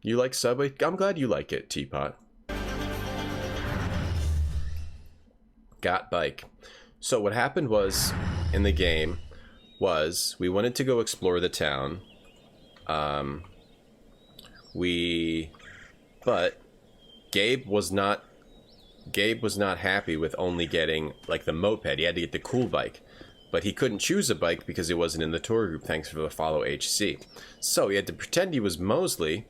You like Subway? I'm glad you like it, Teapot. Got bike. So what happened was, in the game, was we wanted to go explore the town. But Gabe was not happy with only getting like the moped. He had to get the cool bike, but he couldn't choose a bike because it wasn't in the tour group. Thanks for the follow, HC. So he had to pretend he was Mosley,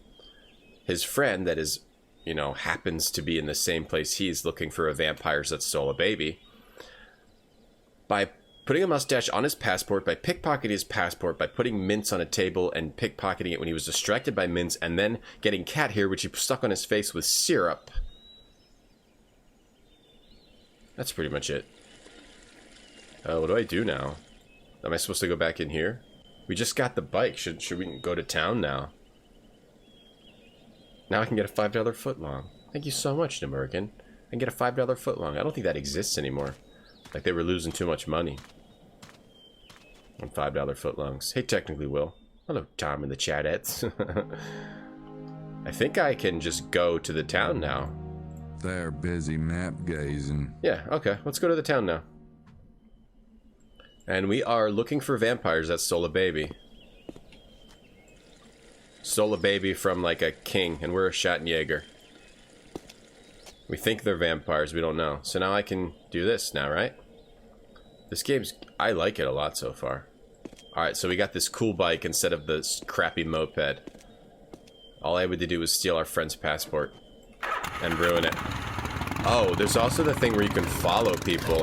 his friend that is, you know, happens to be in the same place he's looking for a vampires that stole a baby, by putting a mustache on his passport, by pickpocketing his passport, by putting mints on a table and pickpocketing it when he was distracted by mints, and then getting cat hair, which he stuck on his face with syrup. That's pretty much it. What do I do now? Am I supposed to go back in here? We just got the bike. Should we go to town now? Now I can get a $5 footlong. Thank you so much, American. I can get a $5 footlong. I don't think that exists anymore. Like they were losing too much money on $5 footlongs. Hey, technically, Will. Hello, Tom in the chatettes. I think I can just go to the town now. They're busy map gazing. Yeah, okay. Let's go to the town now. And we are looking for vampires that stole a baby. Stole a baby from, like, a king, and we're a Schattenjäger. We think they're vampires, we don't know. So now I can do this now, right? This game's... I like it a lot so far. Alright, so we got this cool bike instead of this crappy moped. All I had to do was steal our friend's passport. And ruin it. Oh, there's also the thing where you can follow people.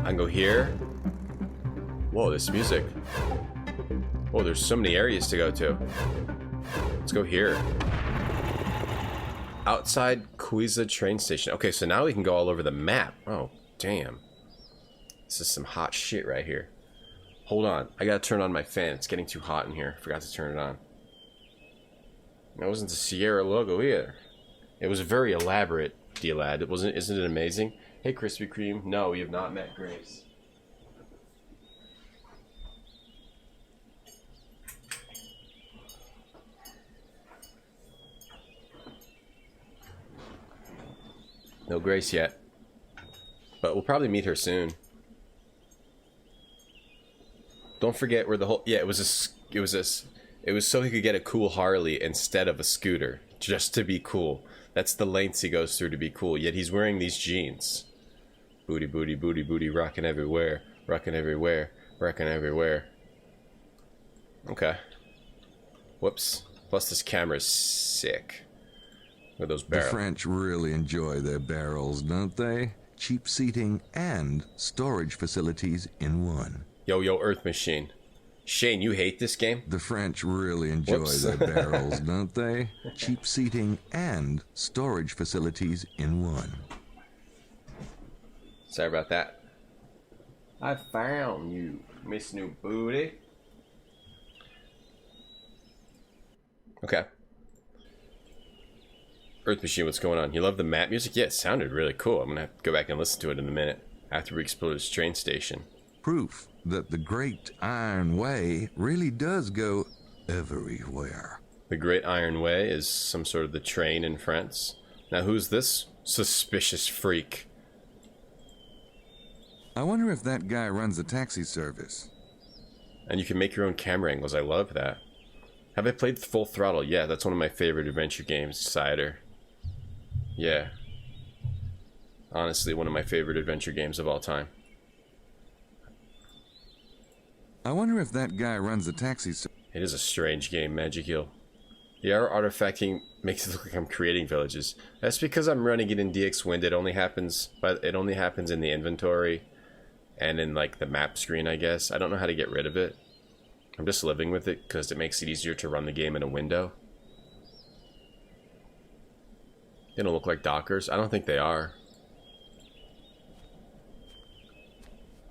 I can go here. Whoa, this music. Oh, there's so many areas to go to. Let's go here. Outside Quiza train station. Okay, so now we can go all over the map. Oh, damn. This is some hot shit right here. Hold on. I gotta turn on my fan. It's getting too hot in here. Forgot to turn it on. That wasn't the Sierra logo either. It was very elaborate, D-Lad. It wasn't. Isn't it amazing? Hey, Krispy Kreme. No, we have not met Grace. No Grace yet. But we'll probably meet her soon. Don't forget where the whole... Yeah, it was so he could get a cool Harley instead of a scooter. Just to be cool. That's the lengths he goes through to be cool. Yet he's wearing these jeans. Booty, booty, booty, booty, rocking everywhere. Rocking everywhere. Rocking everywhere. Okay. Whoops. Plus this camera's sick. Look at those barrels. The French really enjoy their barrels, don't they? Cheap seating and storage facilities in one. Yo, yo, Earth Machine. Shane, you hate this game? The French really enjoy their barrels, don't they? Cheap seating and storage facilities in one. Sorry about that. I found you, Miss New Booty. Okay. Earth Machine, what's going on? You love the map music? Yeah, it sounded really cool. I'm gonna have to go back and listen to it in a minute after we explore this train station. Proof that the Great Iron Way really does go everywhere. The Great Iron Way is some sort of the train in France. Now, who's this suspicious freak? I wonder if that guy runs a taxi service. And you can make your own camera angles. I love that. Have I played Full Throttle? Yeah, that's one of my favorite adventure games, Cider. Yeah. Honestly, one of my favorite adventure games of all time. I wonder if that guy runs a taxi service. It is a strange game, Magic Heel. The error artifacting makes it look like I'm creating villages. That's because I'm running it in DxWind. It only happens in the inventory and in like the map screen, I guess. I don't know how to get rid of it. I'm just living with it because it makes it easier to run the game in a window. They don't look like Dockers. I don't think they are.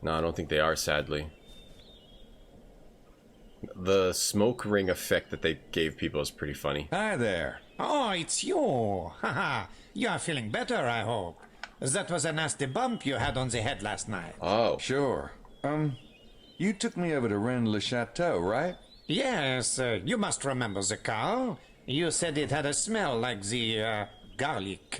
No, I don't think they are, sadly. The smoke ring effect that they gave people is pretty funny. Hi there. Oh, it's you. Haha. You are feeling better, I hope. That was a nasty bump you had on the head last night. Oh. Sure. You took me over to Rennes-le-Chateau, right? Yes, you must remember the car. You said it had a smell like the garlic.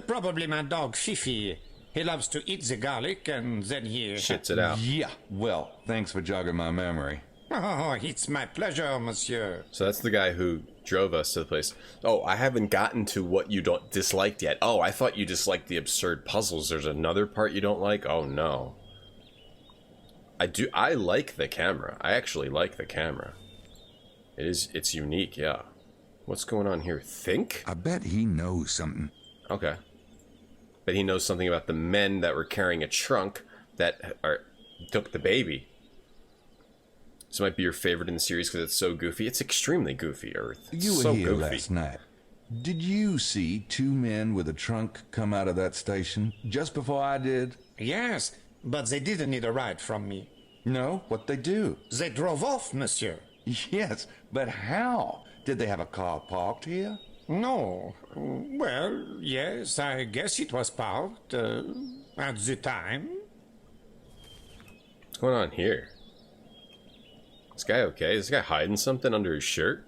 Probably my dog Fifi. He loves to eat the garlic and then he... Shits it out. Yeah, well, thanks for jogging my memory. Oh, it's my pleasure, monsieur. So that's the guy who drove us to the place. Oh, I haven't gotten to what you don't disliked yet. Oh, I thought you disliked the absurd puzzles. There's another part you don't like? Oh, no. I like the camera. I actually like the camera. It's unique, yeah. What's going on here? Think? I bet he knows something. Okay. But he knows something about the men that were carrying a trunk that took the baby. This might be your favorite in the series because it's so goofy. It's extremely goofy, Earth. It's You were so here goofy. last night. Did you see two men with a trunk come out of that station just before I did? Yes, but they didn't need a ride from me. No, what they do? They drove off, monsieur. Yes, but how? Did they have a car parked here? No. Well, yes, I guess it was parked at the time. What's going on here? This guy okay? Is this guy hiding something under his shirt?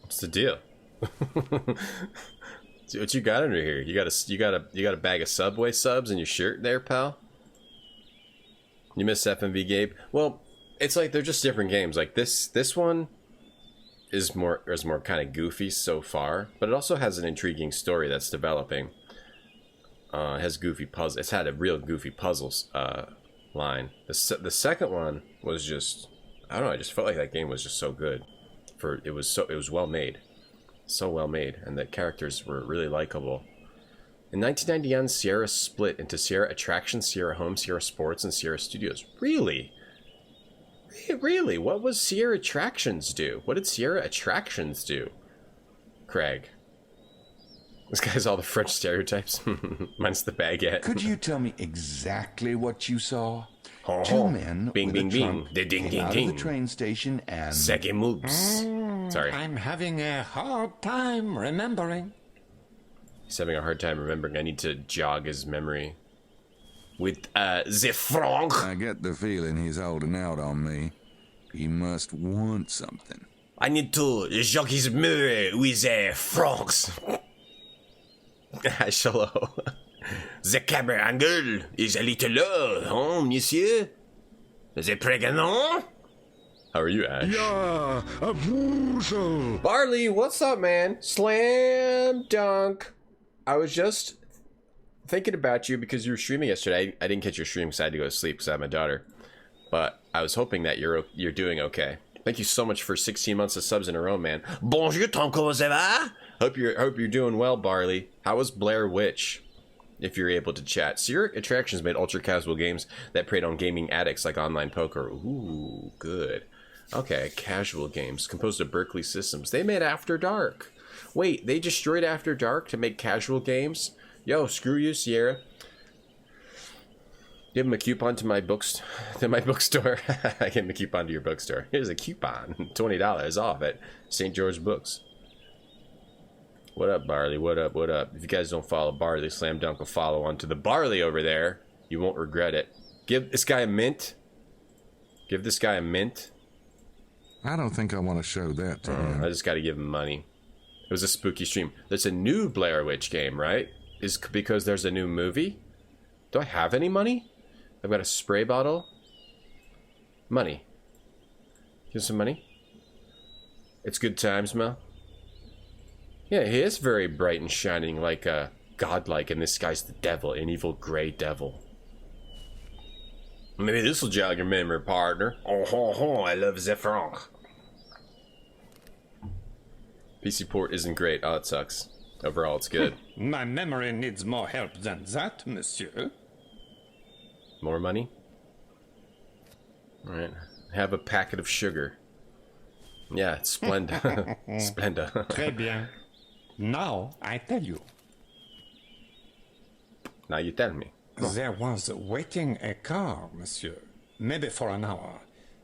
What's the deal? What you got under here? You got a bag of Subway subs in your shirt there, pal? You miss FMV, Gabe? Well, it's like they're just different games. Like this one is more kind of goofy so far, but it also has an intriguing story that's developing. It has goofy puzzles. It's had a real goofy puzzles line. The second one was just, I don't know. I just felt like that game was just so good. It was well made, so well made, and the characters were really likable. In 1991, Sierra split into Sierra Attractions, Sierra Home, Sierra Sports, and Sierra Studios. Really? Really? What was Sierra Attractions do? What did Sierra Attractions do? Craig. This guy's all the French stereotypes. Minus the baguette. Could you tell me exactly what you saw? Oh, Two men bing, with bing, a bing. trunk The ding, came ding, out ding. of the train station and... Second moves. Sorry. I'm having a hard time remembering. He's having a hard time remembering. I need to jog his memory. With, the franc. I get the feeling he's holding out on me. He must want something. I need to jog his memory with the francs. Hello. The camera angle is a little low, huh, monsieur? The pregnant? How are you, Ash? Yeah, a bonjour. Barley, what's up, man? Slam dunk. I was just thinking about you because you were streaming yesterday. I didn't catch your stream because I had to go to sleep because I had my daughter. But I was hoping that you're doing okay. Thank you so much for 16 months of subs in a row, man. Bonjour, Tom, comment ça va? Hope you're doing well, Barley. How was Blair Witch? If you're able to chat. Sierra Attractions made ultra-casual games that preyed on gaming addicts like online poker. Ooh, good. Okay, casual games composed of Berkeley Systems. They made After Dark. Wait, they destroyed After Dark to make casual games? Yo, screw you, Sierra. Give him a coupon to my bookstore. I gave him a coupon to your bookstore. Here's a coupon. $20 off at St. George Books. What up, Barley? What up? What up? If you guys don't follow Barley, Slam Dunk will follow onto the Barley over there. You won't regret it. Give this guy a mint. Give this guy a mint. I don't think I want to show that to him. I just got to give him money. It was a spooky stream. There's a new Blair Witch game, right? Is because there's a new movie? Do I have any money? I've got a spray bottle. Money. Give some money. It's good times, Mel. Yeah, he is very bright and shining, like a godlike, and this guy's the devil, an evil gray devil. Maybe this will jog your memory, partner. Oh, ho, ho, I love the franc. PC port isn't great. Oh, it sucks. Overall, it's good. My memory needs more help than that, monsieur. More money? Alright. Have a packet of sugar. Yeah, it's Splenda. Splenda. Très bien. Now, I tell you. Now you tell me. There was waiting a car, monsieur. Maybe for an hour.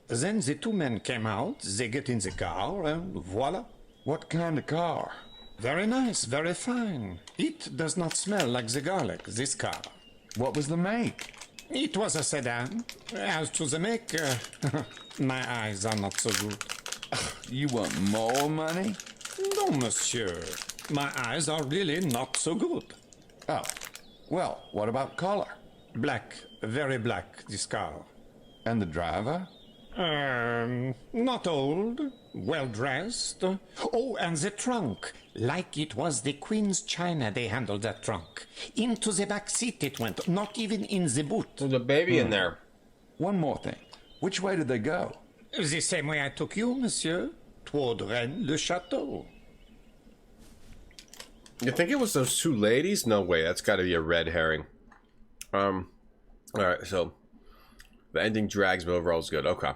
Then the two men came out, they get in the car, and voila. What kind of car? Very nice, very fine. It does not smell like the garlic, this car. What was the make? It was a sedan. As to the make, my eyes are not so good. You want more money? No, monsieur. My eyes are really not so good. Oh, well, what about color? Black, very black, this car. And the driver? Not old, well dressed. Oh, and the trunk. Like it was the Queen's china they handled that trunk. Into the back seat it went, not even in the boot. There's a baby in there. One more thing. Which way did they go? The same way I took you, monsieur, toward Rennes-le-Château. You think it was those two ladies? No way, that's got to be a red herring. Alright, so the ending drags, but overall is good. Okay.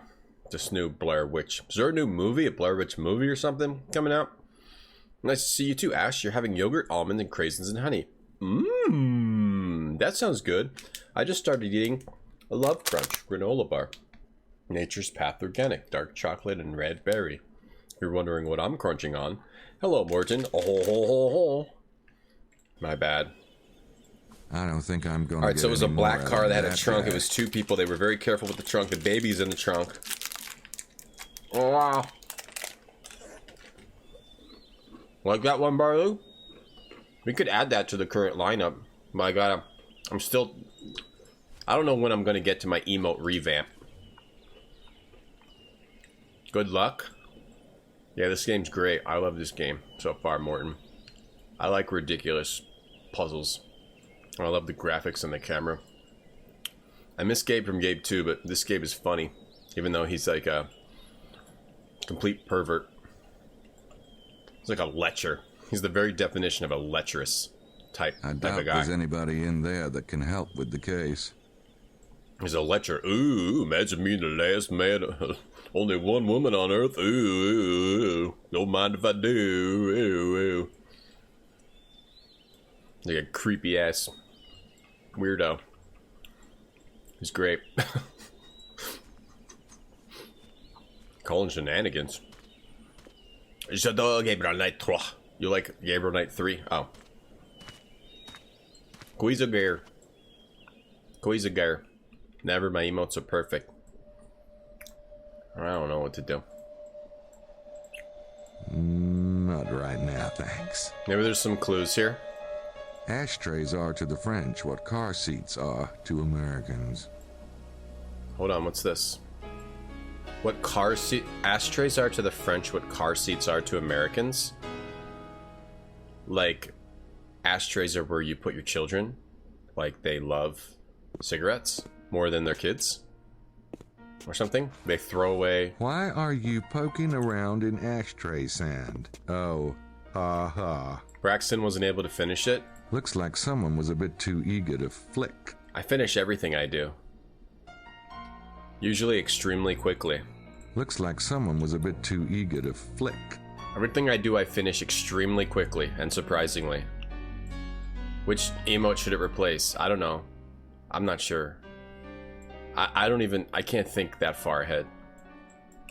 This new Blair Witch. Is there a new movie, a Blair Witch movie or something coming out? Nice to see you too, Ash. You're having yogurt, almonds, and craisins and honey. Mmm, that sounds good. I just started eating a Love Crunch granola bar. Nature's Path Organic, dark chocolate and red berry. If you're wondering what I'm crunching on, hello, Morton. Oh, my bad. I don't think I'm going to Alright, so it was a any black more car out of that had a trunk. bag. It was two people. They were very careful with the trunk. The baby's in the trunk. Oh, wow. Like that one, Barloo? We could add that to the current lineup. But I don't know when I'm going to get to my emote revamp. Good luck. Yeah, this game's great. I love this game so far, Morton. I like ridiculous puzzles. I love the graphics and the camera. I miss Gabe from Gabe 2, but this Gabe is funny. Even though he's like a complete pervert. He's like a lecher. He's the very definition of a lecherous type I of doubt guy. there's anybody in there that can help with the case. He's a lecher. Ooh, imagine me the last man. Only one woman on Earth. Ooh, don't mind if I do. Ooh. Like a creepy ass weirdo. He's great. Calling shenanigans. J'adore Gabriel Knight 3. You like Gabriel Knight 3? Oh. Quizagar. Never, my emotes are perfect. I don't know what to do. Not right now, thanks. Maybe there's some clues here. Ashtrays are to the French what car seats are to Americans. Hold on, what's this? What car seat... Ashtrays are to the French what car seats are to Americans? Like, ashtrays are where you put your children? Like, they love cigarettes more than their kids? Or something? They throw away... Why are you poking around in ashtray sand? Oh, ha ha. Braxton wasn't able to finish it. Looks like someone was a bit too eager to flick. I finish everything I do. Usually extremely quickly. Looks like someone was a bit too eager to flick. Everything I do I finish extremely quickly and surprisingly. Which emote should it replace? I don't know. I'm not sure. I can't think that far ahead.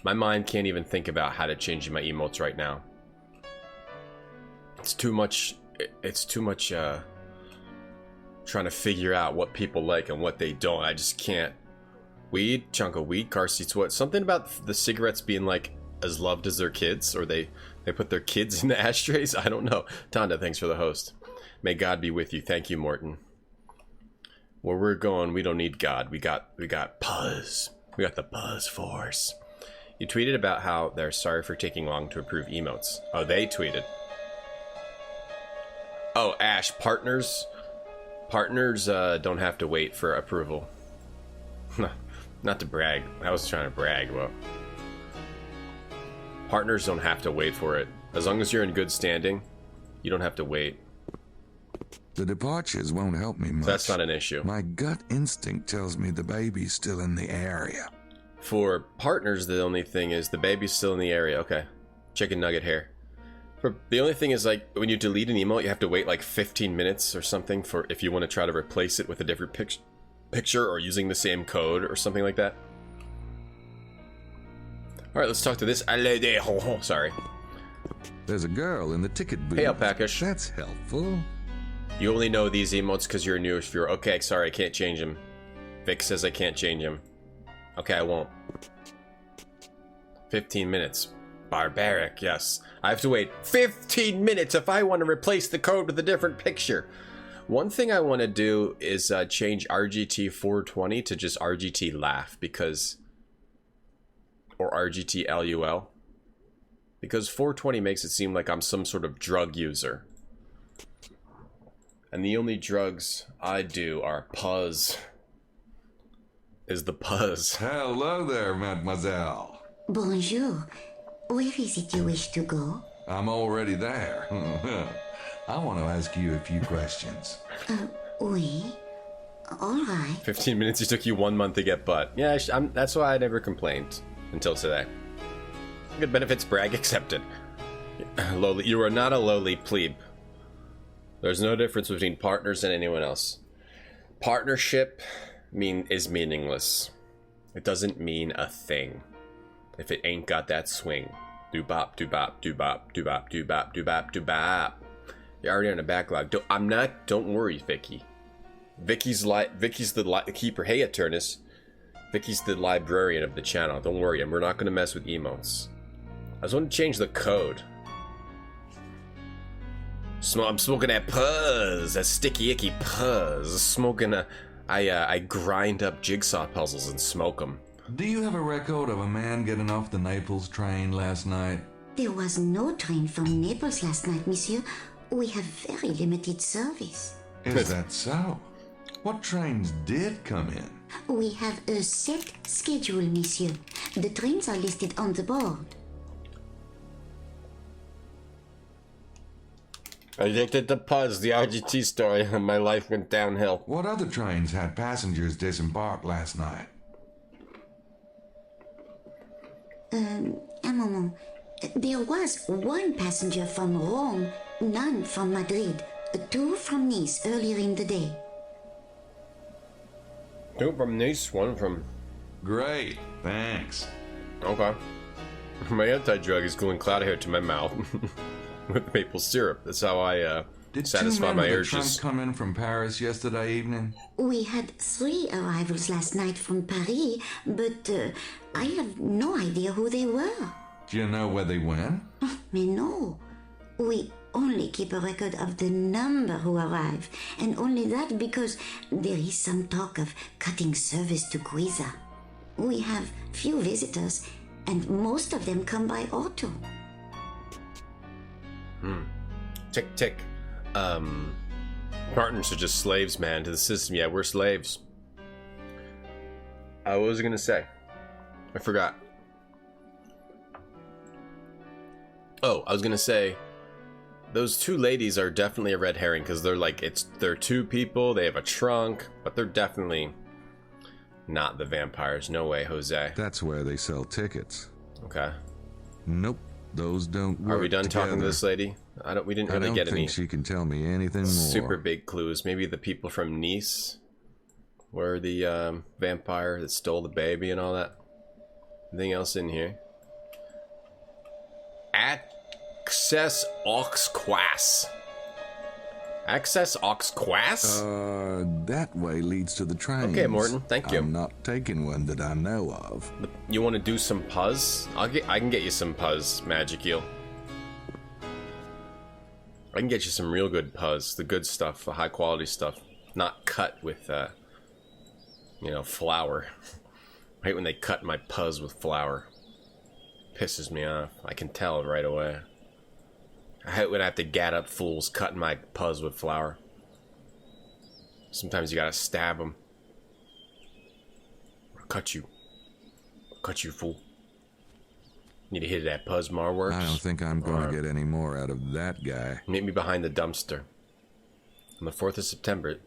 My mind can't even think about how to change my emotes right now. It's too much trying to figure out what people like and what they don't. I just can't. Weed, chunk of weed, car seats, what? Something about the cigarettes being like as loved as their kids, or they put their kids in the ashtrays? I don't know. Tonda, thanks for the host. May God be with you. Thank you, Morton. Where we're going, we don't need God. We got Puzz. We got the Buzz Force. You tweeted about how they're sorry for taking long to approve emotes. Oh, they tweeted. Oh, Ash, partners don't have to wait for approval. Not to brag. I was trying to brag, but partners don't have to wait for it. As long as you're in good standing, you don't have to wait. The departures won't help me much. That's not an issue. My gut instinct tells me the baby's still in the area. For partners, the only thing is the baby's still in the area. Okay. Chicken nugget hair. The only thing is, like, when you delete an emote, you have to wait like 15 minutes or something for if you want to try to replace it with a different picture or using the same code or something like that. Alright, let's talk to this lady. Sorry. There's a girl in the ticket booth. Hey, Alpacash. That's helpful. You only know these emotes because you're a newish viewer. Okay, sorry, I can't change them. Vic says I can't change him. Okay, I won't. 15 minutes. Barbaric, yes. I have to wait 15 minutes if I want to replace the code with a different picture. One thing I want to do is change RGT 420 to just RGT Laugh, because... Or RGT LUL. Because 420 makes it seem like I'm some sort of drug user. And the only drugs I do are Puzz. Is the Puzz. Hello there, mademoiselle. Bonjour. Where is it you wish to go? I'm already there. I want to ask you a few questions. Oui. All right. 15 minutes, it took you 1 month to get butt. Yeah, that's why I never complained. Until today. Good benefits brag accepted. Lowly, you are not a lowly plebe. There's no difference between partners and anyone else. Partnership is meaningless. It doesn't mean a thing if it ain't got that swing. Do-bop, do-bop, do-bop, do-bop, do-bop, do-bop, do-bop. You're already on a backlog. Don't worry, Vicky. Vicky's the keeper. Hey, Eternus. Vicky's the librarian of the channel. Don't worry, and we're not going to mess with emotes. I just want to change the code. I'm smoking that Puzz, that sticky icky Puzz. I grind up jigsaw puzzles and smoke them. Do you have a record of a man getting off the Naples train last night? There was no train from Naples last night, monsieur. We have very limited service. Is that so? What trains did come in? We have a set schedule, monsieur. The trains are listed on the board. Addicted to Puzz, the RGT story, and my life went downhill. What other trains had passengers disembark last night? Un moment. There was one passenger from Rome, none from Madrid, 2 from Nice earlier in the day. 2 from Nice, 1 from... Great, thanks. Okay. My anti-drug is gluing cloud hair to my mouth. With maple syrup. That's how I satisfy my urges. Did 2 men with a trunk come in from Paris yesterday evening? We had 3 arrivals last night from Paris, but I have no idea who they were. Do you know where they went? Mais no. We only keep a record of the number who arrive, and only that because there is some talk of cutting service to Guiza. We have few visitors, and most of them come by auto. Tick, tick. Partners are just slaves, man, to the system. Yeah, we're slaves. What was I gonna say? I forgot. Oh, I was gonna say, those 2 ladies are definitely a red herring, because they're 2 people, they have a trunk, but they're definitely not the vampires. No way, Jose. That's where they sell tickets. Okay. Nope, those don't work. Are we done together. talking to this lady? We didn't really get any think she can tell me anything more. super big clues. Maybe the people from Nice were the vampire that stole the baby and all that. Anything else in here? Access aux quas. Access aux quas? That way leads to the train. Okay, Morton, thank you. I'm not taking one that I know of. You want to do some Puzz? I can get you some Puzz, Magic Eel. I can get you some real good Puzz, the good stuff, the high quality stuff, not cut with, flour. I hate when they cut my Puzz with flour. Pisses me off. I can tell right away. I hate when I have to gat up fools cutting my Puzz with flour. Sometimes you gotta stab them. Or cut you. Cut you, fool. Need to hit that Puzz Marworks. I don't think I'm going to get any more out of that guy. Meet me behind the dumpster. On the 4th of September,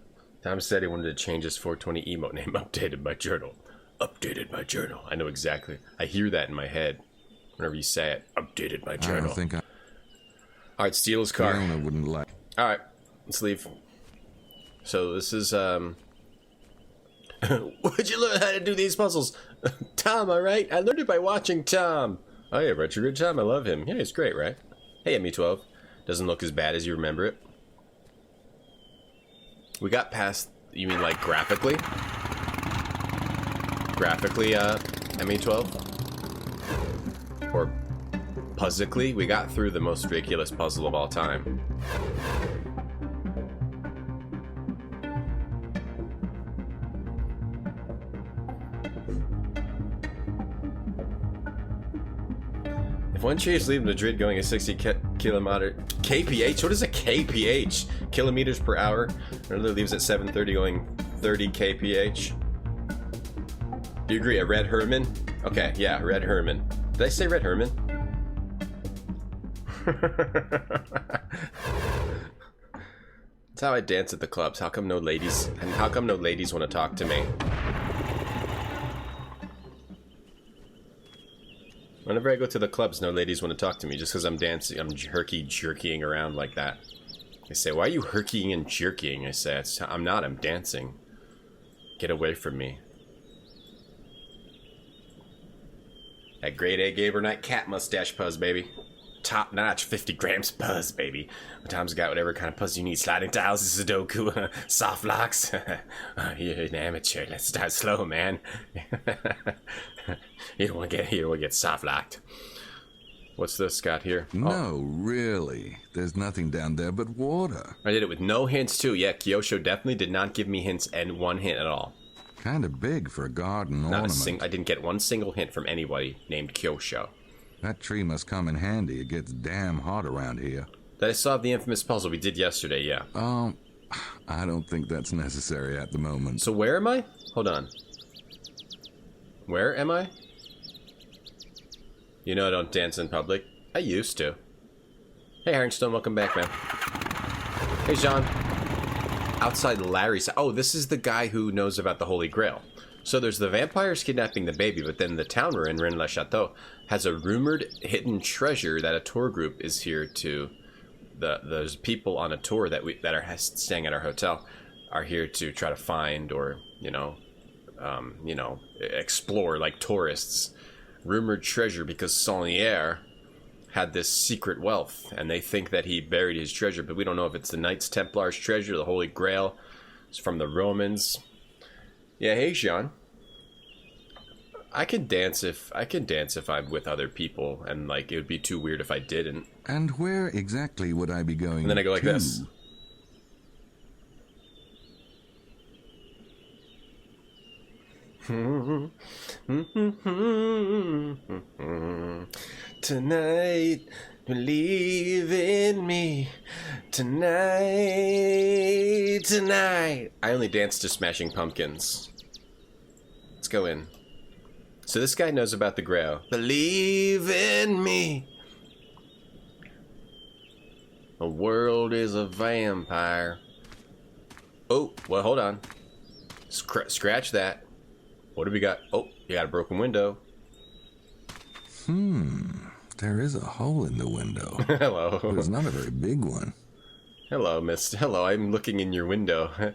Tom said he wanted to change his 420 emote name. Updated my journal. Updated my journal. I know exactly. I hear that in my head whenever you say it. Updated my journal. I don't think Alright, steal his car. Fiona wouldn't like. Alright, let's leave. So this is, Where'd you learn how to do these puzzles? Tom, alright? I learned it by watching Tom. Oh yeah, RetrogradeTom, I love him. Yeah, he's great, right? Hey, ME12. Doesn't look as bad as you remember it. We got past, you mean like graphically? graphically, ME12. Or puzzically, we got through the most ridiculous puzzle of all time. If one chase leaves Madrid going at 60 kilometer kph, what is a kph? Kilometers per hour. Another leaves at 7:30 going 30 kph. Do you agree? A Red Herman? Okay, yeah, Red Herman. Did I say Red Herman? That's how I dance at the clubs. How come no ladies? And how come no ladies want to talk to me? Whenever I go to the clubs, no ladies want to talk to me just because I'm dancing. I'm jerkying around like that. They say, "Why are you herkying and jerkying?" I say, "I'm not. I'm dancing. Get away from me." That grade A Gabriel Knight cat mustache puzz, baby. Top notch, 50 grams puzz, baby. Tom's got whatever kind of puzz you need. Sliding tiles, Sudoku, soft locks. You're an amateur. Let's start slow, man. You don't want to get soft locked. What's this got here? No, really. There's nothing down there but water. I did it with no hints too. Yeah, Kyosho definitely did not give me hints and one hint at all. Kind of big for a garden ornament. I didn't get one single hint from anybody named Kyosho. That tree must come in handy. It gets damn hot around here. That I solved the infamous puzzle we did yesterday, yeah. I don't think that's necessary at the moment. So where am I? Hold on. Where am I? You know I don't dance in public. I used to. Hey, Herringstone, welcome back, man. Hey, Jean. Outside Larry's... Oh, this is the guy who knows about the Holy Grail. So there's the vampires kidnapping the baby, but then the town we're in, Rennes-le-Château, has a rumored hidden treasure that a tour group is here to... Those people on a tour that are staying at our hotel are here to try to find or, explore like tourists. Rumored treasure because Saunier had this secret wealth, and they think that he buried his treasure, but we don't know if it's the Knights Templar's treasure, the Holy Grail. It's from the Romans. Yeah, hey, Jean. I can dance if I'm with other people, and like it would be too weird if I didn't. And where exactly would I be going? And then I go like this. Tonight, believe in me. Tonight. I only dance to Smashing Pumpkins. Let's go in. So this guy knows about the Grail. Believe in me. The world is a vampire. Oh, well, hold on. Scratch that. What do we got? Oh, you got a broken window. There is a hole in the window. Hello. But it's not a very big one. Hello, Hello, I'm looking in your window.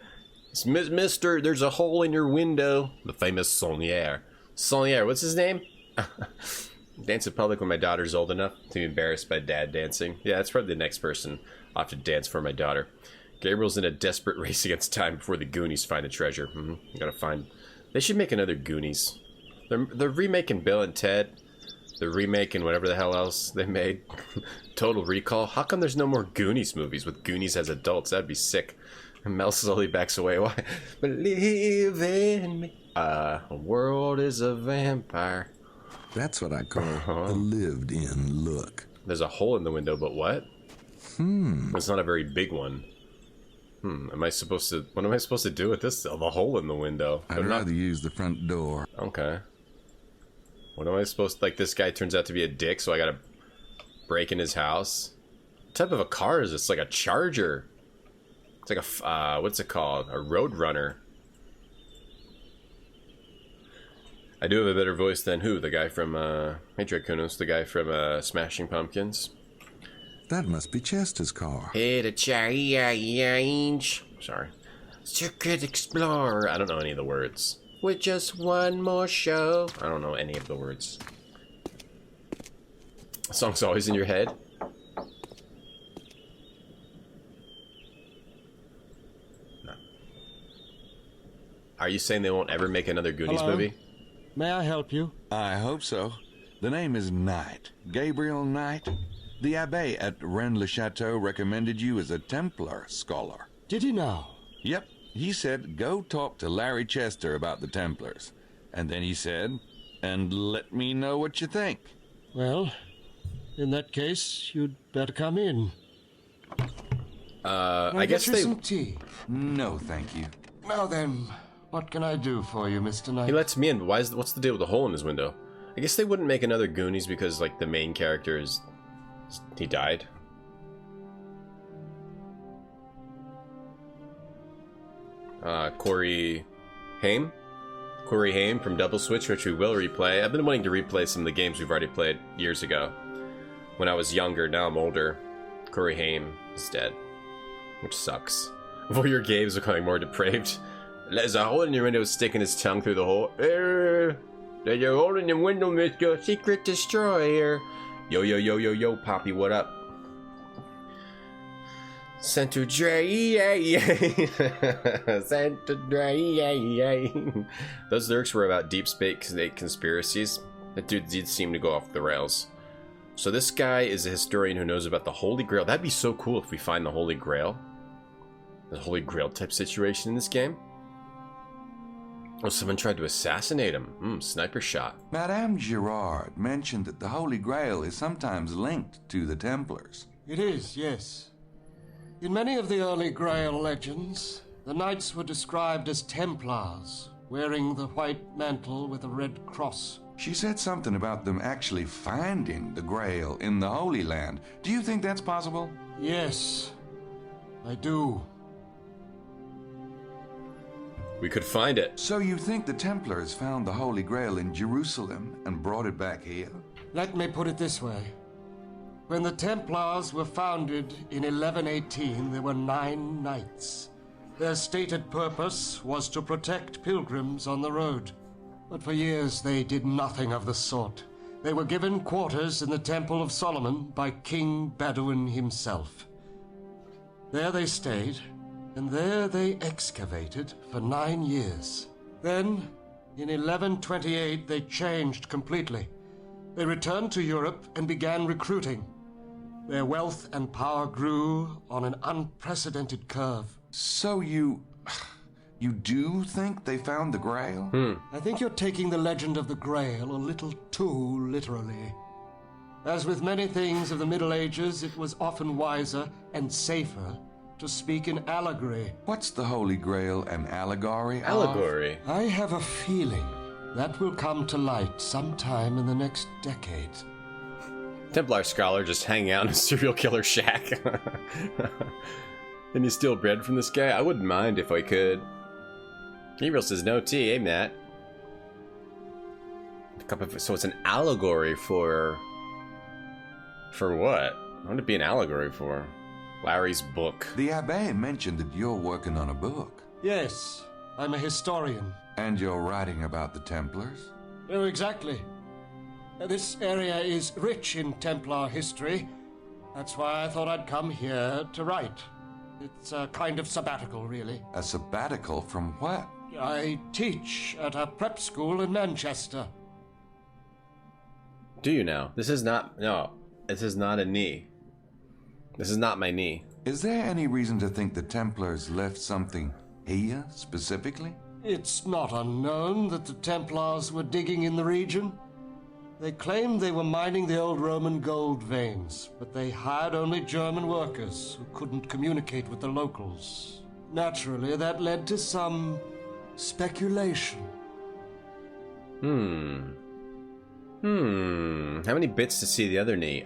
Mister, there's a hole in your window. The famous Saunier. Saunier, what's his name? Dance in public when my daughter's old enough to be embarrassed by dad dancing. Yeah, that's probably the next person I'll have to dance for my daughter. Gabriel's in a desperate race against time before the Goonies find the treasure. Gotta find... They should make another Goonies. They're remaking Bill and Ted. They're remaking whatever the hell else they made. Total Recall. How come there's no more Goonies movies with Goonies as adults? That'd be sick. And Mel slowly backs away. Why? Believe in me. A world is a vampire. That's what I call a lived-in look. There's a hole in the window, but what? It's not a very big one. What am I supposed to do with this? The hole in the window. I'd rather use the front door. Okay. What am I supposed to... Like, this guy turns out to be a dick, so I gotta break in his house? What type of a car is this? Like a Charger. It's like a... what's it called? A Roadrunner. I do have a better voice than who? The guy from... Hey, Dracunos. The guy from Smashing Pumpkins. That must be Chester's car. Hey, the change. Sorry. Secret Explorer. I don't know any of the words. With just one more show. I don't know any of the words. The song's always in your head. No. Are you saying they won't ever make another Goonies movie? May I help you? I hope so. The name is Knight. Gabriel Knight. The Abbé at Rennes-le-Château recommended you as a Templar scholar. Did he now? Yep. He said, go talk to Larry Chester about the Templars. And then he said, and let me know what you think. Well, in that case, you'd better come in. I guess get you they... some tea. No, thank you. Now then, what can I do for you, Mr. Knight? He lets me in, but what's the deal with the hole in his window? I guess they wouldn't make another Goonies because, like, the main character is... he died. Corey Haim? Corey Haim from Double Switch, which we will replay. I've been wanting to replay some of the games we've already played years ago. When I was younger, now I'm older. Corey Haim is dead. Which sucks. All your games are becoming more depraved. There's a hole in your window, sticking his tongue through the hole. There's a hole in your window, Mr. Secret Destroyer. Yo, yo, yo, yo, yo, Poppy, what up? Santa Dre, Santa Dre. Those lyrics were about deep space conspiracies. That dude did seem to go off the rails. So this guy is a historian who knows about the Holy Grail. That'd be so cool if we find the Holy Grail. The Holy Grail type situation in this game. Oh, someone tried to assassinate him. Sniper shot. Madame Girard mentioned that the Holy Grail is sometimes linked to the Templars. It is, yes. In many of the early Grail legends, the knights were described as Templars, wearing the white mantle with a red cross. She said something about them actually finding the Grail in the Holy Land. Do you think that's possible? Yes, I do. We could find it. So you think the Templars found the Holy Grail in Jerusalem and brought it back here? Let me put it this way. When the Templars were founded in 1118, there were 9 knights. Their stated purpose was to protect pilgrims on the road. But for years they did nothing of the sort. They were given quarters in the Temple of Solomon by King Bedouin himself. There they stayed, and there they excavated for 9 years. Then, in 1128, they changed completely. They returned to Europe and began recruiting. Their wealth and power grew on an unprecedented curve. So you do think they found the Grail? I think you're taking the legend of the Grail a little too literally. As with many things of the Middle Ages, it was often wiser and safer to speak in allegory. What's the Holy Grail an allegory of? Allegory. I have a feeling that will come to light sometime in the next decade. Templar scholar just hanging out in a serial killer shack. And you steal bread from this guy? I wouldn't mind if I could. Gabriel says no tea, eh, Matt? So it's an allegory for what? What would it be an allegory for? Larry's book. The Abbé mentioned that you're working on a book. Yes, I'm a historian. And you're writing about the Templars? Oh, exactly. This area is rich in Templar history. That's why I thought I'd come here to write. It's a kind of sabbatical, really. A sabbatical from what? I teach at a prep school in Manchester. Do you now? This is not... No. This is not a knee. This is not my knee. Is there any reason to think the Templars left something here, specifically? It's not unknown that the Templars were digging in the region. They claimed they were mining the old Roman gold veins, but they hired only German workers who couldn't communicate with the locals. Naturally, that led to some speculation. How many bits to see the other knee?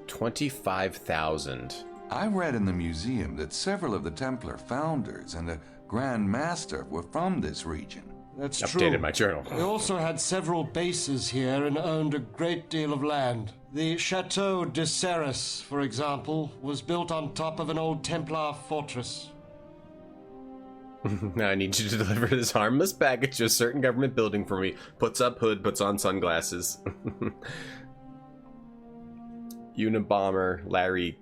25,000. I read in the museum that several of the Templar founders and a Grand Master were from this region. That's Updated true. my journal. They also had several bases here and owned a great deal of land. The Chateau de Serres, for example, was built on top of an old Templar fortress. Now I need you to deliver this harmless package to a certain government building for me. Puts up hood, puts on sunglasses. Unabomber Larry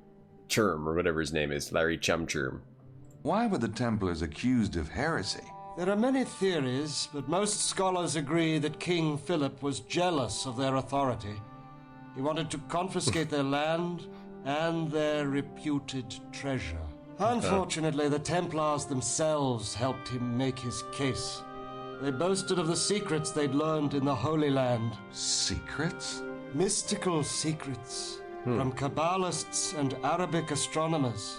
Churm, or whatever his name is. Larry Chum Churm. Why were the Templars accused of heresy? There are many theories, but most scholars agree that King Philip was jealous of their authority. He wanted to confiscate their land and their reputed treasure. Unfortunately, the Templars themselves helped him make his case. They boasted of the secrets they'd learned in the Holy Land. Secrets? Mystical secrets from Kabbalists and Arabic astronomers.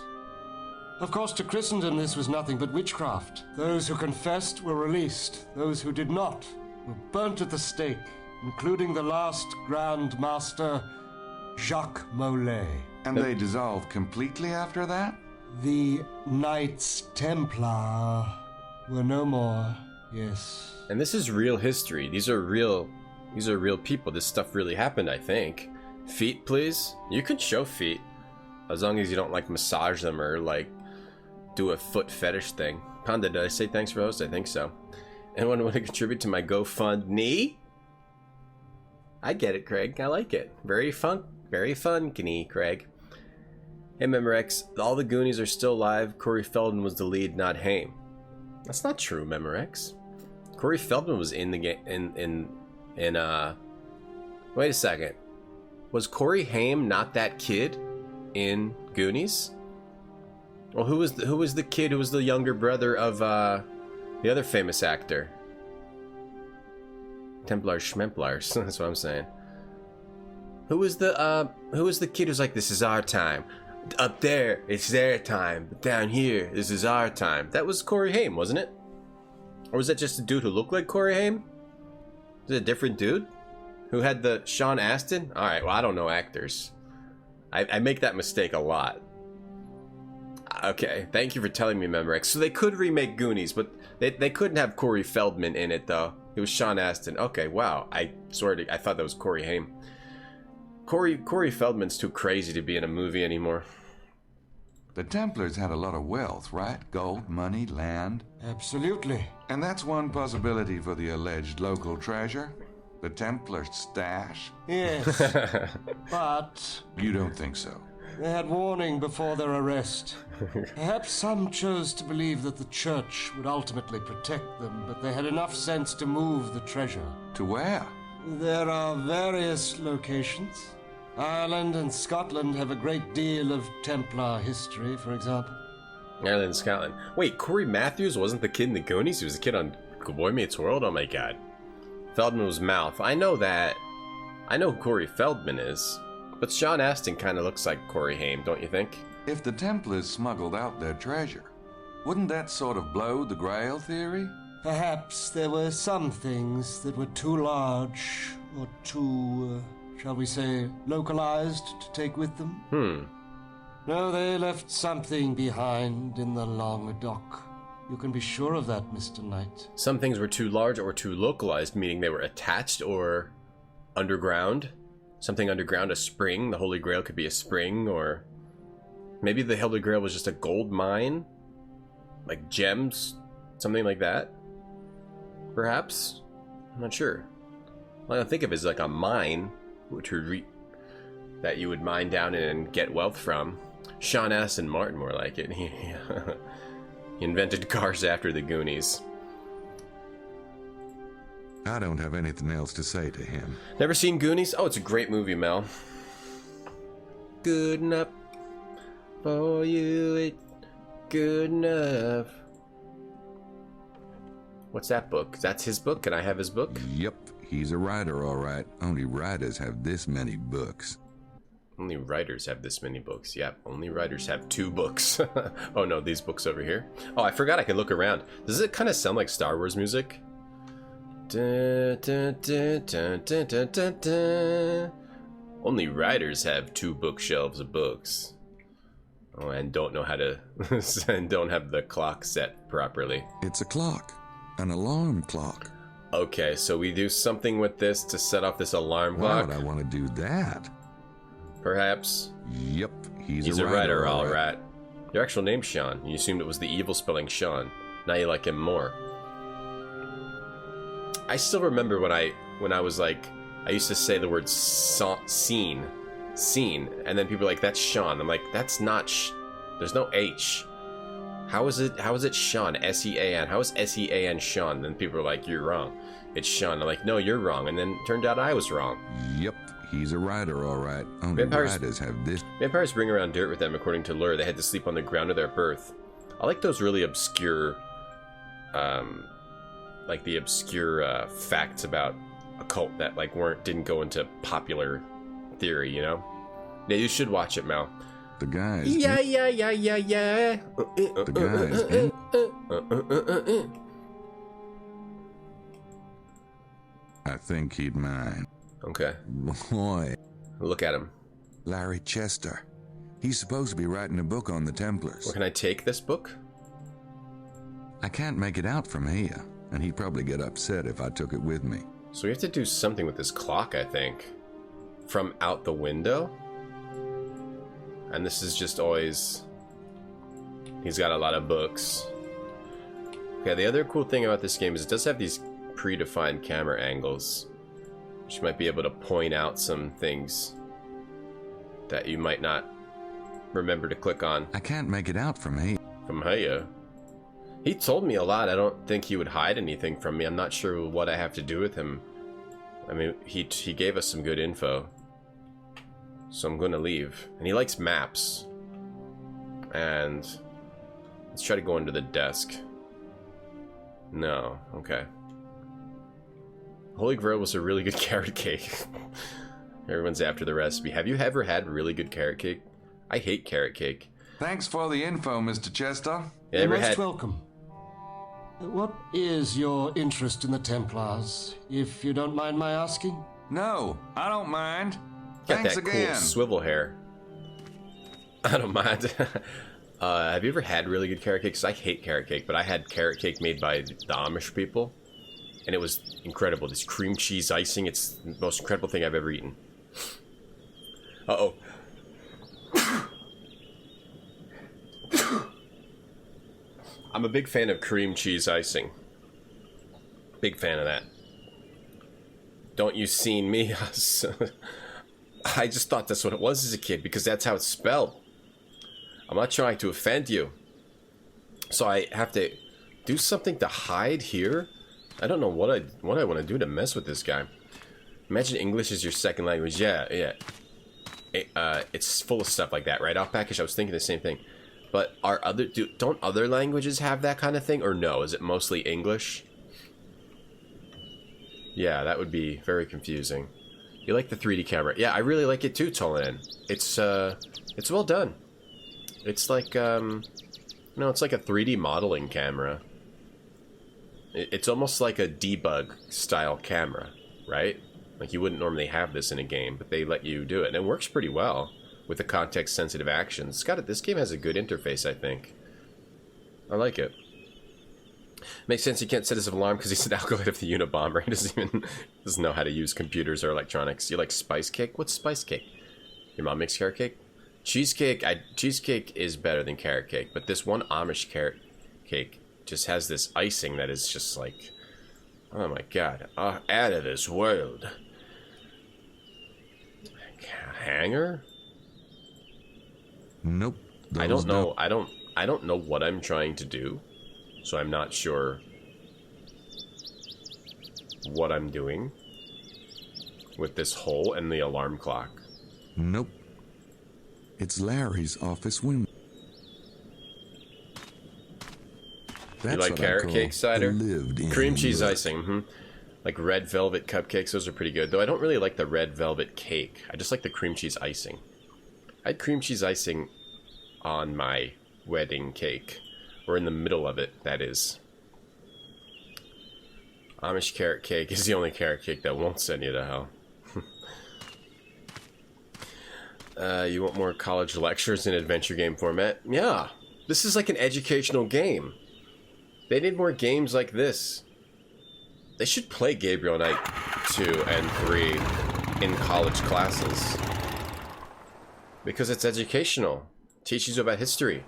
Of course, to Christendom this was nothing but witchcraft. Those who confessed were released. Those who did not were burnt at the stake, including the last Grand Master, Jacques Molay. And they dissolved completely after that? The Knights Templar were no more, yes. And this is real history. These are real people. This stuff really happened, I think. Feet, please? You can show feet. As long as you don't, like, massage them or, like, do a foot fetish thing. Panda, did I say thanks for host? I think so. Anyone want to contribute to my GoFundMe? I get it, Craig. I like it. Very fun, Craig. Hey, Memorex. All the Goonies are still alive. Corey Feldman was the lead, not Haim. That's not true, Memorex. Corey Feldman was in the game. Wait a second. Was Corey Haim not that kid in Goonies? Well, who was the kid who was the younger brother of the other famous actor? Templars Schmemplars. That's what I'm saying. Who was the kid who's like, this is our time. Up there, it's their time. But down here, this is our time. That was Corey Haim, wasn't it? Or was that just a dude who looked like Corey Haim? Was it a different dude? Who had the Sean Astin? Alright, well, I don't know actors. I make that mistake a lot. Okay, thank you for telling me, Memorex. So they could remake Goonies, but they couldn't have Corey Feldman in it, though. It was Sean Astin. Okay, wow. I thought that was Corey Haim. Corey Feldman's too crazy to be in a movie anymore. The Templars had a lot of wealth, right? Gold, money, land. Absolutely. And that's one possibility for the alleged local treasure. The Templar stash. Yes, but You don't think so? they had warning before their arrest. Perhaps some chose to believe that the church would ultimately protect them, but they had enough sense to move the treasure. To where? There are various locations. Ireland and Scotland have a great deal of Templar history, for example. Ireland and Scotland. Wait, Corey Matthews wasn't the kid in the Goonies? He was a kid on Good Boy Meets World? Oh my god. Feldman was Mouth. I know that. I know who Corey Feldman is. But Sean Astin kind of looks like Corey Haim, don't you think? If the Templars smuggled out their treasure, wouldn't that sort of blow the Grail theory? Perhaps there were some things that were too large or too, shall we say, localized to take with them. No, they left something behind in the Languedoc. You can be sure of that, Mr. Knight. Some things were too large or too localized, meaning they were attached or underground. Something underground, a spring. The Holy Grail could be a spring, or maybe the Holy Grail was just a gold mine? Like gems? Something like that? Perhaps? I'm not sure. All I think of is like a mine, that you would mine down and get wealth from. Sean Astin Martin, more like it. He invented cars after the Goonies. I don't have anything else to say to him. Never seen Goonies? Oh, it's a great movie, Mel. Good enough for you, it good enough. What's that book? That's his book? Can I have his book? Yep, he's a writer, all right. Only writers have this many books. Only writers have this many books. Yep, only writers have 2 books. Oh no, these books over here. Oh, I forgot I could look around. Does it kind of sound like Star Wars music? Dun, dun, dun, dun, dun, dun, dun, dun. Only writers have 2 bookshelves of books. Oh, and don't know how to... and don't have the clock set properly. It's a clock. An alarm clock. Okay, so we do something with this to set off this alarm Why clock? would I want to do that? Perhaps. Yep, He's a writer, all right. Your actual name's Sean. You assumed it was the evil spelling Sean. Now you like him more. I still remember when I was like, I used to say the word scene, and then people were like, that's Sean. I'm like, that's not there's no H. How is it Sean? S-E-A-N. How is S-E-A-N Sean? Then people are like, you're wrong. It's Sean. I'm like, no, you're wrong. And then it turned out I was wrong. Yep, he's a rider, all right. Only riders have this. Vampires bring around dirt with them, according to lore. They had to sleep on the ground of their birth. I like those really obscure, like the obscure facts about a cult that like didn't go into popular theory, you know? Yeah, you should watch it, Mel. The guys. Yeah. The guys. I think he'd mind. Okay. Boy. Look at him. Larry Chester. He's supposed to be writing a book on the Templars. Where can I take this book? I can't make it out from here, and he'd probably get upset if I took it with me. So we have to do something with this clock, I think. From out the window? And this is just always... He's got a lot of books. Okay, the other cool thing about this game is it does have these predefined camera angles, which might be able to point out some things that you might not remember to click on. I can't make it out from here. From here? He told me a lot. I don't think he would hide anything from me. I'm not sure what I have to do with him. I mean, he gave us some good info. So I'm going to leave. And he likes maps. And let's try to go under the desk. No, okay. Holy Grail was a really good carrot cake. Everyone's after the recipe. Have you ever had really good carrot cake? I hate carrot cake. Thanks for the info, Mr. Chester. You You're ever most had... welcome. What is your interest in the Templars, if you don't mind my asking? No, I don't mind. Got Thanks that again. cool swivel hair. I don't mind. Have you ever had really good carrot cake? Because I hate carrot cake, but I had carrot cake made by the Amish people. And it was incredible. This cream cheese icing, it's the most incredible thing I've ever eaten. Uh-oh. I'm a big fan of cream cheese icing. Big fan of that. Don't you seen me? I just thought that's what it was as a kid because that's how it's spelled. I'm not trying to offend you. So I have to do something to hide here? I don't know what I want to do to mess with this guy. Imagine English is your second language. Yeah. It's full of stuff like that, right? Off package, I was thinking the same thing. But don't other languages have that kind of thing? Or no? Is it mostly English? Yeah, that would be very confusing. You like the 3D camera? Yeah, I really like it too, Tolanen. It's well done. It's like it's like a 3D modeling camera. It's almost like a debug style camera, right? Like you wouldn't normally have this in a game, but they let you do it, and it works pretty well with the context-sensitive actions. This game has a good interface, I think. I like it. Makes sense he can't set his alarm because he's an acolyte of the Unabomber. He doesn't know how to use computers or electronics. You like spice cake? What's spice cake? Your mom makes carrot cake? Cheesecake is better than carrot cake, but this one Amish carrot cake just has this icing that is just like, oh my god, out of this world. Hanger? Nope. I don't know. I don't know what I'm trying to do, so I'm not sure what I'm doing with this hole and the alarm clock. Nope. It's Larry's office window. You like carrot cake cider? Cream cheese look. icing, Like red velvet cupcakes, those are pretty good. Though I don't really like the red velvet cake. I just like the cream cheese icing. I had cream cheese icing on my wedding cake. Or in the middle of it, that is. Amish carrot cake is the only carrot cake that won't send you to hell. You want more college lectures in adventure game format? Yeah. This is like an educational game. They need more games like this. They should play Gabriel Knight 2 and 3 in college classes. Because it's educational. Teaches you about history.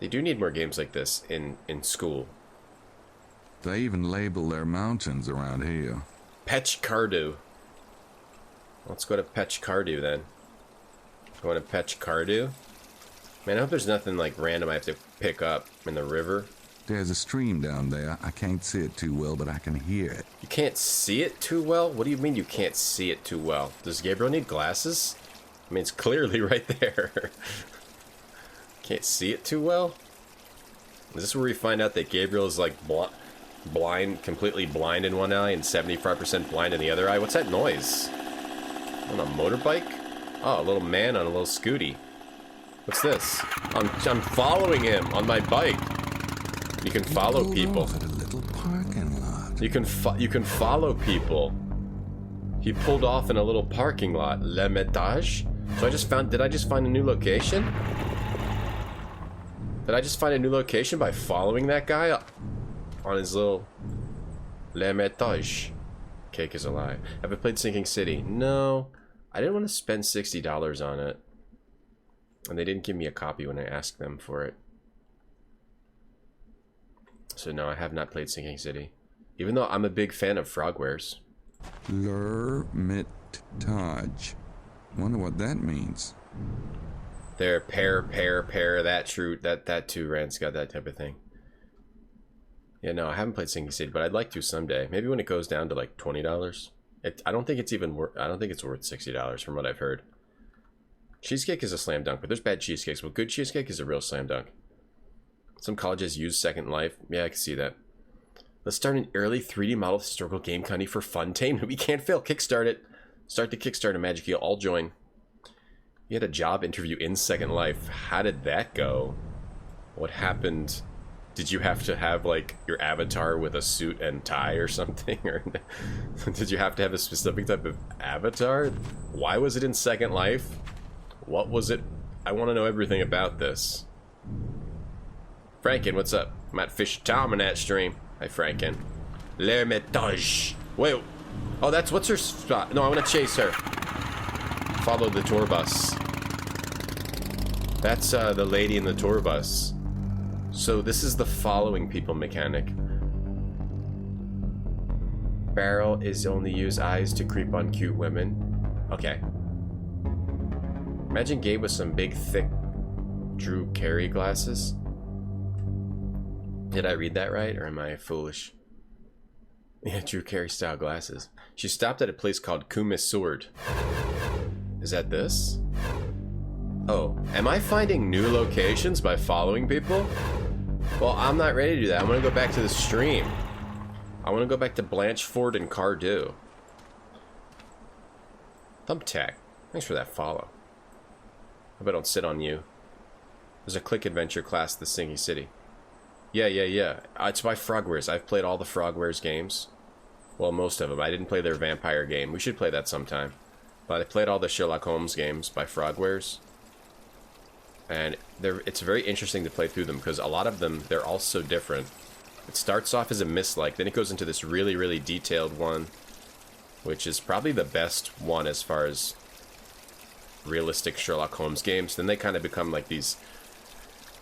They do need more games like this in school. They even label their mountains around here. Pechkardu. Let's go to Pechkardu then. Going to Pechkardu. Man, I hope there's nothing like random I have to pick up in the river. There's a stream down there. I can't see it too well, but I can hear it. You can't see it too well? What do you mean you can't see it too well? Does Gabriel need glasses? I mean, it's clearly right there. Can't see it too well? Is this where we find out that Gabriel is like blind, completely blind in one eye and 75% blind in the other eye? What's that noise? On a motorbike? Oh, a little man on a little scooty. What's this? I'm following him on my bike. You can follow people. At a little parking lot. You can follow people. He pulled off in a little parking lot. Le Métage? So did I just find a new location? Did I just find a new location by following that guy on his little Le Métage? Cake is a lie. Have I played Sinking City? No. I didn't want to spend $60 on it. And they didn't give me a copy when I asked them for it. So no, I have not played Sinking City. Even though I'm a big fan of Frogwares. L'Ermitage. Wonder what that means. They're pair, that true, that too, Rand's got that type of thing. Yeah, no, I haven't played Sinking City, but I'd like to someday. Maybe when it goes down to like $20. I don't think it's worth $60 from what I've heard. Cheesecake is a slam dunk, but there's bad cheesecakes. Well, good cheesecake is a real slam dunk. Some colleges use Second Life. Yeah, I can see that. Let's start an early 3D model historical game company for fun tame. We can't fail. Kickstart it. Start the Kickstarter, Magic Eel. I'll join. You had a job interview in Second Life. How did that go? What happened? Did you have to have, like, your avatar with a suit and tie or something? Or did you have to have a specific type of avatar? Why was it in Second Life? What was it? I want to know everything about this. Franken, what's up? I'm at Fish Tom in that stream. Hi, Franken. L'Ermitage. Wait. Oh, what's her spot? No, I want to chase her. Follow the tour bus. That's the lady in the tour bus. So this is the following people mechanic. Barrel is only use eyes to creep on cute women. Okay. Imagine Gabe with some big, thick Drew Carey glasses. Did I read that right, or am I foolish? Yeah, Drew Carey style glasses. She stopped at a place called Kumis Sword. Is that this? Oh, am I finding new locations by following people? Well, I'm not ready to do that. I want to go back to the stream. I want to go back to Blanchford and Cardew. Thumbtack, thanks for that follow. Hope I don't sit on you. There's a Click Adventure class at the Singy City. Yeah. It's by Frogwares. I've played all the Frogwares games. Well, most of them. I didn't play their vampire game. We should play that sometime. But I played all the Sherlock Holmes games by Frogwares. And it's very interesting to play through them because a lot of them, they're all so different. It starts off as a mislike, then it goes into this really, really detailed one, which is probably the best one as far as realistic Sherlock Holmes games. Then they kind of become like these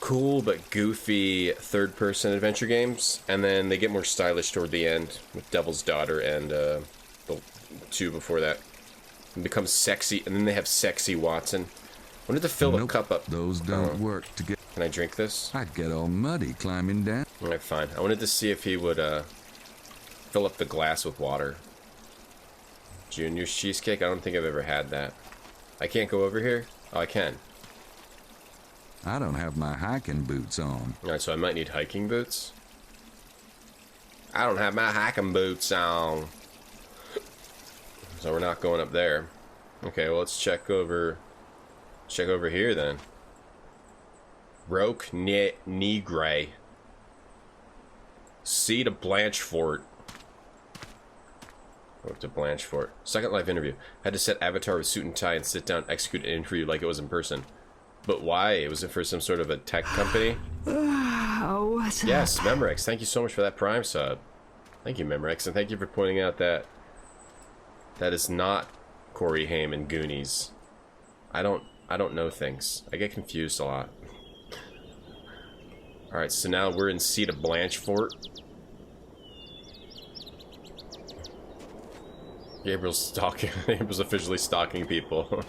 cool but goofy third-person adventure games, and then they get more stylish toward the end with Devil's Daughter and the two before that. And become sexy, and then they have Sexy Watson. I wanted to fill the cup up. Those don't work to get. Can I drink this? I'd get all muddy climbing down. Alright, fine. I wanted to see if he would fill up the glass with water. Junior's cheesecake? I don't think I've ever had that. I can't go over here? Oh, I can. I don't have my hiking boots on. Alright, so I might need hiking boots. I don't have my hiking boots on. So we're not going up there. Okay, well, let's check over here then. Roque Negre. Seat of Blanchfort. Go to Blanchfort. Second Life interview. Had to set avatar with suit and tie and sit down, execute an interview like it was in person. But why? Was it for some sort of a tech company? What's yes, Memorex. Thank you so much for that Prime sub. Thank you, Memorex, and thank you for pointing out that that is not Corey Haim and Goonies. I don't know things. I get confused a lot. Alright, so now we're in Seat of Blanchfort. Gabriel's stalking. Gabriel's officially stalking people.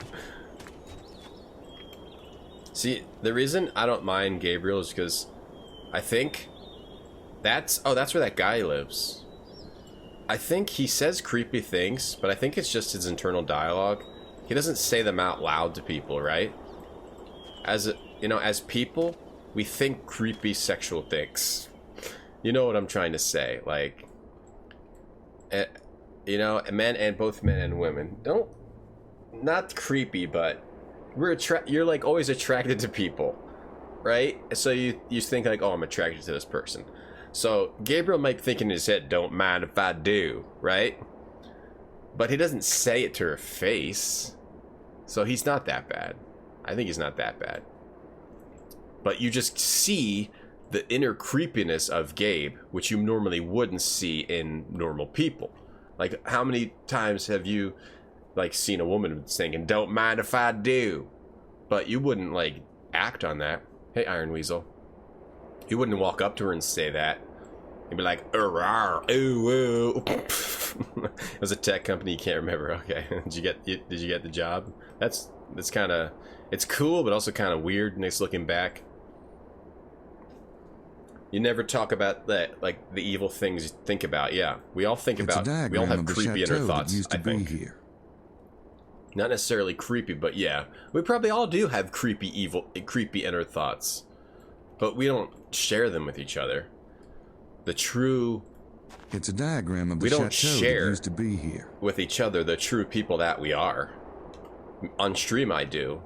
See, the reason I don't mind Gabriel is because I think that's where that guy lives. I think he says creepy things, but I think it's just his internal dialogue. He doesn't say them out loud to people, right? As people, we think creepy sexual things. You know what I'm trying to say? Like, men and both men and women not creepy, but you're like always attracted to people, right? So you think like, oh, I'm attracted to this person. So Gabriel might think in his head, don't mind if I do, right? But he doesn't say it to her face. So he's not that bad. I think he's not that bad. But you just see the inner creepiness of Gabe, which you normally wouldn't see in normal people. Like, how many times have you like seen a woman singing "Don't mind if I do," but you wouldn't like act on that? Hey, Iron Weasel, you wouldn't walk up to her and say that. You'd be like, "Ooh, ooh." It was a tech company you can't remember. Okay, did you get the job? That's kind of, it's cool, but also kind of weird. Nice looking back. You never talk about that, like the evil things you think about. Yeah, we all think about. We all have creepy inner thoughts. I think. Here. Not necessarily creepy, but yeah, we probably all do have creepy inner thoughts, but we don't share them with each other. It's a diagram of the we don't chateau share that used to be here. With each other the true people that we are. On stream I do,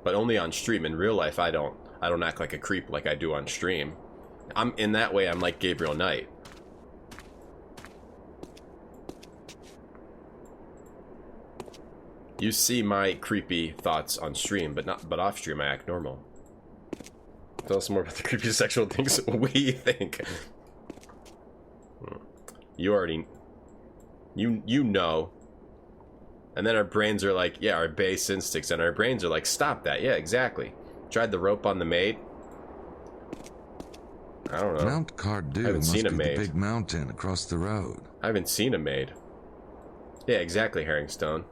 but only on stream. In real life I don't act like a creep like I do on stream. I'm in that way I'm like Gabriel Knight. You see my creepy thoughts on stream, but off stream I act normal. Tell us more about the creepy sexual things we think. You already, you know. And then our brains are like, yeah, our base instincts, and our brains are like, stop that. Yeah, exactly. Tried the rope on the maid. I don't know. Mount Cardew must be the big mountain across the road. I haven't seen a maid. Yeah, exactly, Herringstone.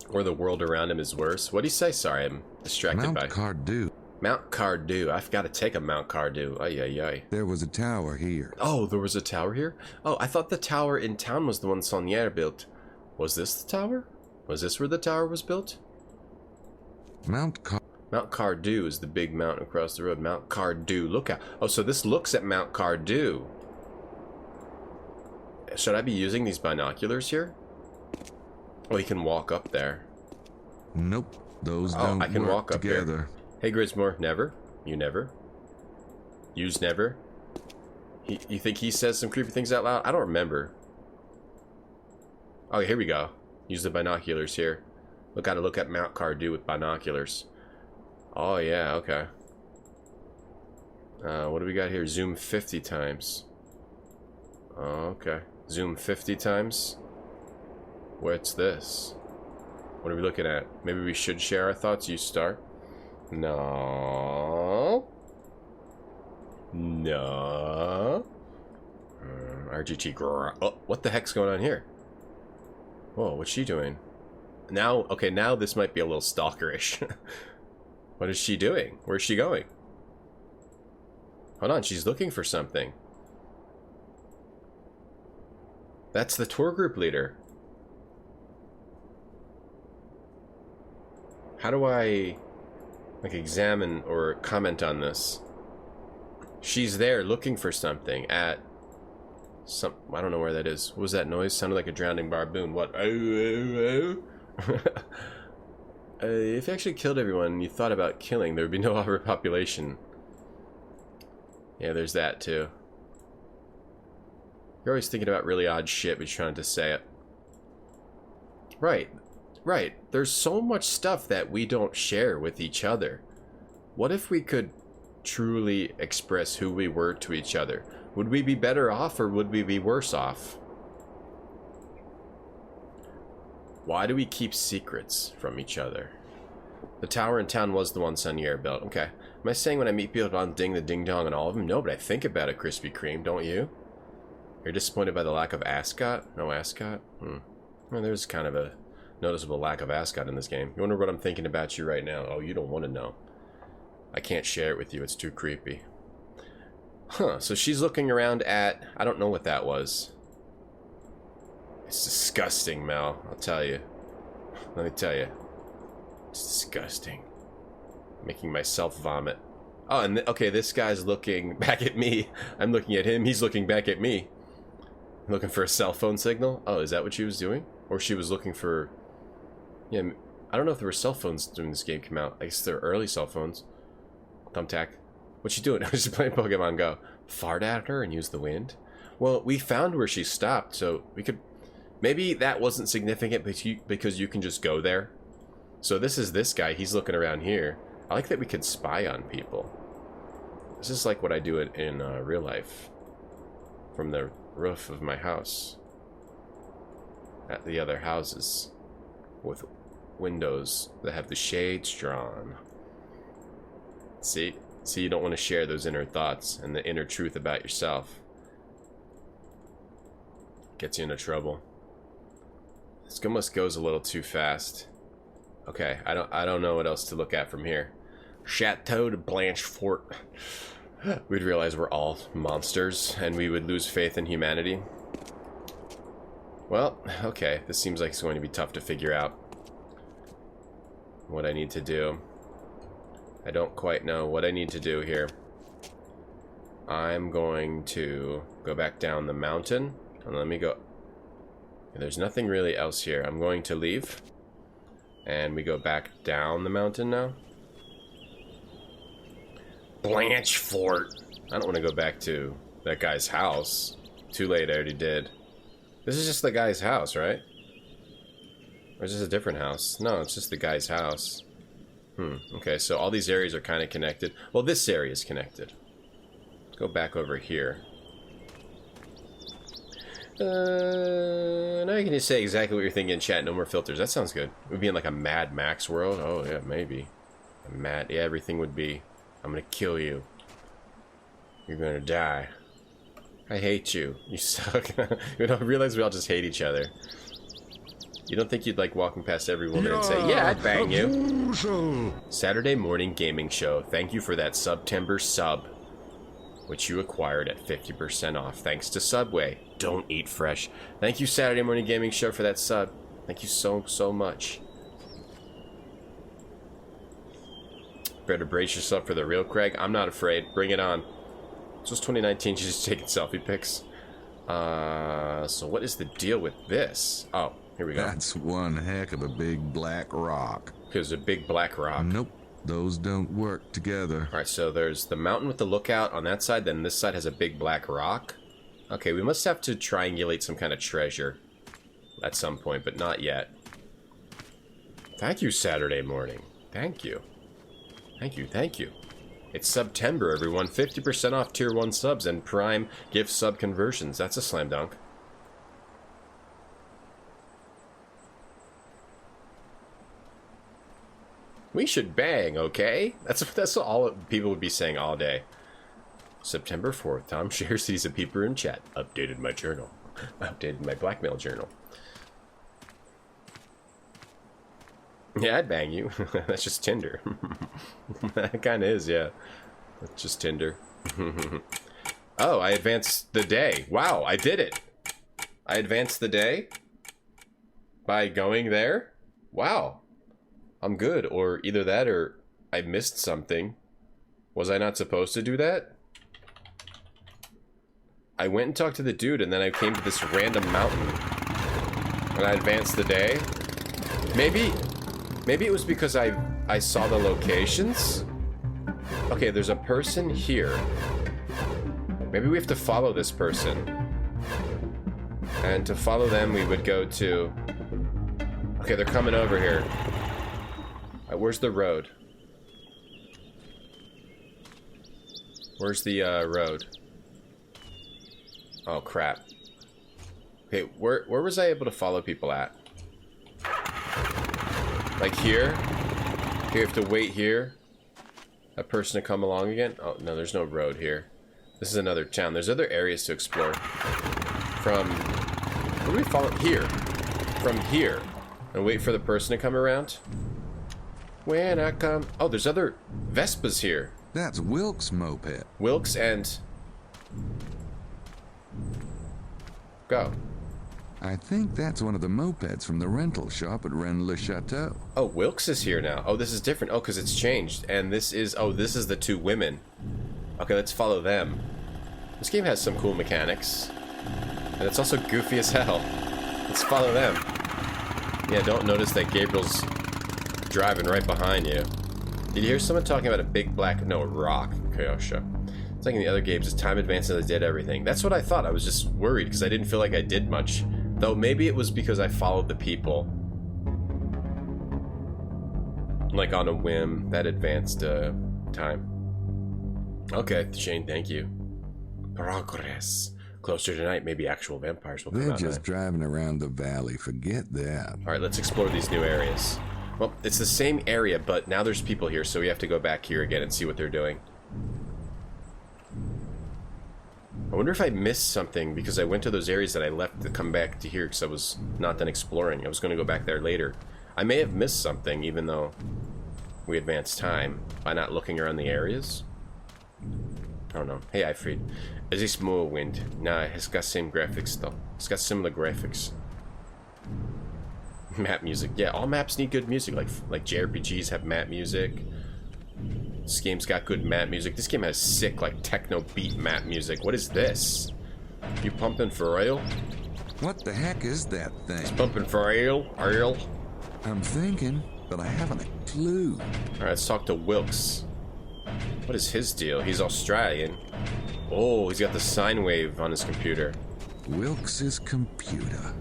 Or the world around him is worse. What do you say? Sorry, I'm distracted by... Mount Cardew. Mount Cardew. I've got to take a Mount Cardew. Ay, ay, ay. There was a tower here. Oh, there was a tower here? Oh, I thought the tower in town was the one Saunier built. Was this the tower? Was this where the tower was built? Mount Cardew is the big mountain across the road. Mount Cardew. Look out. Oh, so this looks at Mount Cardew. Should I be using these binoculars here? Oh, you can walk up there. Nope. Those don't I can work walk up together. Hey, Grismore. Never? You never? Use never? You think he says some creepy things out loud? I don't remember. Oh, here we go. Use the binoculars here. Gotta look at Mount Cardew with binoculars. Oh, yeah, okay. What do we got here? Zoom 50 times. Oh, okay. Zoom 50 times. What's this? What are we looking at? Maybe we should share our thoughts. You start. No. No. RGT. Oh, what the heck's going on here? Whoa, what's she doing? Now, okay, now this might be a little stalkerish. What is she doing? Where's she going? Hold on, she's looking for something. That's the tour group leader. How do I, like, examine or comment on this? She's there looking for something at some... I don't know where that is. What was that noise? Sounded like a drowning baboon. What? Oh, oh, oh. If you actually killed everyone you thought about killing, there would be no overpopulation. Yeah, there's that too. You're always thinking about really odd shit, but you're trying to say it. Right. Right. There's so much stuff that we don't share with each other. What if we could truly express who we were to each other? Would we be better off or would we be worse off? Why do we keep secrets from each other? The tower in town was the one Saunier built. Okay. Am I saying when I meet people on Ding the Ding Dong and all of them? No, but I think about a Krispy Kreme, don't you? You're disappointed by the lack of ascot? No ascot? Well, there's kind of a noticeable lack of ascot in this game. You wonder what I'm thinking about you right now? Oh, you don't want to know. I can't share it with you. It's too creepy. Huh, so she's looking around at... I don't know what that was. It's disgusting, Mel. I'll tell you. Let me tell you. It's disgusting. Making myself vomit. Oh, and okay, this guy's looking back at me. I'm looking at him. He's looking back at me. Looking for a cell phone signal? Oh, is that what she was doing? Or she was looking for... Yeah, I don't know if there were cell phones when this game came out. I guess they're early cell phones. Thumbtack. What's she doing? She's playing Pokemon Go. Fart at her and use the wind? Well, we found where she stopped, so we could... Maybe that wasn't significant because you can just go there. So this is this guy. He's looking around here. I like that we could spy on people. This is like what I do in real life. From the roof of my house. At the other houses. With windows that have the shades drawn. See, you don't want to share those inner thoughts and the inner truth about yourself. Gets you into trouble. This almost goes a little too fast. Okay, I don't know what else to look at from here. Chateau de Blanchefort. We'd realize we're all monsters and we would lose faith in humanity. Well, okay, this seems like it's going to be tough to figure out what I need to do. I don't quite know what I need to do here. I'm going to go back down the mountain and let me go. There's nothing really else here. I'm going to leave and we go back down the mountain now. Blanchefort. I don't want to go back to that guy's house. Too late, I already did. This is just the guy's house, right? Or is this a different house? No, it's just the guy's house. Okay, so all these areas are kind of connected. Well, this area is connected. Let's go back over here. Now you can just say exactly what you're thinking in chat. No more filters. That sounds good. It would be in like a Mad Max world. Oh, yeah, maybe. Yeah, everything would be... I'm gonna kill you. You're gonna die. I hate you. You suck. You don't realize we all just hate each other. You don't think you'd like walking past every woman and say, yeah, I'd bang you. Saturday morning gaming show. Thank you for that September sub, which you acquired at 50% off thanks to Subway. Don't eat fresh. Thank you, Saturday morning gaming show, for that sub. Thank you so much. Better brace yourself for the real Craig. I'm not afraid. Bring it on. So it's 2019. She's just taking selfie pics. So what is the deal with this? Oh, here we go. That's one heck of a big black rock. There's a big black rock. Nope. Those don't work together. Alright, so there's the mountain with the lookout on that side. Then this side has a big black rock. Okay, we must have to triangulate some kind of treasure at some point, but not yet. Thank you, Saturday morning. Thank you. Thank you. It's September, everyone. 50% off tier 1 subs and Prime gift sub conversions. That's a slam dunk. We should bang, okay? That's all people would be saying all day. September 4th, Tom shares these a peeper in chat. Updated my journal. Updated my blackmail journal. Yeah, I'd bang you. That's just Tinder. That kind of is, yeah. That's just Tinder. Oh, I advanced the day. Wow, I did it. I advanced the day by going there. Wow. I'm good. Or either that or I missed something. Was I not supposed to do that? I went and talked to the dude and then I came to this random mountain. And I advanced the day. Maybe it was because I saw the locations? Okay, there's a person here. Maybe we have to follow this person. And to follow them, we would go to... Okay, they're coming over here. Where's the road? Where's the road? Oh, crap. Okay, where was I able to follow people at? Like here? You have to wait here. A person to come along again? Oh, no, there's no road here. This is another town. There's other areas to explore. From... Where do we follow? Here. From here. And wait for the person to come around. When I come... Oh, there's other Vespas here. That's Wilkes' moped. Wilkes and... Go. I think that's one of the mopeds from the rental shop at Rennes-le-Château. Oh, Wilkes is here now. Oh, this is different. Oh, because it's changed. And this is... Oh, this is the two women. Okay, let's follow them. This game has some cool mechanics. And it's also goofy as hell. Let's follow them. Yeah, don't notice that Gabriel's driving right behind you. Did you hear someone talking about a big black... No, a rock, Kyosha. It's like in the other games, as time advances, I did everything. That's what I thought. I was just worried because I didn't feel like I did much. Though maybe it was because I followed the people. Like on a whim. That advanced time. Okay, Shane, thank you. Progress. Closer tonight, maybe actual vampires will come They're out. just driving around the valley. Forget that. Alright, let's explore these new areas. Well, it's the same area, but now there's people here, so we have to go back here again and see what they're doing. I wonder if I missed something because I went to those areas that I left to come back to here because I was not done exploring. I was going to go back there later. I may have missed something even though we advanced time by not looking around the areas. I don't know. Hey, Ifrid. Is this more wind? Nah, it's got same graphics though. It's got similar graphics. Map music. Yeah, all maps need good music. Like JRPGs have map music. This game's got good map music. This game has sick, like, techno beat map music. What is this? You pumping for real? What the heck is that thing? It's pumping for real? Real? I'm thinking, but I haven't a clue. Alright, let's talk to Wilkes. What is his deal? He's Australian. Oh, he's got the sine wave on his computer. Wilkes' computer.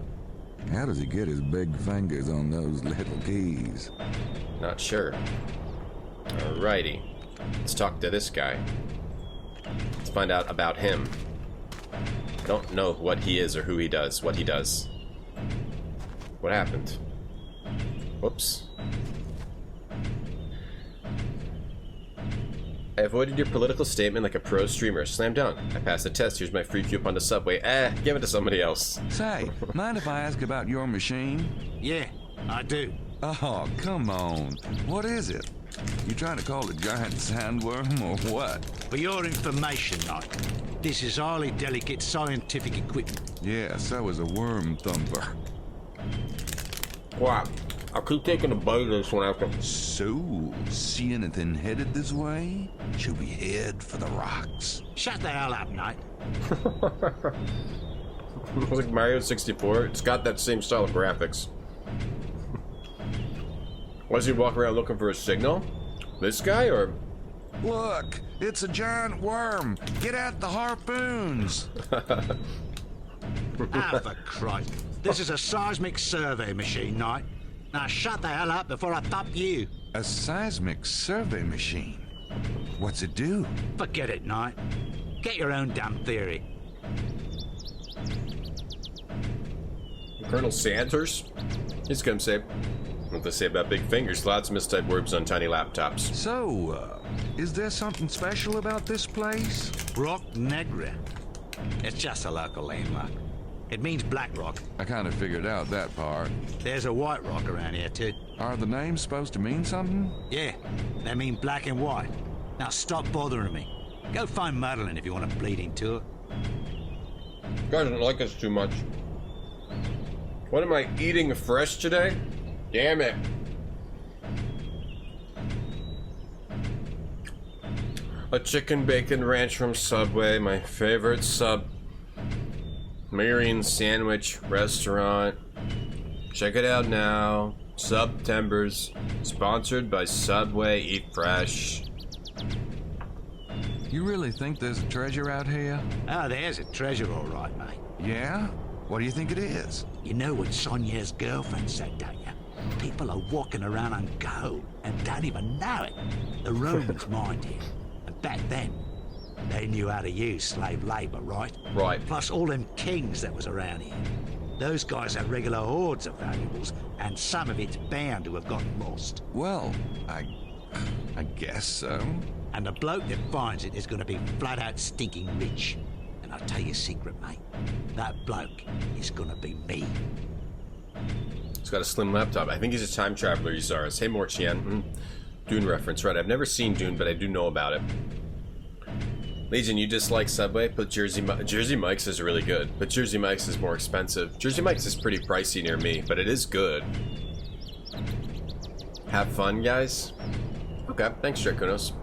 How does he get his big fingers on those little keys? Not sure. Alrighty. Let's talk to this guy. Let's find out about him. I don't know what he is or who he does. What he does. What happened? Whoops. I avoided your political statement like a pro streamer. Slam dunk. I passed the test. Here's my free coupon to Subway. Give it to somebody else. Say, mind if I ask about your machine? Yeah, I do. Oh, come on. What is it? You trying to call a giant sandworm or what? For your information, Knight, this is highly delicate scientific equipment. Yeah, so is a worm thumper. Wow. I'll keep taking a bite of this one after. So, see anything headed this way? Should we head for the rocks? Shut the hell up, Knight. It's like Mario 64. It's got that same style of graphics. Why does he walk around looking for a signal? This guy, or...? Look, it's a giant worm. Get out the harpoons. Ah, for Christ. This is a seismic survey machine, Knight. Now shut the hell up before I thump you. A seismic survey machine? What's it do? Forget it, Knight. Get your own damn theory. Colonel Sanders? He's come say... What they say about big fingers, lots of mistyped words on tiny laptops. So, is there something special about this place? Rock Negra. It's just a local landmark. It means black rock. I kind of figured out that part. There's a white rock around here, too. Are the names supposed to mean something? Yeah, they mean black and white. Now stop bothering me. Go find Madeline if you want a bleeding tour. You guys don't like us too much. What am I eating fresh today? Damn it. A chicken bacon ranch from Subway, my favorite Marion sandwich restaurant. Check it out now. September's sponsored by Subway. Eat fresh. You really think there's a treasure out here? Oh, there's a treasure, all right, mate. Yeah? What do you think it is? You know what Sonia's girlfriend said, don't you? People are walking around on gold and don't even know it. The Romans mined here. And back then, they knew how to use slave labor, right? Right. Plus all them kings that was around here. Those guys had regular hordes of valuables, and some of it's bound to have gotten lost. Well, I guess so. And the bloke that finds it is going to be flat out stinking rich. And I'll tell you a secret, mate. That bloke is going to be me. It's He's got a slim laptop. I think he's a time traveler, Yuzarus. Hey, Morchian. Dune reference. Right, I've never seen Dune, but I do know about it. Legion, you dislike Subway? But Jersey Mike's is really good. But Jersey Mike's is more expensive. Jersey Mike's is pretty pricey near me, but it is good. Have fun, guys. Okay, thanks, Draconos.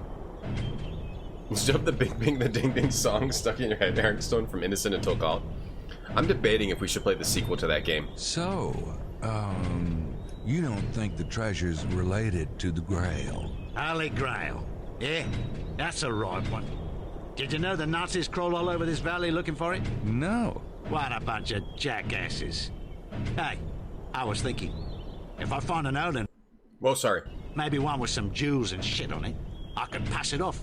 Instead of the Bing Bing the Ding Ding song stuck in your head, Aaron Stone from Innocent Until Called. I'm debating if we should play the sequel to that game. So, you don't think the treasure's related to the Grail? Holy Grail. Yeah, that's a right one. Did you know the Nazis crawl all over this valley looking for it? No. What a bunch of jackasses. Hey, I was thinking, if I find an Odin, Whoa, sorry. maybe one with some jewels and shit on it, I could pass it off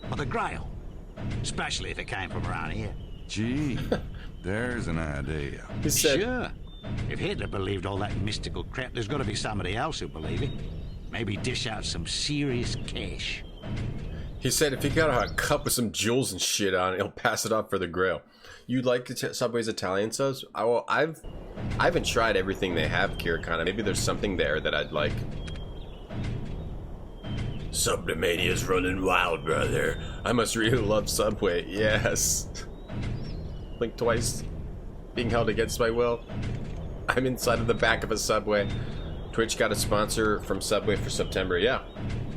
for the Grail. Especially if it came from around here. Gee, there's an idea. He said, Sure. If Hitler believed all that mystical crap, there's got to be somebody else who believe it. Maybe dish out some serious cash. he said if he got a cup with some jewels and shit on it, he'll pass it off for the Grail. You like Subway's Italian subs? I haven't tried everything they have, Kirikana. Maybe there's something there that I'd like. Sublimania's running wild, brother. I must really love Subway. Yes. Blink twice. Being held against my will. I'm inside of the back of a Subway. Twitch got a sponsor from Subway for September. Yeah.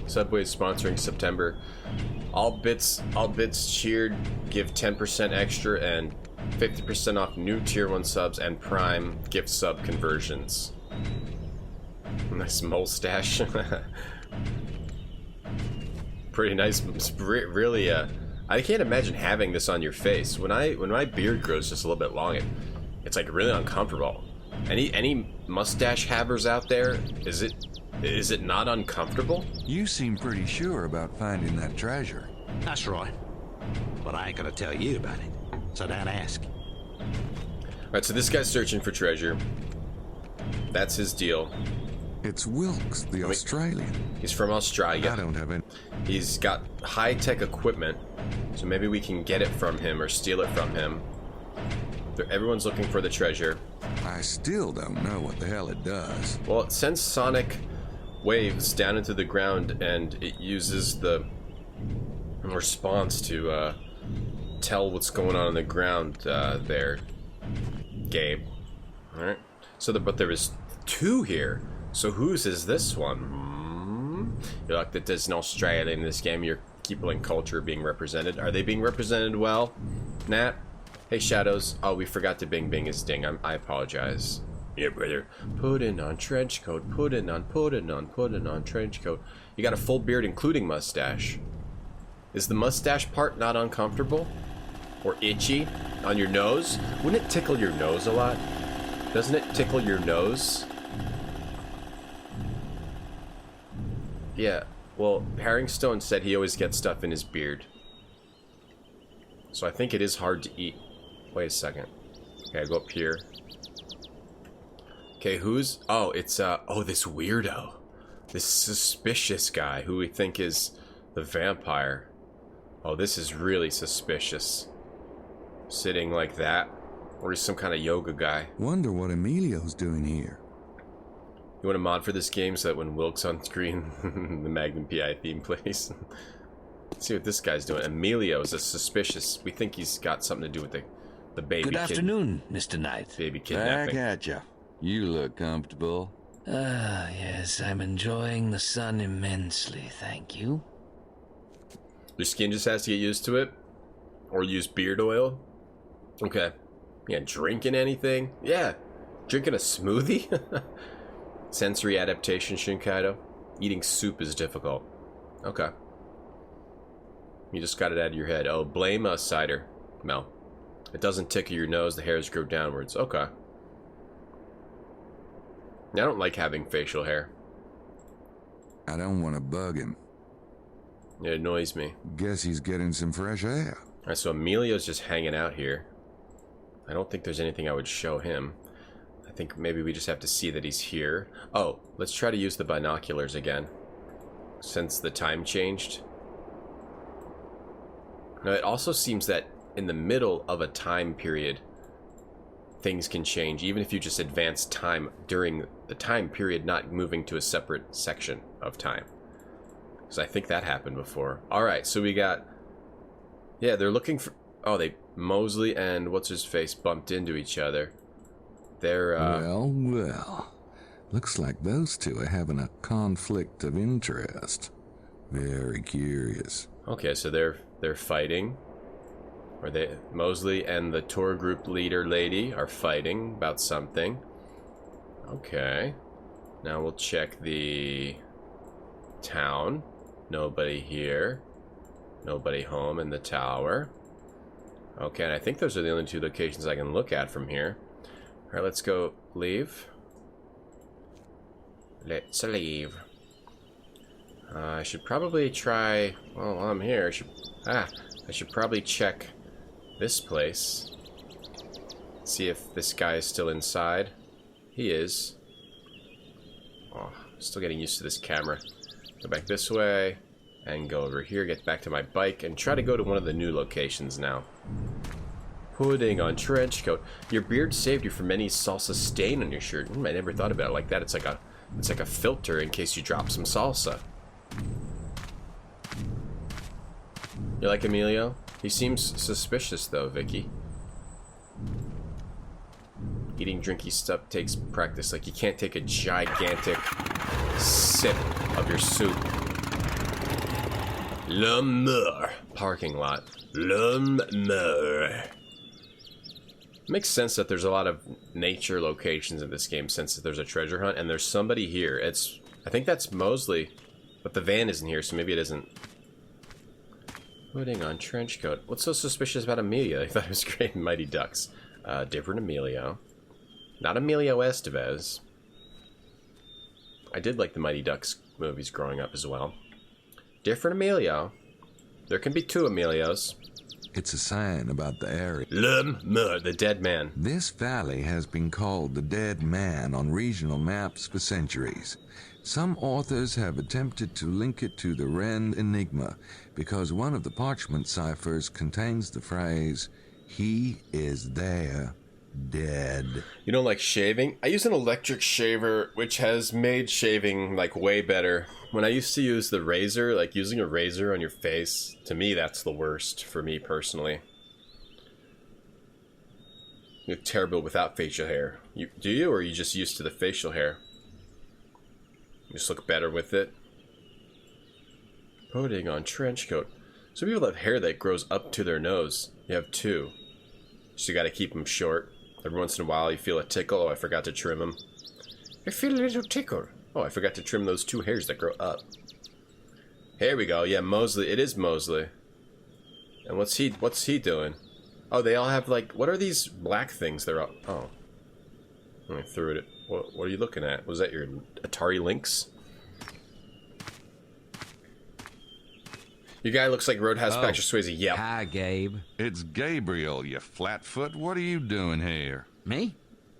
Subway is sponsoring September. All bits cheered. Give 10% extra and 50% off new tier 1 subs and Prime gift sub conversions. Nice mustache. Pretty nice. Really, I can't imagine having this on your face. When my beard grows just a little bit long, it's like really uncomfortable. Any mustache havers out there? Is it not uncomfortable? You seem pretty sure about finding that treasure. That's right. But I ain't gonna tell you about it. So don't ask. Alright, so this guy's searching for treasure. That's his deal. It's Wilkes, the Australian. He's from Australia. I don't have any. He's got high-tech equipment, so maybe we can get it from him or steal it from him. Everyone's looking for the treasure. I still don't know what the hell it does. Well, it sends sonic waves down into the ground, and it uses the response to tell what's going on the ground there, Gabe. Alright. So, but there is 2 here. So whose is this one? You're like that there's an Australian in this game. Your people and culture being represented. Are they being represented well, Nat? Hey, Shadows. Oh, we forgot to Bing Bing his ding. I apologize. Yeah, brother. Putting on trench coat. Putting on trench coat. You got a full beard, including mustache. Is the mustache part not uncomfortable? Or itchy? On your nose? Wouldn't it tickle your nose a lot? Doesn't it tickle your nose? Yeah. Well, Herringstone said he always gets stuff in his beard. So I think it is hard to eat. Wait a second. Okay, I go up here. Okay, who's... Oh, it's, oh, this weirdo. This suspicious guy who we think is the vampire. Oh, this is really suspicious. Sitting like that. Or he's some kind of yoga guy. Wonder what Emilio's doing here. You want a mod for this game so that when Wilkes on screen, the Magnum PI theme plays? Let's see what this guy's doing. Emilio is a suspicious... We think he's got something to do with the baby Good afternoon, Mr. Knight. Baby kidnapping. Back at ya. You look comfortable. Ah, yes, I'm enjoying the sun immensely, thank you. Your skin just has to get used to it? Or use beard oil? Okay. Yeah, drinking anything? Yeah. Drinking a smoothie? Sensory adaptation, Shinkaido. Eating soup is difficult. Okay. You just got it out of your head. Oh, blame a cider. Mel. It doesn't tickle your nose, the hairs grow downwards. Okay. I don't like having facial hair. I don't want to bug him. It annoys me. Guess he's getting some fresh air. Alright, so Emilio's just hanging out here. I don't think there's anything I would show him. I think maybe we just have to see that he's here. Oh, let's try to use the binoculars again. Since the time changed. Now, it also seems that in the middle of a time period, things can change, even if you just advance time during the time period, not moving to a separate section of time. Because I think that happened before. Alright, so we got... Yeah, they're looking for... Oh, Mosley and what's-his-face bumped into each other. They're, Well. Looks like those two are having a conflict of interest. Very curious. Okay, so they're fighting. Or Mosley and the tour group leader lady are fighting about something. Okay. Now we'll check the town. Nobody here. Nobody home in the tower. Okay, and I think those are the only two locations I can look at from here. Alright, let's go leave. Let's leave. I should probably try... Well, while I'm here, I should probably check this place. See if this guy is still inside. He is. Oh, still getting used to this camera. Go back this way, and go over here, get back to my bike, and try to go to one of the new locations now. Putting on trench coat. Your beard saved you from any salsa stain on your shirt. I never thought about it like that. It's like a filter in case you drop some salsa. You like Emilio? He seems suspicious though, Vicky. Eating drinky stuff takes practice. Like you can't take a gigantic sip of your soup. L'Amour. Parking lot. L'Amour. Makes sense that there's a lot of nature locations in this game since there's a treasure hunt and there's somebody here. I think that's Mosley, but the van isn't here, so maybe it isn't. Putting on trench coat. What's so suspicious about Emilio? I thought it was great in Mighty Ducks. Different Emilio. Not Emilio Estevez. I did like the Mighty Ducks movies growing up as well. Different Emilio. There can be two Emilios. It's a sign about the area. L'Amour, the dead man. This valley has been called the Dead Man on regional maps for centuries. Some authors have attempted to link it to the Ren Enigma because one of the parchment ciphers contains the phrase, "He is there, dead." You don't like shaving? I use an electric shaver, which has made shaving, like, way better. When I used to use the razor, like, using a razor on your face, to me, that's the worst, for me, personally. You look terrible without facial hair. Do you, or are you just used to the facial hair? You just look better with it. Putting on trench coat. Some people have hair that grows up to their nose. You have two. So you gotta keep them short. Every once in a while you feel a tickle. Oh, I forgot to trim them. I feel a little tickle. Oh, I forgot to trim those two hairs that grow up. Here we go. Yeah, Mosley. It is Mosley. And what's he doing? Oh, they all have, like, what are these black things? They're all... Oh. I threw it. What are you looking at? Was that your Atari Lynx? Your guy looks like Roadhouse Patrick Swayze. Yep. Hi, Gabe. It's Gabriel, you flatfoot. What are you doing here? Me?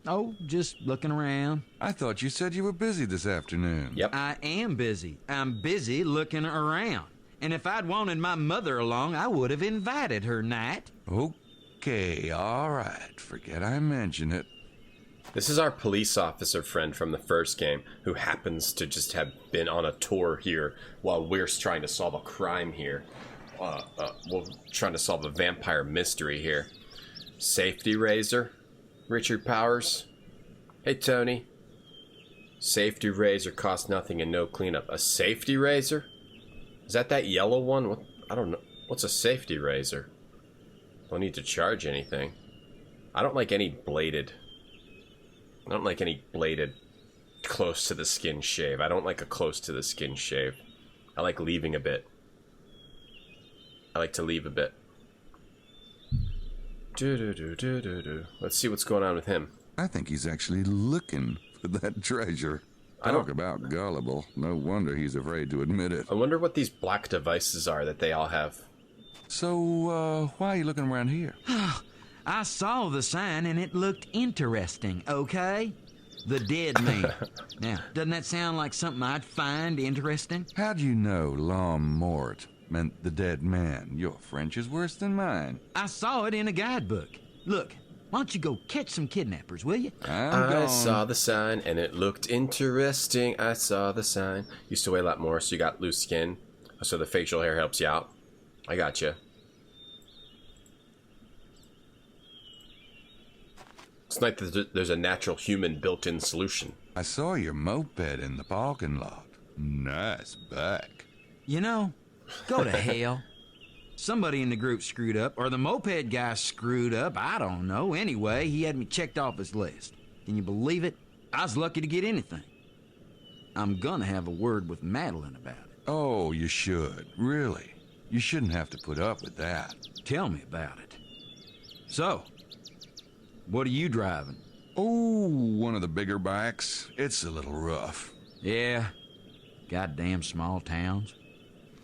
Oh, just looking around. I thought you said you were busy this afternoon. Yep. I am busy. I'm busy looking around. And if I'd wanted my mother along, I would have invited her, Knight. Okay, all right. Forget I mentioned it. This is our police officer friend from the first game who happens to just have been on a tour here while we're trying to solve a crime here. We're trying to solve a vampire mystery here. Safety razor? Richard Powers? Hey, Tony. Safety razor costs nothing and no cleanup. A safety razor? Is that yellow one? What? I don't know. What's a safety razor? Don't need to charge anything. I don't like any bladed close to the skin shave. I don't like a close to the skin shave. I like leaving a bit. I like to leave a bit. Let's see what's going on with him. I think he's actually looking for that treasure. Talk about gullible. No wonder he's afraid to admit it. I wonder what these black devices are that they all have. So, why are you looking around here? I saw the sign and it looked interesting, okay? The Dead Man. Now, doesn't that sound like something I'd find interesting? How do you know L'Homme Mort meant the dead man? Your French is worse than mine. I saw it in a guidebook. Look, Why don't you go catch some kidnappers, will you? I saw the sign and it looked interesting. I saw the sign. Used to weigh a lot more, so you got loose skin. So the facial hair helps you out. I got you. It's like there's a natural human built-in solution. I saw your moped in the parking lot. Nice bike. You know, go to hell. Somebody in the group screwed up, or the moped guy screwed up. I don't know. Anyway, he had me checked off his list. Can you believe it? I was lucky to get anything. I'm gonna have a word with Madeline about it. Oh, you should. Really. You shouldn't have to put up with that. Tell me about it. So, what are you driving? Oh, one of the bigger bikes. It's a little rough. Yeah. Goddamn small towns.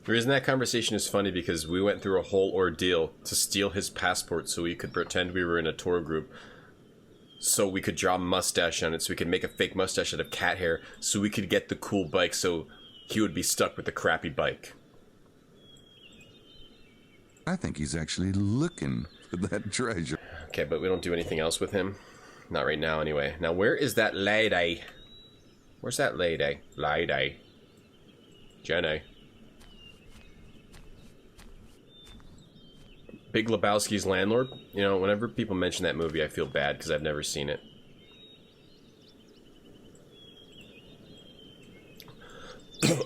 The reason that conversation is funny because we went through a whole ordeal to steal his passport so we could pretend we were in a tour group. So we could draw a mustache on it, so we could make a fake mustache out of cat hair, so we could get the cool bike so he would be stuck with the crappy bike. I think he's actually looking for that treasure. Okay, but we don't do anything else with him. Not right now, anyway. Now, where is that lady? Where's that lady? Lady. Jenny. Big Lebowski's Landlord. You know, whenever people mention that movie, I feel bad because I've never seen it.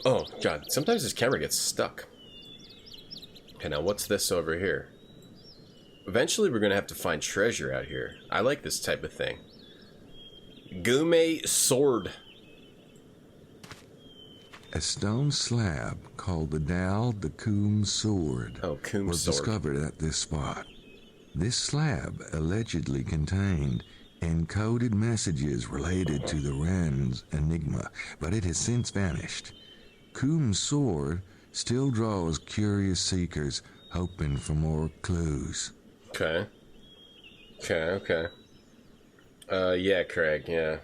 Oh, God. Sometimes this camera gets stuck. Okay, now what's this over here? Eventually, we're going to have to find treasure out here. I like this type of thing. Gume sword. A stone slab called the Dal the Coombe Sword was discovered at this spot. This slab allegedly contained encoded messages related to the Wren's enigma, but it has since vanished. Coombe's sword still draws curious seekers hoping for more clues. Okay. Yeah, Craig, yeah.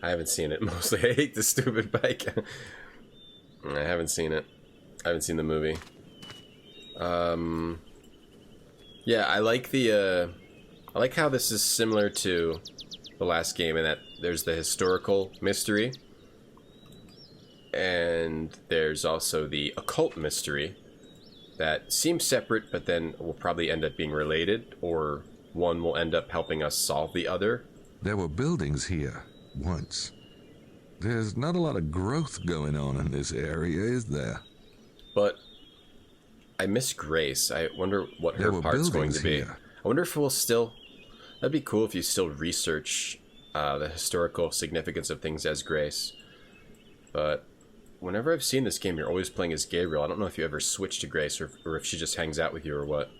I haven't seen it, mostly. I hate the stupid bike. I haven't seen it. I haven't seen the movie. Yeah, I like the, I like how this is similar to the last game in that there's the historical mystery. And there's also the occult mystery that seems separate, but then will probably end up being related, or one will end up helping us solve the other. There were buildings here once. There's not a lot of growth going on in this area, is there? But I miss Grace. I wonder what her part's going to be. Here. I wonder if we'll still... That'd be cool if you still research the historical significance of things as Grace. But whenever I've seen this game, you're always playing as Gabriel. I don't know if you ever switch to Grace or if she just hangs out with you or what.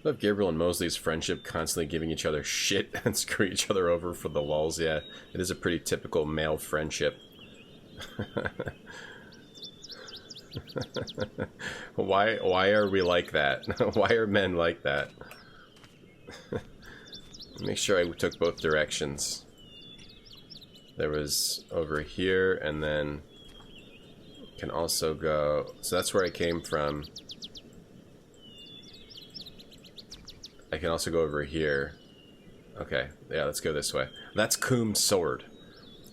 I love Gabriel and Mosley's friendship, constantly giving each other shit and screw each other over for the lulz. Yeah, it is a pretty typical male friendship. Why are we like that? Why are men like that? Make sure I took both directions. There was over here, and then can also go... So that's where I came from. I can also go over here. Okay, yeah, let's go this way. That's Coombe's sword.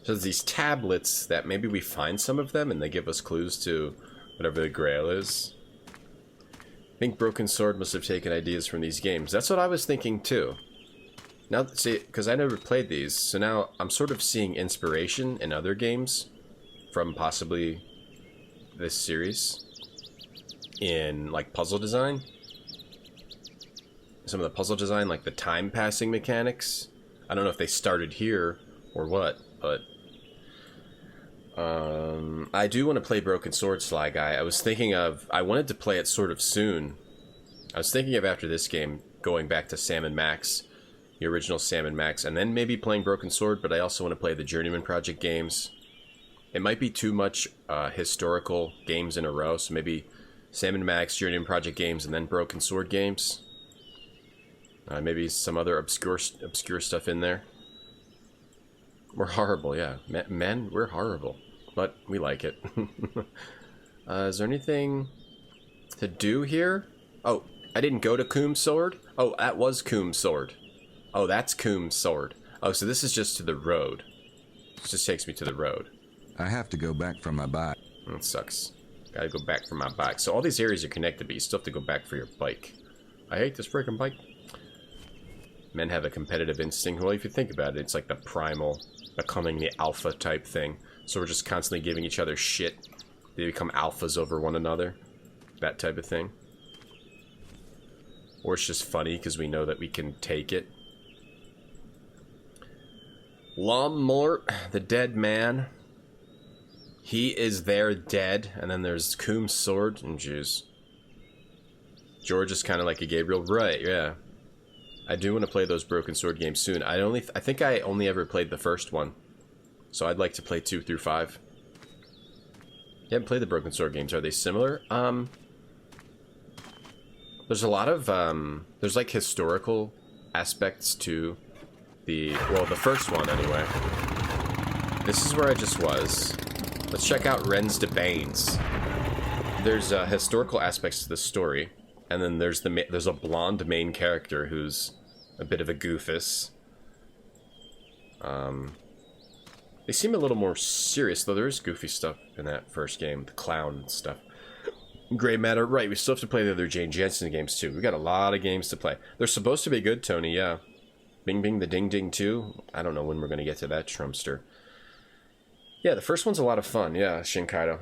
So there's these tablets that maybe we find some of them and they give us clues to whatever the grail is. I think Broken Sword must have taken ideas from these games. That's what I was thinking too. Now, see, because I never played these, so now I'm sort of seeing inspiration in other games from possibly this series in, like, puzzle design. Some of the puzzle design, like the time passing mechanics. I don't know if they started here or what, but I do want to play Broken Sword, Sly Guy. I wanted to play it sort of soon. I was thinking of, after this game, going back to Sam and Max, the original Sam and Max, and then maybe playing Broken Sword, but I also want to play the Journeyman Project games. It might be too much historical games in a row, so maybe Sam and Max, Journeyman Project games, and then Broken Sword games. Maybe some other obscure stuff in there. We're horrible, yeah. Men, we're horrible. But we like it. Is there anything to do here? Oh, I didn't go to Coom's Sword? Oh, that was Coom's Sword. Oh, that's Coom's Sword. Oh, so this is just to the road. This just takes me to the road. I have to go back for my bike. That sucks. Gotta go back for my bike. So all these areas are connected, but you still have to go back for your bike. I hate this freaking bike. Men have a competitive instinct. Well, if you think about it, it's like the primal, becoming the alpha type thing. So we're just constantly giving each other shit. They become alphas over one another. That type of thing. Or it's just funny because we know that we can take it. Lommort, the dead man. He is there dead. And then there's Coom's Sword and Jews. George is kind of like a Gabriel. Right, yeah. I do want to play those Broken Sword games soon. I think I only ever played the first one. So I'd like to play 2 through 5. You haven't played the Broken Sword games. Are they similar? There's a lot of, there's like historical aspects to well, the first one anyway. This is where I just was. Let's check out Ren's de Banes. There's historical aspects to the story. And then there's a blonde main character who's a bit of a goofus. They seem a little more serious, though there is goofy stuff in that first game. The clown stuff. Gray Matter, right, we still have to play the other Jane Jensen games, too. We got a lot of games to play. They're supposed to be good, Tony, yeah. Bing Bing the Ding Ding 2. I don't know when we're going to get to that, Trumpster. Yeah, the first one's a lot of fun, yeah, Shinkaido.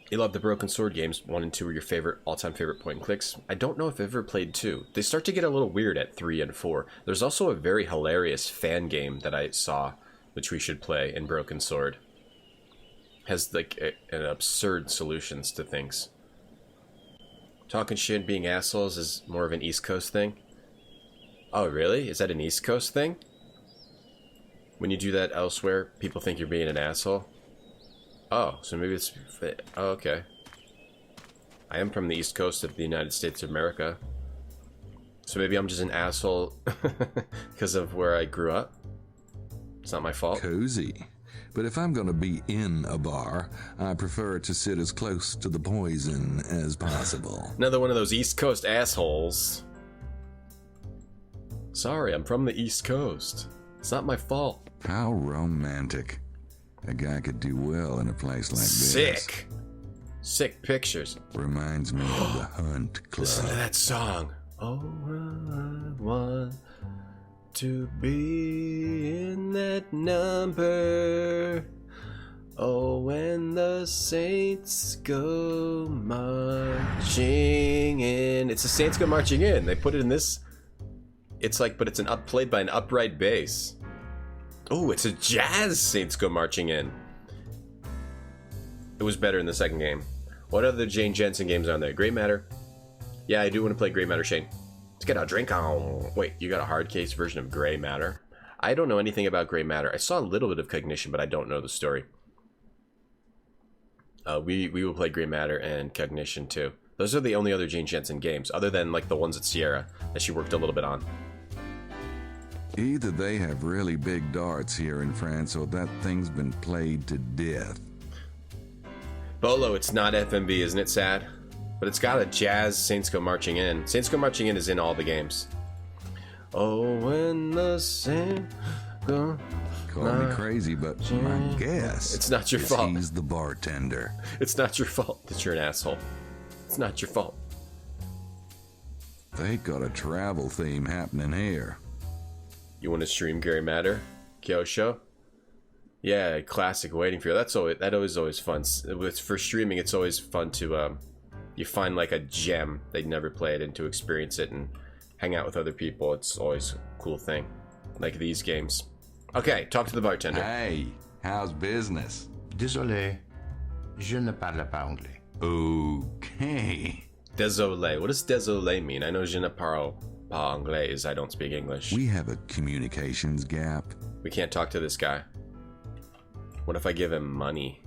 You love the Broken Sword games. 1 and 2 are your all-time favorite point and clicks. I don't know if I've ever played 2. They start to get a little weird at 3 and 4. There's also a very hilarious fan game that I saw, which we should play in Broken Sword. Has like an absurd solutions to things. Talking shit and being assholes is more of an East Coast thing. Oh, really? Is that an East Coast thing? When you do that elsewhere, people think you're being an asshole? Oh, so maybe it's... Oh, okay. I am from the East Coast of the United States of America. So maybe I'm just an asshole because of where I grew up. It's not my fault. Cozy. But if I'm gonna be in a bar, I prefer to sit as close to the poison as possible. Another one of those East Coast assholes. Sorry, I'm from the East Coast. It's not my fault. How romantic. A guy could do well in a place like this. Sick. Sick pictures. Reminds me of the Hunt Club. Listen to that song. Oh, I want to be in that number. Oh, when the saints go marching in. It's the Saints Go Marching In. They put it in this. It's like, but it's played by an upright bass. Oh, it's a jazz Saints Go Marching In. It was better in the second game. What other Jane Jensen games on there? Gray Matter. Yeah, I do want to play Gray Matter, Shane. Let's get a drink on. Wait, you got a hard case version of Gray Matter? I don't know anything about Gray Matter. I saw a little bit of Cognition, but I don't know the story. We will play Gray Matter and Cognition too. Those are the only other Jane Jensen games, other than like the ones at Sierra that she worked a little bit on. Either they have really big darts here in France, or that thing's been played to death. Bolo, it's not FMV, isn't it sad? But it's got a jazz Saints Go Marching In. Saints Go Marching In is in all the games. Oh, when the Saints go... Call me crazy, but my guess... It's not your fault. He's the bartender. It's not your fault that you're an asshole. It's not your fault. They got a travel theme happening here. You want to stream Gary Matter, Kyosho? Yeah, classic waiting for you. That always fun. For streaming, it's always fun to you find like a gem they'd never played and to experience it and hang out with other people. It's always a cool thing, like these games. Okay, talk to the bartender. Hey, how's business? Désolé, je ne parle pas anglais. Okay. Désolé. What does désolé mean? I know je ne parle pas anglais is I don't speak English. We have a communications gap. We can't talk to this guy. What if I give him money?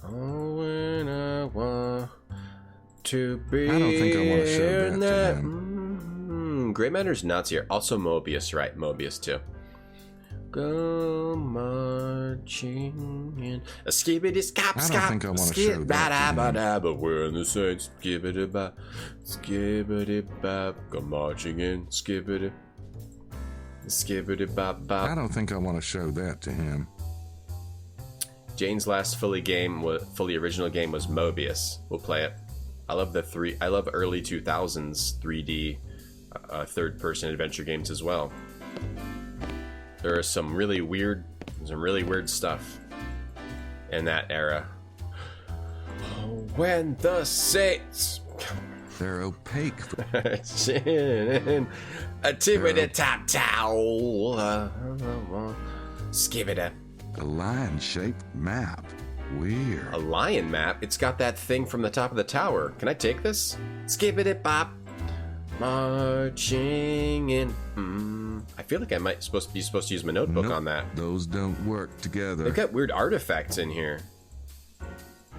Oh, when I want to be. I don't think I want to show that to him. Gray Matter's nuts here. Also Mobius, right? Mobius too. Go marching in. A skibbity scop I don't scop. think I wanna show that to him. But we're in the saints. Skibbity bop. Skibbity bop. Go marching in. Skibbity. Skibbity bop bop. I don't think I want to show that to him. Jane's last fully original game was Mobius. We'll play it. I love early 2000s 3D third-person adventure games as well. There are some really weird stuff in that era. When the saints, They're opaque. a tippity tap towel, skibida. A lion-shaped map. Weird. A lion map? It's got that thing from the top of the tower. Can I take this? Skibidi bop. Marching in. I feel like I might be supposed to use my notebook Nope, on that. Those don't work together. They've got weird artifacts in here.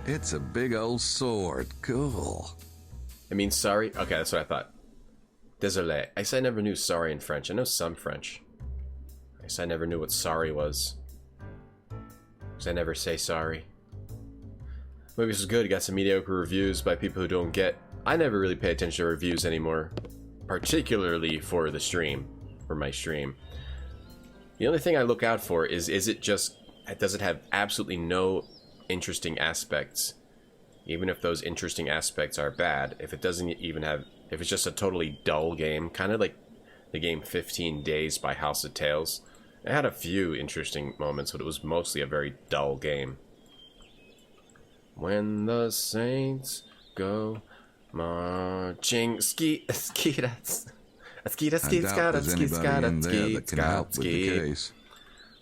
It's a big old sword. Cool. I mean, sorry. Okay, that's what I thought. Désolé. I guess I never knew sorry in French. I know some French. I guess I never knew what sorry was. Because I never say sorry. Movie was good. It got some mediocre reviews by people who don't get. I never really pay attention to reviews anymore. Particularly for the stream. For my stream. The only thing I look out for is it just... Does it have absolutely no interesting aspects? Even if those interesting aspects are bad. If it doesn't even have... If it's just a totally dull game. Kind of like the game 15 Days by House of Tales. It had a few interesting moments, but it was mostly a very dull game. When the saints go marching, ski, that's a squad, squeeze,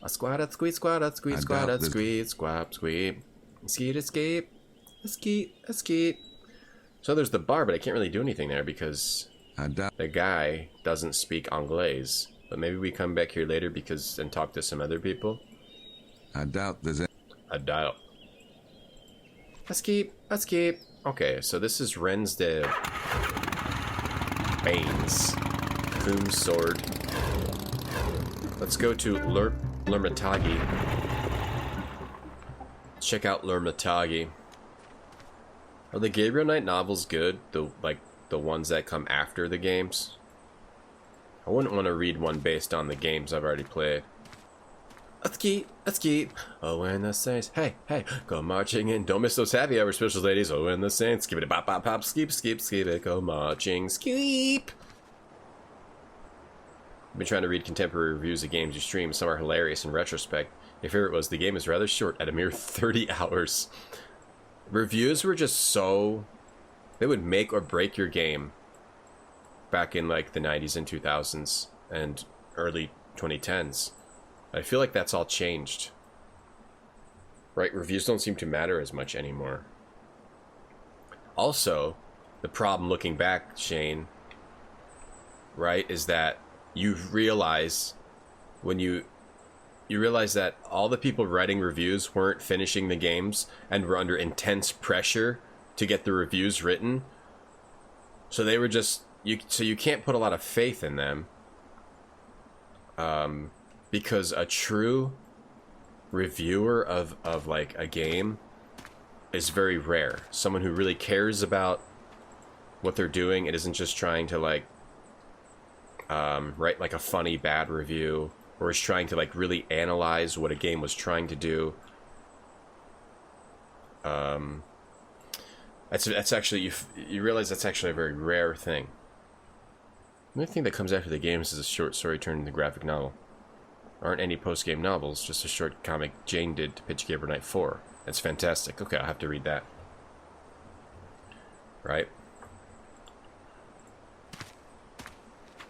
squad, squeeze, squad, squeeze, squad, squeeze, squeeze, escape, escape. So there's the bar, but I can't really do anything there because the guy doesn't speak Anglais. But maybe we come back here later and talk to some other people. I doubt there's any. I doubt. Escape. Okay, so this is Rensde Baines. Coom's sword. Let's go to Lermatagi. Check out Lermatagi. Are the Gabriel Knight novels good? The ones that come after the games? I wouldn't want to read one based on the games I've already played. Escape. Oh, when the saints, hey, go marching in. Don't miss those happy hour specials, ladies. Oh, when the saints, skip it, pop, pop, pop, skip it, go marching, skip. I've been trying to read contemporary reviews of games you stream. Some are hilarious in retrospect. My favorite was the game is rather short at a mere 30 hours. Reviews were just so... They would make or break your game back in like the 90s and 2000s and early 2010s. I feel like that's all changed. Right? Reviews don't seem to matter as much anymore. Also, the problem looking back, Shane, right, is that you realize when you realize that all the people writing reviews weren't finishing the games and were under intense pressure to get the reviews written. So they were just... you can't put a lot of faith in them. Because a true reviewer of like a game is very rare. Someone who really cares about what they're doing and isn't just trying to like write like a funny bad review, or is trying to like really analyze what a game was trying to do. That's actually you realize that's actually a very rare thing. The only thing that comes after the games is a short story turned into a graphic novel. Aren't any post-game novels, just a short comic Jane did to pitch Gabriel Knight 4. It's fantastic. Okay, I'll have to read that. Right?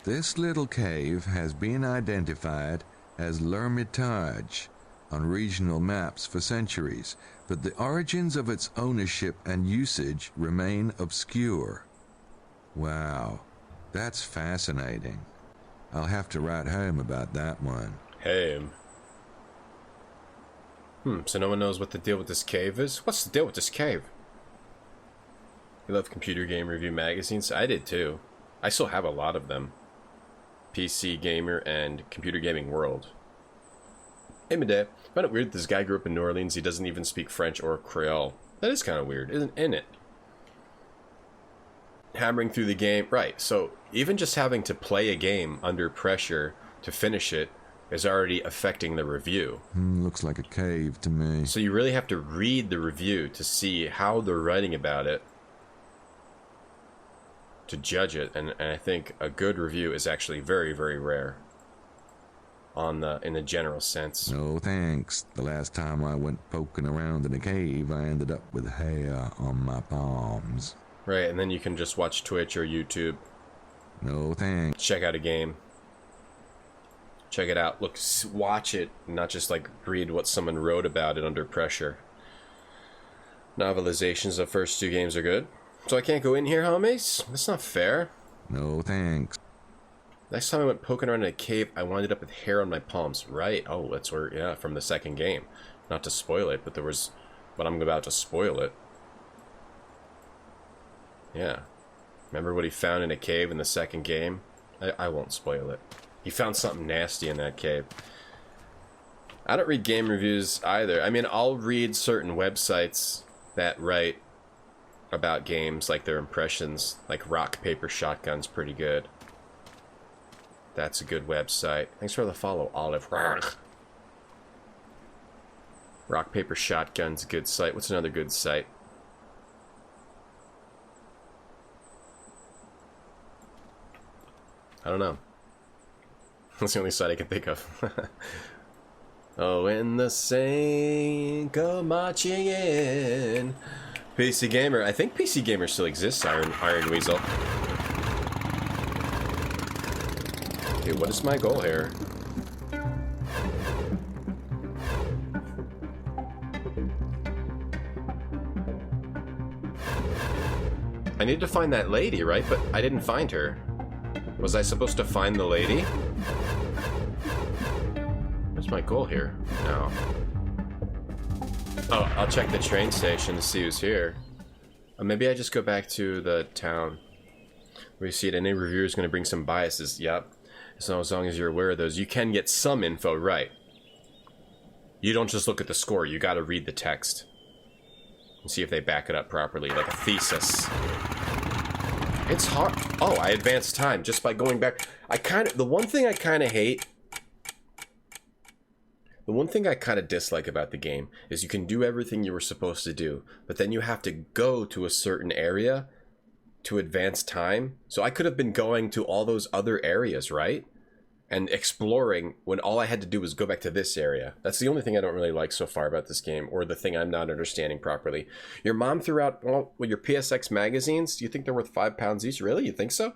This little cave has been identified as L'Ermitage on regional maps for centuries, but the origins of its ownership and usage remain obscure. Wow, that's fascinating. I'll have to write home about that one. Home. So no one knows what the deal with this cave is? What's the deal with this cave? You love computer game review magazines? I did too. I still have a lot of them. PC Gamer and Computer Gaming World. Hey, Midday. I find it weird this guy grew up in New Orleans. He doesn't even speak French or Creole. That is kind of weird, isn't it? Hammering through the game. Right, so even just having to play a game under pressure to finish it is already affecting the review. Looks like a cave to me. So you really have to read the review to see how they're writing about it, to judge it, and I think a good review is actually very, very rare in the general sense. No thanks. The last time I went poking around in a cave, I ended up with hair on my palms. Right, and then you can just watch Twitch or YouTube. No thanks. Check out a game. Check it out. Look, watch it, not just like read what someone wrote about it under pressure. Novelizations of the first 2 games are good. So I can't go in here, homies? That's not fair. No thanks. Next time I went poking around in a cave, I wound up with hair on my palms. Right. Oh, that's where, yeah, from the second game. Not to spoil it, but I'm about to spoil it. Yeah. Remember what he found in a cave in the second game? I won't spoil it. He found something nasty in that cave. I don't read game reviews either. I mean, I'll read certain websites that write about games, like their impressions. Like Rock, Paper, Shotgun's pretty good. That's a good website. Thanks for the follow, Olive. Rock, Paper, Shotgun's a good site. What's another good site? I don't know. That's the only site I can think of. Oh, in the Saint go marching in. PC Gamer. I think PC Gamer still exists, Iron Weasel. Okay, what is my goal here? I need to find that lady, right? But I didn't find her. Was I supposed to find the lady? What's my goal here? No. Oh, I'll check the train station to see who's here. Or maybe I just go back to the town. We see it. Any reviewer is going to bring some biases. Yep. So as long as you're aware of those, you can get some info right. You don't just look at the score. You got to read the text and see if they back it up properly, like a thesis. It's hard. Oh, I advanced time just by going back. The one thing I kind of hate, the one thing I kind of dislike about the game is you can do everything you were supposed to do, but then you have to go to a certain area to advance time. So I could have been going to all those other areas, right? And exploring when all I had to do was go back to this area. That's the only thing I don't really like so far about this game, or the thing I'm not understanding properly. Your mom threw out your PSX magazines. Do you think they're worth £5 each? Really? You think so?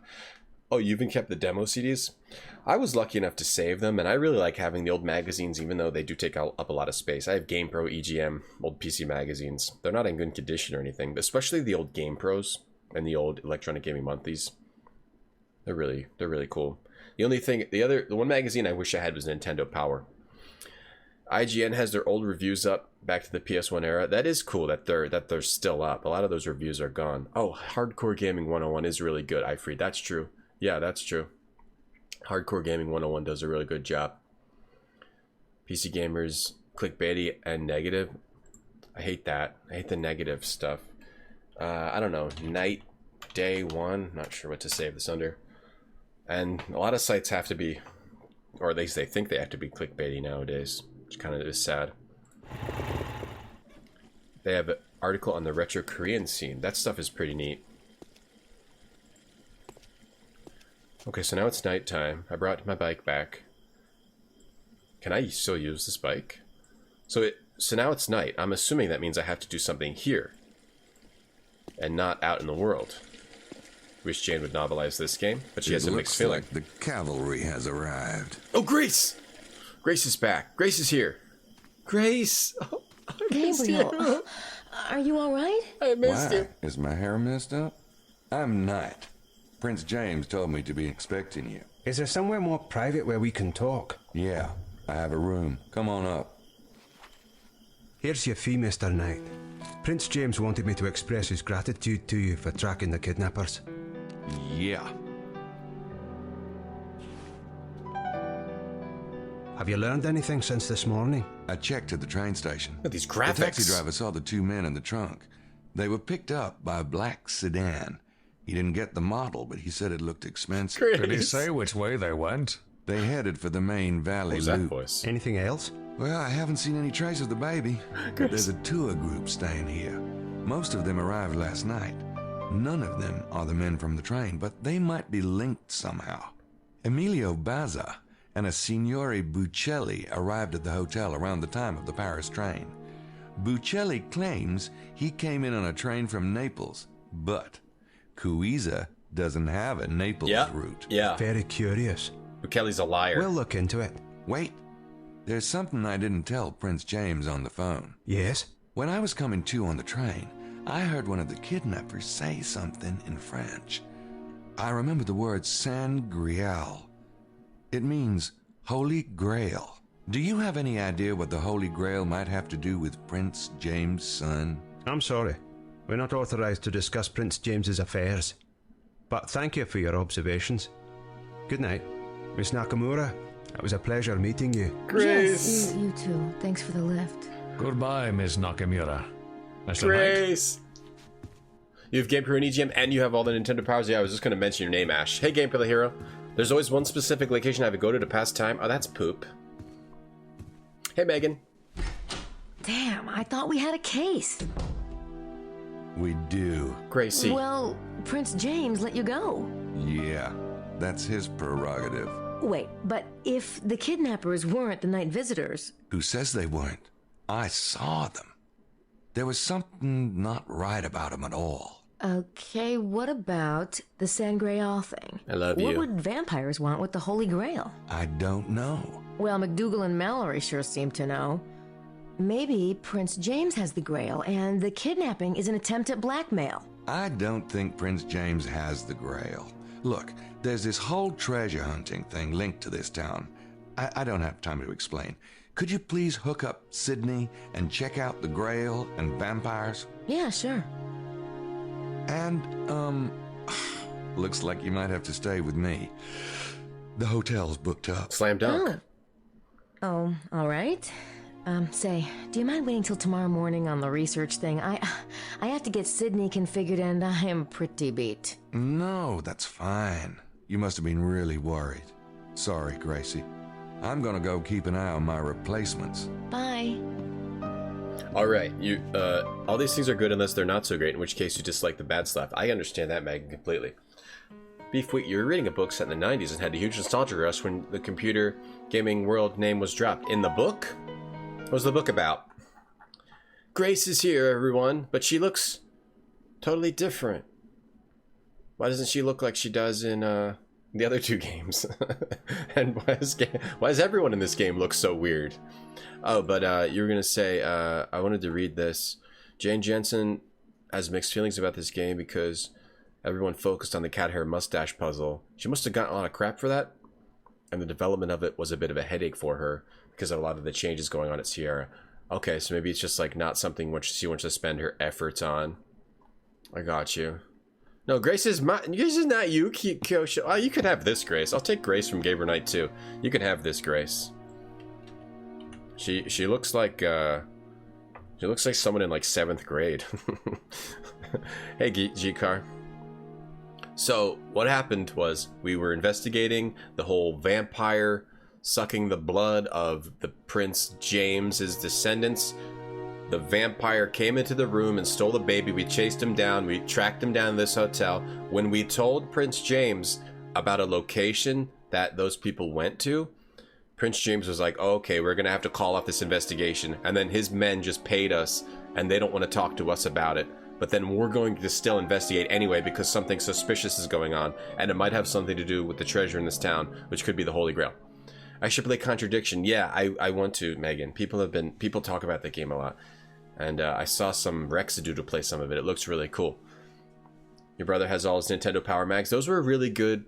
Oh, you even kept the demo CDs? I was lucky enough to save them, and I really like having the old magazines, even though they do take up a lot of space. I have GamePro, EGM, old PC magazines. They're not in good condition or anything, but especially the old GamePros and the old Electronic Gaming Monthlies. They're really cool. The only thing, the one magazine I wish I had was Nintendo Power. IGN has their old reviews up back to the PS1 era. That is cool that they're still up. A lot of those reviews are gone. Oh, Hardcore Gaming 101 is really good, Ifreed. That's true. Yeah, that's true. Hardcore Gaming 101 does a really good job. PC Gamers, clickbaity and negative. I hate that. I hate the negative stuff. I don't know. Night, Day 1. Not sure what to save this under. And a lot of sites have to be, or at least they think they have to be clickbaity nowadays, which kind of is sad. They have an article on the retro Korean scene. That stuff is pretty neat. Okay, so now it's nighttime. I brought my bike back. Can I still use this bike? So now it's night. I'm assuming that means I have to do something here and not out in the world. Wish Jane would novelize this game, but she has a mixed feeling. Like the cavalry has arrived. Oh, Grace! Grace is back. Grace is here. Grace! Oh, I missed Gabriel, you. are you all right? I missed you. Is my hair messed up? I'm Knight. Prince James told me to be expecting you. Is there somewhere more private where we can talk? Yeah, I have a room. Come on up. Here's your fee, Mr. Knight. Prince James wanted me to express his gratitude to you for tracking the kidnappers. Yeah. Have you learned anything since this morning? I checked at the train station. Look at these graphics. The taxi driver saw the two men in the trunk. They were picked up by a black sedan. He didn't get the model, but he said it looked expensive. Did he say which way they went? They headed for the main valley What was that loop. voice? Anything else? Well, I haven't seen any trace of the baby. There's a tour group staying here. Most of them arrived last night. None of them are the men from the train, but they might be linked somehow. Emilio Bazza and a Signore Buccelli arrived at the hotel around the time of the Paris train. Buccelli claims he came in on a train from Naples, but Cuiza doesn't have a Naples route. Yeah. Very curious. Buccelli's a liar. We'll look into it. Wait, there's something I didn't tell Prince James on the phone. Yes? When I was coming to on the train, I heard one of the kidnappers say something in French. I remember the word Sangreal. It means Holy Grail. Do you have any idea what the Holy Grail might have to do with Prince James' son? I'm sorry. We're not authorized to discuss Prince James's affairs. But thank you for your observations. Good night. Miss Nakamura, it was a pleasure meeting you. Yes, you too. Thanks for the lift. Goodbye, Miss Nakamura. Mr. Knight. Grace! You have Game Pro and EGM, and you have all the Nintendo powers. Yeah, I was just going to mention your name, Ash. Hey, Game Pro the Hero. There's always one specific location I have to go to pass time. Oh, that's poop. Hey, Megan. Damn, I thought we had a case. We do. Gracie. Well, Prince James let you go. Yeah, that's his prerogative. Wait, but if the kidnappers weren't the night visitors... Who says they weren't? I saw them. There was something not right about them at all. Okay, what about the Sangreal thing? I love What you. would vampires want with the Holy Grail? I don't know. Well, McDougal and Mallory sure seem to know. Maybe Prince James has the Grail, and the kidnapping is an attempt at blackmail. I don't think Prince James has the Grail. Look, there's this whole treasure hunting thing linked to this town. I don't have time to explain. Could you please hook up Sydney and check out the Grail and vampires? Yeah, sure. And, looks like you might have to stay with me. The hotel's booked up. Slam dunk. Oh, all right. Say, do you mind waiting till tomorrow morning on the research thing? I have to get Sydney configured and I am pretty beat. No, that's fine. You must have been really worried. Sorry, Gracie. I'm gonna go keep an eye on my replacements. Bye. Alright, you, all these things are good unless they're not so great, in which case you dislike the bad stuff. I understand that, Megan, completely. Beef Wheat, you were reading a book set in the 90s and had a huge nostalgia rush when the computer gaming world name was dropped. In the book? What was the book about? Grace is here, everyone, but she looks totally different. Why doesn't she look like she does in, the other two games? And why does everyone in this game look so weird? Oh, but you were gonna say, I wanted to read this. Jane Jensen has mixed feelings about this game because everyone focused on the cat hair mustache puzzle. She must have gotten a lot of crap for that, and the development of it was a bit of a headache for her because of a lot of the changes going on at Sierra. Okay, so maybe it's just like not something which she wants to spend her efforts on. I got you. No, Grace is not you, Kyosho. Oh, you could have this, Grace. I'll take Grace from Gabriel Knight too. You could have this, Grace. She looks like someone in like 7th grade. Hey, G-Car. So what happened was we were investigating the whole vampire sucking the blood of the Prince James's descendants. The vampire came into the room and stole the baby. We chased him down. We tracked him down to this hotel. When we told Prince James about a location that those people went to, Prince James was like, oh, okay, we're going to have to call off this investigation. And then his men just paid us, and they don't want to talk to us about it. But then we're going to still investigate anyway because something suspicious is going on, and it might have something to do with the treasure in this town, which could be the Holy Grail. I should play Contradiction. Yeah, I want to, Megan. People talk about that game a lot. And I saw some Rexidu play some of it. It looks really cool. Your brother has all his Nintendo Power Mags. Those were really good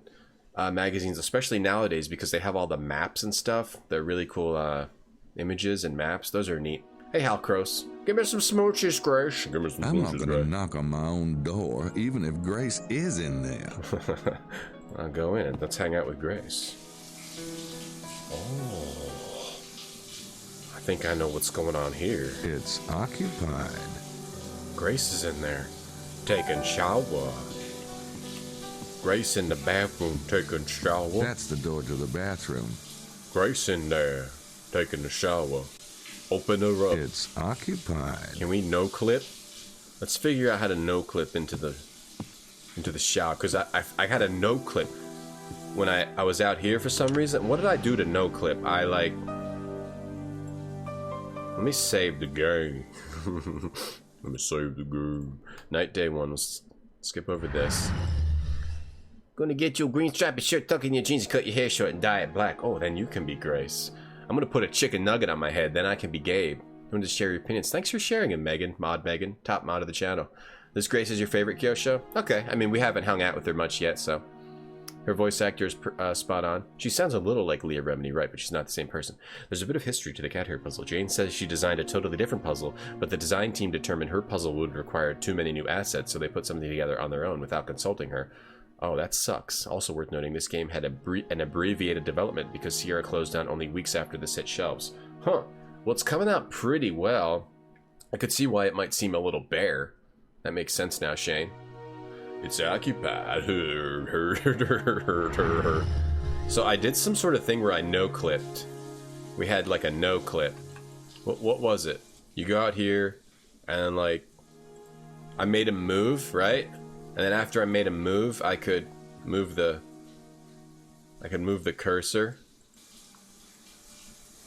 magazines, especially nowadays, because they have all the maps and stuff. They're really cool images and maps. Those are neat. Hey, Hal Cross. Give me some smooches, Grace. Give me some I'm not smooches, going to Grace. knock on my own door, even if Grace is in there. I'll go in. Let's hang out with Grace. Oh. I think I know what's going on here. It's occupied. Grace is in there, taking shower. Grace in the bathroom, taking shower. That's the door to the bathroom. Grace in there, taking a shower. Open her up. It's occupied. Can we no-clip? Let's figure out how to no-clip into the shower, because I had a no-clip when I was out here for some reason. What did I do to no-clip? Let me save the game. Let me save the game. Night day one. Let's skip over this. Gonna get you a green striped shirt, tuck in your jeans, cut your hair short, and dye it black. Oh, then you can be Grace. I'm gonna put a chicken nugget on my head, then I can be Gabe. You want to share your opinions? Thanks for sharing it, Megan. Megan. Top mod of the channel. This Grace is your favorite Kyosho? Okay, I mean, we haven't hung out with her much yet, so. Her voice actor is spot on. She sounds a little like Leah Remini, right, but she's not the same person. There's a bit of history to the cat hair puzzle. Jane says she designed a totally different puzzle, but the design team determined her puzzle would require too many new assets, so they put something together on their own without consulting her. Oh, that sucks. Also worth noting, this game had an abbreviated development because Sierra closed down only weeks after this hit shelves. Huh. Well, it's coming out pretty well. I could see why it might seem a little bare. That makes sense now, Shane. It's occupied. So I did some sort of thing where I no-clipped. We had like a no-clip. What was it? You go out here and like I made him move, right? And then after I made him move, I could move the cursor.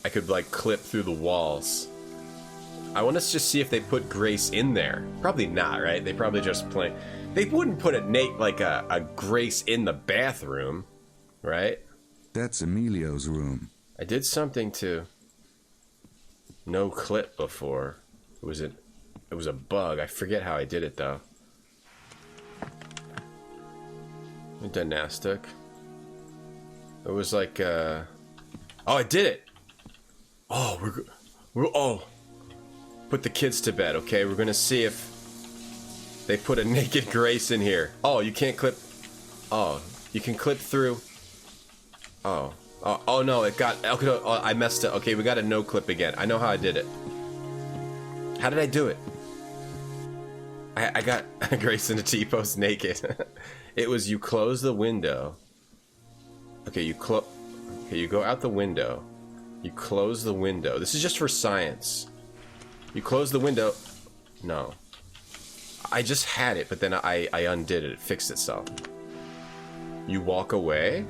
I could like clip through the walls. I want to just see if they put Grace in there. Probably not, right? They probably just play. They wouldn't put a Grace in the bathroom, right? That's Emilio's room. I did something to no clip before. It was a bug. I forget how I did it though. Dynastic. It was like oh, I did it. Oh, we're put the kids to bed, okay? We're gonna see if they put a naked Grace in here. Oh, you can't clip. Oh, you can clip through. Oh no, it got. Okay, oh, I messed up. Okay, we got a no clip again. I know how I did it. How did I do it? I got Grace in a T-post naked. It was you close the window. Okay, you go out the window. You close the window. This is just for science. You close the window. No. I just had it, but then I undid it. It fixed itself. You walk away?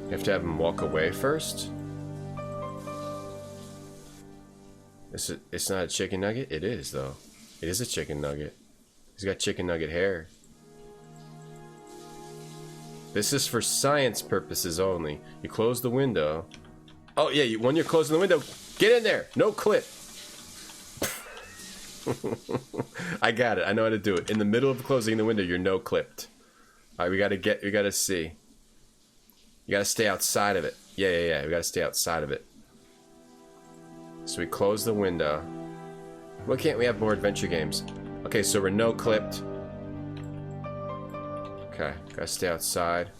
You have to have him walk away first? It's not a chicken nugget? It is, though. It is a chicken nugget. He's got chicken nugget hair. This is for science purposes only. You close the window. Oh, yeah, when you're closing the window, get in there. No clip. I got it. I know how to do it. In the middle of closing the window, you're no clipped. All right, we gotta see. You gotta stay outside of it. Yeah. We gotta stay outside of it. So we close the window. Why can't we have more adventure games? Okay, so we're no clipped. Okay, gotta stay outside.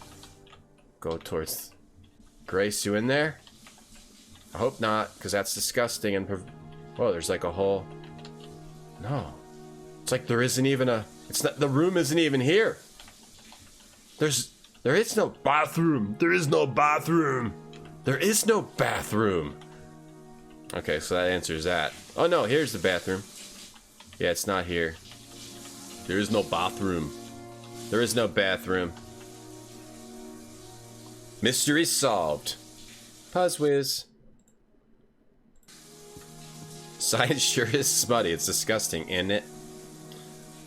Go towards Grace. You in there? I hope not, because that's disgusting. And oh, there's like a hole. No, it's like there isn't even a. It's not. The room isn't even here. There is no bathroom. There is no bathroom. There is no bathroom. Okay, so that answers that. Oh no, here's the bathroom. Yeah, it's not here. There is no bathroom. There is no bathroom. Mystery solved. Puzz whiz. Science sure is smutty. It's disgusting, isn't it?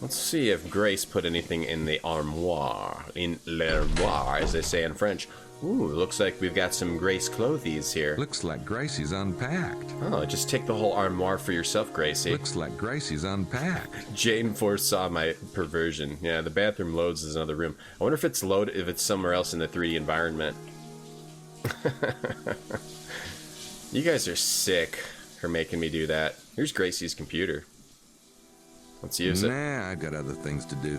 Let's see if Grace put anything in the armoire. In l'armoire, as they say in French. Ooh, looks like we've got some Grace clothies here. Looks like Gracie's unpacked. Oh, just take the whole armoire for yourself, Gracie. Looks like Gracie's unpacked. Jane foresaw my perversion. Yeah, the bathroom loads as another room. I wonder if it's loaded, if it's somewhere else in the 3D environment. You guys are sick for making me do that. Here's Gracie's computer. Let's use it. Nah, I've got other things to do.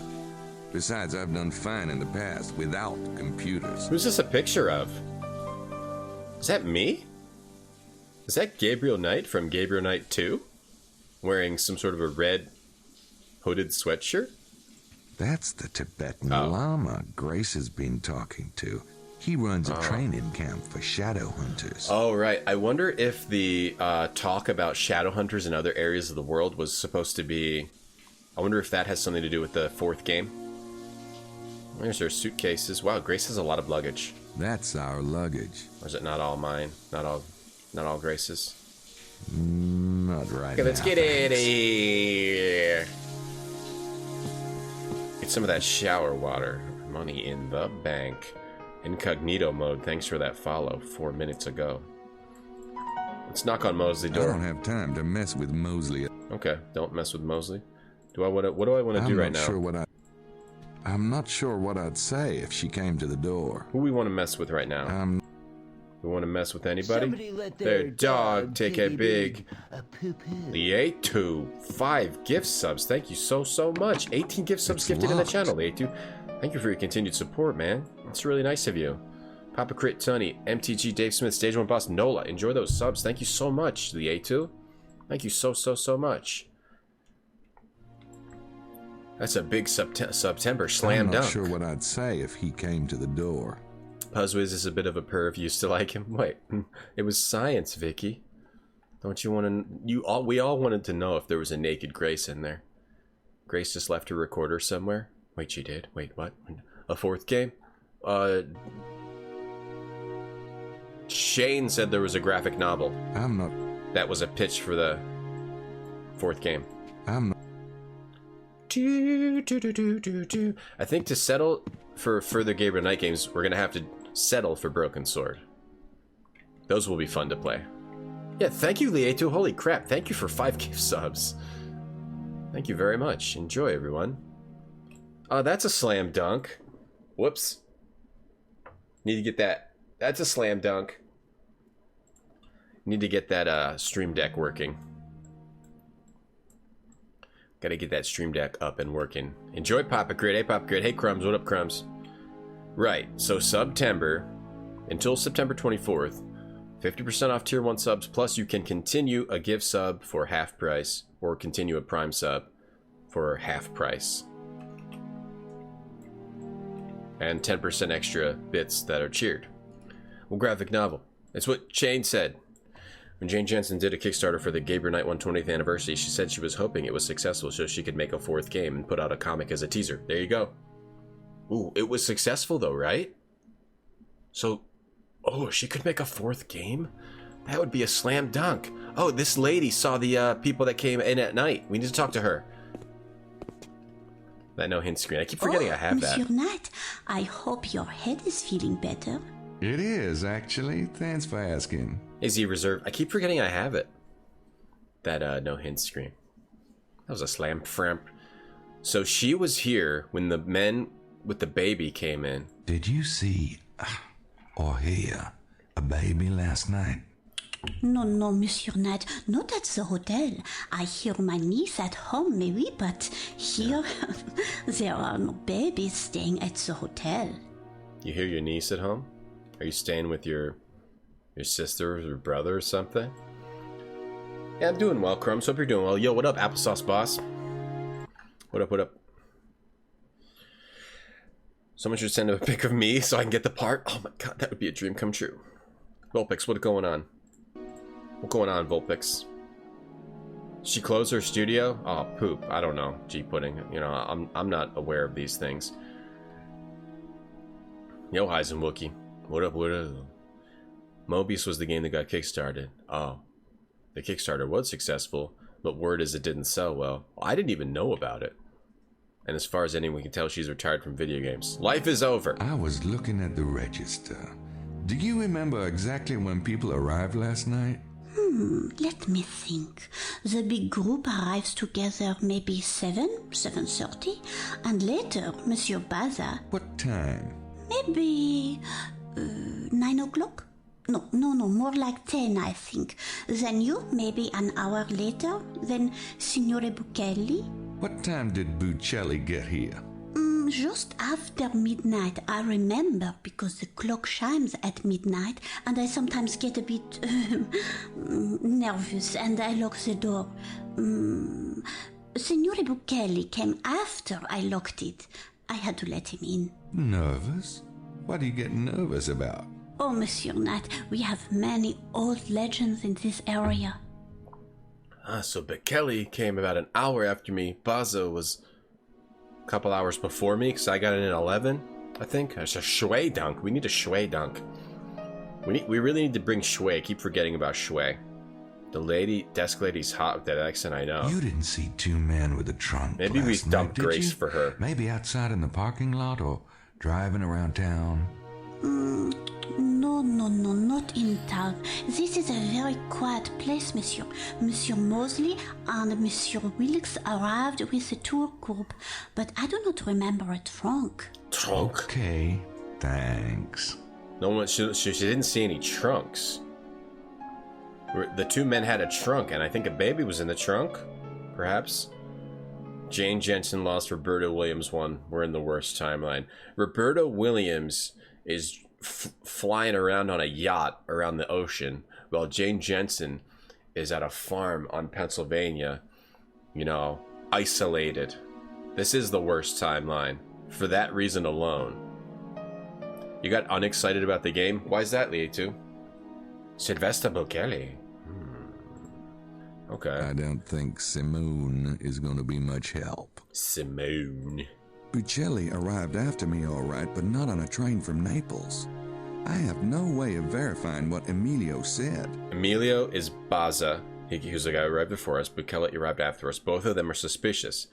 Besides, I've done fine in the past without computers. Who's this a picture of? Is that me? Is that Gabriel Knight from Gabriel Knight 2? Wearing some sort of a red hooded sweatshirt? That's the Tibetan Lama Grace has been talking to. He runs a training camp for shadow hunters. Oh, right. I wonder if the talk about shadow hunters in other areas of the world was supposed to be... I wonder if that has something to do with the 4th game. There's our suitcases. Wow, Grace has a lot of luggage. That's our luggage. Or is it not all mine? Not all Grace's? Not right now. Let's get it here. Get some of that shower water. Money in the bank. Incognito mode. Thanks for that follow 4 minutes ago. Let's knock on Mosley's door. I don't have time to mess with Mosley. Okay, don't mess with Mosley. What do I want to do right now? I'm not sure what I'd say if she came to the door. Who we want to mess with right now? We want to mess with anybody? Their dog take a big Lietu. 5 gift subs. Thank you so much. 18 gift subs gifted in the channel, Lietu. Thank you for your continued support, man. It's really nice of you. Papa Crit, Tunny, MTG, Dave Smith, Stage 1 Boss, Nola. Enjoy those subs. Thank you so much, Lietu. Thank you so much. That's a big September slam dunk. I'm not sure what I'd say if he came to the door. Puzzwiz is a bit of a perv. Used to like him. Wait, it was science, Vicky. Don't you want to? We all wanted to know if there was a naked Grace in there. Grace just left her recorder somewhere. Wait, she did. Wait, what? A 4th game? Shane said there was a graphic novel. I'm not. That was a pitch for the 4th game. I'm not. I think to settle for further Gabriel Knight games, we're going to have to settle for Broken Sword. Those will be fun to play. Yeah, thank you, Lietu. Holy crap, thank you for 5 gift subs. Thank you very much. Enjoy, everyone. That's a slam dunk. Whoops. Need to get that. That's a slam dunk. Need to get that stream deck working. Gotta get that stream deck up and working. Enjoy Papa Crit. Hey, Papa Crit. Hey, Crumbs. What up, Crumbs? Right. So, September, until September 24th, 50% off Tier 1 subs, plus you can continue a gift sub for half price, or continue a Prime sub for half price. And 10% extra bits that are cheered. Well, graphic novel. That's what Shane said. When Jane Jensen did a Kickstarter for the Gabriel Knight 120th anniversary, she said she was hoping it was successful so she could make a 4th game and put out a comic as a teaser. There you go. Ooh, it was successful though, right? So, she could make a 4th game? That would be a slam dunk. Oh, this lady saw the people that came in at night. We need to talk to her. That no hint screen. I keep forgetting I have that. Monsieur Knight, I hope your head is feeling better. It is, actually. Thanks for asking. Is he reserved? I keep forgetting I have it. That no hint screen. That was a slam framp. So she was here when the men with the baby came in. Did you see or hear a baby last night? No, Monsieur Knight, not at the hotel. I hear my niece at home, maybe, but here there are no babies staying at the hotel. You hear your niece at home? Are you staying with your sister or brother or something? Yeah, I'm doing well, Crumbs. Hope you're doing well. Yo, what up, Applesauce Boss? What up? Someone should send a pic of me so I can get the part. Oh my god, that would be a dream come true. Vulpix, what's going on? What's going on, Vulpix? She closed her studio? Oh, poop. I don't know. G-pudding. You know, I'm not aware of these things. Yo, Heisen Wookie. What up? Mobius was the game that got kickstarted. Oh. The Kickstarter was successful, but word is it didn't sell well. I didn't even know about it. And as far as anyone can tell, she's retired from video games. Life is over. I was looking at the register. Do you remember exactly when people arrived last night? Let me think. The big group arrives together maybe 7:30, and later, Monsieur Baza. What time? Maybe 9 o'clock? No, more like 10, I think. Then you, maybe an hour later. Then Signore Buccelli. What time did Buccelli get here? Just after midnight, I remember, because the clock chimes at midnight, and I sometimes get a bit nervous, and I lock the door. Signore Buchelli came after I locked it. I had to let him in. Nervous? What are you getting nervous about? Oh, Monsieur Knight, we have many old legends in this area. So Buchelli came about an hour after me. Baza was a couple hours before me, because I got in at 11, I think. It's a Shui dunk. We need a Shui dunk. We really need to bring Shui. I keep forgetting about Shui. The desk lady's hot with that accent, I know. You didn't see two men with a trunk. Maybe we last dumped night, did Grace you? for her. Maybe outside in the parking lot or driving around town. No, not in town. This is a very quiet place, monsieur. Monsieur Mosley and Monsieur Wilkes arrived with a tour group, but I do not remember a trunk. Trunk? Okay, thanks. No one. She didn't see any trunks. The two men had a trunk, and I think a baby was in the trunk. Perhaps. Jane Jensen lost. Roberta Williams won. We're in the worst timeline. Roberta Williams is flying around on a yacht around the ocean, while Jane Jensen is at a farm on Pennsylvania, isolated. This is the worst timeline, for that reason alone. You got unexcited about the game? Why is that, Lietu? Sylvester Buchelli. Okay. I don't think Simone is going to be much help. Simone. Buchelli arrived after me all right, but not on a train from Naples. I have no way of verifying what Emilio said. Emilio is Baza. He was the guy who arrived before us. Buchelli arrived after us. Both of them are suspicious.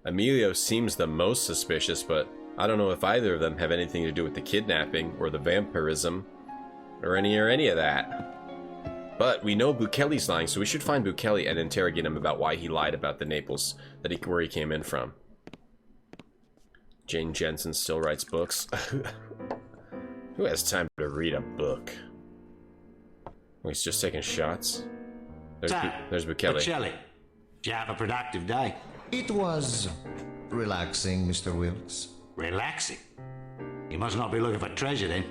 Emilio seems the most suspicious, but I don't know if either of them have anything to do with the kidnapping or the vampirism or any of that. But we know Buchelli's lying, so we should find Buchelli and interrogate him about why he lied about the Naples, where he came in from. Jane Jensen still writes books. Who has time to read a book? Oh, he's just taking shots. There's Buchelli. Buchelli, did you have a productive day? It was relaxing, Mr. Wilkes. Relaxing? You must not be looking for treasure then.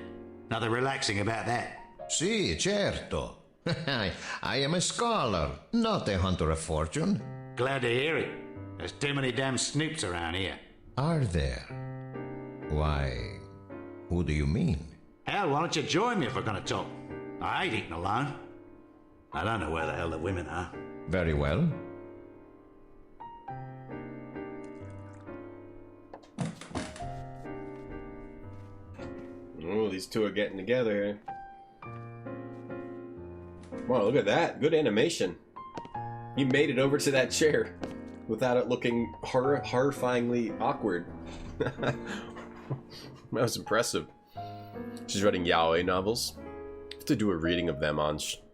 Nothing relaxing about that. Si, certo. I am a scholar, not a hunter of fortune. Glad to hear it. There's too many damn snoops around here. Are there? Why, who do you mean? Hell, why don't you join me if we're gonna talk? I ain't eating alone. I don't know where the hell the women are. Very well. Oh, these two are getting together here. Wow, look at that. Good animation. You made it over to that chair without it looking horrifyingly awkward. That was impressive. She's writing yaoi novels. I have to do a reading of them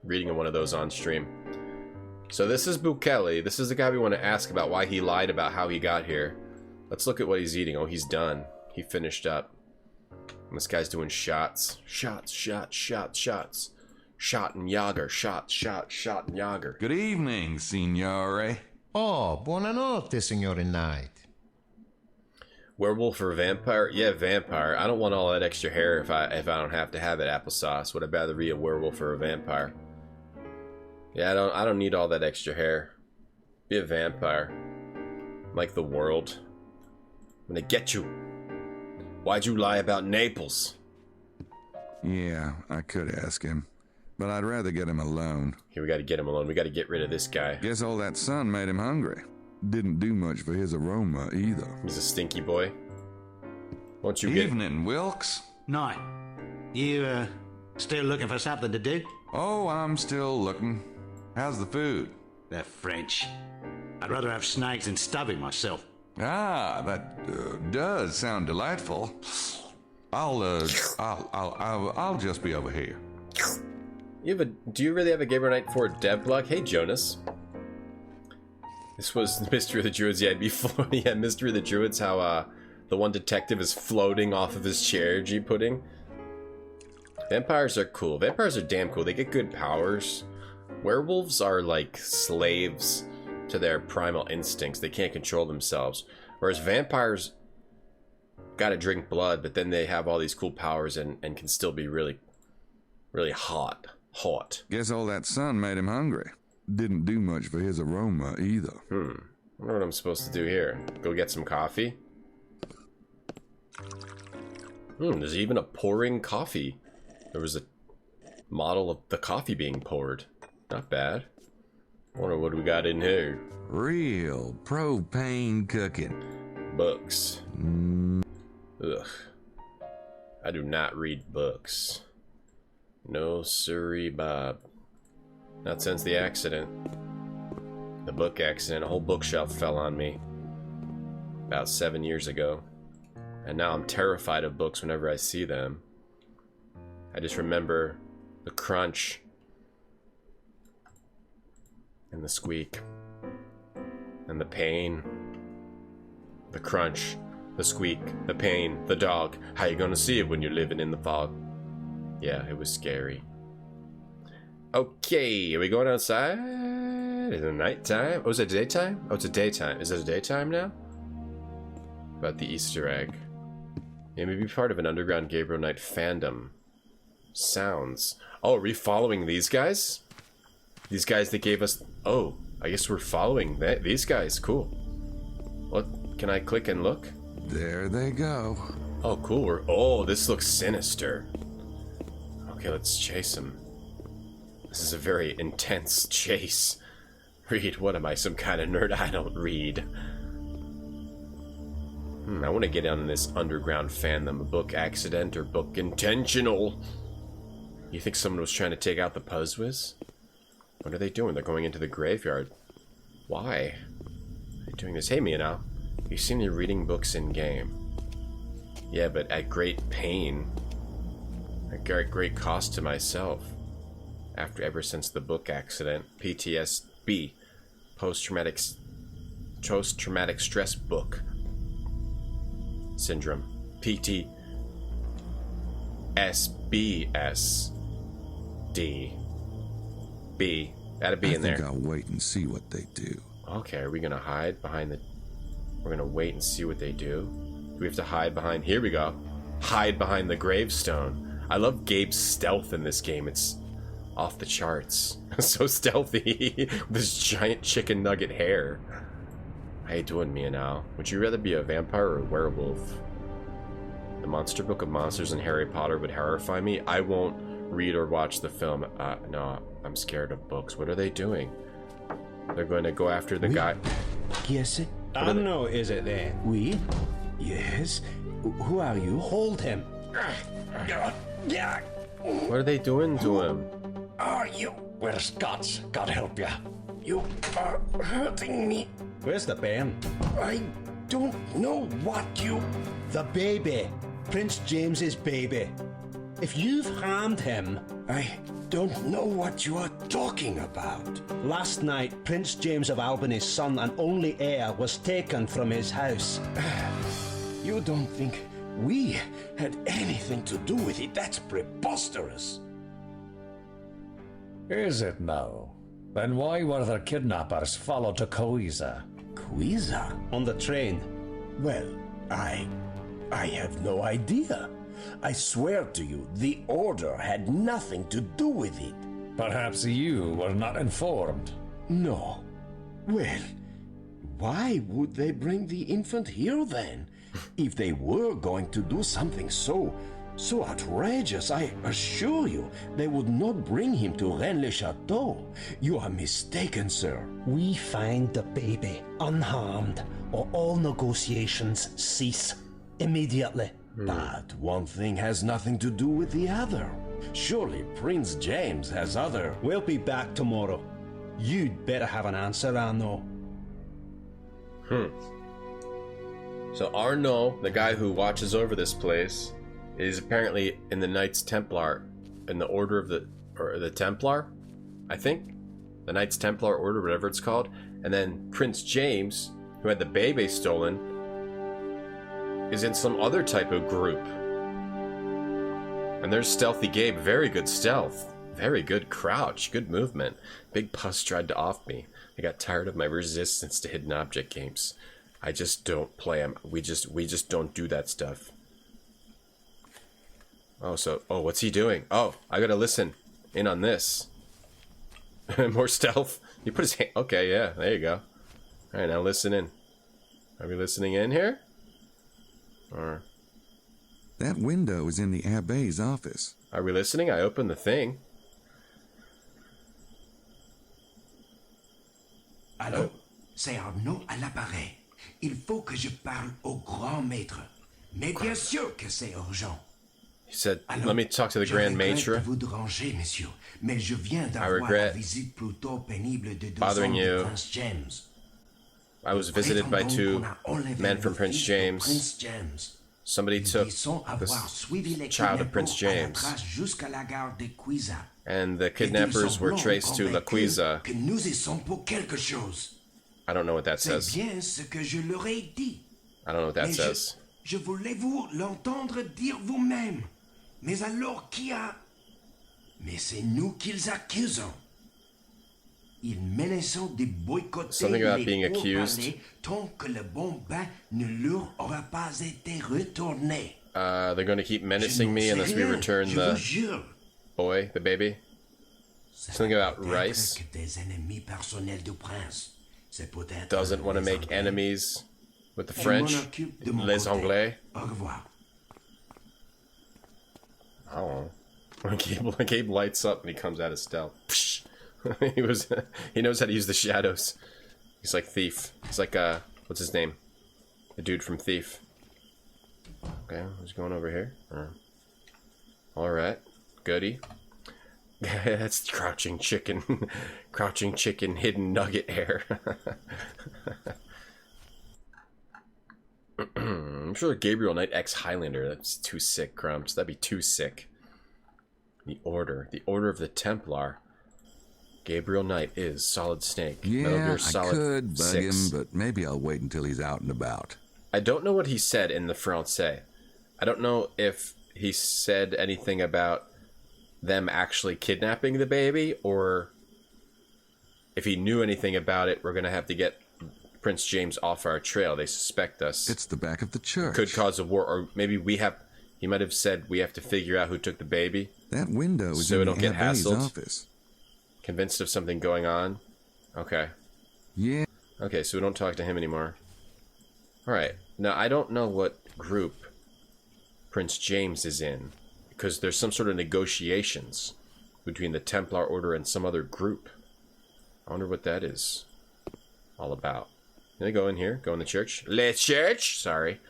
reading of one of those on stream. So this is Buchelli. This is the guy we want to ask about why he lied about how he got here. Let's look at what he's eating. Oh, he's done. He finished up. And this guy's doing shots. Shots. Shot and Yager. Shot and Yager. Good evening, signore. Oh, buonanotte, Signore Knight. Werewolf or vampire? Yeah, vampire. I don't want all that extra hair if I don't have to have it. Applesauce. Would I rather be a werewolf or a vampire? Yeah, I don't need all that extra hair. Be a vampire. Like the world. I'm gonna get you. Why'd you lie about Naples? Yeah, I could ask him, but I'd rather get him alone. Here, we gotta get him alone. We gotta get rid of this guy. Guess all that sun made him hungry. Didn't do much for his aroma either. He's a stinky boy. Won't you Evening, Wilkes. Night. You, still looking for something to do? Oh, I'm still looking. How's the food? They're French. I'd rather have snakes than stuffing myself. Ah, that does sound delightful. I'll just be over here. Do you really have a Gabriel Knight 4 dev blog? Hey, Jonas. This was Mystery of the Druids. Yeah, before. Yeah, Mystery of the Druids. How the one detective is floating off of his chair. G pudding. Vampires are cool. Vampires are damn cool. They get good powers. Werewolves are like slaves to their primal instincts. They can't control themselves. Whereas vampires gotta drink blood, but then they have all these cool powers and can still be really, really hot. Guess all that sun made him hungry. Didn't do much for his aroma either. I wonder what I'm supposed to do here. Go get some coffee? There's even a pouring coffee. There was a model of the coffee being poured. Not bad. Wonder what we got in here. Real propane cooking. Books. Ugh. I do not read books. No siree, Bob. Not since the accident. The book accident. A whole bookshelf fell on me. About 7 years ago. And now I'm terrified of books whenever I see them. I just remember the crunch. And the squeak. And the pain. The crunch. The squeak. The pain. The dog. How you gonna see it when you're living in the fog? Yeah, it was scary. Okay, are we going outside? Is it nighttime? Oh, is it daytime? Oh, it's a daytime. Is it a daytime now? About the Easter egg. Yeah, maybe part of an underground Gabriel Knight fandom. Sounds. Oh, are we following these guys? These guys that gave us... Oh, I guess we're following these guys. Cool. What? Can I click and look? There they go. Oh, cool. Oh, this looks sinister. Okay, let's chase him. This is a very intense chase. Read? What am I, some kind of nerd? I don't read. I want to get on this underground fandom. A book accident or book intentional? You think someone was trying to take out the Puzzwiz? What are they doing? They're going into the graveyard. Why? They're doing this. Hey, Mia, now. You seem to be reading books in-game. Yeah, but at great pain. At great cost to myself. Ever since the book accident. PTSD. Post-traumatic stress book syndrome. PTSBSD. B. Add a B in there. I think I'll wait and see what they do. Okay, are we gonna hide behind the... We're gonna wait and see what they do? Do we have to hide behind... Here we go. Hide behind the gravestone. I love Gabe's stealth in this game. It's off the charts. So stealthy. With this giant chicken nugget hair. How you doing, Mia, now? Would you rather be a vampire or a werewolf? The Monster Book of Monsters and Harry Potter would horrify me. I won't read or watch the film. No, I'm scared of books. What are they doing? They're going to go after the guy. Yes, it. I know, is it then? We? Yes. Who are you? Hold him. What are they doing to him? Are you? Where's Scots? God help ya. You are hurting me. Where's the bairn? I don't know what you... The baby. Prince James's baby. If you've harmed him, I don't know what you are talking about. Last night, Prince James of Albany's son and only heir was taken from his house. You don't think we had anything to do with it? That's preposterous. Is it now? Then why were the kidnappers followed to Coiza? Coiza? On the train? Well, I have no idea. I swear to you, the Order had nothing to do with it. Perhaps you were not informed. No. Well, why would they bring the infant here then? If they were going to do something so outrageous, I assure you, they would not bring him to Rennes-le-Château. You are mistaken, sir. We find the baby unharmed, or all negotiations cease immediately. But one thing has nothing to do with the other. Surely Prince James has other... We'll be back tomorrow. You'd better have an answer, Arnaud. So Arnaud, the guy who watches over this place, is apparently in the Knights Templar, in the Order of the Templar, I think? The Knights Templar Order, whatever it's called. And then Prince James, who had the baby stolen, is in some other type of group. And there's Stealthy Gabe. Very good stealth. Very good crouch. Good movement. Big Puss tried to off me. I got tired of my resistance to hidden object games. I just don't play them. We just don't do that stuff. Oh, what's he doing? Oh, I gotta listen in on this. More stealth. He put his hand. Okay, yeah, there you go. All right, now listen in. Are we listening in here? Or that window is in the Abbe's office. Are we listening? I opened the thing. Allô, c'est Arnaud à l'appareil. Il faut que je parle au grand maître. Mais bien sûr que c'est urgent. He said, let me talk to the Grand Maitre. Vous déranger, monsieur, mais je viens d'avoir la visite plutôt pénible de deux bothering hommes you. de Prince James. I was visited by two men from Prince James. Somebody took the child of Prince James. And the kidnappers were traced to La Quiza. I don't know what that says. I don't know what that says. Je voulais vous l'entendre dire vous-même. Mais alors qui a... Mais c'est nous qu'ils accusons. Ils menacent de boycotter something about les being accused. tant que le bon bain ne leur aura pas été retourné. They're going to keep menacing me unless we return the boy, the baby. Something about rice. Doesn't want to make enemies with the French. Les Anglais. Oh. When Gabe lights up and he comes out of stealth. He knows how to use the shadows. He's like Thief. He's like what's his name? The dude from Thief. Okay, who's going over here? Alright. Goody. That's crouching chicken. Crouching chicken hidden nugget hair. I'm sure Gabriel Knight X Highlander. That's too sick, Crumps. That'd be too sick. The Order of the Templar. Gabriel Knight is Solid Snake. Yeah, I could bug him, but maybe I'll wait until he's out and about. I don't know what he said in the Francais. I don't know if he said anything about them actually kidnapping the baby, or if he knew anything about it. We're going to have to get Prince James off our trail. They suspect us. It's the back of the church. Could cause a war, or maybe he might have said we have to figure out who took the baby. That window is in the Abbe's office. Convinced of something going on? Okay. Yeah. Okay, so we don't talk to him anymore. Alright. Now, I don't know what group Prince James is in, because there's some sort of negotiations between the Templar Order and some other group. I wonder what that is all about. Can I go in here? Go in the church? Le church? Sorry.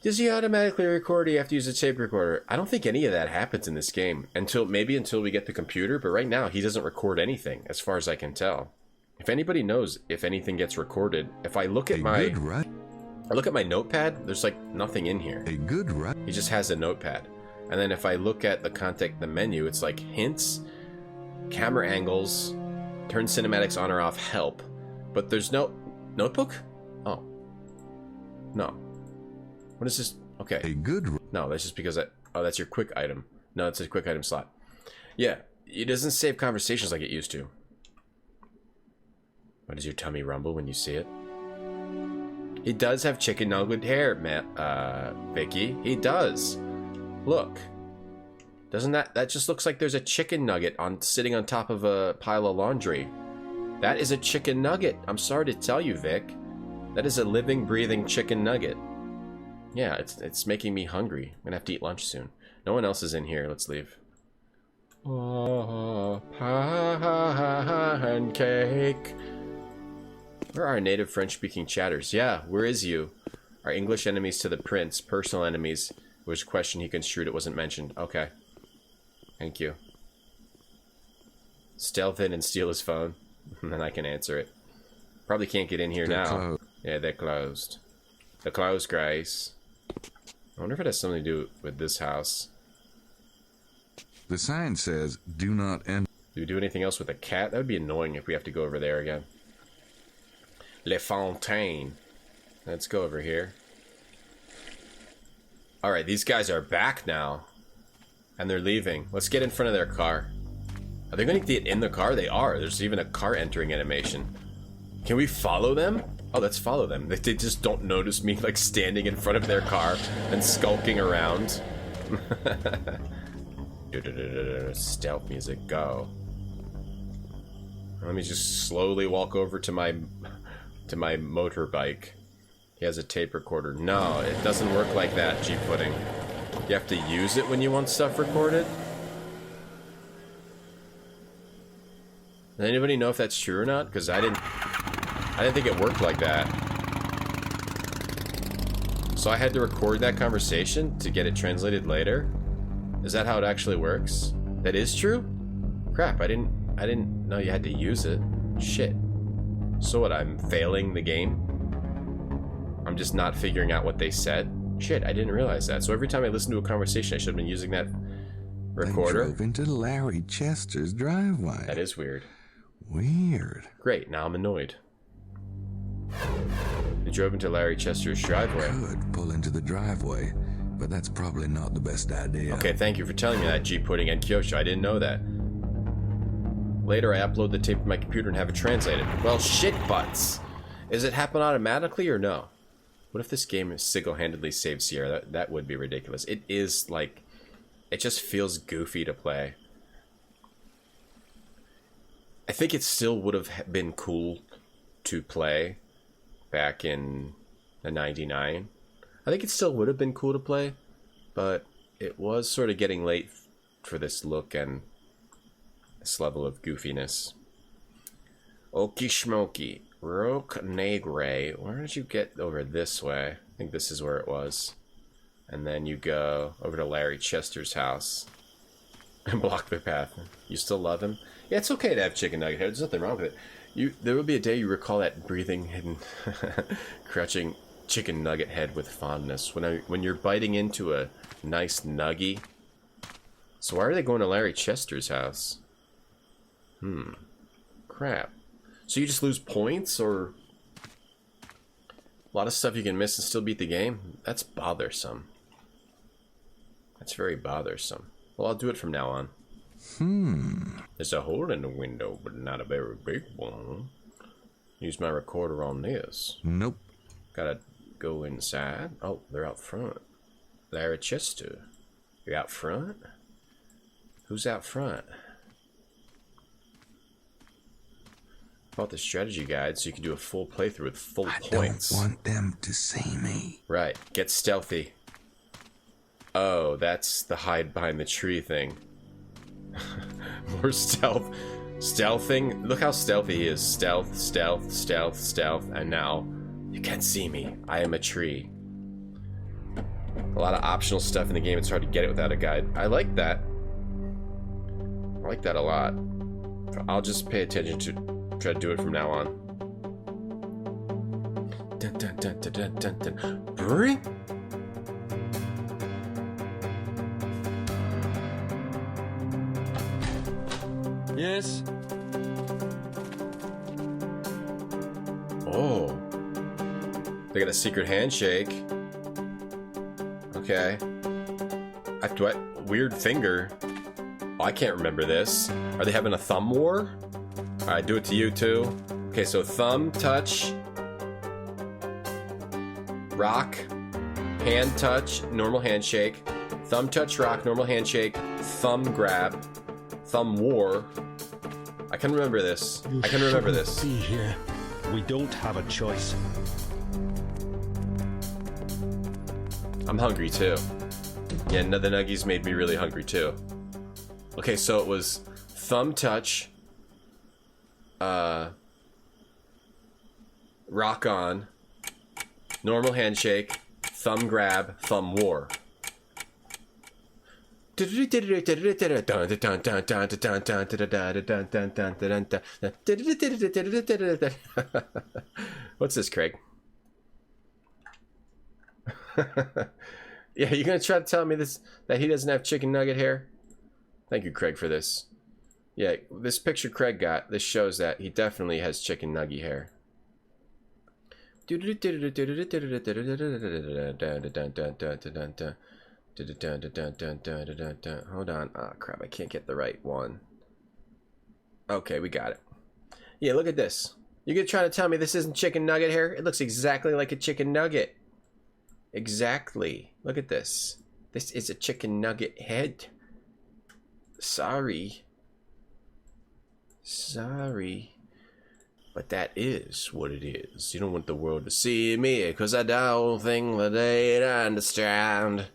Does he automatically record or you have to use a tape recorder? I don't think any of that happens in this game. Until we get the computer, but right now he doesn't record anything, as far as I can tell. If anybody knows if anything gets recorded, if I look at my notepad, there's like nothing in here. He just has a notepad. And then if I look at the menu, it's like hints, camera angles, turn cinematics on or off, help. But there's no notebook? Oh. No. What is this? Okay. No, that's just because that's your quick item. No, it's a quick item slot. Yeah, it doesn't save conversations like it used to. What does your tummy rumble when you see it? He does have chicken nugget hair, Vicky. He does. Look. Doesn't that just looks like there's a chicken nugget sitting on top of a pile of laundry. That is a chicken nugget. I'm sorry to tell you, Vic. That is a living, breathing chicken nugget. Yeah, it's making me hungry. I'm gonna have to eat lunch soon. No one else is in here. Let's leave. Oh, pancake. Where are our native French-speaking chatters? Yeah, where is you? Our English enemies to the prince, personal enemies, which question he construed it wasn't mentioned. Okay. Thank you. Stealth in and steal his phone, and then I can answer it. Probably can't get in here now. Yeah, they're closed. They're closed, Grace. I wonder if it has something to do with this house. The sign says, do not enter. Do we do anything else with a cat? That would be annoying if we have to go over there again. Le Fontaine. Let's go over here. Alright, these guys are back now. And they're leaving. Let's get in front of their car. Are they going to get in the car? They are. There's even a car entering animation. Can we follow them? Oh, let's follow them. They just don't notice me, like, standing in front of their car and skulking around. Stealth music, go. Let me just slowly walk over to my motorbike. He has a tape recorder. No, it doesn't work like that, G-Pudding. You have to use it when you want stuff recorded? Does anybody know if that's true or not? Because I didn't think it worked like that. So I had to record that conversation to get it translated later? Is that how it actually works? That is true? Crap, I didn't know you had to use it. Shit. So what, I'm failing the game? I'm just not figuring out what they said? Shit, I didn't realize that. So every time I listen to a conversation, I should have been using that recorder. They drove into Larry Chester's driveway. That is weird. Weird. Great, now I'm annoyed. They drove into Larry Chester's driveway. Could pull into the driveway, but that's probably not the best idea. Okay, thank you for telling me that, G-Pudding and Kyosho. I didn't know that. Later, I upload the tape to my computer and have it translated. Well, shit butts! Is it happen automatically or no? What if this game single-handedly saves Sierra? That would be ridiculous. It is, like... It just feels goofy to play. I think it still would have been cool to play back in the 99. I think it still would have been cool to play, but it was sort of getting late for this look and this level of goofiness. Okie schmoky. Roque Negre. Where did you get over this way? I think this is where it was. And then you go over to Larry Chester's house and block their path. You still love him? Yeah, it's okay to have chicken nugget head. There's nothing wrong with it. There will be a day you recall that breathing, hidden, crouching chicken nugget head with fondness. When you're biting into a nice nuggie. So why are they going to Larry Chester's house? Crap. So you just lose points, or... A lot of stuff you can miss and still beat the game? That's bothersome. That's very bothersome. Well, I'll do it from now on. There's a hole in the window, but not a very big one. Use my recorder on this. Nope. Gotta go inside. Oh, they're out front. Larry Chester. You're out front? Who's out front? Bought the strategy guide so you can do a full playthrough with full points. I don't want them to see me. Right. Get stealthy. Oh, that's the hide behind the tree thing. More stealth. Stealthing. Look how stealthy he is. Stealth, stealth, stealth, stealth. And now, you can't see me. I am a tree. A lot of optional stuff in the game. It's hard to get it without a guide. I like that. I like that a lot. I'll just pay attention to... Try to do it from now on. Dun, dun, dun, dun, dun, dun, dun. Bring. Yes. Oh. They got a secret handshake. Okay. Weird finger. Oh, I can't remember this. Are they having a thumb war? Alright, do it to you too. Okay, so thumb, touch, rock, hand touch, normal handshake, thumb touch, rock, normal handshake, thumb grab, thumb war. I can remember this. I can remember this. Be here. We don't have a choice. I'm hungry too. Yeah, the nuggies made me really hungry too. Okay, so it was thumb touch, rock on, normal handshake, thumb grab, thumb war. What's this, Craig? Yeah, you gonna try to tell me this that he doesn't have chicken nugget hair? Thank you, Craig, for this. Yeah, this picture Craig got, this shows that he definitely has chicken nugget hair. Hold on. Oh, crap, I can't get the right one. Okay, we got it. Yeah, look at this. You gonna try to tell me this isn't chicken nugget hair? It looks exactly like a chicken nugget. Exactly. Look at this. This is a chicken nugget head. Sorry. Sorry. But that is what it is. You don't want the world to see me, 'cause I don't think that they'd understand.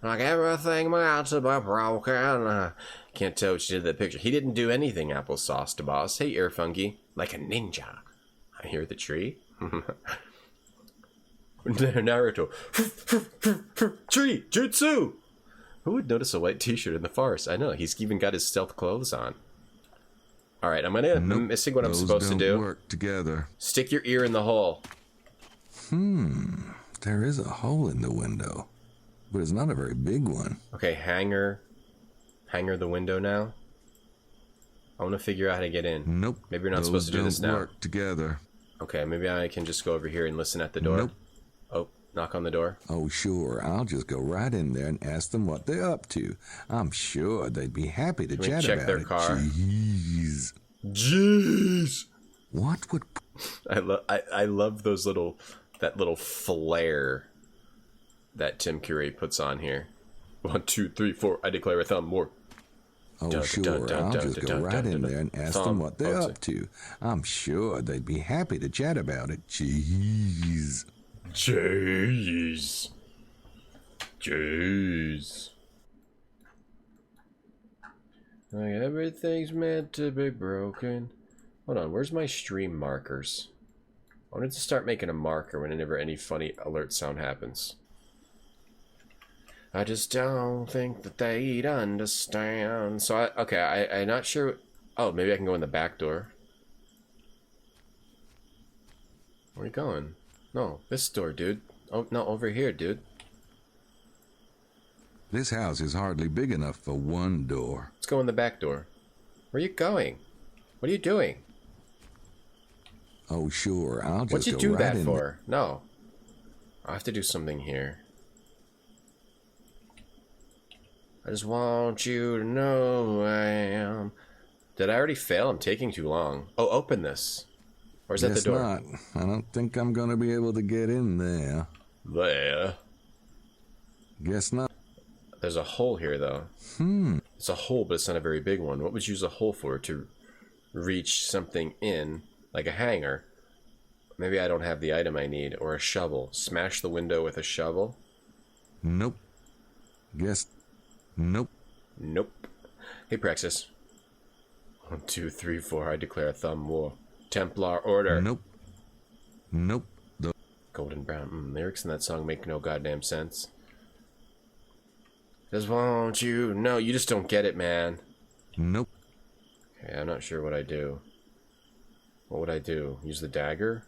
Like everything about to be broken. Can't tell what you did that picture. He didn't do anything, applesauce to boss. Hey, ear funky. Like a ninja. I hear the tree. Naruto. Tree! Jutsu! Who would notice a white t-shirt in the forest? I know, he's even got his stealth clothes on. Alright, I'm missing what I'm supposed to do. Work together. Stick your ear in the hole. There is a hole in the window, but it's not a very big one. Okay, hanger the window now. I want to figure out how to get in. Nope. Maybe you're not supposed to do this now. Work together. Okay, maybe I can just go over here and listen at the door. Nope. Oh, knock on the door. Oh, sure. I'll just go right in there and ask them what they're up to. I'm sure they'd be happy to chat check about their it. car? Jeez. What would... I love those that little flare that Tim Curry puts on here. 1, 2, 3, 4. I declare a thumb more. Oh, sure. I'll just go right in there and ask them what they're up to. I'm sure they'd be happy to chat about it. Jeez. Jeez. Like everything's meant to be broken. Hold on, where's my stream markers? I wanted to start making a marker whenever any funny alert sound happens. I just don't think that they'd understand. So, I'm not sure. Oh, maybe I can go in the back door. Where are you going? No, this door, dude. Oh, no, over here, dude. This house is hardly big enough for one door. Let's go in the back door. Where are you going? What are you doing? Oh, sure. I'll just What'd you go do right that in for? No. I have to do something here. I just want you to know who I am. Did I already fail? I'm taking too long. Oh, open this. Or is that the door? Not. I don't think I'm going to be able to get in there. There. Guess not. There's a hole here, though. It's a hole, but it's not a very big one. What would you use a hole for? To reach something in, like a hanger. Maybe I don't have the item I need. Or a shovel. Smash the window with a shovel? Nope. Guess... Nope. Nope. Hey, Praxis. 1, 2, 3, 4. I declare a thumb war. Templar order. Nope. Nope. Golden brown. Lyrics in that song make no goddamn sense. Just want you. No, you just don't get it, man. Nope. Okay, I'm not sure what I do. What would I do? Use the dagger?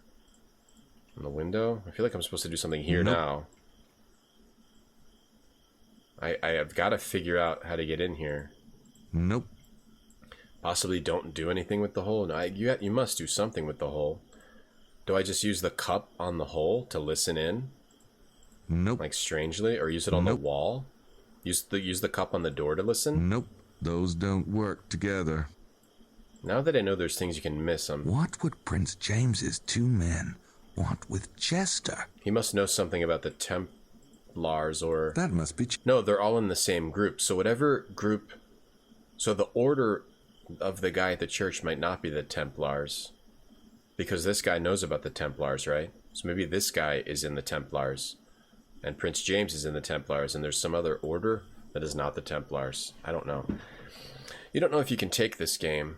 On the window? I feel like I'm supposed to do something here now. I have got to figure out how to get in here. Nope. Possibly don't do anything with the hole. No, you must do something with the hole. Do I just use the cup on the hole to listen in? Nope. Like strangely, or use it on the wall? Use the cup on the door to listen? Nope. Those don't work together. Now that I know there's things you can miss, What would Prince James's 2 men want with Chester? He must know something about the Templars, or... That must be... No, they're all in the same group. So whatever group... So the order of the guy at the church might not be the Templars. Because this guy knows about the Templars, right? So maybe this guy is in the Templars. And Prince James is in the Templars. And there's some other order that is not the Templars. I don't know. You don't know if you can take this game.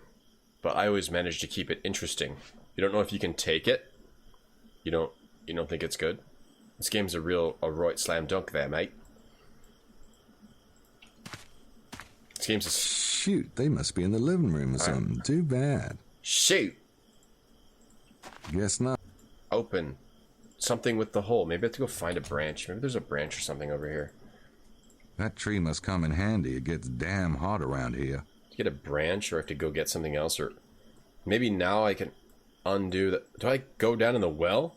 But I always manage to keep it interesting. You don't know if you can take it. You don't think it's good? This game's a right slam dunk there, mate. This game's a... Shoot, they must be in the living room or something. Too bad. Shoot! Guess not. Open. Something with the hole. Maybe I have to go find a branch. Maybe there's a branch or something over here. That tree must come in handy. It gets damn hot around here. Get a branch, or I have to go get something else, or... Maybe now I can undo the... Do I go down in the well?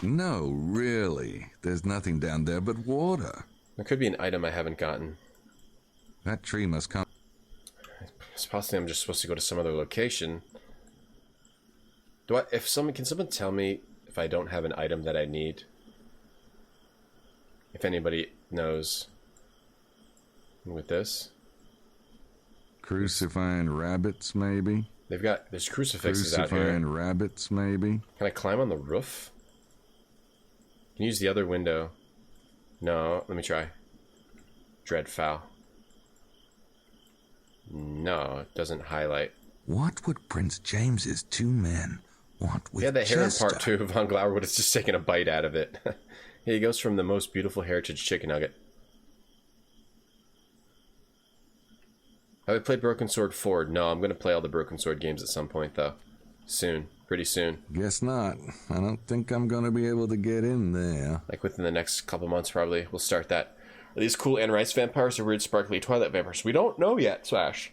No, really. There's nothing down there but water. There could be an item I haven't gotten. That tree must come... It's possibly I'm just supposed to go to some other location. Can someone tell me if I don't have an item that I need? If anybody knows. With this? Crucifying rabbits, maybe? There's crucifixes out here. Crucifying rabbits, maybe? Can I climb on the roof? Can you use the other window? No, let me try. Dreadfowl. No, it doesn't highlight. What would Prince James's 2 men want with Yeah, the hair in Chester? part 2 of Von Glauber would have just taken a bite out of it. Here he goes from the most beautiful heritage chicken nugget. Have I played Broken Sword 4? No, I'm going to play all the Broken Sword games at some point, though. Soon. Pretty soon. Guess not. I don't think I'm going to be able to get in there. Like within the next couple months, probably. We'll start that. Are these cool Anne Rice vampires or weird sparkly Twilight vampires? We don't know yet, Slash.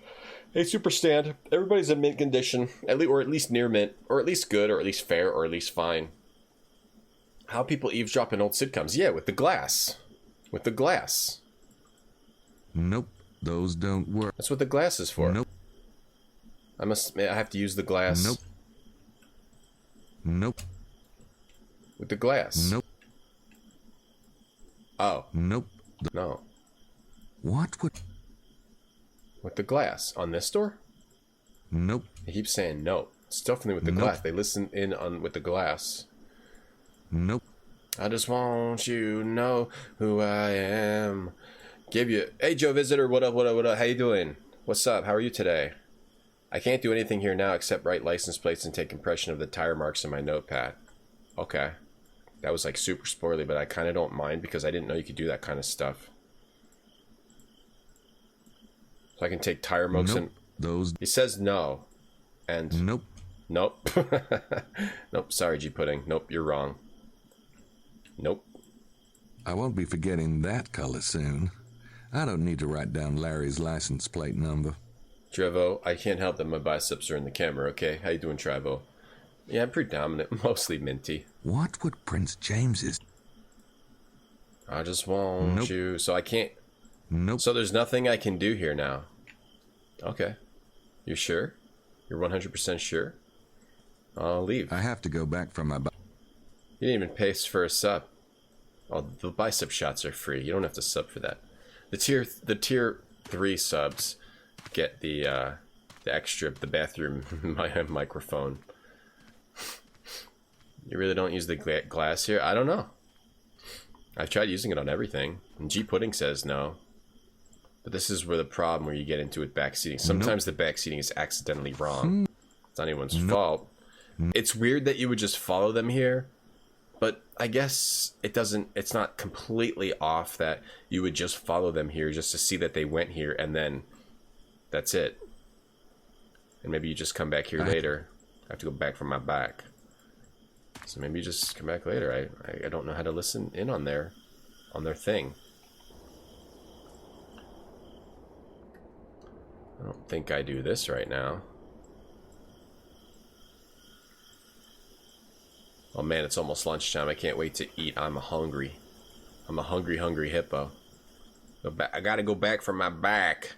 Hey, Super Stand. Everybody's in mint condition. Or at least near mint. Or at least good, or at least fair, or at least fine. How people eavesdrop in old sitcoms. Yeah, with the glass. With the glass. Nope. Those don't work. That's what the glass is for. Nope. I have to use the glass. Nope. Nope. With the glass. Nope. Oh. Nope. No. What would... With the glass. On this door? Nope. He keeps saying no. It's definitely with the Nope. glass. They listen in on with the glass. Nope. I just want you to know who I am. Hey, Joe Visitor, what up, what up, what up? How you doing? What's up? How are you today? I can't do anything here now except write license plates and take impression of the tire marks in my notepad. Okay. That was like super spoily, but I kind of don't mind because I didn't know you could do that kind of stuff. So I can take tire marks Nope. and... Those... He says no. And... Nope. Nope. Nope, sorry, G-Pudding. Nope, you're wrong. Nope. I won't be forgetting that color soon. I don't need to write down Larry's license plate number. Trevo, I can't help that my biceps are in the camera, okay? How you doing, Trevo? Yeah, I'm pretty dominant, mostly minty. What would Prince James's... I just want Nope. you... So I can't... Nope. So there's nothing I can do here now. Okay. You sure? You're 100% sure? I'll leave. I have to go back from my... You didn't even pay for a sub. Oh, the bicep shots are free. You don't have to sub for that. The tier 3 subs get the extra, the bathroom microphone. You really don't use the glass here? I don't know. I've tried using it on everything. And G Pudding says no. But this is where the problem where you get into it backseating. Sometimes the backseating is accidentally wrong. It's not anyone's fault. It's weird that you would just follow them here. But I guess it's not completely off that you would just follow them here just to see that they went here and then that's it. And maybe you just come back here later. I have to go back from my back. So maybe you just come back later. I don't know how to listen in on their thing. I don't think I do this right now. Oh man, it's almost lunchtime. I can't wait to eat. I'm hungry. I'm a hungry hippo. I gotta go back from my back.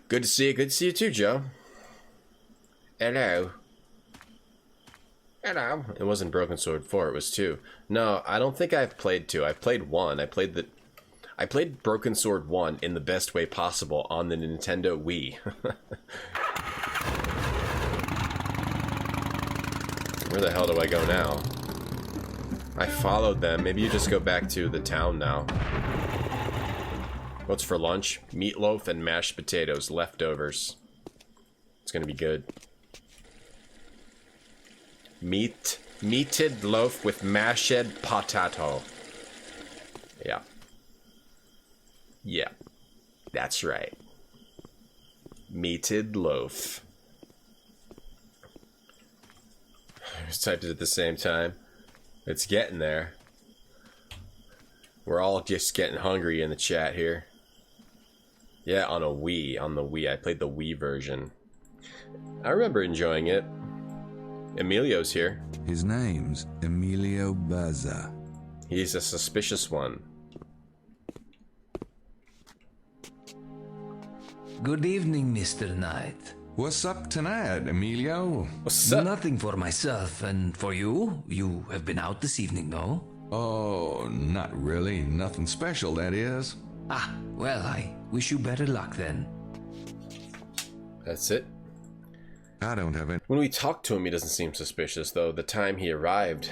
Good to see you. Good to see you too, Joe. Hello. Hello. It wasn't Broken Sword 4, it was 2. No, I don't think I've played 2. I've played 1. I played Broken Sword 1 in the best way possible on the Nintendo Wii. Where the hell do I go now? I followed them. Maybe you just go back to the town now. What's for lunch? Meatloaf and mashed potatoes. Leftovers. It's gonna be good. Meated loaf with mashed potato. Yeah. Yeah. That's right. Meated loaf. I just typed it at the same time. It's getting there. We're all just getting hungry in the chat here. Yeah, on a Wii. On the Wii. I played the Wii version. I remember enjoying it. Emilio's here. His name's Emilio Baza. He's a suspicious one. Good evening, Mr. Knight. What's up tonight, Emilio? What's up? Nothing for myself, and for you? You have been out this evening, no? Oh, not really. Nothing special, that is. Ah, well, I wish you better luck then. That's it. I don't have any. When we talk to him, he doesn't seem suspicious, though. The time he arrived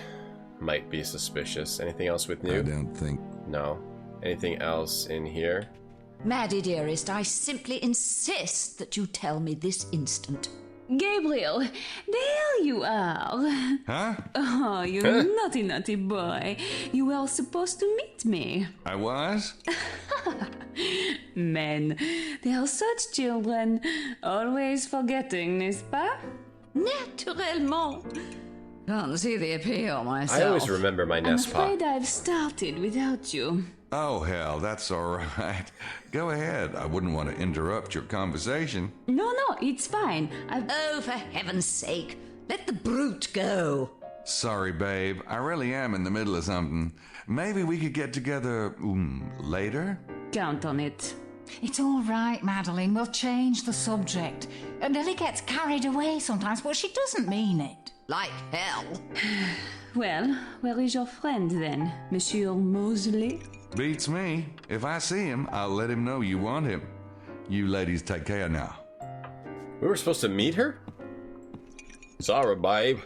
might be suspicious. Anything else with you? I don't think. No. Anything else in here? Maddie, dearest, I simply insist that you tell me this instant. Gabriel, there you are. Huh? Oh, you naughty, naughty boy. You were supposed to meet me. I was? Men, they are such children. Always forgetting, n'est-ce pas? Naturellement. Can't see the appeal myself. I always remember my I'm Nespa. afraid I've started without you. Oh, hell, that's all right. Go ahead. I wouldn't want to interrupt your conversation. No, it's fine. Oh, for heaven's sake, let the brute go. Sorry, babe. I really am in the middle of something. Maybe we could get together later? Count on it. It's all right, Madeline. We'll change the subject. Lily gets carried away sometimes, but she doesn't mean it. Like hell. Well, where is your friend then, Monsieur Mosley? Beats me. If I see him, I'll let him know you want him. You ladies take care now. We were supposed to meet her? Sorry, babe.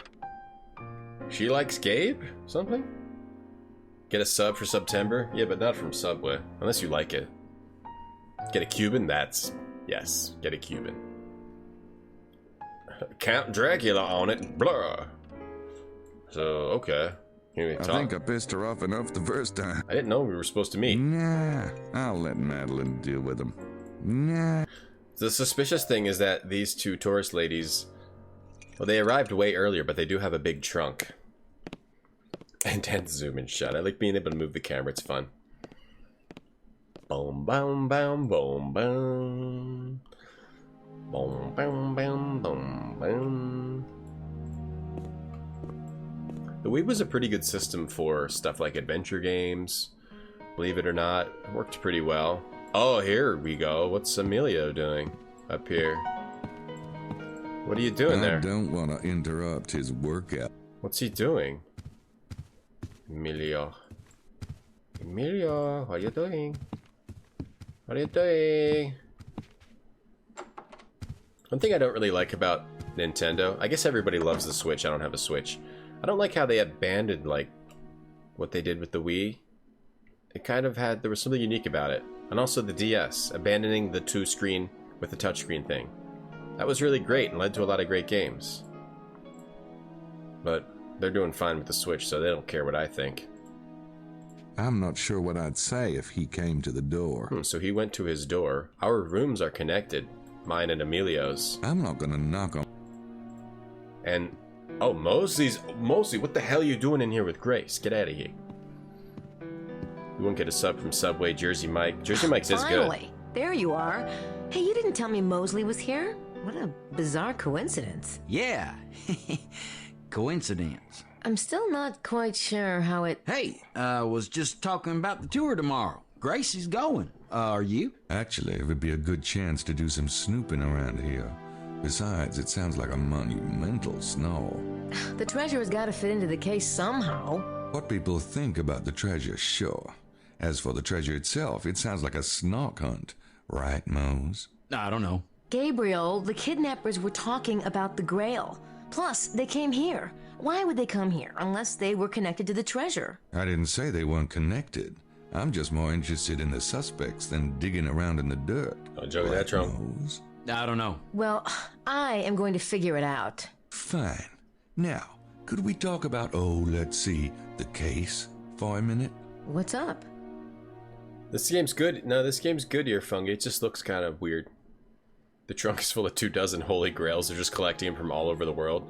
She likes Gabe? Something? Get a sub for September? Yeah, but not from Subway. Unless you like it. Get a Cuban? That's... Yes, get a Cuban. Count Dracula on it. Blah. So, okay. I think I pissed her off enough the first time. I didn't know we were supposed to meet. Nah, I'll let Madeline deal with him. Nah. The suspicious thing is that these two tourist ladies, well, they arrived way earlier, but they do have a big trunk. Intense zoom in shot. I like being able to move the camera. It's fun. Boom, boom, boom, boom, boom. Boom, boom, boom, boom, boom. The Wii was a pretty good system for stuff like adventure games. Believe it or not, it worked pretty well. Oh, here we go. What's Emilio doing up here? What are you doing there? I don't want to interrupt his workout. What's he doing? Emilio. Emilio, what are you doing? What are you doing? One thing I don't really like about Nintendo, I guess everybody loves the Switch, I don't have a Switch. I don't like how they abandoned, like, what they did with the Wii. It kind of had, there was something unique about it. And also the DS, abandoning the two-screen with the touchscreen thing. That was really great and led to a lot of great games. But they're doing fine with the Switch, so they don't care what I think. I'm not sure what I'd say if he came to the door. So he went to his door. Our rooms are connected. Mine and Emilio's. I'm not gonna knock on... And... Oh, Mosley, what the hell are you doing in here with Grace? Get out of here. You won't get a sub from Subway. Jersey Mike. Jersey Mike's is good. Finally, there you are. Hey, you didn't tell me Mosley was here? What a bizarre coincidence. Yeah. Coincidence. I'm still not quite sure how it... Hey, was just talking about the tour tomorrow. Grace is going. Are you? Actually, it would be a good chance to do some snooping around here. Besides, it sounds like a monumental snore. The treasure has got to fit into the case somehow. What people think about the treasure, sure. As for the treasure itself, it sounds like a snark hunt. Right, Mose? I don't know. Gabriel, the kidnappers were talking about the Grail. Plus, they came here. Why would they come here unless they were connected to the treasure? I didn't say they weren't connected. I'm just more interested in the suspects than digging around in the dirt. Oh, Joey, that's wrong. Mose? I don't know. Well, I am going to figure it out. Fine. Now, could we talk about, let's see, the case for a minute? What's up? This game's good. No, this game's good here, Fungi. It just looks kind of weird. The trunk is full of 24 holy grails. They're just collecting them from all over the world.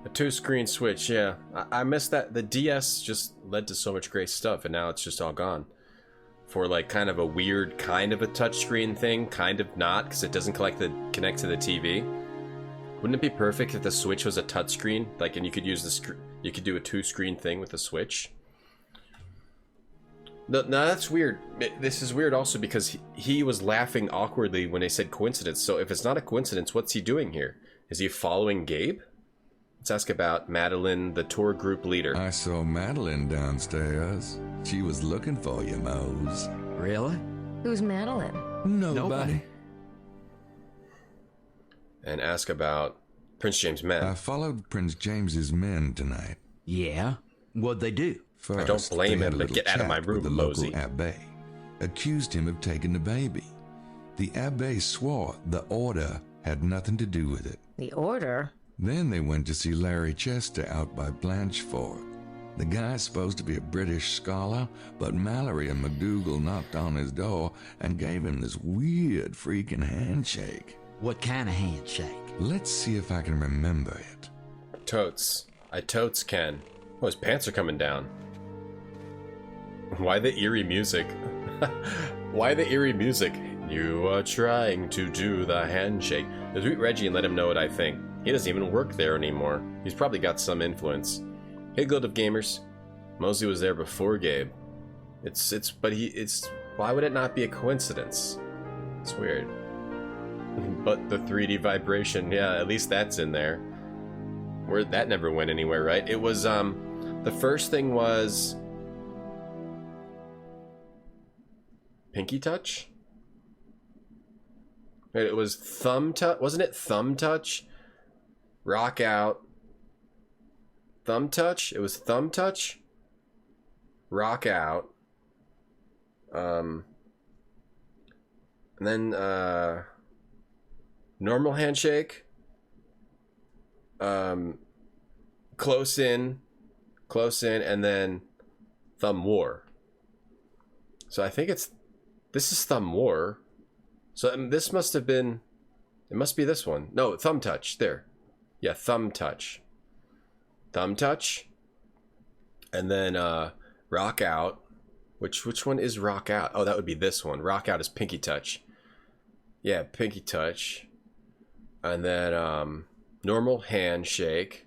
A two-screen Switch, yeah. I missed that. The DS just led to so much great stuff, and now it's just all gone. For like kind of a weird kind of a touchscreen thing, kind of not, because it doesn't connect to the TV. Wouldn't it be perfect if the Switch was a touchscreen, like, and you could use you could do a two-screen thing with the Switch? No, that's weird. This is weird also because he was laughing awkwardly when they said coincidence. So if it's not a coincidence, what's he doing here? Is he following Gabe? Let's ask about Madeline, the tour group leader. I saw Madeline downstairs. She was looking for you, Mose. Really? Who's Madeline? Nobody. And ask about Prince James' men. I followed Prince James's men tonight. Yeah? What'd they do? First, I don't blame they had him, a but little get out of my chat with room, the Mosey. local abbé. Accused him of taking the baby. The abbé swore the order had nothing to do with it. The order? Then they went to see Larry Chester out by Blanchford. The guy's supposed to be a British scholar, but Mallory and McDougal knocked on his door and gave him this weird freaking handshake. What kind of handshake? Let's see if I can remember it. Totes. I totes can. Oh, his pants are coming down. Why the eerie music? Why the eerie music? You are trying to do the handshake. Tweet Reggie and let him know what I think. He doesn't even work there anymore. He's probably got some influence. Hey, Guild of Gamers. Mosey was there before Gabe. Why would it not be a coincidence? It's weird. But the 3D vibration, yeah, at least that's in there. That never went anywhere, right? It was, the first thing was... Pinky touch? Wait, it was thumb touch? Wasn't it thumb touch? Rock out. Thumb touch? It was thumb touch? Rock out. And then, normal handshake. Close in, and then thumb war. So I think this is thumb war. So this must have been, it must be this one. No, thumb touch, there. Yeah, thumb touch. Thumb touch. And then rock out. Which one is rock out? Oh, that would be this one. Rock out is pinky touch. Yeah, pinky touch. And then normal handshake.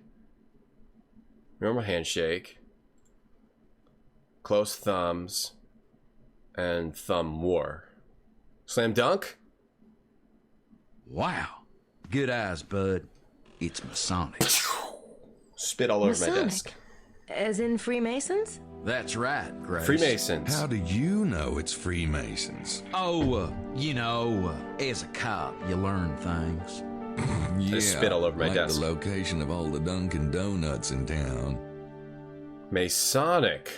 Normal handshake. Close thumbs. And thumb war. Slam dunk? Wow. Good eyes, bud. It's Masonic. Spit all over my desk. As in Freemasons? That's right, Grace. Freemasons. How do you know it's Freemasons? Oh, as a cop, you learn things. Yeah, spit all over my like desk. The location of all the Dunkin' Donuts in town. Masonic.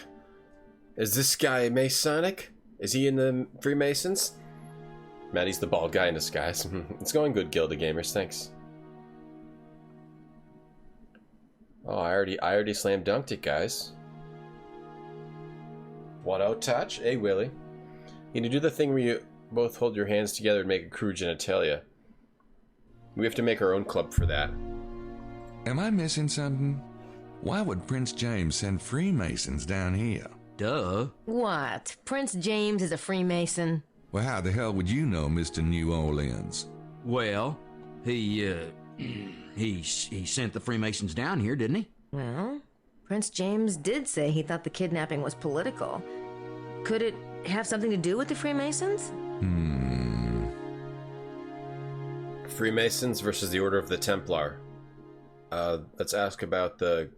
Is this guy Masonic? Is he in the Freemasons? Maddie's the bald guy in disguise. It's going good, Guild of Gamers. Thanks. Oh, I already slam dunked it, guys. 1-0 touch. Hey, Willie. You need to do the thing where you both hold your hands together and make a crew genitalia. We have to make our own club for that. Am I missing something? Why would Prince James send Freemasons down here? Duh. What? Prince James is a Freemason? Well, how the hell would you know, Mr. New Orleans? Well, he sent the Freemasons down here, didn't he? Well, Prince James did say he thought the kidnapping was political. Could it have something to do with the Freemasons? Freemasons versus the Order of the Templar. Let's ask about the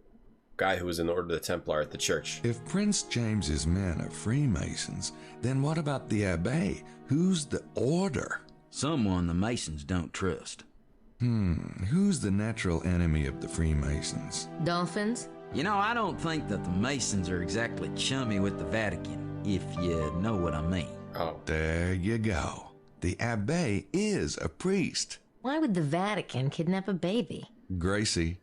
guy who was in the Order of the Templar at the church. If Prince James's men are Freemasons, then what about the Abbé? Who's the Order? Someone the Masons don't trust. Who's the natural enemy of the Freemasons? Dolphins? I don't think that the Masons are exactly chummy with the Vatican, if you know what I mean. Oh. There you go. The Abbé is a priest. Why would the Vatican kidnap a baby? Gracie,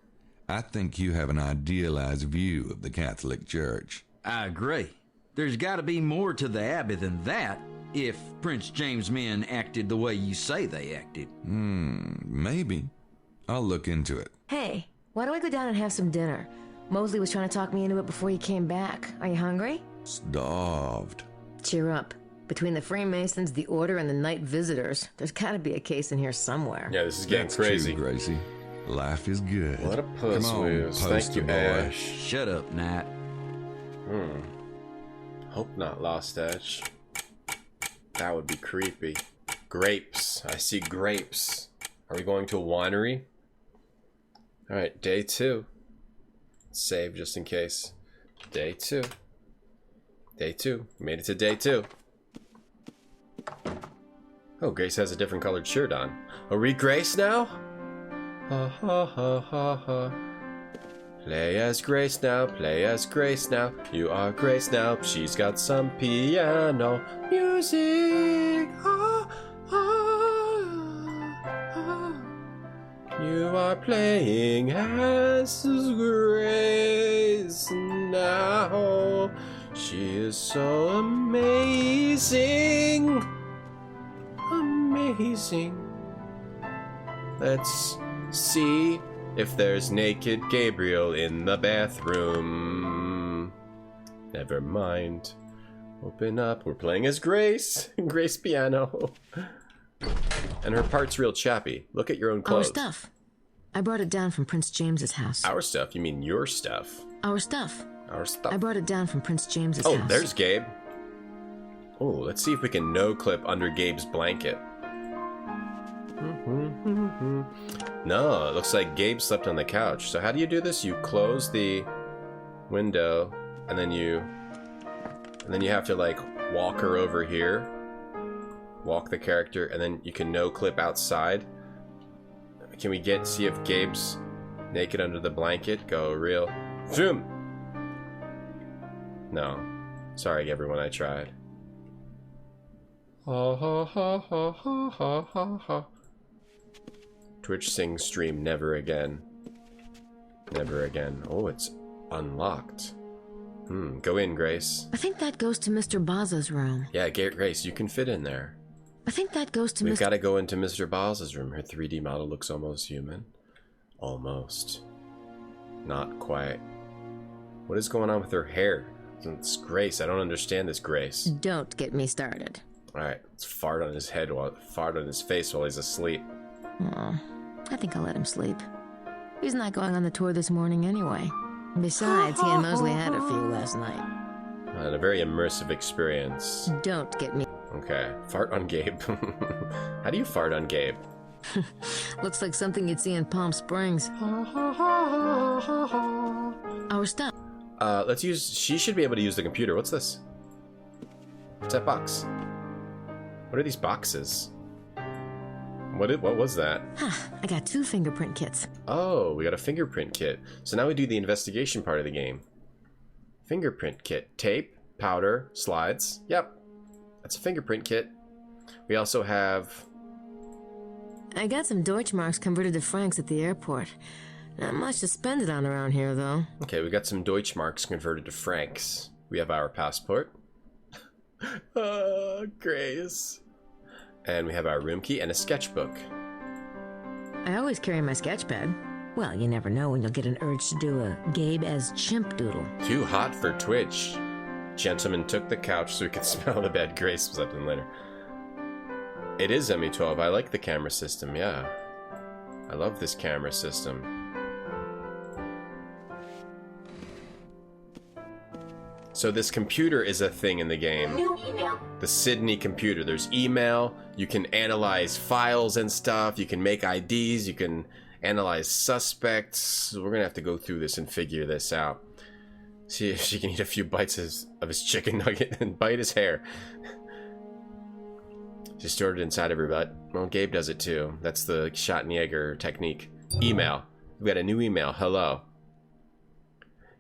I think you have an idealized view of the Catholic Church. I agree. There's got to be more to the Abbey than that, if Prince James' men acted the way you say they acted. Maybe. I'll look into it. Hey, why don't we go down and have some dinner? Mosley was trying to talk me into it before he came back. Are you hungry? Starved. Cheer up. Between the Freemasons, the Order, and the Night Visitors, there's got to be a case in here somewhere. Yeah, this is getting crazy. True, Gracie. Life is good. What a puss, Come on, Thank you, boy. Ash. Shut up, Nat. Hope not Lost Edge. That would be creepy. Grapes. I see grapes. Are we going to a winery? Alright, day 2. Save just in case. Day 2. Day 2. Made it to day 2. Oh, Grace has a different colored shirt on. Are we Grace now? Ha ha ha ha ha. Play as Grace now, play as Grace now. You are Grace now, she's got some piano music. Ah, ah, ah. You are playing as Grace now. She is so amazing. Amazing. Let's see if there's naked Gabriel in the bathroom. Never mind. Open up. We're playing as Grace. Grace piano. And her part's real chappy. Look at your own clothes. Our stuff. I brought it down from Prince James's house. Our stuff? You mean your stuff? Our stuff. Our stuff. I brought it down from Prince James's house. Oh, there's Gabe. Oh, let's see if we can no-clip under Gabe's blanket. No, it looks like Gabe slept on the couch. So how do you do this? You close the window, and then you have to like walk her over here. Walk the character, and then you can no-clip outside. Can we see if Gabe's naked under the blanket? Go real. Zoom! No. Sorry, everyone, I tried. Ha ha ha ha ha ha ha ha. Twitch sing stream never again. Never again. Oh, it's unlocked. Go in, Grace. I think that goes to Mr. Baza's room. Yeah, Grace, you can fit in there. I think that goes to We've got to go into Mr. Baza's room. Her 3D model looks almost human. Almost. Not quite. What is going on with her hair? It's Grace. I don't understand this, Grace. Don't get me started. Alright, let's fart on his face while he's asleep. Oh, I think I'll let him sleep. He's not going on the tour this morning anyway. Besides, he and Mosley had a few last night. And a very immersive experience. Don't get me... Okay, fart on Gabe. How do you fart on Gabe? Looks like something you'd see in Palm Springs. Our stuff. Let's use... She should be able to use the computer. What's this? What's that box? What are these boxes? What was that? I got 2 fingerprint kits. Oh, we got a fingerprint kit. So now we do the investigation part of the game. Fingerprint kit. Tape, powder, slides. Yep. That's a fingerprint kit. We also have... I got some Deutschmarks converted to francs at the airport. Not much to spend it on around here, though. Okay, we got some Deutschmarks converted to francs. We have our passport. Grace. And we have our room key and a sketchbook. I always carry my sketch pad. Well, you never know when you'll get an urge to do a Gabe as chimp doodle. Too hot for Twitch. Gentleman took the couch so we could smell the bed Grace slept in later. It is ME12. I like the camera system, yeah. I love this camera system. So this computer is a thing in the game. The Sydney computer. There's email. You can analyze files and stuff. You can make IDs. You can analyze suspects. We're going to have to go through this and figure this out. See if she can eat a few bites of his chicken nugget and bite his hair. She stored it inside of her butt. Well, Gabe does it too. That's the Schottenjäger technique. Email. We've got a new email. Hello.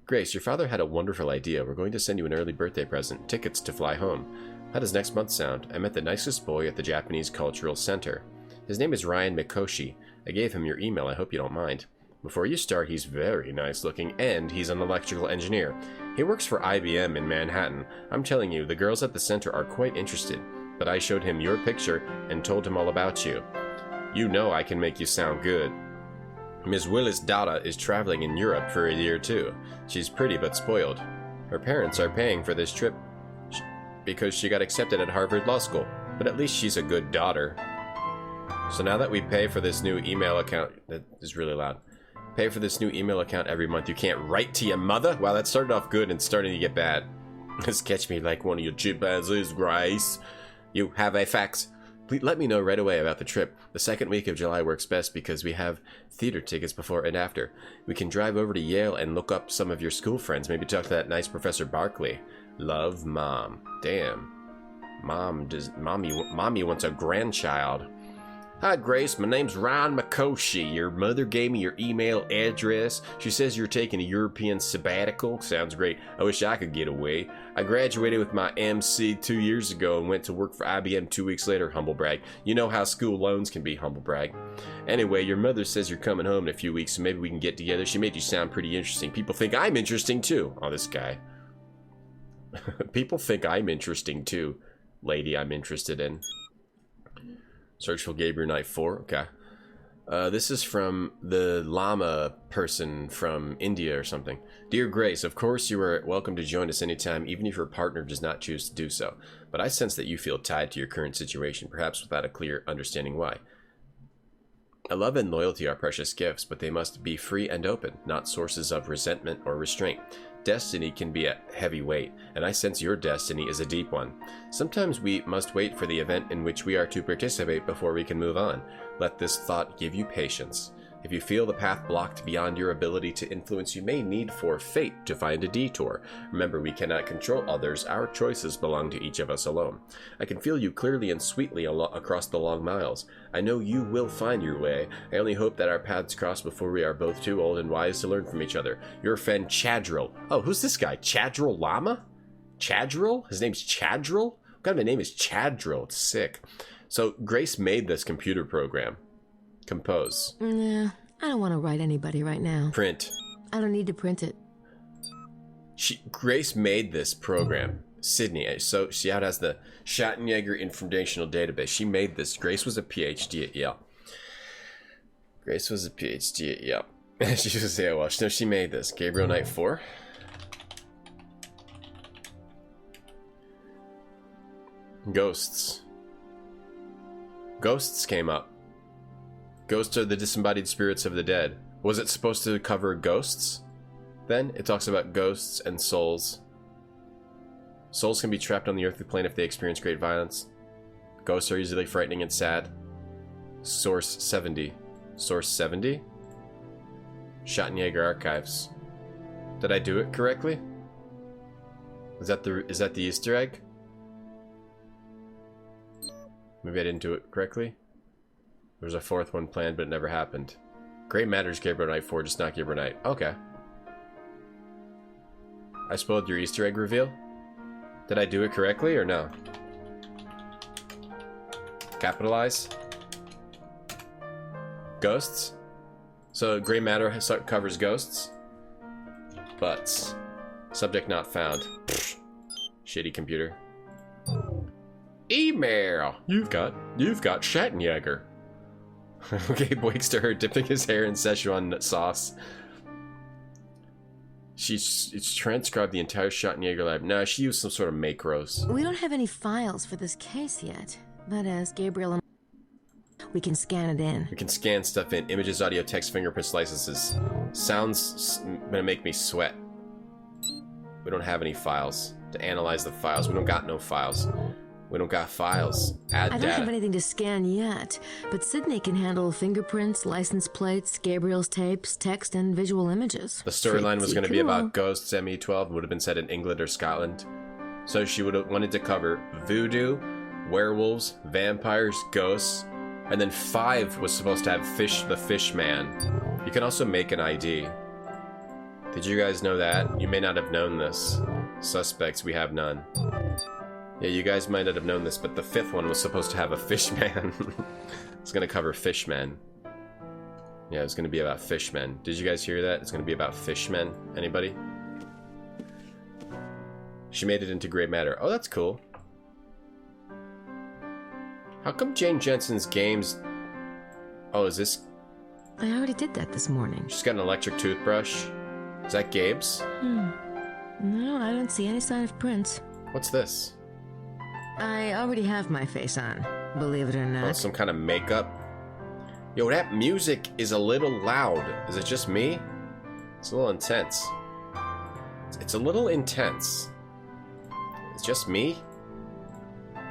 Grace, your father had a wonderful idea. We're going to send you an early birthday present. Tickets to fly home. How does next month sound? I met the nicest boy at the Japanese Cultural Center. His name is Ryan Mikoshi. I gave him your email. I hope you don't mind. Before you start, he's very nice looking, and he's an electrical engineer. He works for IBM in Manhattan. I'm telling you, the girls at the center are quite interested. But I showed him your picture and told him all about you. You know I can make you sound good. Ms. Willis Dada is traveling in Europe for a year too. She's pretty but spoiled. Her parents are paying for this trip because she got accepted at Harvard Law School, but at least she's a good daughter. So now that we pay for this new email account, that is really loud, pay for this new email account every month, you can't write to your mother? Wow, that started off good and starting to get bad. Sketch me like one of your chimpanzees, Grace. You have a fax. Please let me know right away about the trip. The second week of July works best because we have theater tickets before and after. We can drive over to Yale and look up some of your school friends. Maybe talk to that nice Professor Barkley. Love, Mom. Damn. Mommy wants a grandchild. Hi, Grace. My name's Ron Makoshi. Your mother gave me your email address. She says you're taking a European sabbatical. Sounds great. I wish I could get away. I graduated with my MC 2 years ago and went to work for IBM 2 weeks later, humble brag. You know how school loans can be, humble brag. Anyway, your mother says you're coming home in a few weeks, so maybe we can get together. She made you sound pretty interesting. People think I'm interesting, too. Oh, this guy. People think I'm interesting, too. Lady I'm interested in. Search for Gabriel Knight 4. Okay. This is from the llama person from India or something. Dear Grace, of course you are welcome to join us anytime, even if your partner does not choose to do so. But I sense that you feel tied to your current situation, perhaps without a clear understanding why. A love and loyalty are precious gifts, but they must be free and open, not sources of resentment or restraint. Destiny can be a heavy weight, and I sense your destiny is a deep one. Sometimes we must wait for the event in which we are to participate before we can move on. Let this thought give you patience. If you feel the path blocked beyond your ability to influence, you may need for fate to find a detour. Remember, we cannot control others. Our choices belong to each of us alone. I can feel you clearly and sweetly across the long miles. I know you will find your way. I only hope that our paths cross before we are both too old and wise to learn from each other. Your friend Chadril. Oh, who's this guy? Chadril Lama? Chadril? His name's Chadril? What kind of a name is Chadril? It's sick. So Grace made this computer program. Compose. Nah, I don't want to write anybody right now. Print. I don't need to print it. Grace made this program. Sydney. So she has the Schattenjäger Informational Database. She made this. Grace was a PhD at Yale. Grace was a PhD at Yale. She was a Yale. No, she made this. Gabriel Knight 4. Ghosts. Ghosts came up. Ghosts are the disembodied spirits of the dead. Was it supposed to cover ghosts? Then it talks about ghosts and souls. Souls can be trapped on the earthly plane if they experience great violence. Ghosts are usually frightening and sad. Source 70. Source 70? Schattenjäger Archives. Did I do it correctly? Is that the Easter egg? Maybe I didn't do it correctly. There's a fourth one planned, but it never happened. Great Matters Gabriel Knight 4, just not Gabriel Knight. Okay. I spoiled your Easter egg reveal? Did I do it correctly or no? Capitalize? Ghosts? So Grey Matter covers ghosts? But subject not found. Pfft. Shitty computer. Email! You've got Schattenjäger. Gabe wakes to her dipping his hair in Szechuan sauce. It's transcribed the entire Schattenjäger lab. No, she used some sort of macros. We don't have any files for this case yet, but as Gabriel and we can scan it in. We can scan stuff in. Images, audio, text, fingerprints, licenses. Sounds gonna make me sweat. We don't have any files to analyze the files. We don't got no files. We don't got files. Add I don't have anything to scan yet, but Sydney can handle fingerprints, license plates, Gabriel's tapes, text, and visual images. The storyline was going to be about ghosts. ME12 would have been set in England or Scotland. So she would have wanted to cover voodoo, werewolves, vampires, ghosts, and then 5 was supposed to have the fish man. You can also make an ID. Did you guys know that? You may not have known this. Suspects, we have none. Yeah, you guys might not have known this, but the 5th one was supposed to have a fishman. It's going to cover fishmen. Yeah, it's going to be about fishmen. Did you guys hear that? It's going to be about fishmen. Anybody? She made it into Grey Matter. Oh, that's cool. How come Jane Jensen's games... Oh, is this... I already did that this morning. She's got an electric toothbrush. Is that Gabe's? No, I don't see any sign of prints. What's this? I already have my face on, believe it or not. Oh, some kind of makeup. Yo, that music is a little loud. Is it just me? It's a little intense. It's a little intense. It's just me? I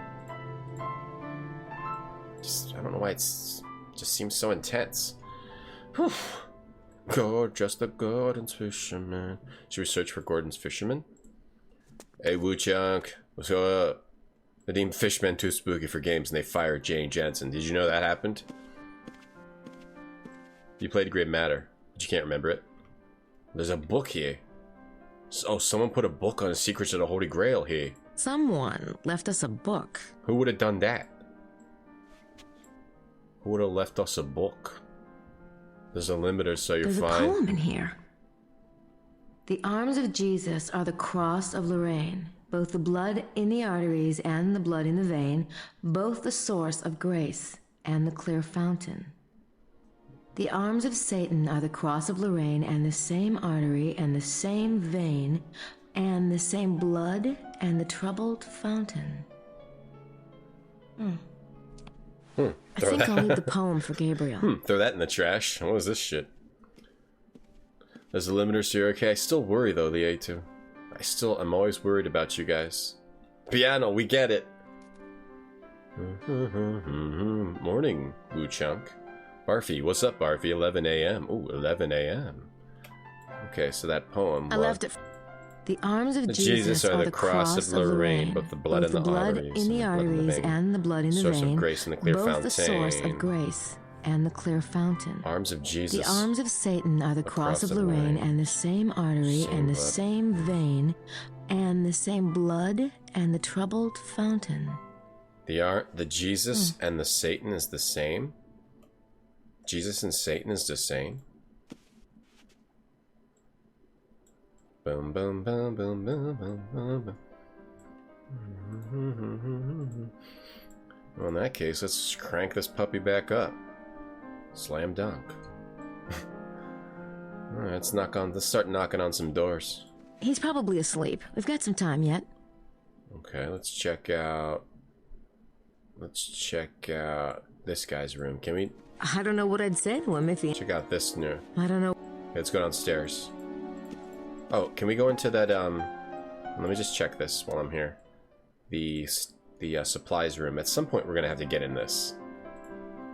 don't know why it just seems so intense. Whew. God, just the Gordon's fisherman. Should we search for Gordon's fisherman? Hey, Woo-chunk. What's up? They deemed fishmen too spooky for games and they fired Jane Jensen. Did you know that happened? You played Great Matter, but you can't remember it. There's a book here. Oh, someone put a book on the Secrets of the Holy Grail here. Someone left us a book. Who would have done that? Who would have left us a book? There's a limiter, so you're fine. There's a poem in here. The arms of Jesus are the cross of Lorraine, both the blood in the arteries and the blood in the vein, both the source of grace and the clear fountain. The arms of Satan are the cross of Lorraine and the same artery and the same vein and the same blood and the troubled fountain. I think I'll leave the poem for Gabriel. Throw that in the trash. What was this shit? There's a limiter, so you're okay. I still worry, though, the A2. I'm always worried about you guys. Piano, we get it. Morning, Woo-chunk. Barfy, what's up, Barfy? 11 a.m. Ooh, 11 a.m. Okay, so that poem. I left it. The arms of Jesus are the cross of Lorraine, both the blood in the arteries and the blood in the source vein, of grace and the clear both fountain. the source of grace and the clear fountain. Arms of Jesus. The arms of Satan are the cross of Lorraine and the same artery and the same vein and the same blood and the troubled fountain. The Jesus and the Satan is the same? Jesus and Satan is the same? Boom, boom, boom, boom, boom, boom, boom. Well, in that case, let's crank this puppy back up. Slam dunk. Alright, let's start knocking on some doors. He's probably asleep. We've got some time yet. Okay, let's check out this guy's room. Can we? I don't know what I'd say to him if he... Check out this new. I don't know. Okay, let's go downstairs. Oh, can we go into that, let me just check this while I'm here. The supplies room. At some point, we're gonna have to get in this.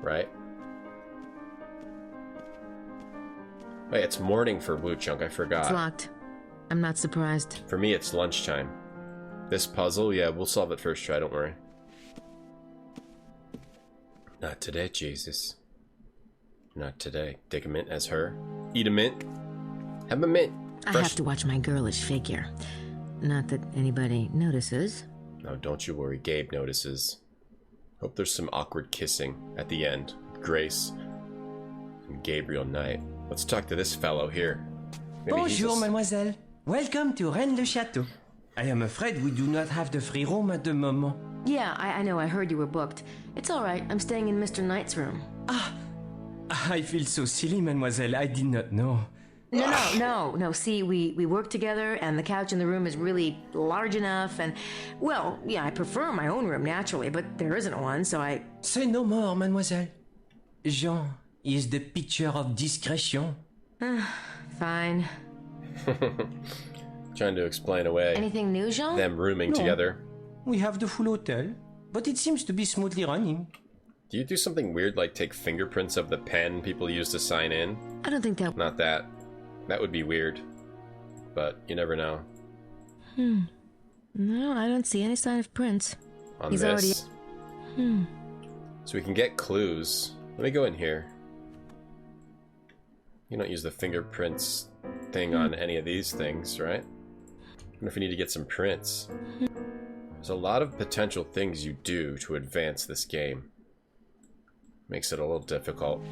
Right? Wait, it's morning for Woo-chunk, I forgot. It's locked. I'm not surprised. For me, it's lunchtime. This puzzle, yeah, we'll solve it first try, don't worry. Not today, Jesus. Not today. Take a mint as her. Eat a mint. Have a mint. I have to watch my girlish figure. Not that anybody notices. No, don't you worry. Gabe notices. Hope there's some awkward kissing at the end. Grace and Gabriel Knight. Let's talk to this fellow here. Maybe Bonjour, mademoiselle. Welcome to Rennes-le-Château. I am afraid we do not have the free room at the moment. Yeah, I know. I heard you were booked. It's all right. I'm staying in Mr. Knight's room. I feel so silly, mademoiselle. I did not know. No. See, we work together, and the couch in the room is really large enough, and, well, yeah, I prefer my own room, naturally, but there isn't one, so I... Say no more, mademoiselle. Jean is the picture of discretion. Fine. Trying to explain away. Anything new, Jean? Them rooming together. We have the full hotel, but it seems to be smoothly running. Do you do something weird like take fingerprints of the pen people use to sign in? I don't think that... Not that. That would be weird. But you never know. No, I don't see any sign of prints. On He's this. Already... So we can get clues. Let me go in here. You don't use the fingerprints thing on any of these things, right? I wonder if we need to get some prints. There's a lot of potential things you do to advance this game. Makes it a little difficult.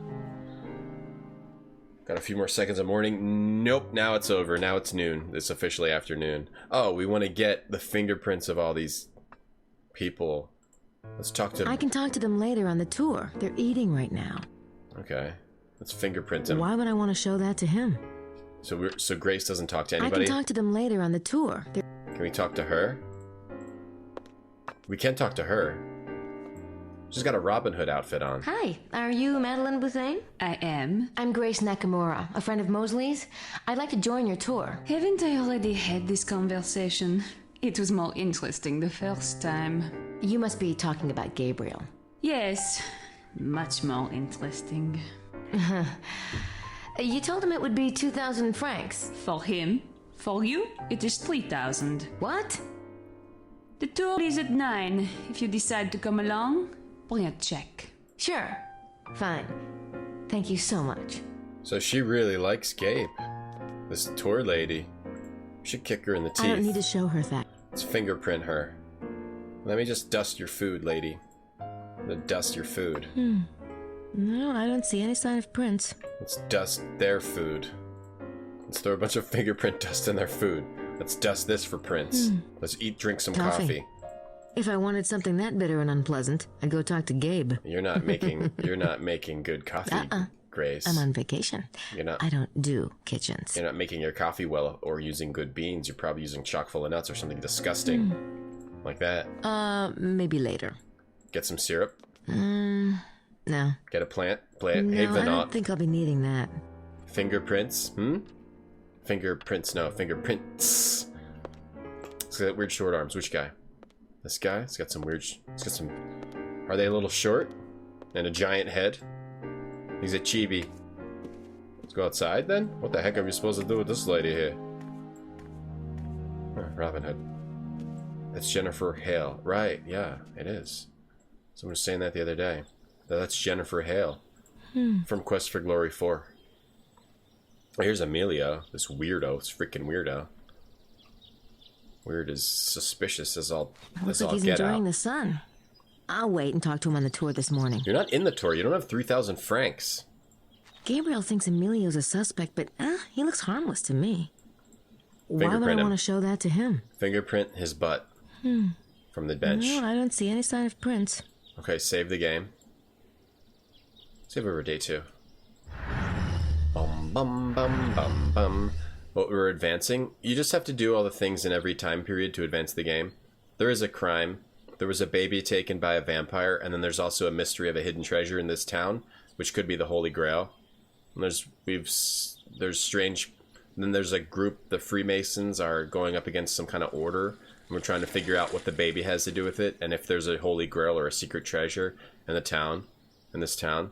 Got a few more seconds of morning. Nope, now it's over. Now it's noon. It's officially afternoon. Oh, we want to get the fingerprints of all these people. Let's talk to them. I can talk to them later on the tour. They're eating right now. Okay. Let's fingerprint him. Why would I want to show that to him? So Grace doesn't talk to anybody? I can talk to them later on the tour. Can we talk to her? We can talk to her. She's got a Robin Hood outfit on. Hi, are you Madeline Bouthane? I am. I'm Grace Nakamura, a friend of Mosley's. I'd like to join your tour. Haven't I already had this conversation? It was more interesting the first time. You must be talking about Gabriel. Yes, much more interesting. You told him it would be 2,000 francs. For him. For you, it is 3,000. What? The tour is at 9. If you decide to come along, bring a check. Sure. Fine. Thank you so much. So she really likes Gabe. This tour lady. We should kick her in the teeth. I don't need to show her that. Let's fingerprint her. Let me just dust your food, lady. I'm gonna dust your food. No, I don't see any sign of prints. Let's dust their food. Let's throw a bunch of fingerprint dust in their food. Let's dust this for prints. Let's drink some coffee. If I wanted something that bitter and unpleasant, I'd go talk to Gabe. You're not making good coffee, Grace. I'm on vacation. I don't do kitchens. You're not making your coffee well or using good beans. You're probably using chock full of nuts or something disgusting. Like that. Maybe later. Get some syrup? No. Get a plant? No, Hey, I don't think I'll be needing that. Fingerprints? Fingerprints, no. Fingerprints. He's got weird short arms. Which guy? This guy? He's got some weird... Are they a little short? And a giant head? He's a chibi. Let's go outside then? What the heck are we supposed to do with this lady here? Robin Hood. That's Jennifer Hale. Right, yeah, it is. Someone was saying that the other day. That's Jennifer Hale. From Quest for Glory 4. Oh, here's Emilio. This weirdo. This freaking weirdo. Weird is suspicious as all Looks like he's enjoying the sun. I'll wait and talk to him on the tour this morning. You're not in the tour. You don't have 3,000 francs. Gabriel thinks Emilio's a suspect, but he looks harmless to me. Why would I Fingerprint him. want to show that to him? Fingerprint his butt. From the bench. No, I don't see any sign of prints. Okay, save the game. Save over day 2. Bum bum bum bum bum. What we're advancing, you just have to do all the things in every time period to advance the game. There is a crime. There was a baby taken by a vampire, and then there's also a mystery of a hidden treasure in this town, which could be the Holy Grail. And there's strange. Then there's a group, the Freemasons are going up against some kind of order, and we're trying to figure out what the baby has to do with it, and if there's a Holy Grail or a secret treasure in this town.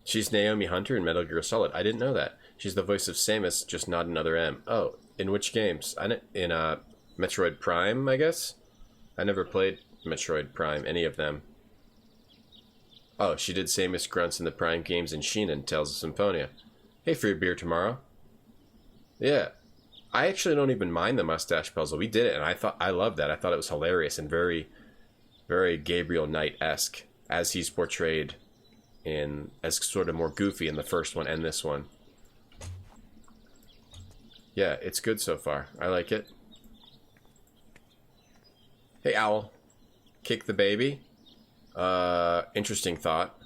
She's Naomi Hunter in Metal Gear Solid. I didn't know that. She's the voice of Samus, just not another M. Oh, in which games? In Metroid Prime, I guess? I never played Metroid Prime, any of them. Oh, she did Samus Grunts in the Prime games in Sheenan, Tales of Symphonia. Hey, free beer tomorrow. Yeah. I actually don't even mind the mustache puzzle. We did it, and I loved that. I thought it was hilarious and very, very Gabriel Knight-esque, as he's portrayed as sort of more goofy in the first one and this one. Yeah, it's good so far. I like it. Hey, Owl. Kick the baby. Interesting thought.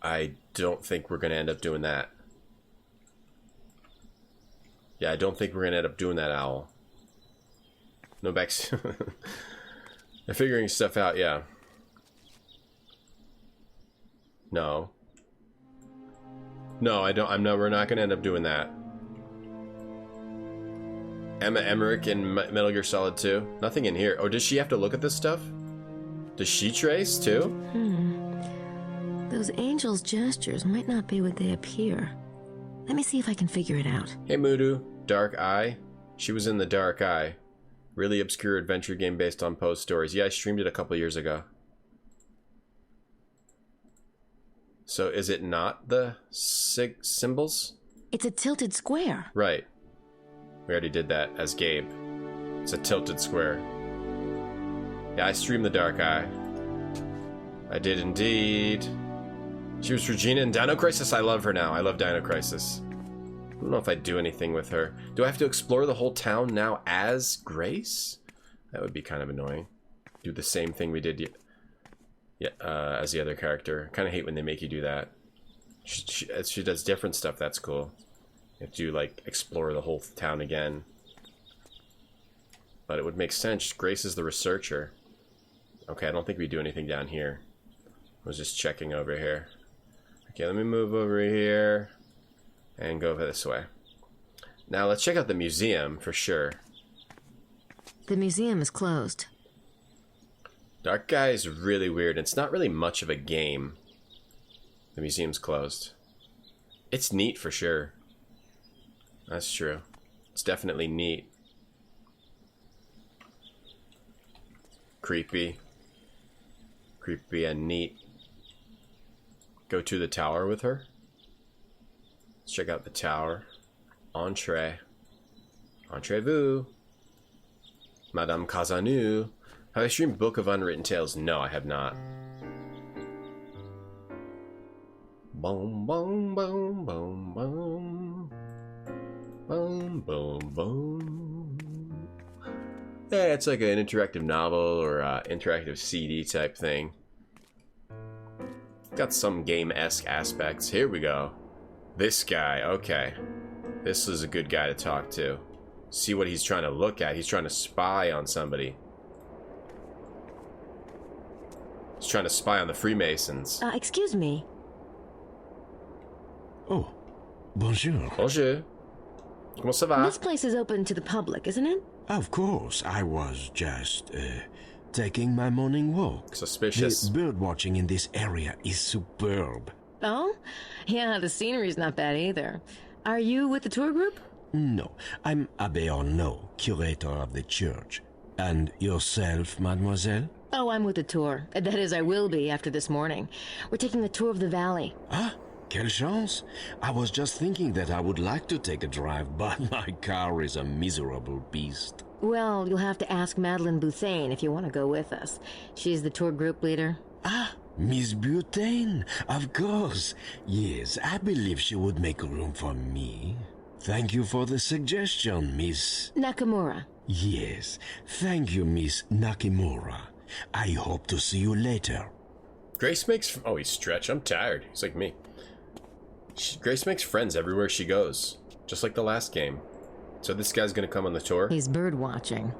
I don't think we're going to end up doing that. Yeah, I don't think we're going to end up doing that, Owl. No backs. They're figuring stuff out, yeah. No. No, we're not going to end up doing that. Emma Emmerich in Metal Gear Solid 2. Nothing in here. Oh, does she have to look at this stuff? Does she trace, too? Those angels' gestures might not be what they appear. Let me see if I can figure it out. Hey, Mudu. Dark Eye. She was in The Dark Eye. Really obscure adventure game based on Poe's stories. Yeah, I streamed it a couple years ago. So is it not the symbols? It's a tilted square. Right. We already did that as Gabe. It's a tilted square. Yeah, I streamed The Dark Eye. I did indeed. She was Regina in Dino Crisis. I love her now. I love Dino Crisis. I don't know if I'd do anything with her. Do I have to explore the whole town now as Grace? That would be kind of annoying. Do the same thing we did as the other character. Kind of hate when they make you do that. She does different stuff. That's cool. You have to, like, explore the whole town again. But it would make sense. Grace is the researcher. Okay, I don't think we do anything down here. I was just checking over here. Okay, let me move over here and go this way. Now, let's check out the museum for sure. The museum is closed. Dark Guy is really weird. It's not really much of a game. The museum's closed. It's neat for sure. That's true. It's definitely neat. Creepy. Creepy and neat. Go to the tower with her. Let's check out the tower. Entree. Entrez-vous. Madame Cazanou. Have I streamed Book of Unwritten Tales? No, I have not. Boom, boom, boom, boom, boom. Boom, boom, boom. Yeah, it's like an interactive novel or interactive CD type thing. Got some game-esque aspects. Here we go. This guy, okay. This is a good guy to talk to. See what he's trying to look at. He's trying to spy on somebody. He's trying to spy on the Freemasons. Excuse me. Oh, bonjour. Bonjour. Comment ça va? This place is open to the public, isn't it? Of course, I was just taking my morning walk. Suspicious. The bird watching in this area is superb. Oh? Yeah, the scenery's not bad either. Are you with the tour group? No, I'm Abbé Arnaud, curator of the church. And yourself, mademoiselle? Oh, I'm with the tour. That is, I will be after this morning. We're taking a tour of the valley. Ah, quelle chance. I was just thinking that I would like to take a drive, but my car is a miserable beast. Well, you'll have to ask Madeleine Bouthane if you want to go with us. She's the tour group leader. Ah, Miss Butane, of course. Yes, I believe she would make room for me. Thank you for the suggestion, Miss... Nakamura. Yes, thank you, Miss Nakimura. I hope to see you later. Grace makes... Oh, he's stretched. I'm tired. He's like me. Grace makes friends everywhere she goes. Just like the last game. So this guy's gonna come on the tour? He's bird watching.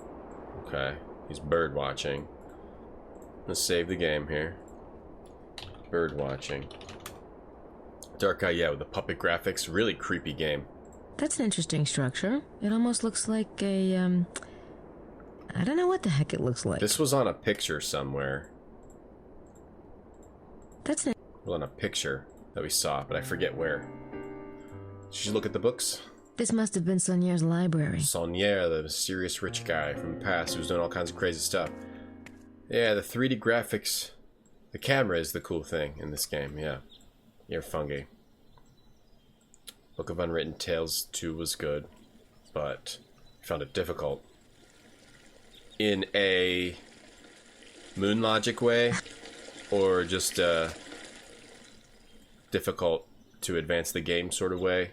Okay. He's bird watching. Let's save the game here. Bird watching. Dark Eye, yeah, with the puppet graphics. Really creepy game. That's an interesting structure. It almost looks like a, I don't know what the heck it looks like. This was on a picture somewhere. That's an... Well, on a picture that we saw, but I forget where. Did you look at the books? This must have been Saunier's library. Saunier, the mysterious rich guy from the past who was doing all kinds of crazy stuff. Yeah, the 3D graphics. The camera is the cool thing in this game, yeah. You're fungi. Book of Unwritten Tales 2 was good, but I found it difficult. In a moon logic way, or just difficult to advance the game sort of way,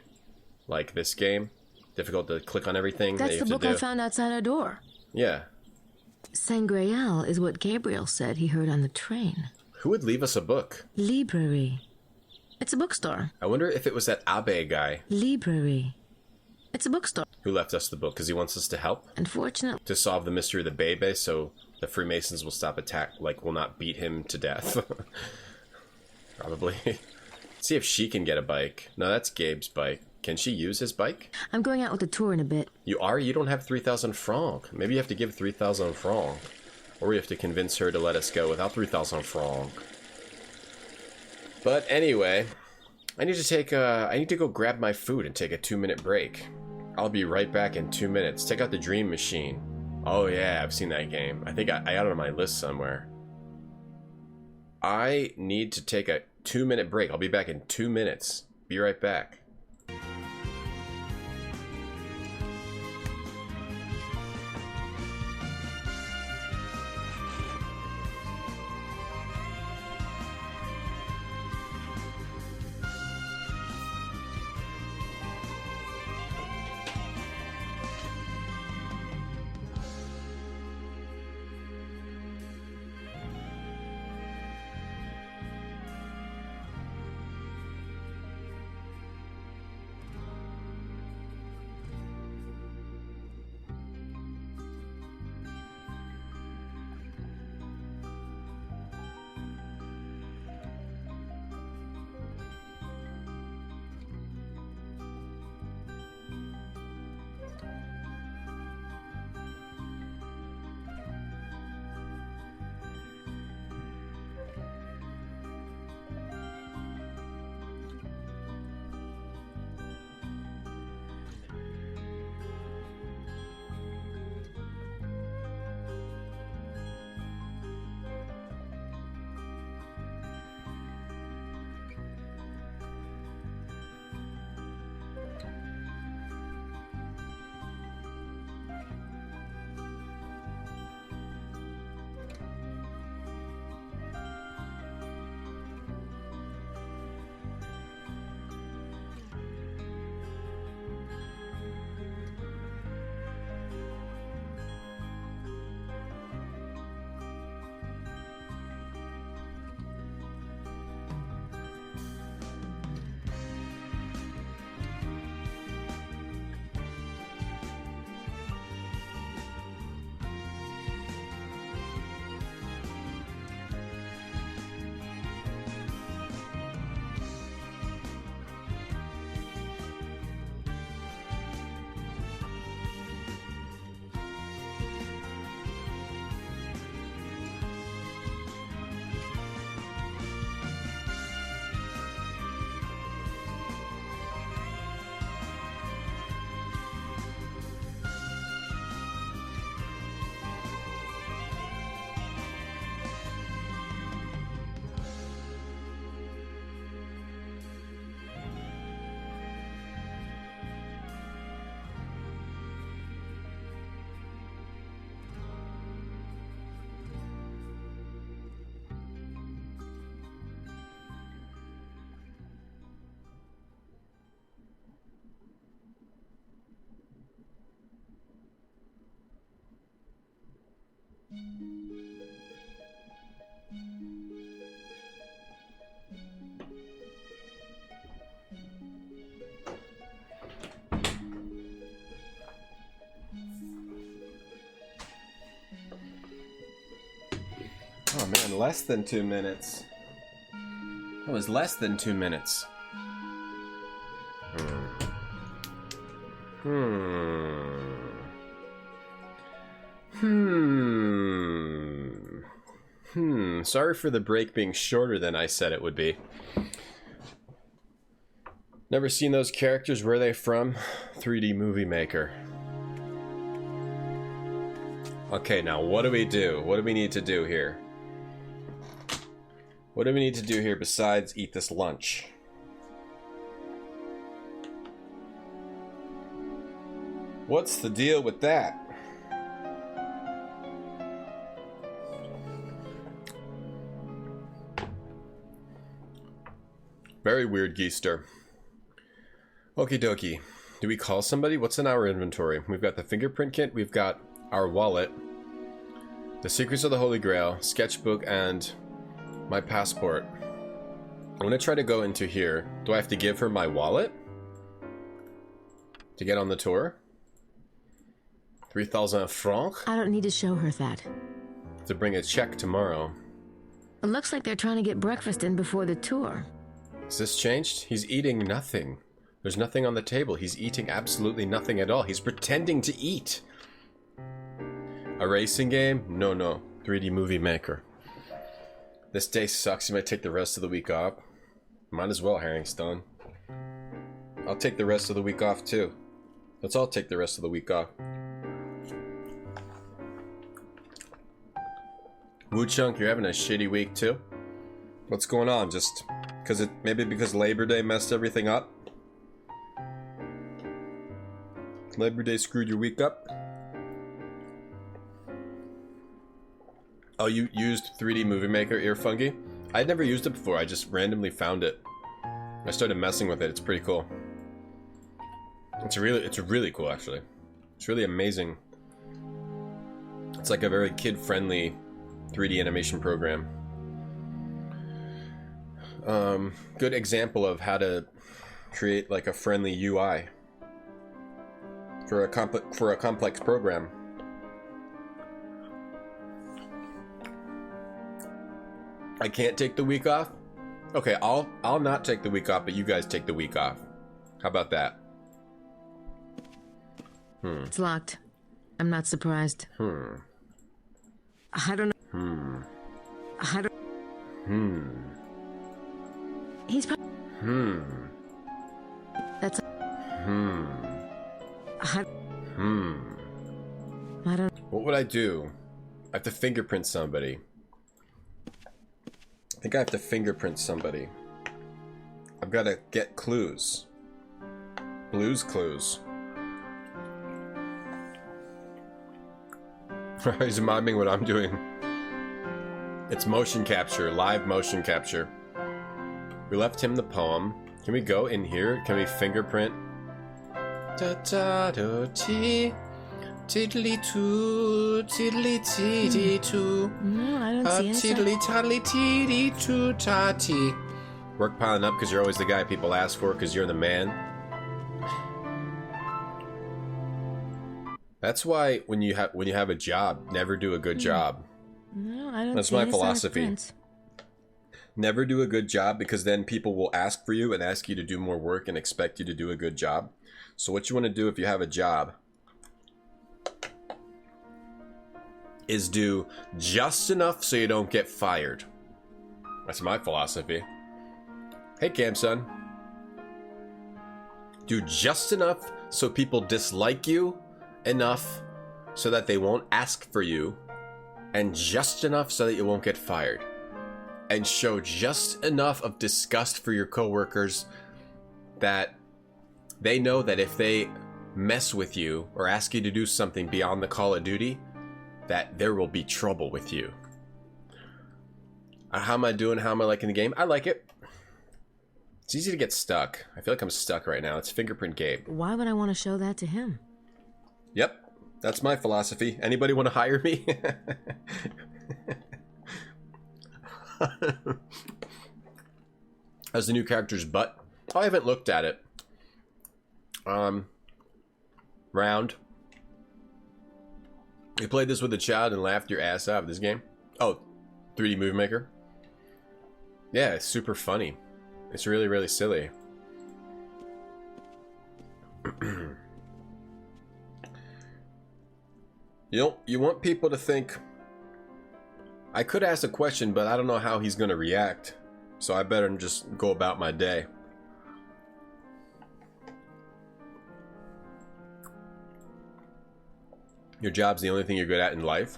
like this game. Difficult to click on everything that That's you the have book to do. I found outside our door. Yeah. Sangreal is what Gabriel said he heard on the train. Who would leave us a book? Library. It's a bookstore. I wonder if it was that Abe guy. Library. It's a bookstore. Who left us the book because he wants us to help? Unfortunately. To solve the mystery of the Bebe, so the Freemasons will stop attack, will not beat him to death. Probably. See if she can get a bike. No, that's Gabe's bike. Can she use his bike? I'm going out with the tour in a bit. You are? You don't have 3,000 francs. Maybe you have to give 3,000 francs. Or we have to convince her to let us go without 3,000 francs. But anyway, I need to go grab my food and take a 2-minute break. I'll be right back in 2 minutes. Check out the Dream Machine. Oh yeah, I've seen that game. I think I got it on my list somewhere. I need to take a 2-minute break. I'll be back in 2 minutes. Be right back. Oh man, less than 2 minutes. That was less than 2 minutes. Sorry for the break being shorter than I said it would be. Never seen those characters. Where are they from? 3D Movie Maker. Okay, now what do we do? What do we need to do here? What do we need to do here besides eat this lunch? What's the deal with that? Very weird, Geester. Okie dokie. Do we call somebody? What's in our inventory? We've got the fingerprint kit, we've got our wallet, the Secrets of the Holy Grail, sketchbook, and my passport. I'm gonna try to go into here. Do I have to give her my wallet to get on the tour? 3,000 francs? I don't need to show her that. To bring a check tomorrow. It looks like they're trying to get breakfast in before the tour. Has this changed? He's eating nothing. There's nothing on the table. He's eating absolutely nothing at all. He's pretending to eat. A racing game? No, no. 3D Movie Maker. This day sucks. You might take the rest of the week off. Might as well, Herringstone. I'll take the rest of the week off, too. Let's all take the rest of the week off. Woo-Chunk, you're having a shitty week, too? What's going on? Just... maybe because Labor Day messed everything up? Labor Day screwed your week up? Oh, you used 3D Movie Maker Ear Fungi? I'd never used it before, I just randomly found it. I started messing with it, it's pretty cool. It's really cool, actually. It's really amazing. It's like a very kid-friendly 3D animation program. Good example of how to create like a friendly UI for a complex program. I can't take the week off? Okay, I'll not take the week off, but you guys take the week off. How about that? It's locked. I'm not surprised. I don't know. I don't... He's probably... That's... I don't... What would I do? I have to fingerprint somebody. I think I have to fingerprint somebody. I've got to get clues. Blues clues. He's miming what I'm doing. It's motion capture, live motion capture. We left him the poem. Can we go in here? Can we fingerprint? Da da do ti, tiddly too, tiddly tee too. No, I don't see tiddly toddly tee too tati. Work piling up because you're always the guy people ask for because you're the man. That's why when you have a job, never do a good job. No, I don't. That's see my any sign of philosophy. prints. Never do a good job because then people will ask for you and ask you to do more work and expect you to do a good job. So what you want to do if you have a job is do just enough so you don't get fired. That's my philosophy. Hey, Camson. Do just enough so people dislike you enough so that they won't ask for you, and just enough so that you won't get fired. And show just enough of disgust for your coworkers that they know that if they mess with you or ask you to do something beyond the call of duty, that there will be trouble with you. How am I doing? How am I liking the game? I like it. It's easy to get stuck. I feel like I'm stuck right now. It's Fingerprint Gabe. Why would I want to show that to him? Yep, that's my philosophy. Anybody want to hire me? How's the new character's butt? Oh, I haven't looked at it. Round. You played this with a child and laughed your ass off this game? Oh, 3D Movie Maker. Yeah, it's super funny. It's really, really silly. You want people to think, I could ask a question, but I don't know how he's going to react. So I better just go about my day. Your job's the only thing you're good at in life.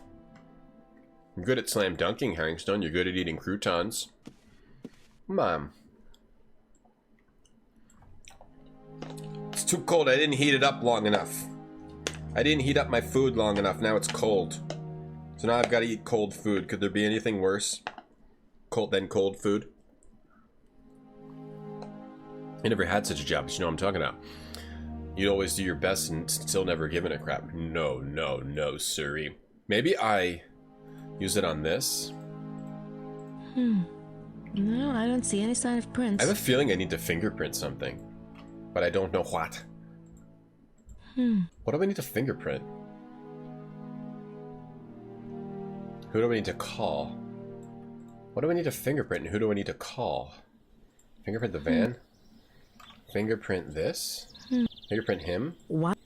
You're good at slam dunking, Harringstone. You're good at eating croutons. Mom. It's too cold. I didn't heat it up long enough. I didn't heat up my food long enough. Now it's cold. So now I've got to eat cold food. Could there be anything worse than cold food? I never had such a job, but you know what I'm talking about. You'd always do your best and still never given a crap. No, no, no, siree. Maybe I use it on this. No, I don't see any sign of prints. I have a feeling I need to fingerprint something, but I don't know what. What do I need to fingerprint? Who do I need to call? What do I need to fingerprint and who do I need to call? Fingerprint the van? Fingerprint this? Fingerprint him? What?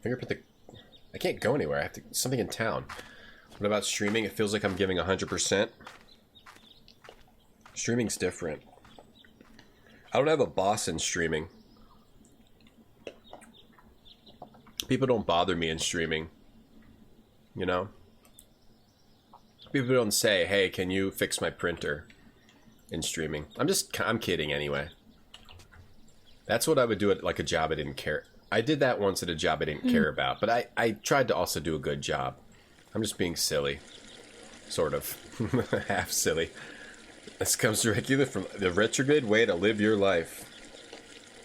Fingerprint the... I can't go anywhere. I have to... Something in town. What about streaming? It feels like I'm giving 100%. Streaming's different. I don't have a boss in streaming. People don't bother me in streaming. You know? People don't say, hey, can you fix my printer in streaming? I'm kidding anyway. That's what I would do at like a job I didn't care. I did that once at a job I didn't care about, but I tried to also do a good job. I'm just being silly. Sort of. Half silly. This comes directly from the retrograde way to live your life.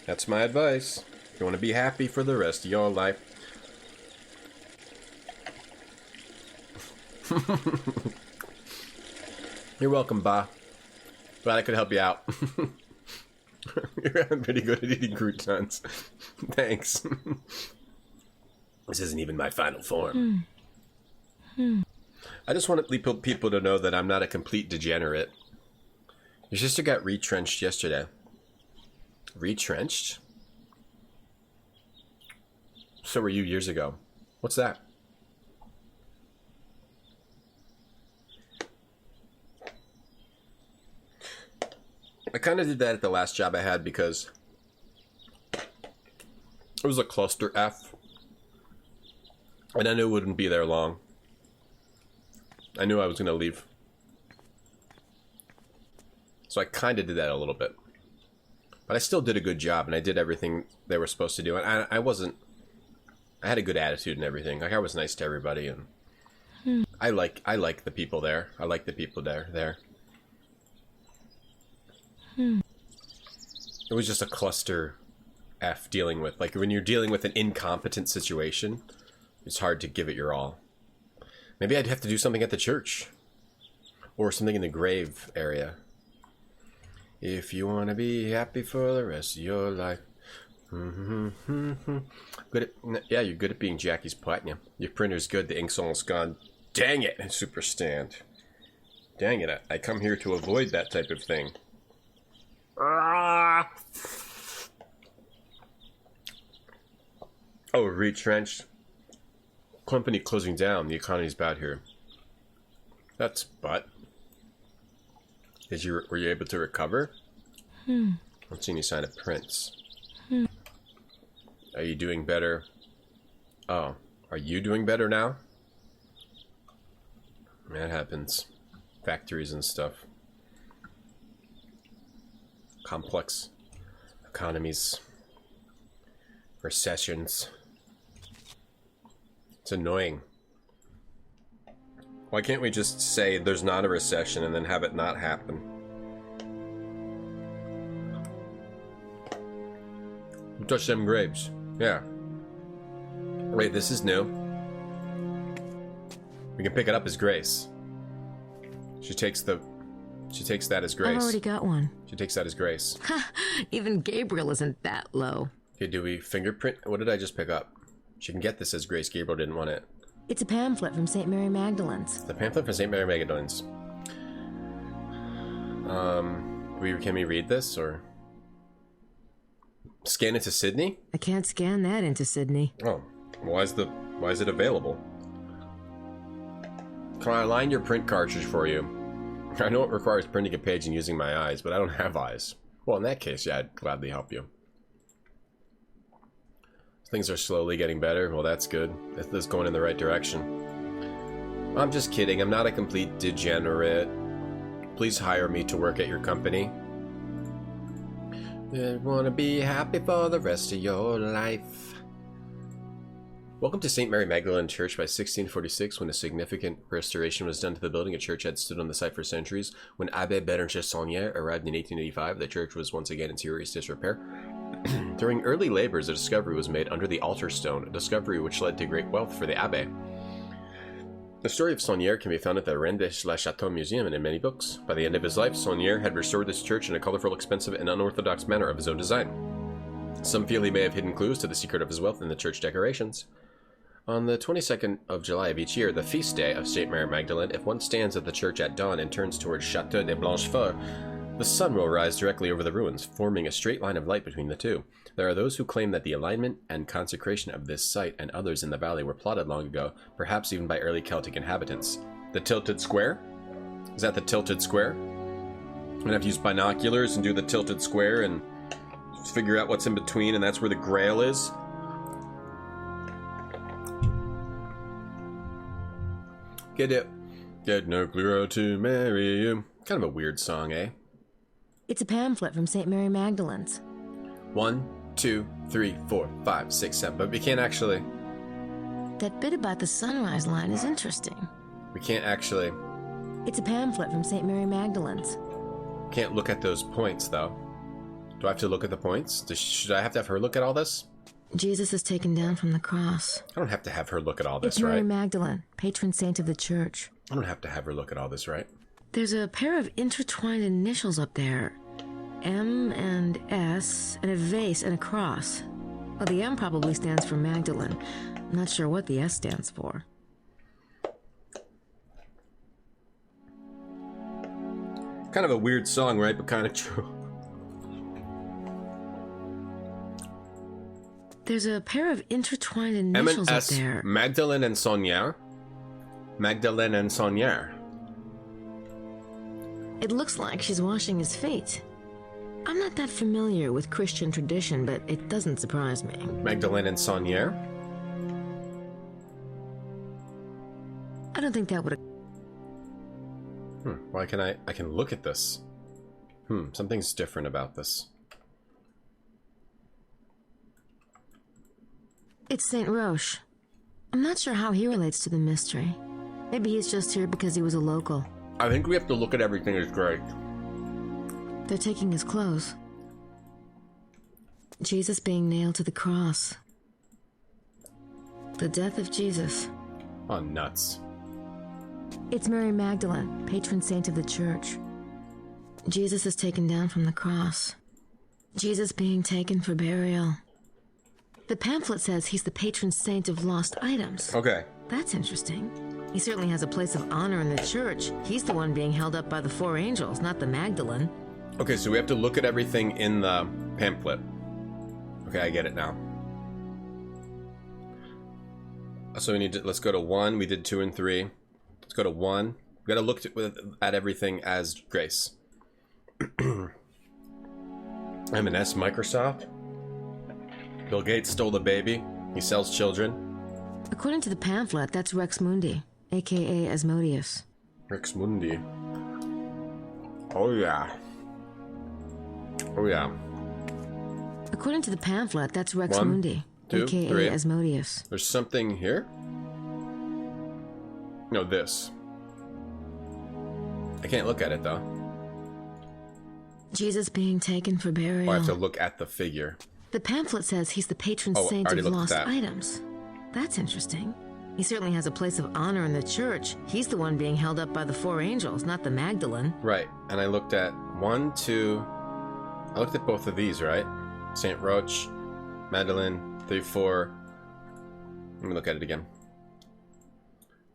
That's my advice. If you want to be happy for the rest of your life. You're welcome, Ba. Glad I could help you out. I'm pretty good at eating croutons. Thanks. This isn't even my final form. I just want people to know that I'm not a complete degenerate. Your sister got retrenched yesterday. Retrenched? So were you years ago. What's that? I kind of did that at the last job I had because it was a cluster F. And I knew it wouldn't be there long. I knew I was going to leave. So I kind of did that a little bit. But I still did a good job and I did everything they were supposed to do. And I had a good attitude and everything. Like I was nice to everybody and I like the people there. I like the people there. It was just a cluster F dealing with. Like when you're dealing with an incompetent situation, it's hard to give it your all. Maybe I'd have to do something at the church. Or something in the grave area. If you want to be happy for the rest of your life. Good at, yeah, you're good at being Jackie's platinum. Your printer's good, the ink's almost gone. Dang it, super stand. Dang it, I come here to avoid that type of thing. Oh, retrenched. Company closing down. The economy's bad here. That's butt. Were you able to recover? I don't see any sign of prints. Are you doing better? Oh, are you doing better now? That happens. Factories and stuff. Complex economies. Recessions. It's annoying. Why can't we just say there's not a recession and then have it not happen? You touch them grapes. Yeah. Wait, this is new. We can pick it up as Grace. She takes that as Grace. I've already got one. She takes that as Grace. Even Gabriel isn't that low. Okay, do we fingerprint? What did I just pick up? She can get this as Grace. Gabriel didn't want it. It's a pamphlet from St. Mary Magdalene's. The pamphlet from St. Mary Magdalene's. Can we read this or scan it to Sydney? I can't scan that into Sydney. Oh, why is it available? Can I align your print cartridge for you? I know it requires printing a page and using my eyes, but I don't have eyes. Well, in that case, yeah, I'd gladly help you. Things are slowly getting better. Well, that's good. That's going in the right direction. I'm just kidding. I'm not a complete degenerate. Please hire me to work at your company. You wanna be happy for the rest of your life. Welcome to St. Mary Magdalene Church. By 1646, when a significant restoration was done to the building, a church had stood on the site for centuries. When Abbé Béranger Saunière arrived in 1885, the church was once again in serious disrepair. During early labors, a discovery was made under the altar stone, a discovery which led to great wealth for the abbé. The story of Saunière can be found at the Rennes la Château Museum and in many books. By the end of his life, Saunière had restored this church in a colorful, expensive, and unorthodox manner of his own design. Some feel he may have hidden clues to the secret of his wealth in the church decorations. On the 22nd of July of each year, the feast day of St. Mary Magdalene, if one stands at the church at dawn and turns towards Château de Blanchefort, the sun will rise directly over the ruins, forming a straight line of light between the two. There are those who claim that the alignment and consecration of this site and others in the valley were plotted long ago, perhaps even by early Celtic inhabitants. The tilted square? Is that the tilted square? I'm gonna have to use binoculars and do the tilted square and figure out what's in between, and that's where the Grail is. Get it. Get no clearer to marry you. Kind of a weird song, eh? It's a pamphlet from St. Mary Magdalene's. 1, 2, 3, 4, 5, 6, 7. But we can't actually... That bit about the sunrise line is interesting. We can't actually... It's a pamphlet from St. Mary Magdalene's. Can't look at those points, though. Do I have to look at the points? Should I have to have her look at all this? Jesus is taken down from the cross. I don't have to have her look at all this, it's Mary right? Magdalene, patron saint of the church. I don't have to have her look at all this, right? There's a pair of intertwined initials up there. M and S, and a vase and a cross. Well, the M probably stands for Magdalene. I'm not sure what the S stands for. Kind of a weird song, right? But kind of true. There's a pair of intertwined M initials and up S, there. Magdalene and Saunière. Magdalene and Saunière. It looks like she's washing his feet. I'm not that familiar with Christian tradition, but it doesn't surprise me. Magdalene and Saunière? I don't think that would... Why can I can look at this. Something's different about this. It's Saint Roche. I'm not sure how he relates to the mystery. Maybe he's just here because he was a local. I think we have to look at everything as great. They're taking his clothes. Jesus being nailed to the cross. The death of Jesus. Oh, nuts. It's Mary Magdalene, patron saint of the church. Jesus is taken down from the cross. Jesus being taken for burial. The pamphlet says he's the patron saint of lost items. Okay. That's interesting. He certainly has a place of honor in the church. He's the one being held up by the 4 angels, not the Magdalene. Okay, so we have to look at everything in the pamphlet. Okay, I get it now. So we need to, let's go to 1. We did 2 and 3. Let's go to 1. We gotta look at everything as Grace. M&S Microsoft. Bill Gates stole the baby. He sells children. According to the pamphlet, that's Rex Mundi, a.k.a. Asmodeus. Rex Mundi. Oh, yeah. Oh, yeah. According to the pamphlet, that's Rex 1, Mundi, 2, a.k.a. 3. Asmodeus. There's something here? No, this. I can't look at it, though. Jesus being taken for burial. Oh, I have to look at the figure. The pamphlet says he's the patron saint of lost items. That's interesting. He certainly has a place of honor in the church. He's the one being held up by the 4 angels, not the Magdalene. Right, and I looked at 1, 2... I looked at both of these, right? Saint Roche, Magdalene, 3, 4... Let me look at it again.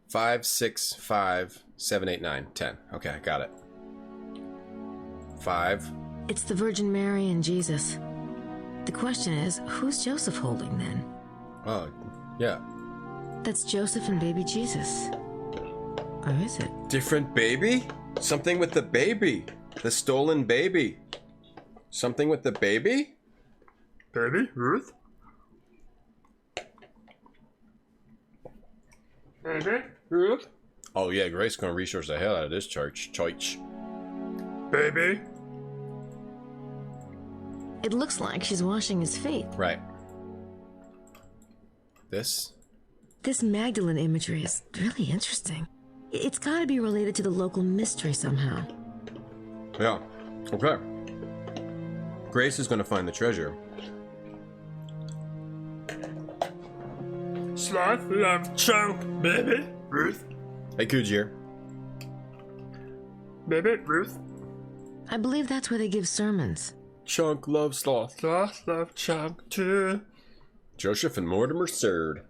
5, 6, 5, 7, 8, 9, 10. Okay, I got it. 5. It's the Virgin Mary and Jesus. The question is, who's Joseph holding then? Oh, yeah. That's Joseph and baby Jesus. Or is it? Different baby? Something with the baby. The stolen baby. Something with the baby? Baby? Ruth? Baby? Ruth? Oh yeah, Grace gonna research the hell out of this church. Baby? It looks like she's washing his feet. Right. This? This Magdalene imagery is really interesting. It's gotta be related to the local mystery somehow. Yeah. Okay. Grace is gonna find the treasure. Sloth love chunk, baby. Ruth. Hey, Kujir. Baby, Ruth. I believe that's where they give sermons. Chunk loves sloth. Sloth love chunk too. Joseph and Mortimer Surd.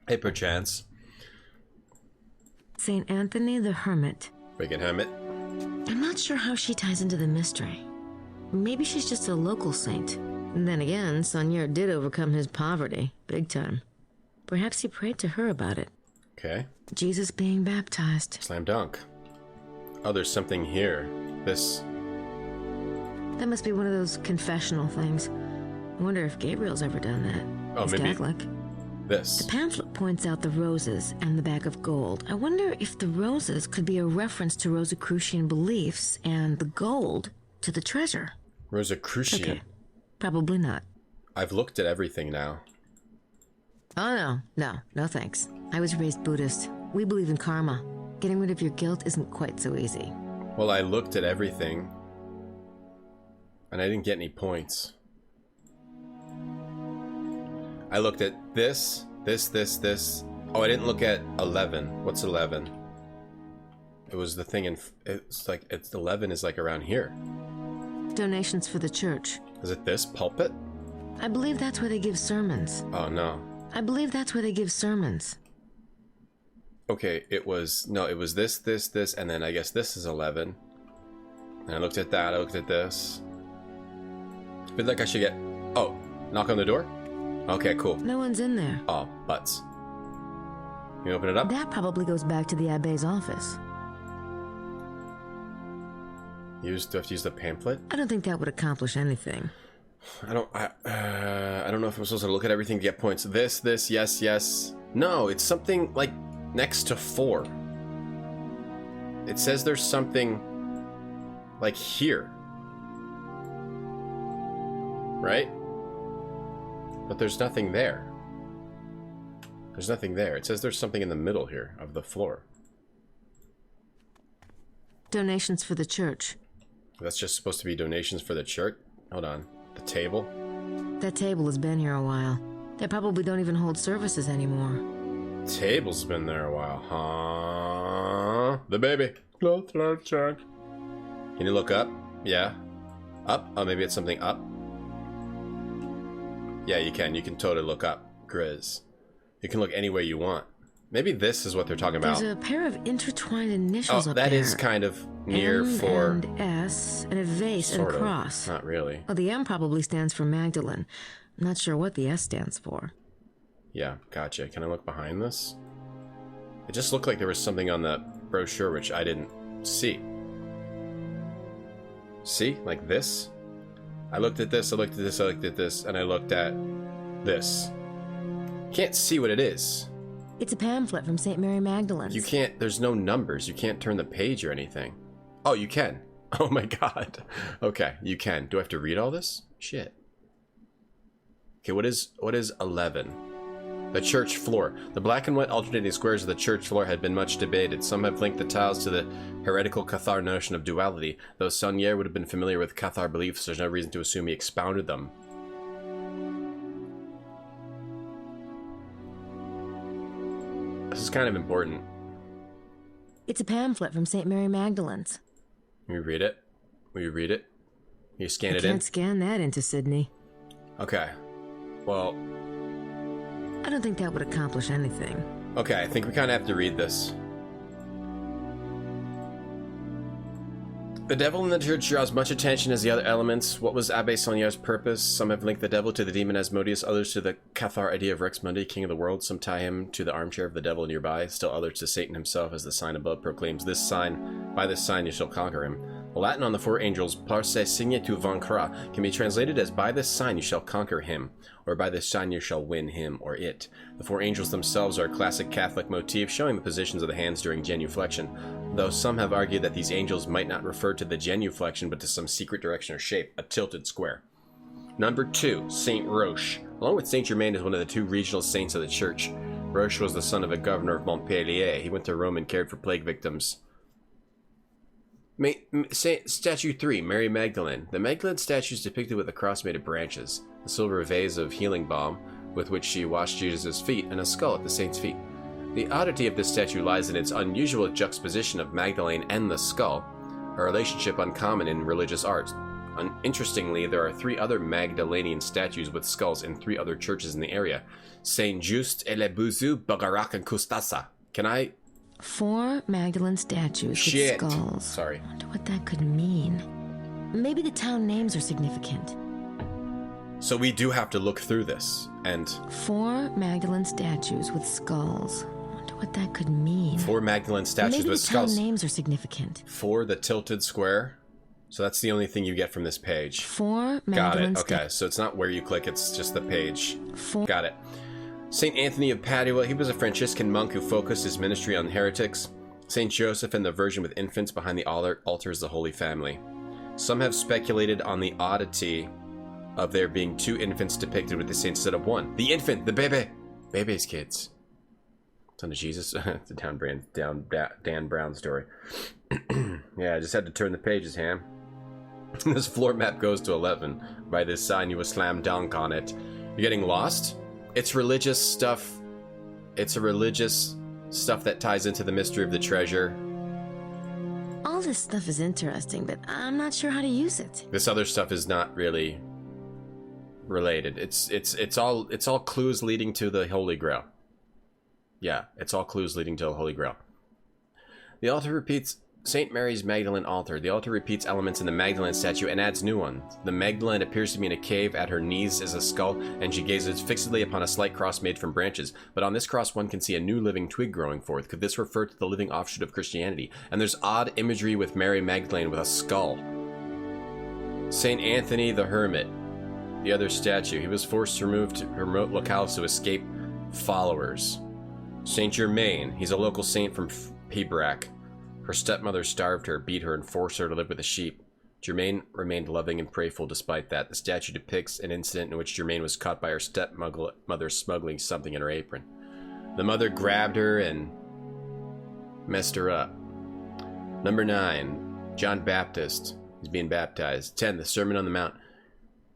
Hey, perchance. Saint Anthony the Hermit. Wicked Hermit. I'm not sure how she ties into the mystery. Maybe she's just a local saint. And then again, Sonier did overcome his poverty, big time. Perhaps he prayed to her about it. Okay. Jesus being baptized. Slam dunk. Oh, there's something here. This. That must be one of those confessional things. I wonder if Gabriel's ever done that. Oh, He's maybe. Catholic. This. The pamphlet points out the roses and the bag of gold. I wonder if the roses could be a reference to Rosicrucian beliefs and the gold to the treasure. Rosicrucian? Okay. Probably not. I've looked at everything now. Oh, no thanks. I was raised Buddhist. We believe in karma. Getting rid of your guilt isn't quite so easy. Well, I looked at everything, and I didn't get any points. I looked at this. Oh, I didn't look at 11. What's 11? It was the thing in... It's 11 is like around here. Donations for the church. Is it this pulpit? I believe that's where they give sermons. Oh, no. I believe that's where they give sermons. Okay, it was this, and then I guess this is 11. And I looked at that, I looked at this. I feel like I should get... Oh, knock on the door? Okay, cool. No one's in there. Oh, butts. Can you open it up? That probably goes back to the Abbe's office. Do I have to use the pamphlet? I don't think that would accomplish anything. I don't know if I'm supposed to look at everything to get points. This, yes. No, it's something like next to 4. It says there's something like here. Right? But there's nothing there. There's nothing there. It says there's something in the middle here of the floor. Donations for the church. That's just supposed to be donations for the church? Hold on. The table? That table has been here a while. They probably don't even hold services anymore. Table's been there a while, huh? The baby. Cloth love check. Can you look up? Yeah. Up? Oh, maybe it's something up. Yeah, you can. You can totally look up, Grizz. You can look any way you want. Maybe this is what they're talking about. There's a pair of intertwined initials Oh, up there. that is kind of near M for... and S, and a vase and a Sort of. cross. Not really. Oh, the M probably stands for Magdalene. I'm not sure what the S stands for. Yeah, gotcha. Can I look behind this? It just looked like there was something on the brochure which I didn't see. See? Like this? I looked at this, I looked at this, I looked at this, and I looked at this. Can't see what it is. It's a pamphlet from St. Mary Magdalene's. You can't, there's no numbers. You can't turn the page or anything. Oh, you can. Oh my god. Okay, you can. Do I have to read all this? Shit. Okay, what is 11? The church floor. The black and white alternating squares of the church floor had been much debated. Some have linked the tiles to the heretical Cathar notion of duality. Though Saunier would have been familiar with Cathar beliefs, there's no reason to assume he expounded them. This is kind of important. It's a pamphlet from St. Mary Magdalene's. Can you read it? Will you read it? Can you scan I it in? can't scan that into Sydney. Okay. Well... I don't think that would accomplish anything. Okay, I think we kind of have to read this. The devil in the church draws much attention as the other elements. What was Abbe Saunier's purpose? Some have linked the devil to the demon Asmodeus, others to the Cathar idea of Rex Mundi, king of the world. Some tie him to the armchair of the devil nearby, still others to Satan himself, as the sign above proclaims, "This sign, by this sign you shall conquer him." The Latin on the four angels, "Par ce signe tu vaincras," can be translated as "by this sign you shall conquer him," or "by this sign you shall win him," or it. The four angels themselves are a classic Catholic motif, showing the positions of the hands during genuflection, though some have argued that these angels might not refer to the genuflection, but to some secret direction or shape, a tilted square. Number 2, Saint Roche. Along with Saint Germain is one of the 2 regional saints of the church. Roche was the son of a governor of Montpellier. He went to Rome and cared for plague victims. Statue 3, Mary Magdalene. The Magdalene statue is depicted with a cross made of branches, a silver vase of healing balm with which she washed Jesus' feet, and a skull at the saint's feet. The oddity of this statue lies in its unusual juxtaposition of Magdalene and the skull, a relationship uncommon in religious art. Interestingly, there are 3 other Magdalenian statues with skulls in 3 other churches in the area. Saint Just et le Buzu, Bagarak, and Custassa. Can I... 4 Magdalene statues Shit. with skulls. Sorry. I wonder what that could mean. Maybe the town names are significant. So we do have to look through this, and... 4 Magdalene statues with skulls. I wonder what that could mean. 4 Magdalene statues Maybe with the skulls. town names are significant. 4 the tilted square. So that's the only thing you get from this page. 4 Got Magdalene it. Okay, so it's not where you click, it's just the page. 4. Got it. St. Anthony of Padua, he was a Franciscan monk who focused his ministry on heretics. St. Joseph and the Virgin with infants behind the altar is the Holy Family. Some have speculated on the oddity of there being 2 infants depicted with the saint instead of 1. The infant, the baby. Baby's kids. Son of Jesus. It's a Dan Brown story. Yeah, I just had to turn the pages, Ham. This floor map goes to 11. By this sign, you will slam dunk on it. You're getting lost? It's religious stuff. It's a religious stuff that ties into the mystery of the treasure. All this stuff is interesting, but I'm not sure how to use it. This other stuff is not really related. It's all clues leading to the Holy Grail. Yeah, it's all clues leading to the Holy Grail. The altar repeats St. Mary's Magdalene altar. The altar repeats elements in the Magdalene statue and adds new ones. The Magdalene appears to be in a cave. At her knees is a skull, and she gazes fixedly upon a slight cross made from branches. But on this cross one can see a new living twig growing forth. Could this refer to the living offshoot of Christianity? And there's odd imagery with Mary Magdalene with a skull. St. Anthony the Hermit. The other statue. He was forced to remove to remote locales to escape followers. St. Germain. He's a local saint from Pibrac. Her stepmother starved her, beat her, and forced her to live with the sheep. Germain remained loving and prayerful despite that. The statue depicts an incident in which Germain was caught by her stepmother smuggling something in her apron. The mother grabbed her and messed her up. Number 9, John Baptist. He's being baptized. 10, the Sermon on the Mount.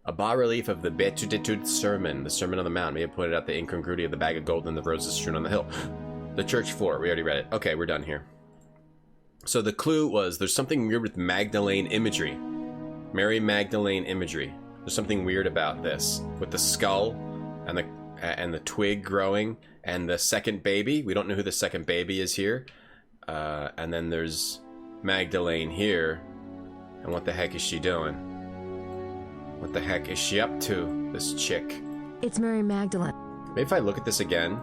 A bas-relief of the Beatitude Sermon, the Sermon on the Mount, may have pointed out the incongruity of the bag of gold and the roses strewn on the hill. The church floor, we already read it. Okay, we're done here. So the clue was there's something weird with Magdalene imagery. Mary Magdalene imagery. There's something weird about this. With the skull and the twig growing and the second baby. We don't know who the second baby is here. And then there's Magdalene here. And what the heck is she doing? What the heck is she up to, this chick? It's Mary Magdalene. Maybe if I look at this again.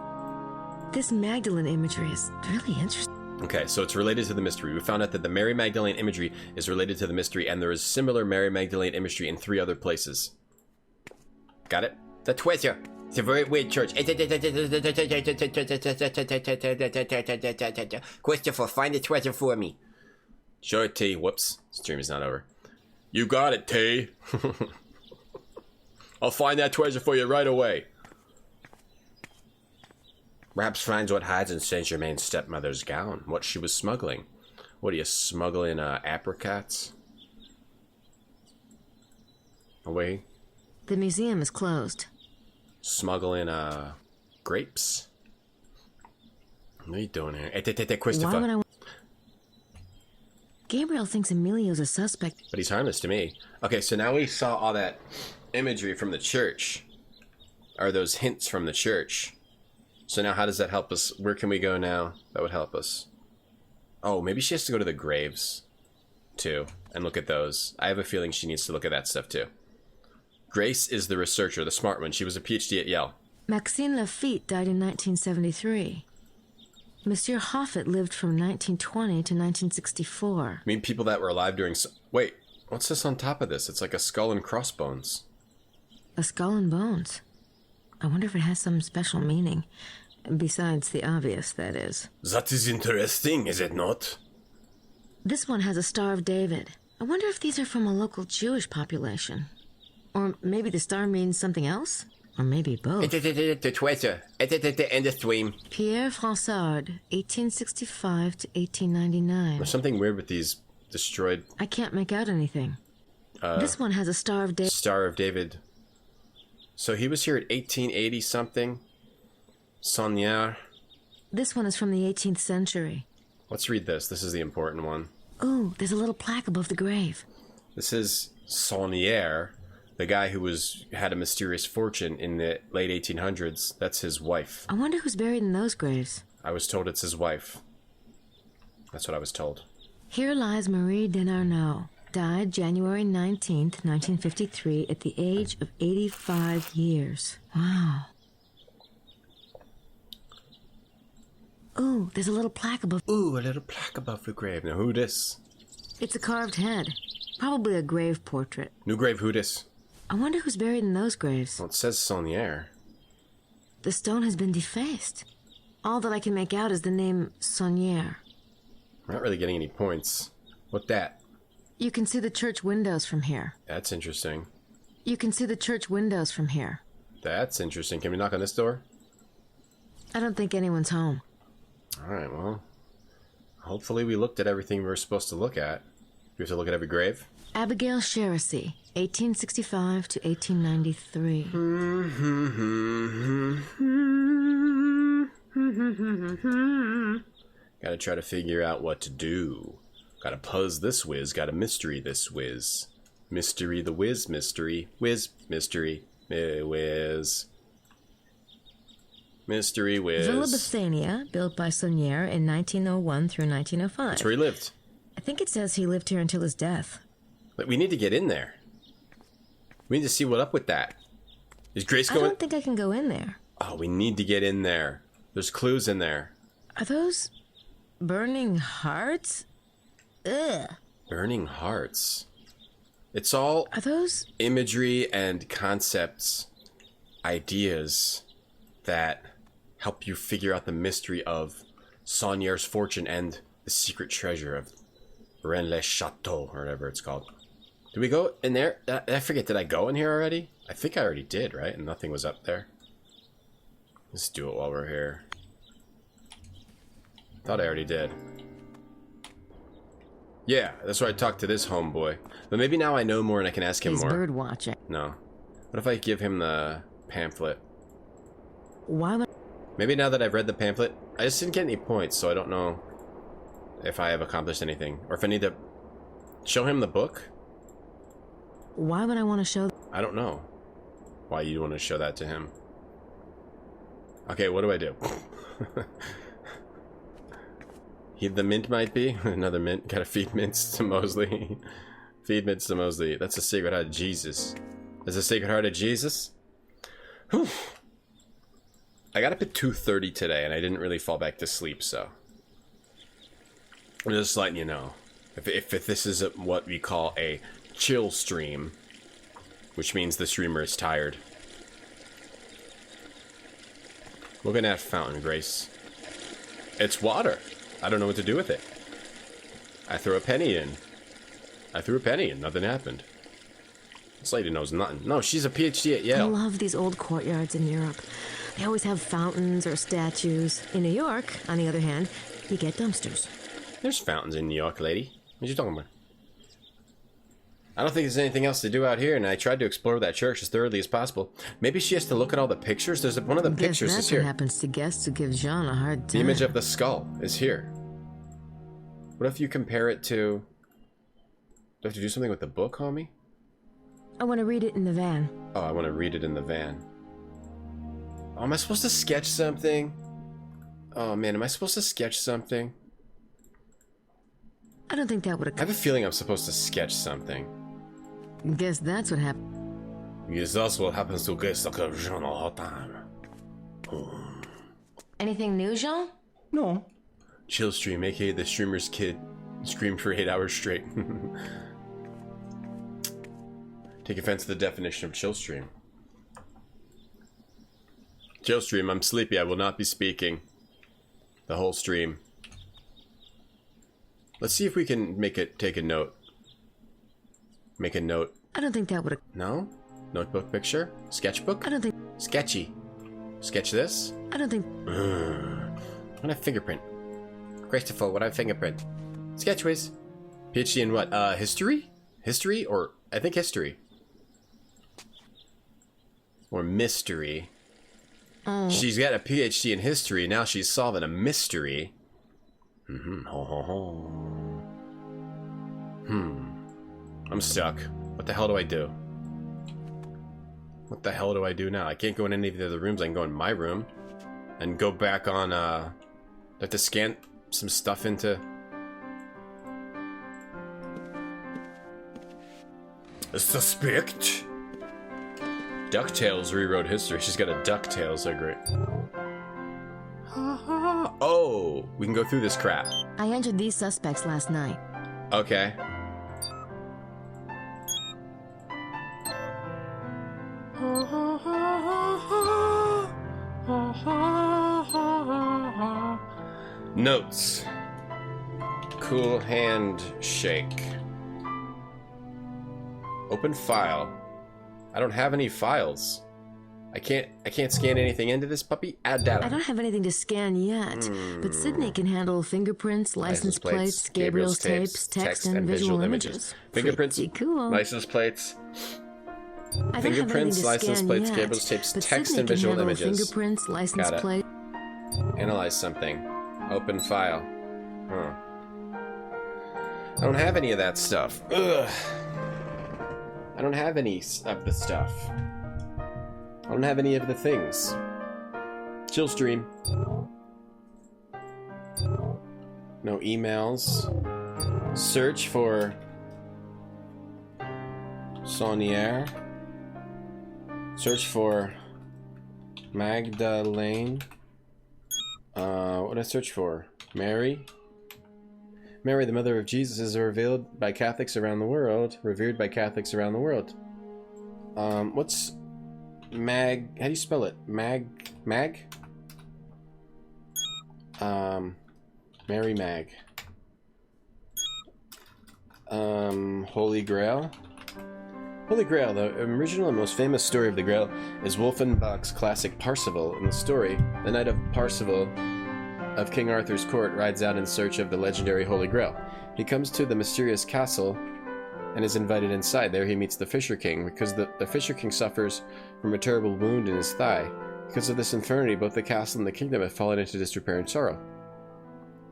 This Magdalene imagery is really interesting. Okay, so it's related to the mystery. We found out that the Mary Magdalene imagery is related to the mystery, and there is similar Mary Magdalene imagery in 3 other places. Got it? The treasure. It's a very weird church. Christopher, find the treasure for me. Sure, T. Whoops. Stream is not over. You got it, T. I'll find that treasure for you right away. Perhaps finds what hides in Saint Germain's stepmother's gown. What she was smuggling. What are you smuggling, apricots? Away? The museum is closed. Smuggling, grapes? What are you doing here? Hey, Christopher. Why would I... Gabriel thinks Emilio's a suspect. But he's harmless to me. Okay, so now we saw all that imagery from the church. Or those hints from the church. So now how does that help us? Where can we go now that would help us? Oh, maybe she has to go to the graves. too and look at those. I have a feeling she needs to look at that stuff too. Grace is the researcher, the smart one. She was a PhD at Yale. Maxime Lafitte died in 1973. Monsieur Hoffet lived from 1920 to 1964. I mean, people that were alive during... Wait, what's this on top of this? It's like a skull and crossbones. A skull and bones. I wonder if it has some special meaning. Besides the obvious, that is. That is interesting, is it not? This one has a Star of David. I wonder if these are from a local Jewish population. Or maybe the star means something else? Or maybe both. Twitter. End of stream. Pierre Fransard, 1865 to 1899. There's something weird with these destroyed... I can't make out anything. This one has a Star of David. Star of David. So he was here at 1880 something. Saunière. This one is from the 18th century. Let's read this. This is the important one. Ooh, there's a little plaque above the grave. This is Saunière, the guy who had a mysterious fortune in the late 1800s. That's his wife. I wonder who's buried in those graves. I was told it's his wife. That's what I was told. Here lies Marie Denarnaud. Died January 19th, 1953, at the age of 85 years. Wow. Ooh, there's a little plaque above... Ooh, a little plaque above the grave. Now, who this? It's a carved head. Probably a grave portrait. New grave, who this? I wonder who's buried in those graves. Well, it says Saunière. The stone has been defaced. All that I can make out is the name Saunière. I'm not really getting any points. What that? You can see the church windows from here. That's interesting. You can see the church windows from here. That's interesting. Can we knock on this door? I don't think anyone's home. Alright, well... Hopefully we looked at everything we were supposed to look at. We have to look at every grave? Abigail Sheracy, 1865 to 1893. Gotta try to figure out what to do. Gotta puzz this whiz, gotta mystery this whiz. Mystery the whiz, mystery. Whiz, mystery. Whiz. Mystery whiz. Villa Bethania, built by Saunière in 1901 through 1905. That's where he lived. I think it says he lived here until his death. But we need to get in there. We need to see what up with that. Is Grace going? I don't think I can go in there. Oh, we need to get in there. There's clues in there. Are those burning hearts? Ugh. Burning hearts. It's all Are those imagery and concepts, ideas that help you figure out the mystery of Saunière's fortune and the secret treasure of Rennes-le-Château, or whatever it's called. Did we go in there? I forget, did I go in here already? I think I already did, right? And nothing was up there. Let's do it while we're here. Thought I already did. Yeah, that's where I talked to this homeboy. But maybe now I know more and I can ask him He's more. bird watching. No. What if I give him the pamphlet? Why would... Maybe now that I've read the pamphlet, I just didn't get any points, so I don't know if I have accomplished anything. Or if I need to show him the book? Why would I want to show... I don't know why you want to show that to him. Okay, what do I do? The mint might be. Another mint. Gotta feed mints to Mosley. Feed mints to Mosley. That's the Sacred Heart of Jesus. That's the Sacred Heart of Jesus? Whew. I got up at 2:30 today, and I didn't really fall back to sleep, so... I'm just letting you know. If this is what we call a chill stream, which means the streamer is tired. We're gonna have fountain, Grace. It's water. I don't know what to do with it. I threw a penny in. Nothing happened. This lady knows nothing. No, she's a PhD at I Yale. love these old courtyards in Europe. They always have fountains or statues. In New York, on the other hand, you get dumpsters. There's fountains in New York, lady. What are you talking about? I don't think there's anything else to do out here, and I tried to explore that church as thoroughly as possible. Maybe she has to look at all the pictures. There's one of the pictures is That's here. what happens to guests who give Jean a hard The time. image of the skull is here. What if you compare it to... Do I have to do something with the book, homie? I want to read it in the van. Oh, I want to read it in the van. Oh, am I supposed to sketch something? Oh, man, am I supposed to sketch something? I don't think that would have... I have a feeling I'm supposed to sketch something. Guess that's what happened. Yes, that's what happens to guys like a Jean all the time. Anything new, Jean? No. Chill stream, aka the streamer's kid, screamed for 8 hours straight. Take offense to the definition of chill stream. Chill stream, I'm sleepy. I will not be speaking the whole stream. Let's see if we can make it take a note. Make a note. I don't think that would have... No? Notebook picture? Sketchbook? I don't think... Sketchy. Sketch this? I don't think... What a fingerprint. Graceful, what a fingerprint. Sketch whiz. PhD in what? History? History? Or, I think history. Or mystery. Oh. She's got a PhD in history, now she's solving a mystery. I'm stuck. What the hell do I do? What the hell do I do now? I can't go in any of the other rooms. I can go in my room and go back on, I have to scan some stuff into... A suspect? DuckTales rewrote history. She's got a DuckTales, so great. Oh, we can go through this crap. I entered these suspects last night. Okay. Notes. Cool hand shake. Open file. I don't have any files. I can't scan anything into this puppy. Add data. I don't have anything to scan yet, but Sydney can handle fingerprints, license plates, Gabriel's tapes, text, and visual images. Fingerprints, pretty cool. license plates. I don't have anything to license scan plates, yet, Gabriel's tapes, but text, Sydney and can visual handle images. Fingerprints, license Got it. plate. Analyze something. Open file. Huh. I don't have any of that stuff. Ugh. I don't have any of the stuff. I don't have any of the things. Chill stream. No emails. Search for Saunier. Search for Magdalene. What did I search for? Mary? Mary, the mother of Jesus, is revered by Catholics around the world. What's Mag? How do you spell it? Mag? Mary Mag. Holy Grail? Holy Grail, the original and most famous story of the Grail, is Wolfenbach's classic Parsifal. In the story, the Knight of Parsifal of King Arthur's court rides out in search of the legendary Holy Grail. He comes to the mysterious castle and is invited inside. There he meets the Fisher King, because the Fisher King suffers from a terrible wound in his thigh. Because of this infirmity, both the castle and the kingdom have fallen into disrepair and sorrow.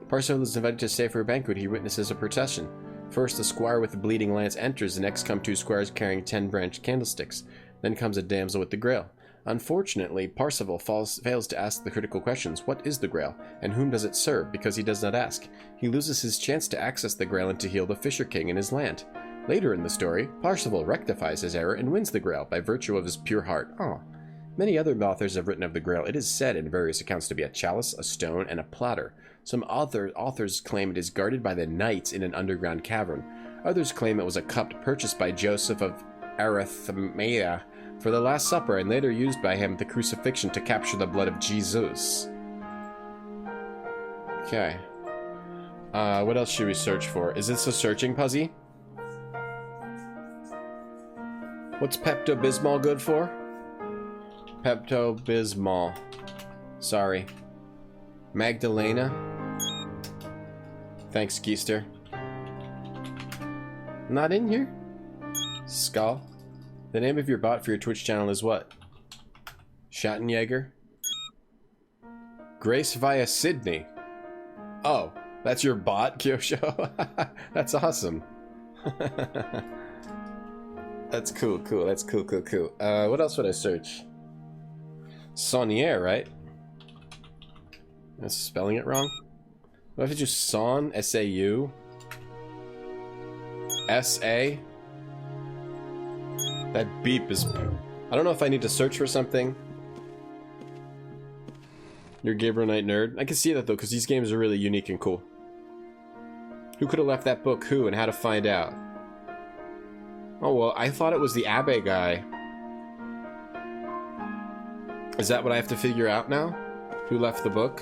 Parsifal is invited to stay for a banquet. He witnesses a procession. First, the squire with the bleeding lance enters, the next come 2 squires carrying 10 branched candlesticks. Then comes a damsel with the Grail. Unfortunately, Parsifal fails to ask the critical questions. What is the Grail, and whom does it serve? Because he does not ask. He loses his chance to access the Grail and to heal the Fisher King in his land. Later in the story, Parsifal rectifies his error and wins the Grail by virtue of his pure heart. Many other authors have written of the Grail. It is said in various accounts to be a chalice, a stone, and a platter. Some authors claim it is guarded by the knights in an underground cavern. Others claim it was a cup purchased by Joseph of Arimathea for the Last Supper and later used by him at the crucifixion to capture the blood of Jesus. Okay. What else should we search for? Is this a searching puzzle? What's Pepto-Bismol good for? Pepto-Bismol. Sorry. Magdalena. Thanks, Keister. Not in here? Skull. The name of your bot for your Twitch channel is what? Schattenjäger? Grace via Sydney. Oh, that's your bot, Kyosho? That's awesome. That's cool. That's cool. What else would I search? Saunier, right? Am I spelling it wrong? What if I do Son, S-A-U? S.A.? That beep is... I don't know if I need to search for something. You're Gabriel Knight nerd. I can see that though, because these games are really unique and cool. Who could have left that book? Who? And how to find out? Oh, well, I thought it was the Abbé guy. Is that what I have to figure out now? Who left the book?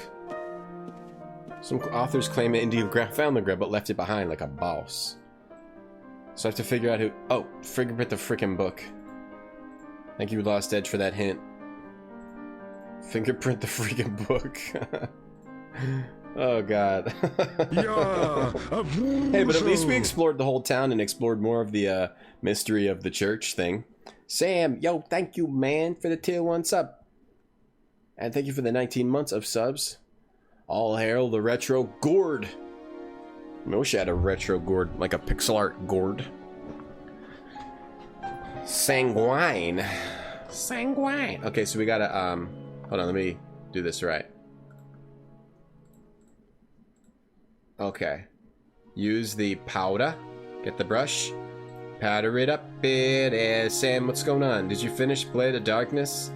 Some authors claim that Indy found the grub, but left it behind like a boss. So I have to figure out who... Oh, fingerprint the frickin' book. Thank you, Lost Edge, for that hint. Fingerprint the freaking book. Oh, God. Hey, but at least we explored the whole town and explored more of the mystery of the church thing. Sam, yo, thank you, man, for the tier 1 sub. And thank you for the 19 months of subs. All hail the retro gourd. I wish I had a retro gourd, like a pixel art gourd. Sanguine. Sanguine. Okay, so we gotta, hold on, let me do this right. Okay. Use the powder. Get the brush. Powder it up. It is. Sam, what's going on? Did you finish Blade of Darkness?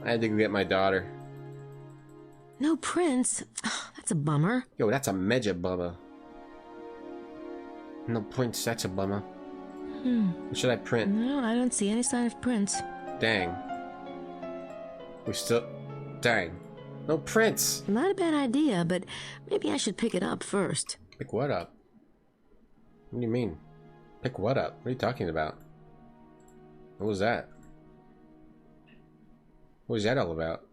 I had to go get my daughter. No prince? That's a bummer. Yo, that's a major bummer. No prints, that's a bummer. What should I print? No, I don't see any sign of prints. Dang. We still... Dang. No prints! Not a bad idea, but maybe I should pick it up first. Pick what up? What do you mean? Pick what up? What are you talking about? What was that? What was that all about?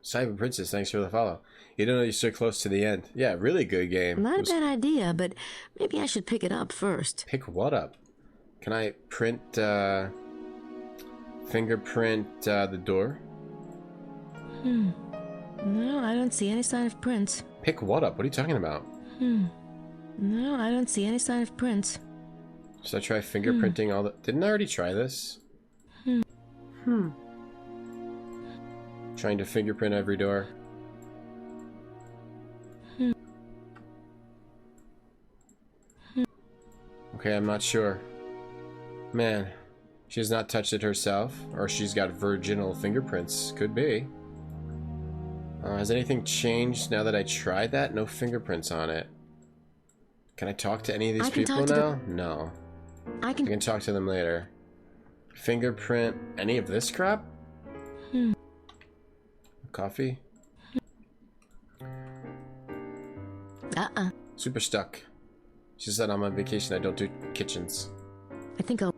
Cyber Princess, thanks for the follow. You don't know you're so close to the end. Yeah, really good game. Not a bad idea, but maybe I should pick it up first. Pick what up? Can I print, fingerprint, the door? No, I don't see any sign of prints. Pick what up? What are you talking about? No, I don't see any sign of prints. Should I try fingerprinting all the... Didn't I already try this? Trying to fingerprint every door. Okay, I'm not sure. Man, she has not touched it herself, or she's got virginal fingerprints. Could be. Has anything changed now that I tried that? No fingerprints on it. Can I talk to any of these people now? No. I can talk to them later. Fingerprint any of this crap? Coffee? Super stuck. She said I'm on vacation, I don't do kitchens. I think I'll...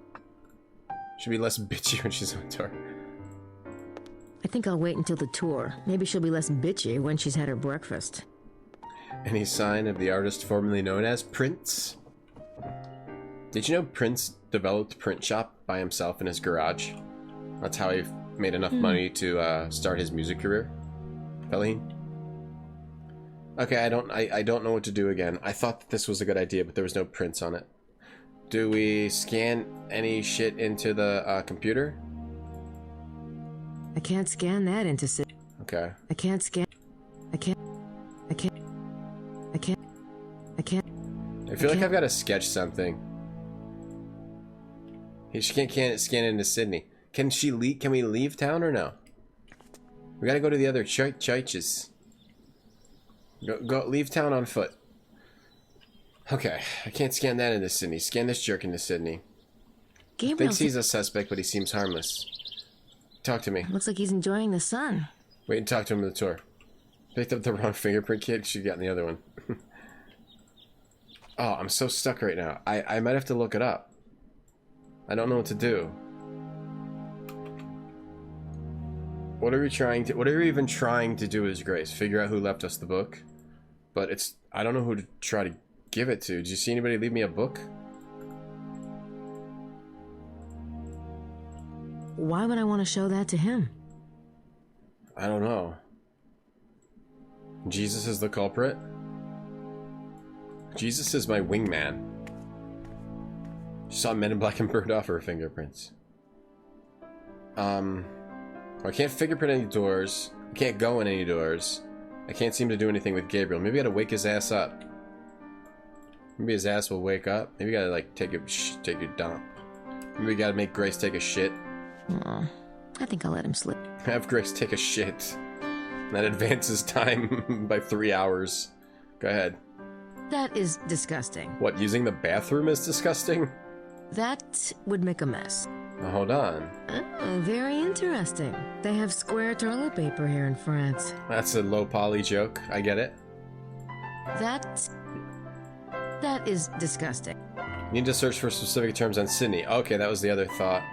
Should be less bitchy when she's on tour. I think I'll wait until the tour. Maybe she'll be less bitchy when she's had her breakfast. Any sign of the artist formerly known as Prince? Did you know Prince developed Print Shop by himself in his garage? That's how he made enough money to start his music career. Feline? Okay, I don't know what to do again. I thought that this was a good idea, but there was no prints on it. Do we scan any shit into the computer? I can't scan that into... Okay. I can't scan... I can't... I feel like I've got to sketch something. She can't scan into Sydney. Can she leave? Can we leave town or no? We gotta go to the other churches. Go leave town on foot. Okay, I can't scan that into Sydney. Scan this jerk into Sydney. Gabriel Thinks he's a suspect, but he seems harmless. Talk to me. Looks like he's enjoying the sun. Wait and talk to him on the tour. Picked up the wrong fingerprint kit. Should have gotten the other one. Oh, I'm so stuck right now. I might have to look it up. I don't know what to do. What are we even trying to do as Grace? Figure out who left us the book? But I don't know who to try to give it to. Did you see anybody leave me a book? Why would I want to show that to him? I don't know. Jesus is the culprit? Jesus is my wingman. She saw Men in Black and burned off her fingerprints. I can't fingerprint any doors. I can't go in any doors. I can't seem to do anything with Gabriel. Maybe I gotta wake his ass up. Maybe his ass will wake up. Maybe we gotta like take a dump. Maybe we gotta make Grace take a shit. Aw, I think I'll let him slip. Have Grace take a shit. That advances time by 3 hours. Go ahead. That is disgusting. What, using the bathroom is disgusting? That would make a mess. Now, hold on. Oh, very interesting. They have square toilet paper here in France. That's a low poly joke. I get it. That is disgusting. Need to search for specific terms on Sydney. Okay, that was the other thought.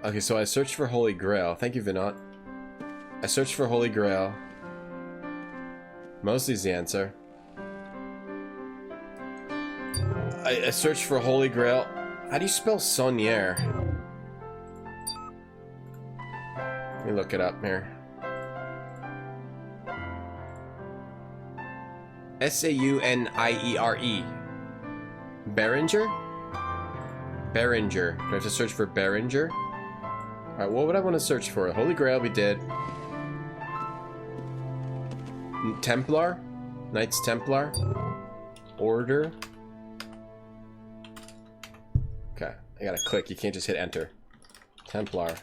Okay, so I searched for Holy Grail. Thank you, Vinod. I searched for Holy Grail. Mostly's the answer. I searched for Holy Grail. How do you spell Saunière? Let me look it up here. S-A-U-N-I-E-R-E. Beringer? Beringer. Do I have to search for Beringer? Alright, what would I want to search for? Holy Grail, we did. Templar? Knights Templar? Order? Okay, I gotta click. You can't just hit enter. Templar.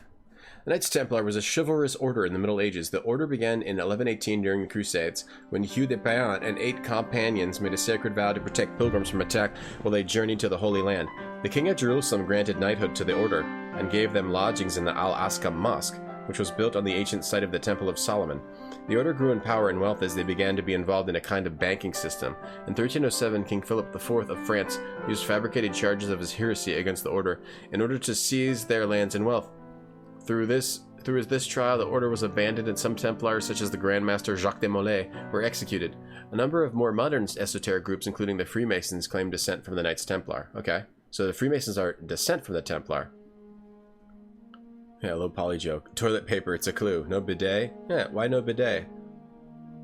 The Knights Templar was a chivalrous order in the Middle Ages. The order began in 1118 during the Crusades, when Hugh de Payant and 8 companions made a sacred vow to protect pilgrims from attack while they journeyed to the Holy Land. The king of Jerusalem granted knighthood to the order, and gave them lodgings in the Al-Aqsa Mosque, which was built on the ancient site of the Temple of Solomon. The order grew in power and wealth as they began to be involved in a kind of banking system. In 1307, King Philip IV of France used fabricated charges of his heresy against the order in order to seize their lands and wealth. Through this trial, the order was abandoned and some Templars, such as the Grand Master Jacques de Molay, were executed. A number of more modern esoteric groups, including the Freemasons, claim descent from the Knights Templar. Okay, so the Freemasons are descent from the Templar. Yeah, low poly joke. Toilet paper, it's a clue. No bidet? Yeah, why no bidet?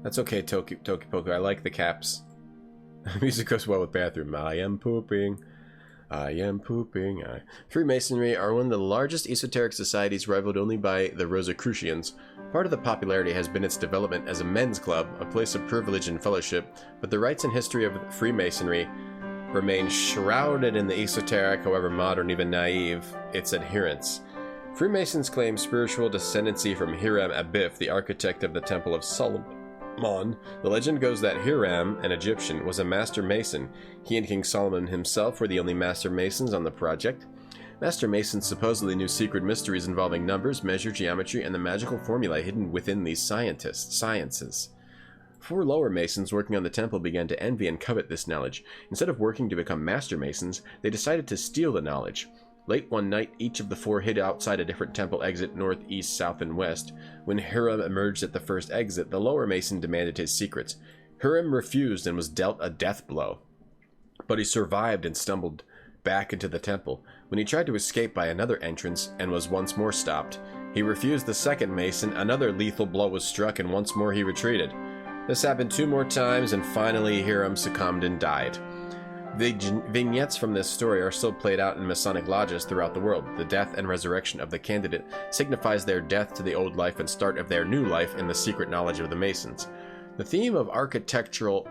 That's okay, Toki Poku. I like the caps. Music goes well with bathroom. I am pooping. I am pooping. Freemasonry are one of the largest esoteric societies, rivaled only by the Rosicrucians. Part of the popularity has been its development as a men's club, a place of privilege and fellowship, but the rites and history of Freemasonry remain shrouded in the esoteric, however modern, even naive, its adherents. Freemasons claim spiritual descendancy from Hiram Abif, the architect of the Temple of Solomon. The legend goes that Hiram, an Egyptian, was a master mason. He and King Solomon himself were the only master masons on the project. Master masons supposedly knew secret mysteries involving numbers, measure, geometry, and the magical formulae hidden within these sciences. 4 lower masons working on the temple began to envy and covet this knowledge. Instead of working to become master masons, they decided to steal the knowledge. Late one night, each of the 4 hid outside a different temple exit, north, east, south, and west. When Hiram emerged at the first exit, the lower mason demanded his secrets. Hiram refused and was dealt a death blow. But he survived and stumbled back into the temple. When he tried to escape by another entrance and was once more stopped, he refused the second mason. Another lethal blow was struck and once more he retreated. This happened 2 more times and finally Hiram succumbed and died. Vignettes from this story are still played out in Masonic lodges throughout the world. The death and resurrection of the candidate signifies their death to the old life and start of their new life in the secret knowledge of the Masons. The theme of architectural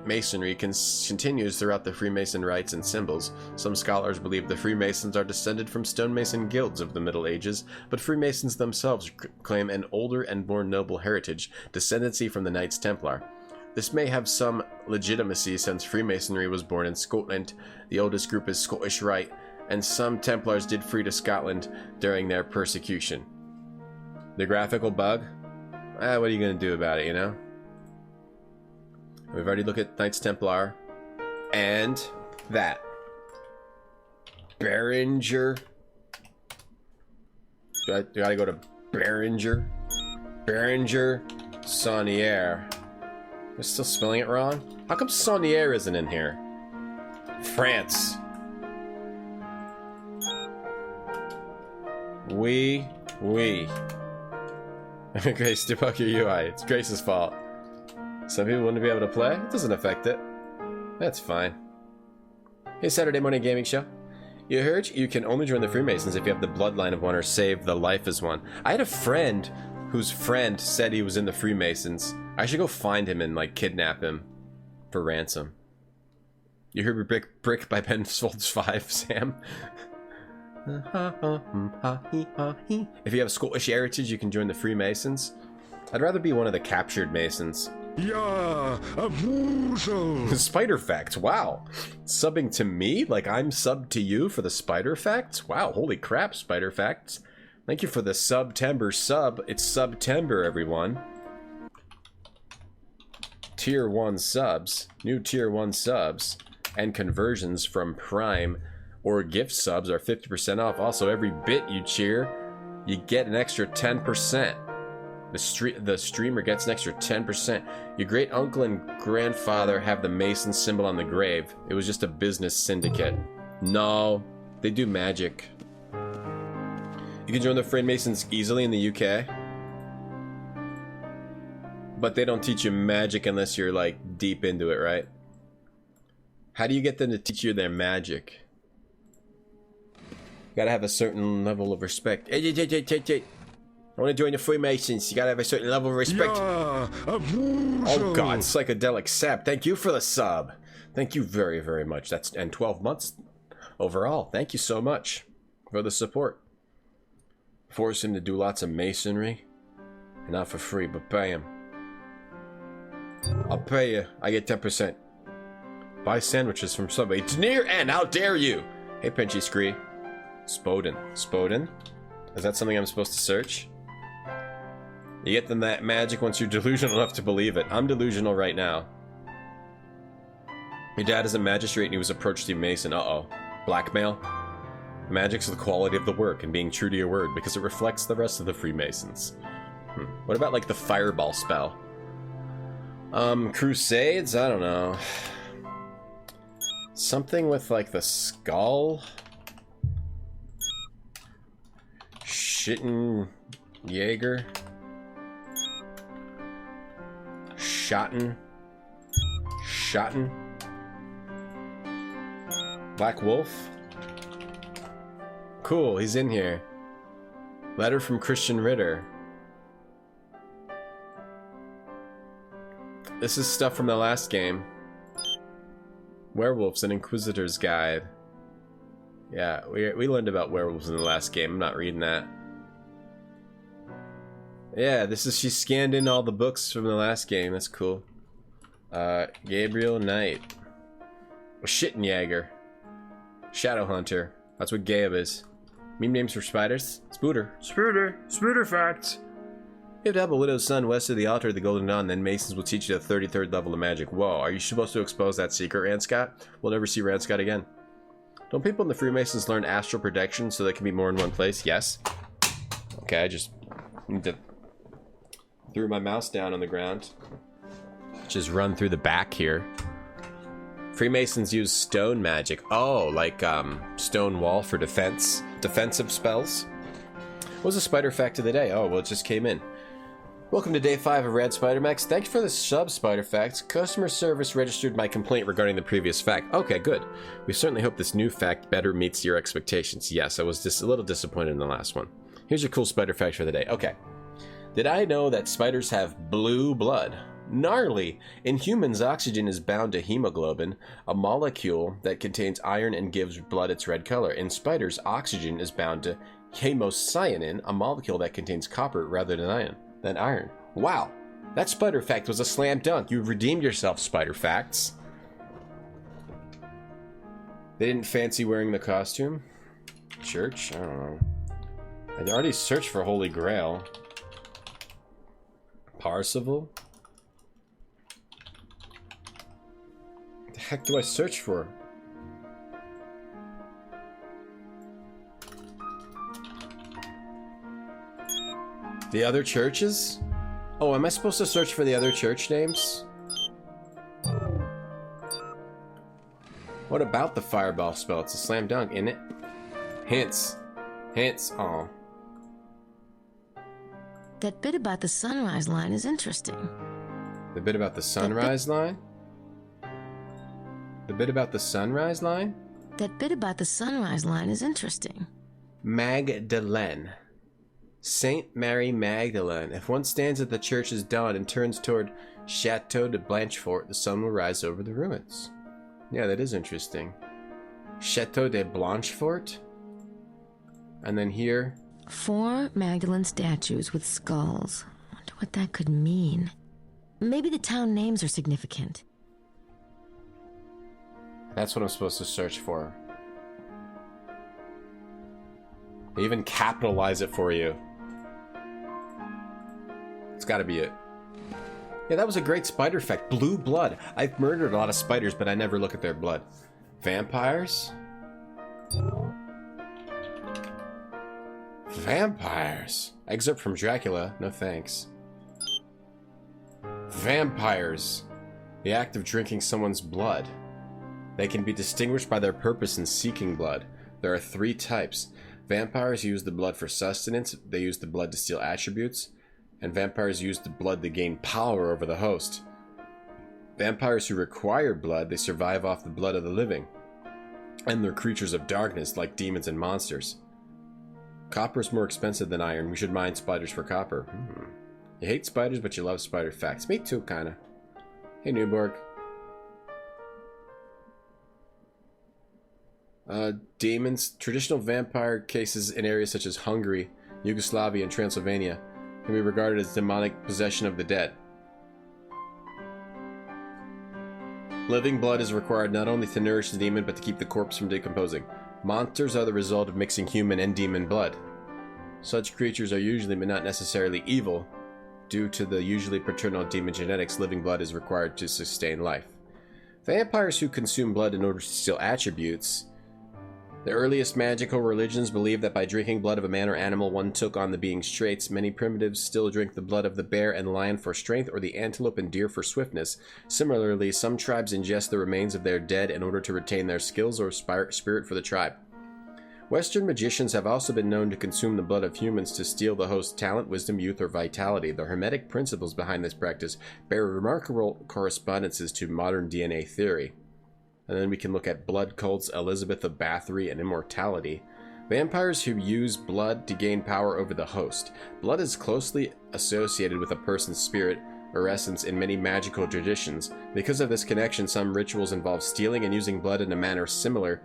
Masonry continues throughout the Freemason rites and symbols. Some scholars believe the Freemasons are descended from stonemason guilds of the Middle Ages, but Freemasons themselves claim an older and more noble heritage, descendancy from the Knights Templar. This may have some legitimacy since Freemasonry was born in Scotland. The oldest group is Scottish Rite, and some Templars did flee to Scotland during their persecution. The graphical bug? What are you going to do about it, you know? We've already looked at Knights Templar. And that. Beringer. Do I gotta go to Beringer? Beringer Saunière. I'm still spelling it wrong? How come Saunière isn't in here? France. Oui. Grace, debug your UI. It's Grace's fault. Some people wouldn't be able to play. It doesn't affect it. That's fine. Hey, Saturday morning gaming show. You heard you can only join the Freemasons if you have the bloodline of one or save the life as one. I had a friend whose friend said he was in the Freemasons. I should go find him and, like, kidnap him for ransom. You heard Brick by Ben Folds 5, Sam? If you have Scottish heritage, you can join the Freemasons. I'd rather be one of the captured Masons. Yeah, a bushel. Spider facts, wow. Subbing to me? Like I'm subbed to you for the spider facts? Wow, holy crap, spider facts. Thank you for the September sub. It's September, everyone. Tier 1 subs, new Tier 1 subs, and conversions from Prime or gift subs are 50% off. Also, every bit you cheer, you get an extra 10%. The streamer gets an extra 10%. Your great uncle and grandfather have the Mason symbol on the grave. It was just a business syndicate. No, they do magic. You can join the Freemasons easily in the UK. But they don't teach you magic unless you're like deep into it, right? How do you get them to teach you their magic? You gotta have a certain level of respect. Hey. I want to join the Freemasons. You gotta have a certain level of respect. Yeah, oh god, Psychedelic Sap. Thank you for the sub. Thank you very, very much. That's and 12 months overall. Thank you so much for the support. Force him to do lots of masonry. And not for free, but pay him. I'll pay you. I get 10%. Buy sandwiches from Subway. It's near end. How dare you? Hey, Pinchy Scree. Spoden. Spoden? Is that something I'm supposed to search? You get them that magic once you're delusional enough to believe it. I'm delusional right now. Your dad is a magistrate and he was approached to Mason. Uh-oh. Blackmail? Magic's the quality of the work and being true to your word because it reflects the rest of the Freemasons. What about, like, the fireball spell? Crusades? I don't know. Something with, like, the skull? Schitten Jaeger? Schotten? Black Wolf? Cool, he's in here. Letter from Christian Ritter. This is stuff from the last game. Werewolves, an Inquisitor's Guide. Yeah, we learned about werewolves in the last game. I'm not reading that. Yeah, she scanned in all the books from the last game. That's cool. Gabriel Knight. Schittenjäger. Shadowhunter. That's what Gabe is. Meme names for spiders. Spooter facts. You have to have a widow's son west of the altar of the Golden Dawn, then Masons will teach you the 33rd level of magic. Whoa, are you supposed to expose that secret, Ranscott? We'll never see Ranscott again. Don't people in the Freemasons learn astral projection so they can be more in one place? Yes. Okay, I just need to threw my mouse down on the ground. Just run through the back here. Freemasons use stone magic. Oh, like stone wall for defensive spells. What was the spider fact of the day? Oh, well, it just came in. Welcome to day 5 of Rad Spider Max. Thanks for the sub, Spider Facts. Customer service registered my complaint regarding the previous fact. Okay, good. We certainly hope this new fact better meets your expectations. Yes, I was just a little disappointed in the last one. Here's your cool spider fact for the day. Okay. Did I know that spiders have blue blood? Gnarly! In humans, oxygen is bound to hemoglobin, a molecule that contains iron and gives blood its red color. In spiders, oxygen is bound to hemocyanin, a molecule that contains copper rather than iron. Wow, that spider fact was a slam dunk. You redeemed yourself, Spider Facts. They didn't fancy wearing the costume? Church? I don't know. I'd already searched for Holy Grail. Parsival? What the heck do I search for? The other churches? Oh, am I supposed to search for the other church names? What about the fireball spell? It's a slam dunk, isn't it? Hints. Hints. Aw. That bit about the sunrise line is interesting. The bit about the sunrise line? The bit about the sunrise line? That bit about the sunrise line is interesting. Magdalene. Saint Mary Magdalene. If one stands at the church's dawn and turns toward Chateau de Blanchefort, the sun will rise over the ruins. Yeah, that is interesting. Chateau de Blanchefort. And then here... 4 Magdalene statues with skulls. I wonder what that could mean. Maybe the town names are significant. That's what I'm supposed to search for. They even capitalize it for you. It's gotta be it. Yeah, that was a great spider effect. Blue blood. I've murdered a lot of spiders, but I never look at their blood. Vampires? Vampires. Excerpt from Dracula. No thanks. Vampires. The act of drinking someone's blood. They can be distinguished by their purpose in seeking blood. There are 3 types. Vampires use the blood for sustenance. They use the blood to steal attributes. And vampires use the blood to gain power over the host. Vampires who require blood, they survive off the blood of the living. And they're creatures of darkness, like demons and monsters. Copper is more expensive than iron. We should mine spiders for copper. You hate spiders, but you love spider facts. Me too, kinda. Hey, Newborg. Demons. Traditional vampire cases in areas such as Hungary, Yugoslavia, and Transylvania can be regarded as demonic possession of the dead. Living blood is required not only to nourish the demon, but to keep the corpse from decomposing. Monsters are the result of mixing human and demon blood. Such creatures are usually, but not necessarily, evil. Due to the usually paternal demon genetics, living blood is required to sustain life. Vampires who consume blood in order to steal attributes. The earliest magical religions believed that by drinking blood of a man or animal one took on the being's traits. Many primitives still drink the blood of the bear and lion for strength, or the antelope and deer for swiftness. Similarly, some tribes ingest the remains of their dead in order to retain their skills or spirit for the tribe. Western magicians have also been known to consume the blood of humans to steal the host's talent, wisdom, youth, or vitality. The hermetic principles behind this practice bear remarkable correspondences to modern DNA theory. And then we can look at blood cults, Elizabeth of Bathory, and immortality. Vampires who use blood to gain power over the host. Blood is closely associated with a person's spirit or essence in many magical traditions. Because of this connection, some rituals involve stealing and using blood in a manner similar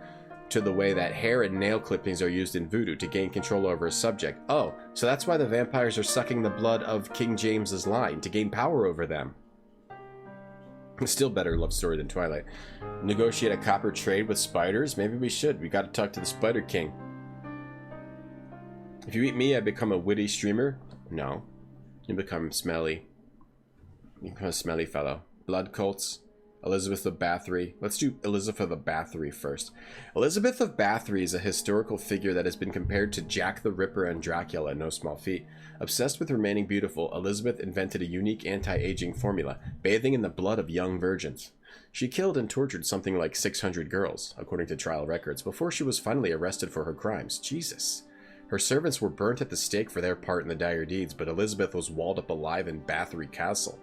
to the way that hair and nail clippings are used in voodoo to gain control over a subject. Oh, so that's why the vampires are sucking the blood of King James's line, to gain power over them. Still better love story than Twilight. Negotiate a copper trade with spiders? Maybe we should. We gotta talk to the Spider King. If you eat me, I become a witty streamer? No. You become smelly. You become a smelly fellow. Blood cults. Elizabeth of Bathory. Let's do Elizabeth of Bathory first. Elizabeth of Bathory is a historical figure that has been compared to Jack the Ripper and Dracula, no small feat. Obsessed with remaining beautiful, Elizabeth invented a unique anti-aging formula, bathing in the blood of young virgins. She killed and tortured something like 600 girls, according to trial records, before she was finally arrested for her crimes. Jesus. Her servants were burnt at the stake for their part in the dire deeds, but Elizabeth was walled up alive in Bathory Castle.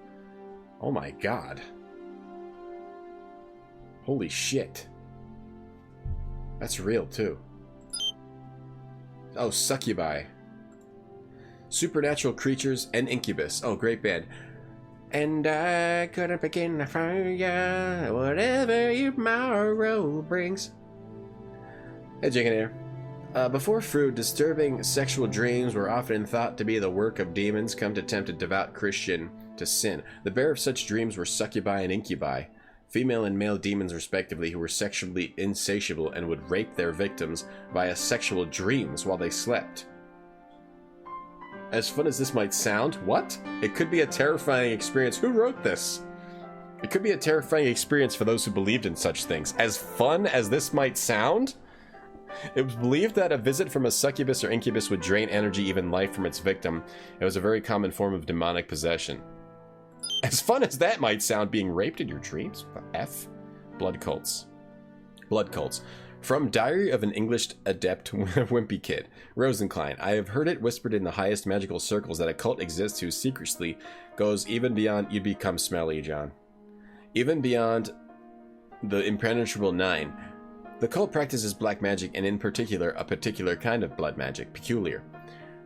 Oh my god. Holy shit. That's real, too. Oh, succubi. Supernatural creatures and incubus. Oh, great band. And I couldn't begin to find ya, whatever tomorrow brings. Hey, Chicken here. Before fruit, disturbing sexual dreams were often thought to be the work of demons come to tempt a devout Christian to sin. The bearer of such dreams were succubi and incubi. Female and male demons respectively, who were sexually insatiable and would rape their victims via sexual dreams while they slept. As fun as this might sound, what? It could be a terrifying experience. Who wrote this? It could be a terrifying experience for those who believed in such things. As fun as this might sound? It was believed that a visit from a succubus or incubus would drain energy, even life, from its victim. It was a very common form of demonic possession. As fun as that might sound, being raped in your dreams? F? Blood cults. Blood cults. From Diary of an English Adept Wimpy Kid. Rosencline. I have heard it whispered in the highest magical circles that a cult exists who secretly goes even beyond... You become smelly, John. Even beyond the impenetrable 9. The cult practices black magic, and in particular, a particular kind of blood magic. Peculiar.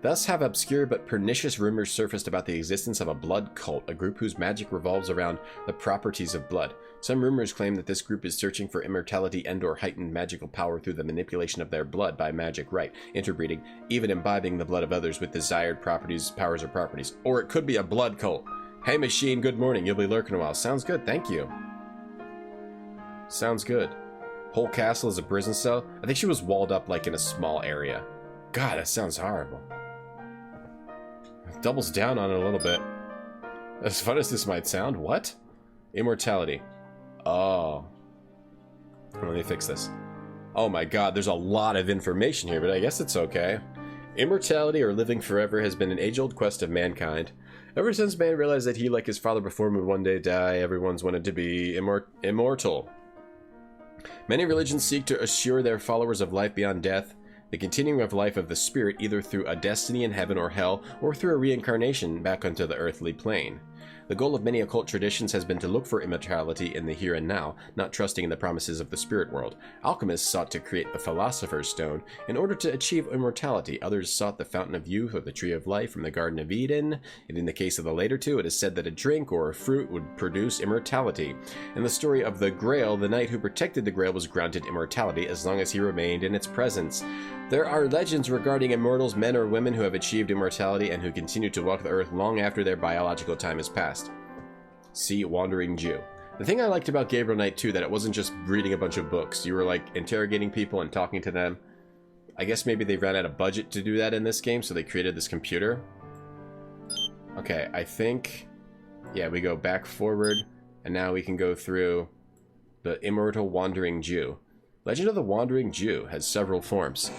Thus have obscure but pernicious rumors surfaced about the existence of a blood cult, a group whose magic revolves around the properties of blood. Some rumors claim that this group is searching for immortality and/or heightened magical power through the manipulation of their blood by magic rite, interbreeding, even imbibing the blood of others with desired properties, powers, or properties. Or it could be a blood cult. Hey, Machine, good morning. You'll be lurking a while. Sounds good. Thank you. Sounds good. Whole castle is a prison cell? I think she was walled up like in a small area. God, that sounds horrible. Doubles down on it a little bit. As fun as this might sound, what? Immortality. Oh. Let me fix this. Oh my god, there's a lot of information here, but I guess it's okay. Immortality, or living forever, has been an age-old quest of mankind. Ever since man realized that he, like his father before him, would one day die, everyone's wanted to be immortal. Many religions seek to assure their followers of life beyond death, the continuing of life of the spirit, either through a destiny in heaven or hell, or through a reincarnation back onto the earthly plane. The goal of many occult traditions has been to look for immortality in the here and now, not trusting in the promises of the spirit world. Alchemists sought to create the Philosopher's Stone in order to achieve immortality. Others sought the Fountain of Youth or the Tree of Life from the Garden of Eden. And in the case of the later two, it is said that a drink or a fruit would produce immortality. In the story of the Grail, the knight who protected the Grail was granted immortality as long as he remained in its presence. There are legends regarding immortals, men or women who have achieved immortality and who continue to walk the earth long after their biological time has passed. See Wandering Jew. The thing I liked about Gabriel Knight 2, that it wasn't just reading a bunch of books. You were like interrogating people and talking to them. I guess maybe they ran out of budget to do that in this game, so they created this computer. Okay, I think... yeah, we go back forward, and now we can go through the Immortal Wandering Jew. Legend of the Wandering Jew has several forms.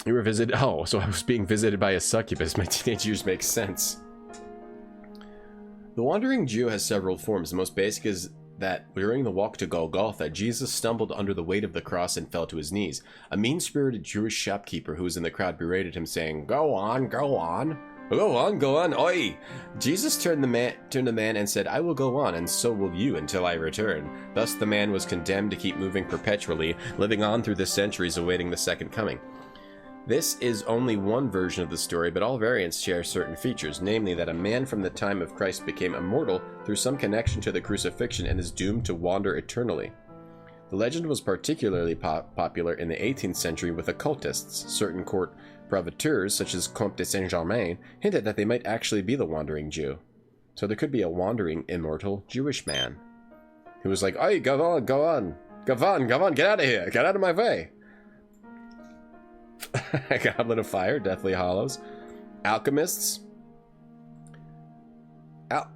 You were visited... oh, so I was being visited by a succubus. My teenage years make sense. The Wandering Jew has several forms. The most basic is that during the walk to Golgotha, Jesus stumbled under the weight of the cross and fell to his knees. A mean-spirited Jewish shopkeeper who was in the crowd berated him, saying, "Go on, go on. Go on, go on, oi!" Jesus turned the man and said, "I will go on, and so will you until I return." Thus the man was condemned to keep moving perpetually, living on through the centuries awaiting the second coming. This is only one version of the story, but all variants share certain features, namely that a man from the time of Christ became immortal through some connection to the crucifixion and is doomed to wander eternally. The legend was particularly popular in the 18th century with occultists. Certain court provocateurs, such as Comte de Saint-Germain, hinted that they might actually be the Wandering Jew. So there could be a wandering, immortal Jewish man who was like, "Oi, go on, go on, go on, go on, get out of here, get out of my way." Goblet of Fire, Deathly Hollows. Alchemists.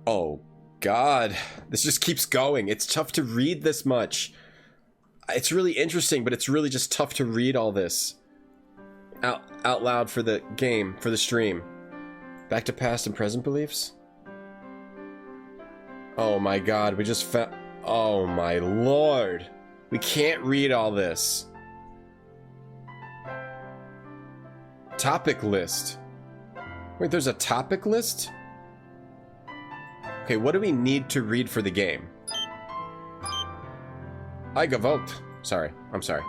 Oh, God. This just keeps going. It's tough to read this much. It's really interesting, but it's really just tough to read all this. Out loud for the game, for the stream. Back to past and present beliefs. Oh my God, we just found... oh my Lord. We can't read all this. Topic list. Wait, there's a topic list? Okay, what do we need to read for the game? I gavolt. Sorry, I'm sorry.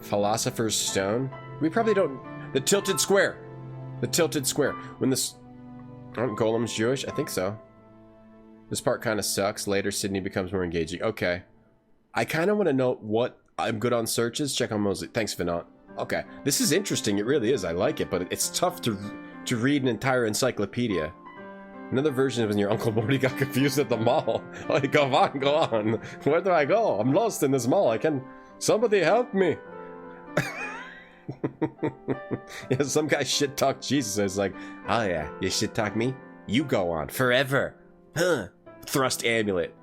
Philosopher's Stone? We probably don't... the Tilted Square! The Tilted Square. When this... aren't golems Jewish? I think so. This part kind of sucks. Later, Sydney becomes more engaging. Okay. I kind of want to know what... I'm good on searches. Check on Mosley. Thanks, Vinant. Okay, this is interesting, it really is, I like it, but it's tough to read an entire encyclopedia. Another version of when your Uncle Morty got confused at the mall. Like, go on, where do I go? I'm lost in this mall, somebody help me! Yeah, some guy shit-talked Jesus, I was like, oh yeah, you shit-talk me? You go on, forever! Huh, thrust amulet.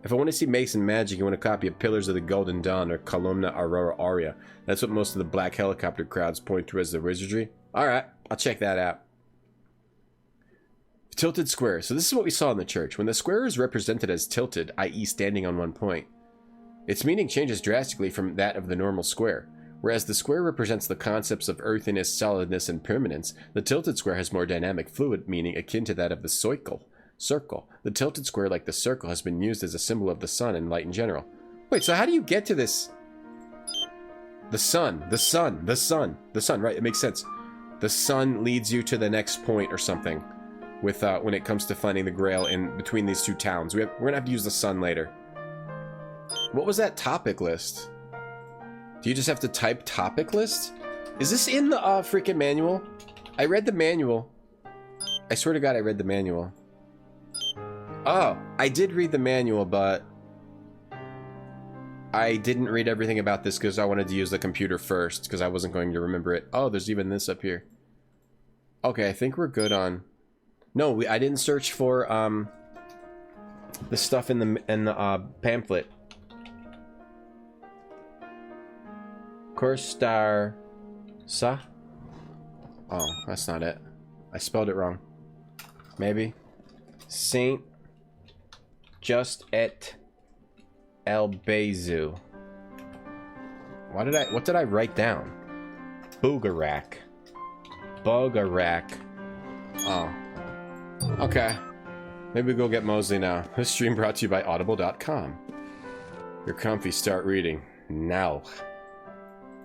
If I want to see Mason magic, you want a copy of Pillars of the Golden Dawn or Columna Aurora Aurea. That's what most of the black helicopter crowds point to as the wizardry. Alright, I'll check that out. Tilted Square. So this is what we saw in the church. When the square is represented as tilted, i.e. standing on one point, its meaning changes drastically from that of the normal square. Whereas the square represents the concepts of earthiness, solidness, and permanence, the tilted square has more dynamic, fluid meaning akin to that of the circle. The tilted square, like the circle, has been used as a symbol of the sun and light in general. Wait, so how do you get to this? The sun, right? It makes sense. The sun leads you to the next point or something with when it comes to finding the Grail in between these two towns. We're gonna have to use the sun later. What was that topic list? Do you just have to type topic list? Is this in the freaking manual? I read the manual. I swear to God I read the manual. Oh, I did read the manual, but I didn't read everything about this because I wanted to use the computer first because I wasn't going to remember it. Oh, there's even this up here. Okay, I think we're good on... No, I didn't search for the stuff in the pamphlet. Korstar Sa? Oh, that's not it. I spelled it wrong. Maybe. Saint Just et El Bezu. What did I write down? Boogarak. Bogarak. Oh. Okay. Maybe we'll go get Mosley now. This stream brought to you by Audible.com. You're comfy, start reading. Now.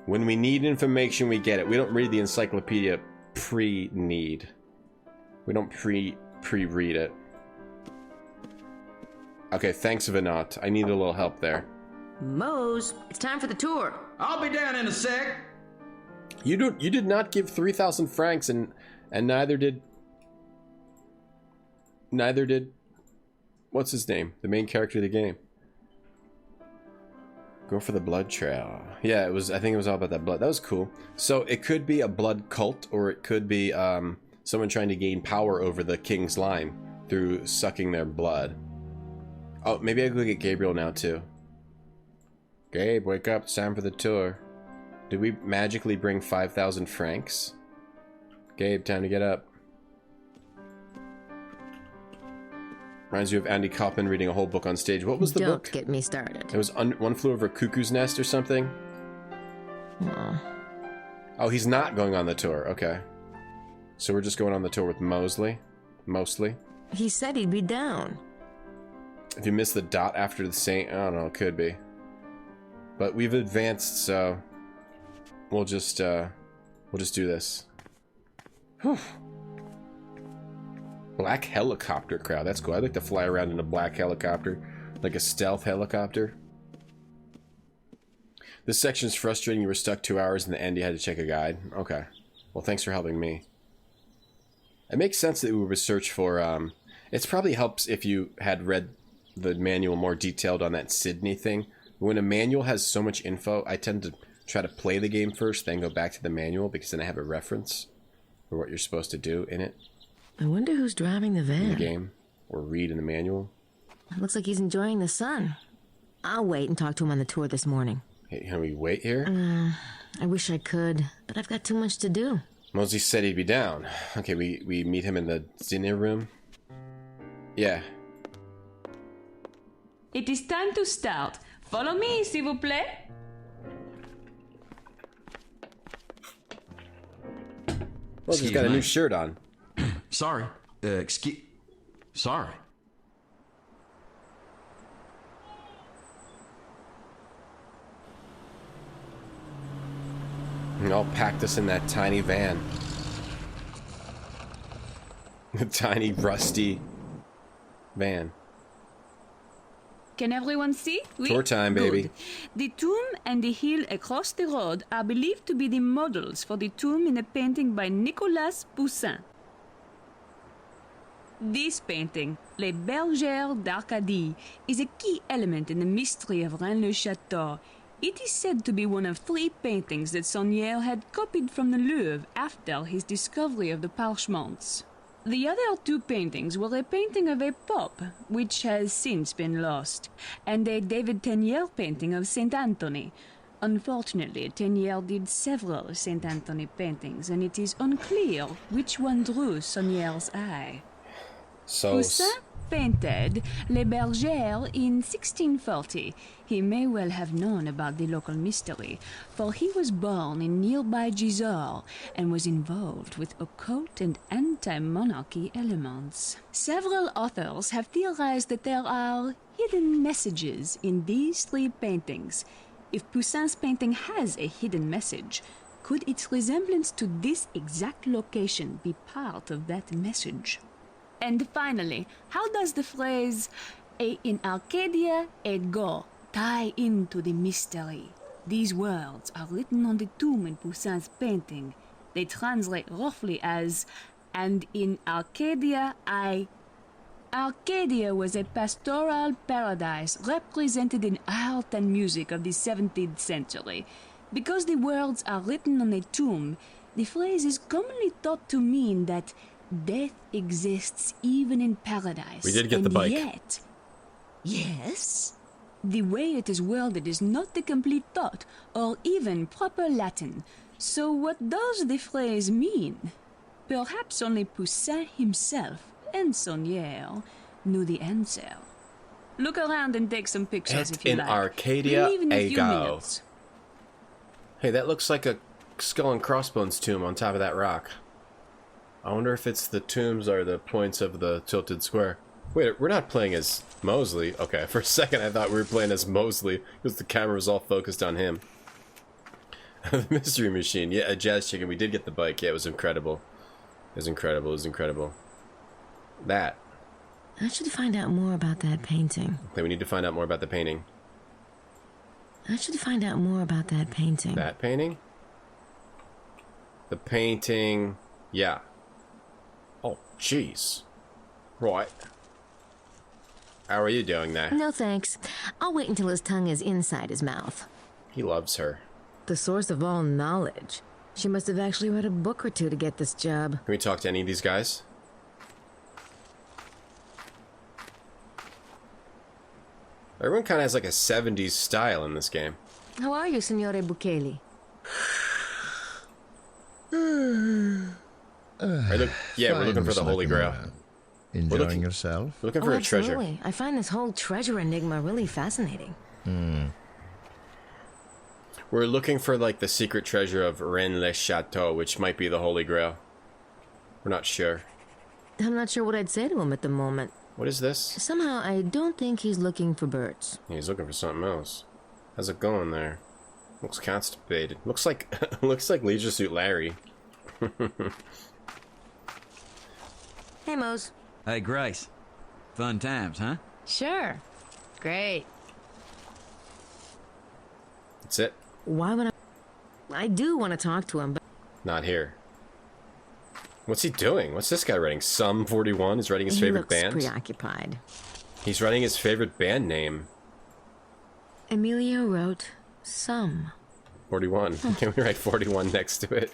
When we need information, we get it. We don't read the encyclopedia pre-need. We don't pre-read it. Okay, thanks, Vinot. I need a little help there. Mose, it's time for the tour. I'll be down in a sec. You did not give 3,000 francs, and neither did what's his name? The main character of the game. Go for the blood trail. Yeah, it was. I think it was all about that blood. That was cool. So it could be a blood cult, or it could be someone trying to gain power over the king's line through sucking their blood. Oh, maybe I go get Gabriel now too. Gabe, wake up! It's time for the tour. Did we magically bring 5,000 francs? Gabe, time to get up. Reminds you of Andy Kaufman reading a whole book on stage. What was the book? Don't get me started. It was One Flew Over a Cuckoo's Nest or something? Oh, he's not going on the tour. Okay. So we're just going on the tour with Mosley? Mostly? He said he'd be down. If you miss the dot after the saint, I don't know, it could be. But we've advanced, so we'll just do this. Whew. Black helicopter crowd. That's cool. I'd like to fly around in a black helicopter, like a stealth helicopter. This section's frustrating. You were stuck 2 hours. In the end, you had to check a guide. Okay. Well, thanks for helping me. It makes sense that we would search for. It probably helps if you had read the manual more detailed on that Sydney thing. When a manual has so much info, I tend to try to play the game first, then go back to the manual because then I have a reference for what you're supposed to do in it. I wonder who's driving the van. In the game, or read in the manual. It looks like he's enjoying the sun. I'll wait and talk to him on the tour this morning. Hey, can we wait here? I wish I could, but I've got too much to do. Mosey said he'd be down. Okay, we meet him in the dinner room. Yeah. It is time to start. Follow me, s'il vous plaît. Mosey's got a new shirt on. Sorry. Sorry. And all packed us in that tiny van. The tiny, rusty van. Can everyone see? Oui? Tour time, baby. Good. The tomb and the hill across the road are believed to be the models for the tomb in a painting by Nicolas Poussin. This painting, Les Bergères d'Arcadie, is a key element in the mystery of Rennes-le-Château. It is said to be one of 3 paintings that Saunière had copied from the Louvre after his discovery of the parchments. The other 2 paintings were a painting of a pope, which has since been lost, and a David Teniers painting of Saint Anthony. Unfortunately, Teniers did several Saint Anthony paintings, and it is unclear which one drew Saunière's eye. Poussin painted Les Bergères in 1640. He may well have known about the local mystery, for he was born in nearby Gisors and was involved with occult and anti-monarchy elements. Several authors have theorized that there are hidden messages in these 3 paintings. if Poussin's painting has a hidden message, could its resemblance to this exact location be part of that message? And finally, how does the phrase in Arcadia ego tie into the mystery? These words are written on the tomb in Poussin's painting. They translate roughly as, and in Arcadia Arcadia was a pastoral paradise represented in art and music of the 17th century. Because the words are written on a tomb, the phrase is commonly thought to mean that death exists even in paradise. We did get the bike. Yet, yes, the way it is worded is not the complete thought, or even proper Latin. So what does the phrase mean? Perhaps only Poussin himself and Saunière knew the answer. Look around and take some pictures if you in like. Arcadia Leave in a few ego. minutes. Hey, that looks like a skull and crossbones tomb on top of that rock. I wonder if it's the tombs or the points of the tilted square. Wait, we're not playing as Mosley. Okay, for a second I thought we were playing as Mosley because the camera was all focused on him. The mystery machine. Yeah, a jazz chicken. We did get the bike. Yeah, it was incredible. It was incredible. It was incredible. That. I should find out more about that painting. Okay, we need to find out more about the painting. I should find out more about that painting. That painting? The painting... Yeah. Oh, jeez. Right. How are you doing there? No thanks. I'll wait until his tongue is inside his mouth. He loves her. The source of all knowledge. She must have actually read a book or two to get this job. Can we talk to any of these guys? Everyone kind of has like a 70s style in this game. How are you, Signore Bukele? Yeah, we're looking for the Holy Grail. Enjoying yourself? We're looking for a treasure. Absolutely. I find this whole treasure enigma really fascinating. We're looking for like the secret treasure of Rennes-le-Château, which might be the Holy Grail. We're not sure. I'm not sure what I'd say to him at the moment. What is this? Somehow, I don't think he's looking for birds. Yeah, he's looking for something else. How's it going there? Looks constipated. Looks like looks like Leisure Suit Larry. Hey, Mose. Hey, Grace. Fun times, huh? Sure. Great. That's it. Why would I do want to talk to him, but... Not here. What's he doing? What's this guy writing? Sum 41? He's writing his favorite band? He looks preoccupied. He's writing his favorite band name. Emilio wrote Sum 41. Can we write 41 next to it?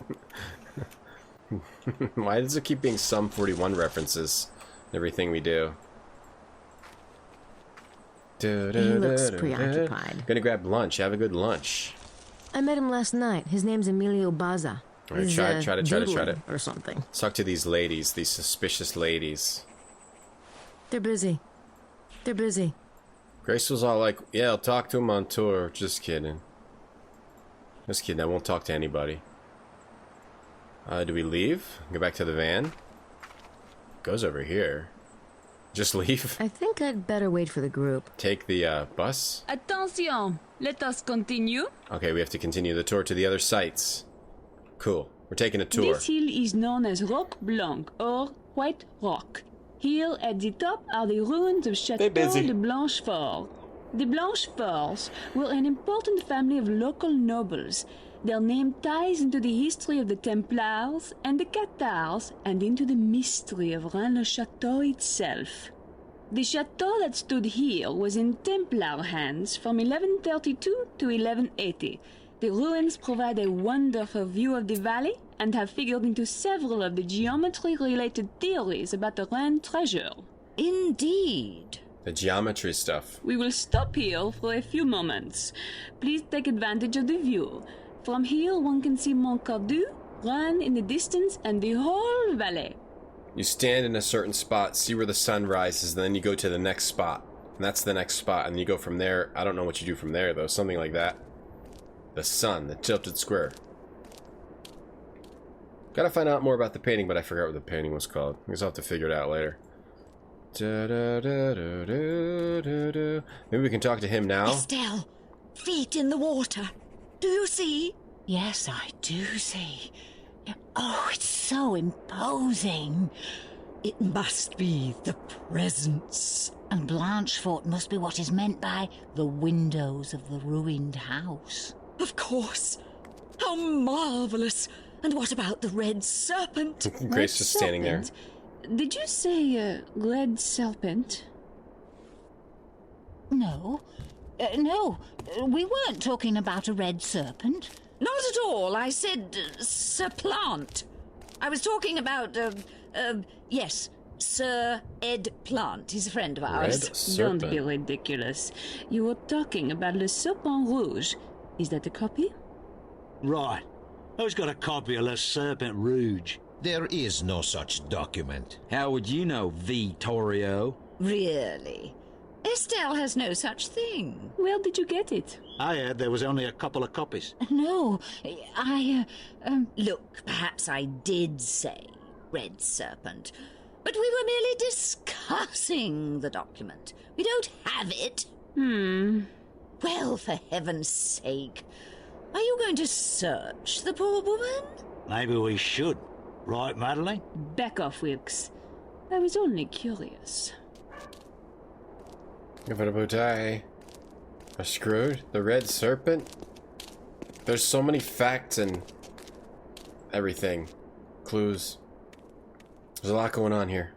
Why does it keep being Sum 41 references in everything we do? He looks preoccupied. Gonna grab lunch. Have a good lunch. I met him last night. His name's Emilio Baza. All right, He's, try it. Or something. Let's talk to these ladies, these suspicious ladies. They're busy. They're busy. Grace was all like, yeah, I'll talk to him on tour. Just kidding. Just kidding. I won't talk to anybody. Do we leave? Go back to the van? Goes over here. Just leave? I think I'd better wait for the group. Take the bus? Attention! Let us continue. Okay, we have to continue the tour to the other sites. Cool. We're taking a tour. This hill is known as Roc Blanc, or White Rock. Here at the top are the ruins of Château de Blanchefort. The Blancheforts were an important family of local nobles. Their name ties into the history of the Templars and the Cathars and into the mystery of Rennes-le-Château itself. The chateau that stood here was in Templar hands from 1132 to 1180. The ruins provide a wonderful view of the valley and have figured into several of the geometry-related theories about the Rennes treasure. Indeed. The geometry stuff. We will stop here for a few moments. Please take advantage of the view. From here, one can see Montcardu, Rennes in the distance, and the whole valley. You stand in a certain spot, see where the sun rises, and then you go to the next spot. And that's the next spot, and you go from there. I don't know what you do from there, though. Something like that. The sun, the tilted square. Gotta find out more about the painting, but I forgot what the painting was called. I guess I'll have to figure it out later. Maybe we can talk to him now? Estelle, feet in the water. Do you see? Yes, I do see. Oh, it's so imposing. It must be the presence. And Blanchefort must be what is meant by the windows of the ruined house. Of course. How marvelous. And what about the red serpent? Grace is standing there. Did you say red serpent? No. No, we weren't talking about a red serpent. Not at all. I said Sir Plant. I was talking about, yes, Sir Ed Plant. He's a friend of ours. Red serpent. Don't be ridiculous. You were talking about Le Serpent Rouge. Is that a copy? Right. Who's got a copy of Le Serpent Rouge? There is no such document. How would you know, Vittorio? Really? Estelle has no such thing. Where did you get it? I heard there was only a couple of copies. No, Look, perhaps I did say red serpent, but we were merely discussing the document. We don't have it. Well, for heaven's sake, are you going to search the poor woman? Maybe we should. Right, Madeline? Back off, Wilkes. I was only curious. Give it a bouteille. A screwed? The red serpent? There's so many facts and everything. Clues. There's a lot going on here.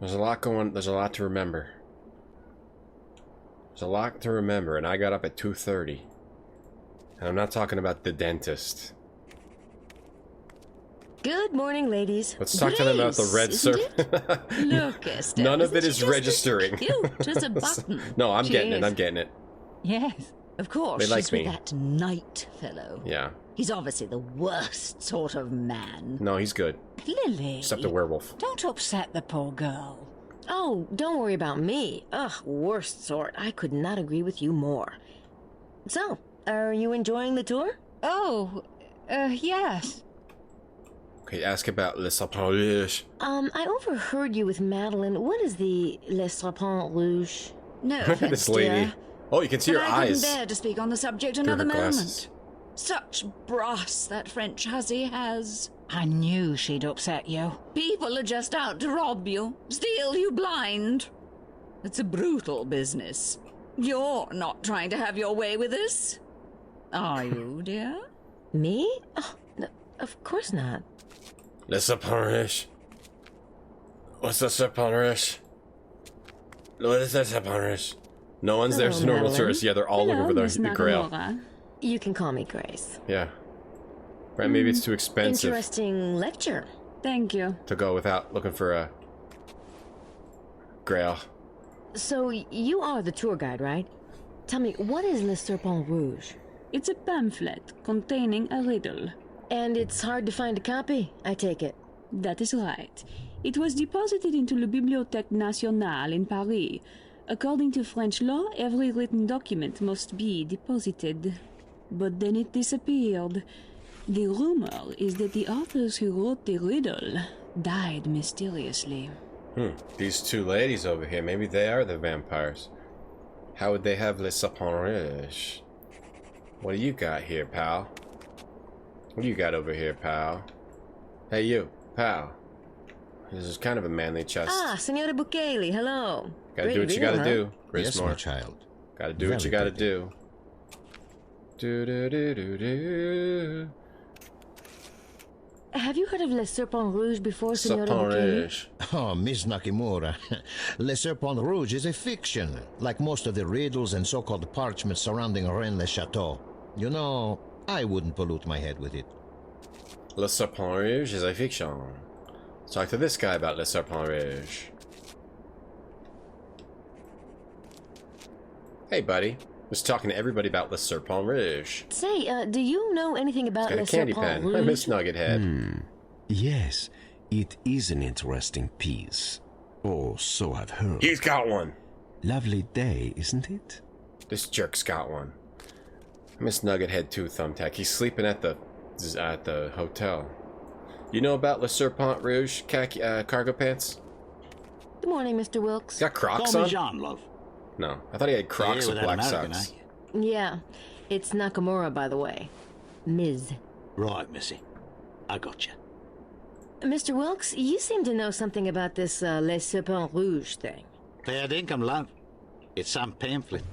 There's a lot to remember. There's a lot to remember, and I got up at 2:30. And I'm not talking about the dentist. Good morning, ladies. Let's talk to them about the red serpent. Look, Estelle. None of it isn't is she just registering. as cute as a button? No, I'm She getting is. it. I'm getting it. Yes, of course. They like she's me. with that knight fellow. Yeah. He's obviously the worst sort of man. No, he's good. Lily. Except the werewolf. don't upset the poor girl. Oh, don't worry about me. Ugh, worst sort. I could not agree with you more. So, are you enjoying the tour? Oh, yes. Okay, ask about Le Serpent Rouge. I overheard you with Madeline. What is the Le Serpent Rouge? No Look at offense, this lady. dear, Oh, you can see but her I eyes. couldn't bear to speak on the subject through another her moment. glasses. Such brass that French hussy has. I knew she'd upset you. People are just out to rob you, steal you blind. It's a brutal business. You're not trying to have your way with us, are you, dear? Me? Oh, no, of course not. Le Serpent Rouge. What's the Serpent Rouge? What is the Serpent Rouge? No one's there Hello, to normal Madeline. tourists. Yeah, they're all looking for Miss the grail. Nakamura. You can call me Grace. Yeah. Right, maybe it's too expensive Interesting lecture. Thank you. to go without looking for a grail. So, you are the tour guide, right? Tell me, what is Le Serpent Rouge? It's a pamphlet containing a riddle. And it's hard to find a copy, I take it. That is right. It was deposited into la Bibliothèque Nationale in Paris. According to French law, every written document must be deposited. But then it disappeared. The rumor is that the authors who wrote the riddle died mysteriously. These two ladies over here, maybe they are the vampires. How would they have Le Serpent Rouge? What do you got here, pal? What do you got over here, pal? Hey, you, pal. This is kind of a manly chest. Ah, Senora Bukele, hello. Gotta Great do what you view, gotta huh? do, Yes, Grismore. my child. Gotta do what you gotta do. Do do do do do. Have you heard of Le Serpent Rouge before, Senora Serpent Bukele? Rouge. Oh, Miss Nakamura. Le Serpent Rouge is a fiction, like most of the riddles and so-called parchments surrounding Rennes-le-Château. You know, I wouldn't pollute my head with it. Le Serpent Rouge is a fiction. Let's talk to this guy about Le Serpent Rouge. Hey, buddy. Was talking to everybody about Le Serpent Rouge. Say, do you know anything about Got Le a candy Serpent pen. Rouge? I miss Nuggethead. Yes, it is an interesting piece. Oh, so I've heard. He's got one. Lovely day, isn't it? This jerk's got one. I miss Nuggethead too, Thumbtack. He's sleeping at the hotel. You know about Le Serpent Rouge cargo pants? Good morning, Mr. Wilkes. He's got Crocs Call me on? Jean, love. No, I thought he had Crocs Yeah, with with that black American, socks. Yeah, it's Nakamura, by the way. Ms. Right, missy. I got you. Mr. Wilkes, you seem to know something about this Les Serpents Rouges thing. Fair dinkum, love. It's some pamphlet.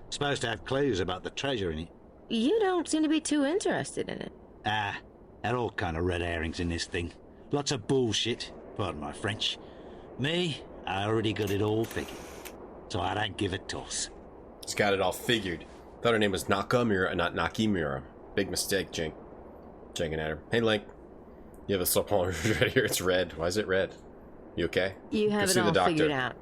Supposed to have clues about the treasure in it. You don't seem to be too interested in it. Ah, they're all kind of red herrings in this thing. Lots of bullshit, pardon my French. Me, I already got it all figured. So I don't give a toss. He's got it all figured. Thought her name was Nakamura, not Nakimura. Big mistake, Jink. Jinking at her. Hey, Link. You have a Serpent Rouge right here. It's red. Why is it red? You okay? You Go have see it all the doctor. figured out.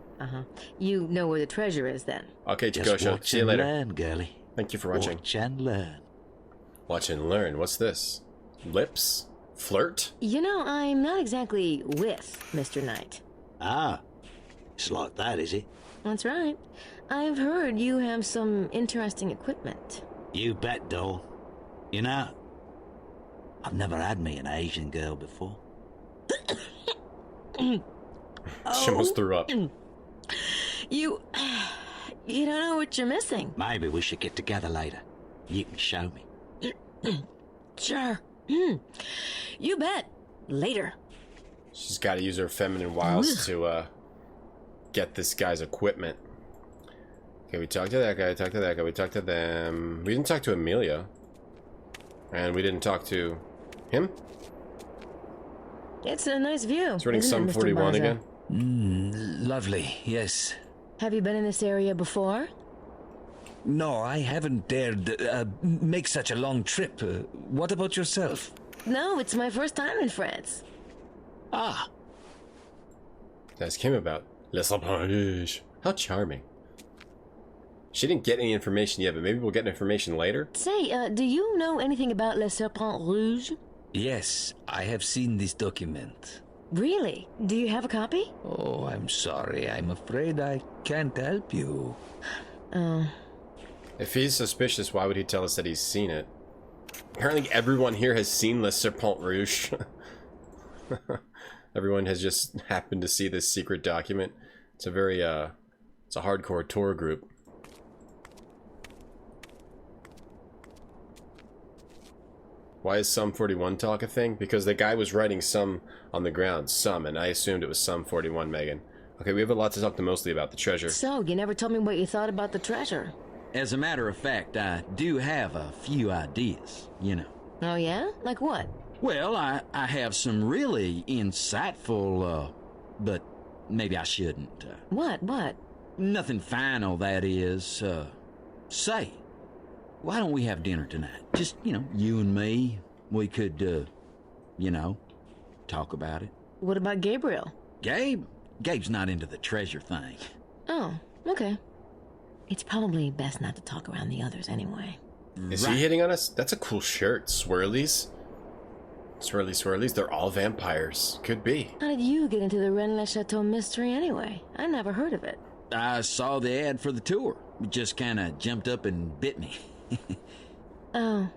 You know where the treasure is, then. Okay, Just Chikosha. watch See you and later. learn, girlie. Thank you for watching. Watch and learn. Watch and learn. What's this? Lips? Flirt? You know, I'm not exactly with Mr. Knight. Ah, it's like that, is it? That's right. I've heard you have some interesting equipment. You bet, doll. You know, I've never had me an Asian girl before. She almost threw up. You don't know what you're missing. Maybe we should get together later. You can show me. Sure. You bet. Later. She's got to use her feminine wiles to get this guy's equipment. Okay, we talked to that guy, talked to that guy, we talked to them. We didn't talk to Amelia. And we didn't talk to him? It's a nice view. It's running isn't Sum it, Mr. 41 Baza? Mm, lovely, yes. Have you been in this area before? No, I haven't dared make such a long trip. What about yourself? No, it's my first time in France. Ah. Ask him about Les Serpents Rouges. How charming. She didn't get any information yet, but maybe we'll get information later. Say, do you know anything about Les Serpents Rouges? Yes, I have seen this document. Really? Do you have a copy? Oh, I'm sorry. I'm afraid I can't help you. Oh. If he's suspicious, why would he tell us that he's seen it? Apparently everyone here has seen Les Serpents Rouges. Everyone has just happened to see this secret document. It's a very, it's a hardcore tour group. Why is Sum 41 talk a thing? Because the guy was writing Sum on the ground, Sum, and I assumed it was Sum 41, Megan. Okay, we have a lot to talk to mostly about the treasure. So, you never told me what you thought about the treasure. As a matter of fact, I do have a few ideas, you know. Oh, yeah? Like what? Well, I have some really insightful, but maybe I shouldn't. What? Nothing final, that is. Say, why don't we have dinner tonight? Just, you know, you and me. We could, you know, talk about it. What about Gabriel? Gabe's not into the treasure thing. Oh, okay. It's probably best not to talk around the others anyway. Is he hitting on us? That's a cool shirt. Swirlies. Swirlies. They're all vampires. Could be. How did you get into the Rennes-le-Château mystery anyway? I never heard of it. I saw the ad for the tour. It just kind of jumped up and bit me. Oh.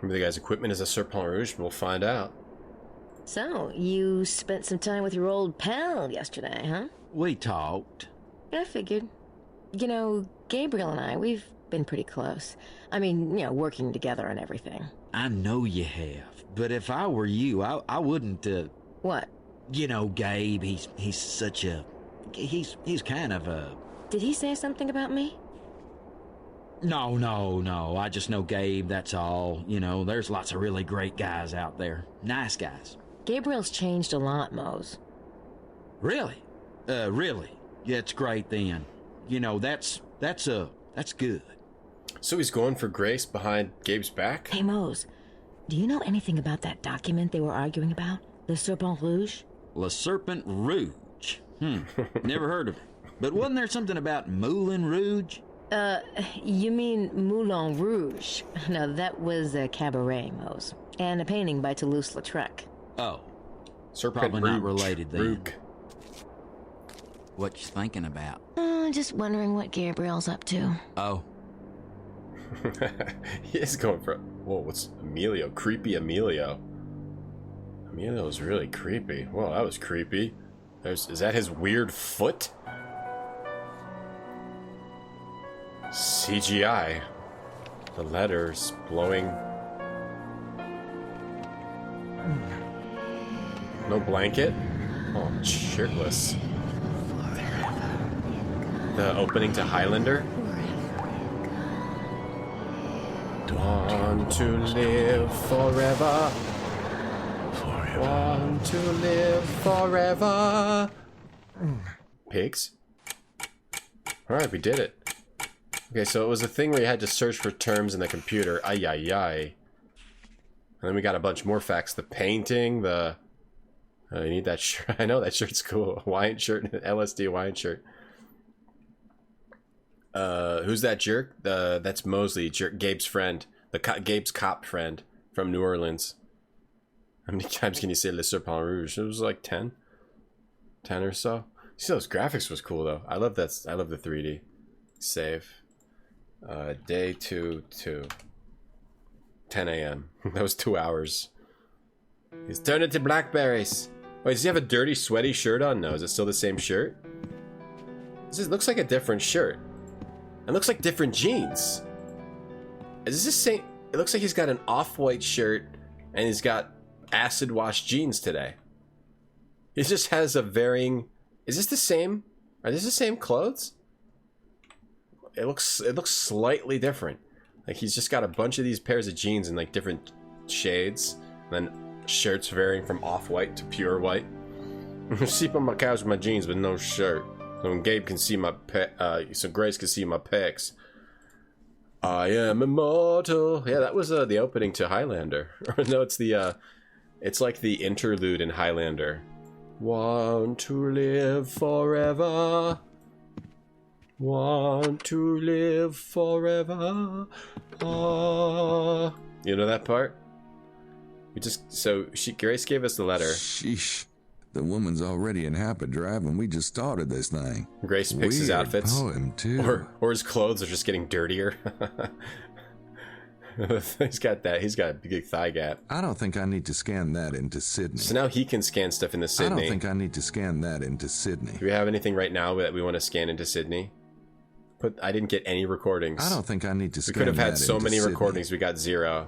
Maybe the guy's equipment is a Serpent Rouge. We'll find out. So, you spent some time with your old pal yesterday, huh? We talked. I figured. You know, Gabriel and I, we've been pretty close. I mean, you know, working together and everything. I know you have, but if I were you, I wouldn't, What? You know, Gabe, he's such a... He's kind of a... Did he say something about me? No. I just know Gabe, that's all. You know, there's lots of really great guys out there. Nice guys. Gabriel's changed a lot, Mose. Really? Really? Yeah, it's great then. You know, that's good. So he's going for Grace behind Gabe's back? Hey, Mose, do you know anything about that document they were arguing about? Le Serpent Rouge? Le Serpent Rouge? Never heard of it. But wasn't there something about Moulin Rouge? You mean Moulin Rouge? No, that was a cabaret, Mose. And a painting by Toulouse-Lautrec. Oh. Serpent Probably not related then. Rook. What you thinking about? Just wondering what Gabriel's up to. Oh. He is going for... Whoa, what's Emilio? Creepy Emilio. Emilio's really creepy. Whoa, that was creepy. Is that his weird foot? CGI. The letters blowing. No blanket? Oh, shirtless. The opening to Highlander? Want to live forever. Want to live forever. Pigs? Alright, we did it. Okay, so it was a thing where you had to search for terms in the computer. Ay, ay, ay. And then we got a bunch more facts. The painting, the... you need that shirt. I know, that shirt's cool. Hawaiian shirt, LSD Hawaiian shirt. Who's that jerk? That's Mosley, Gabe's friend. Gabe's cop friend from New Orleans. How many times can you say Le Serpent Rouge? It was like 10? 10 or so? See, those graphics was cool, though. I love that. I love the 3D. Save. Day 2, 10 a.m. That was 2 hours. He's turned into blackberries. Wait, does he have a dirty, sweaty shirt on? No, is it still the same shirt? This looks like a different shirt. It looks like different jeans. Is this the same? It looks like he's got an off-white shirt and he's got acid-washed jeans today. He just has a varying... Is this the same? Are these the same clothes? It looks slightly different. Like he's just got a bunch of these pairs of jeans in like different shades, and then shirts varying from off-white to pure white. Sleep on my couch with my jeans with no shirt, so when Gabe can see my so Grace can see my pecs. I am immortal. Yeah, that was the opening to Highlander. No, it's the it's like the interlude in Highlander. Want to live forever. Want to live forever. Ah. You know that part? We just Grace gave us the letter. Sheesh. The woman's already in hyperdrive and we just started this thing. Grace picks his outfits. Poem too. Or his clothes are just getting dirtier. He's got a big thigh gap. I don't think I need to scan that into Sydney. So now he can scan stuff into Sydney. I don't think I need to scan that into Sydney. Do we have anything right now that we want to scan into Sydney? I didn't get any recordings. I don't think I need to scan that. We could have had so many Sydney. recordings. We got 0.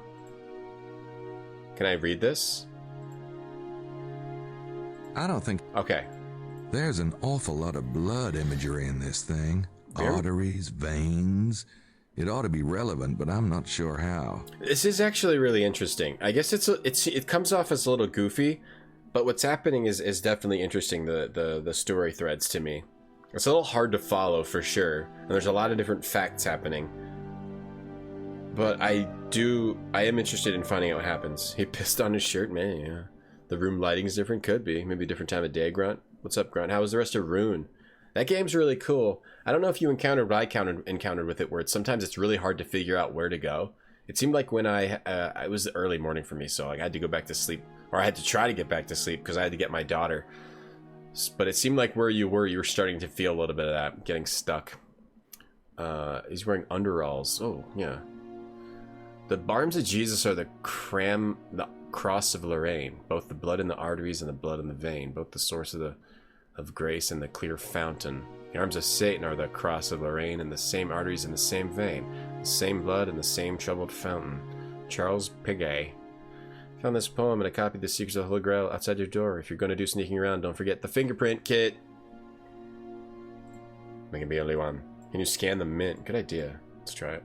Can I read this? I don't think... Okay. There's an awful lot of blood imagery in this thing. Arteries, veins. It ought to be relevant, but I'm not sure how. This is actually really interesting. I guess it comes off as a little goofy, but what's happening is definitely interesting, the story threads to me. It's a little hard to follow for sure, and there's a lot of different facts happening. But I am interested in finding out what happens. He pissed on his shirt, man, yeah. The room lighting is different, could be. Maybe a different time of day, Grunt. What's up, Grunt? How was the rest of Rune? That game's really cool. I don't know if you encountered what I encountered with it, where sometimes it's really hard to figure out where to go. It seemed like when it was the early morning for me, so I had to go back to sleep. Or I had to try to get back to sleep because I had to get my daughter. But it seemed like where you were starting to feel a little bit of that, getting stuck. He's wearing underalls. Oh, yeah. The arms of Jesus are the cross of Lorraine, both the blood in the arteries and the blood in the vein, both the source of grace and the clear fountain. The arms of Satan are the cross of Lorraine and the same arteries in the same vein, the same blood and the same troubled fountain. Charles Piguet. Found this poem and I copied the secrets of the Holy Grail outside your door. If you're going to do sneaking around, don't forget the fingerprint kit. There can be only one. Can you scan the mint? Good idea. Let's try it.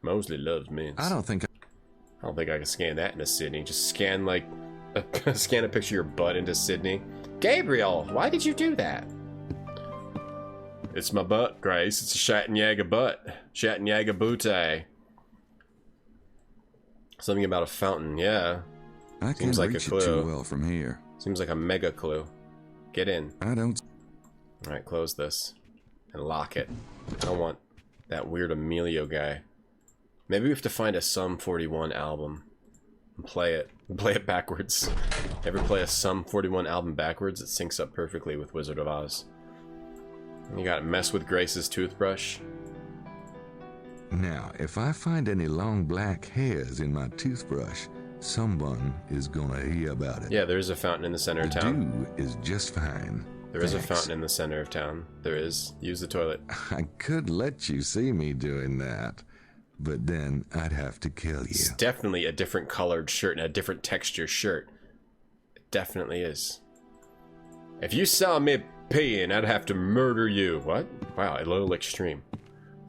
Mosley loves mints. I don't think I can scan that into Sydney. Just scan scan a picture of your butt into Sydney. Gabriel, why did you do that? It's my butt, Grace. It's a Schattenjäger butt. Schattenjäger Butte. Something about a fountain, yeah. I can't reach it too well from here. Seems like a mega clue. Get in. I don't... Alright, close this. And lock it. I don't want that weird Emilio guy. Maybe we have to find a Sum 41 album. And play it. Play it backwards. Ever play a Sum 41 album backwards? It syncs up perfectly with Wizard of Oz. You gotta mess with Grace's toothbrush. Now, if I find any long black hairs in my toothbrush, someone is gonna hear about it. Yeah, there's a fountain in the center of town. The dew is just fine. There is a fountain in the center of town. There is. Use the toilet. I could let you see me doing that, but then I'd have to kill you. It's definitely a different colored shirt and a different texture shirt. It definitely is. If you saw me peeing, I'd have to murder you. What? Wow, a little extreme.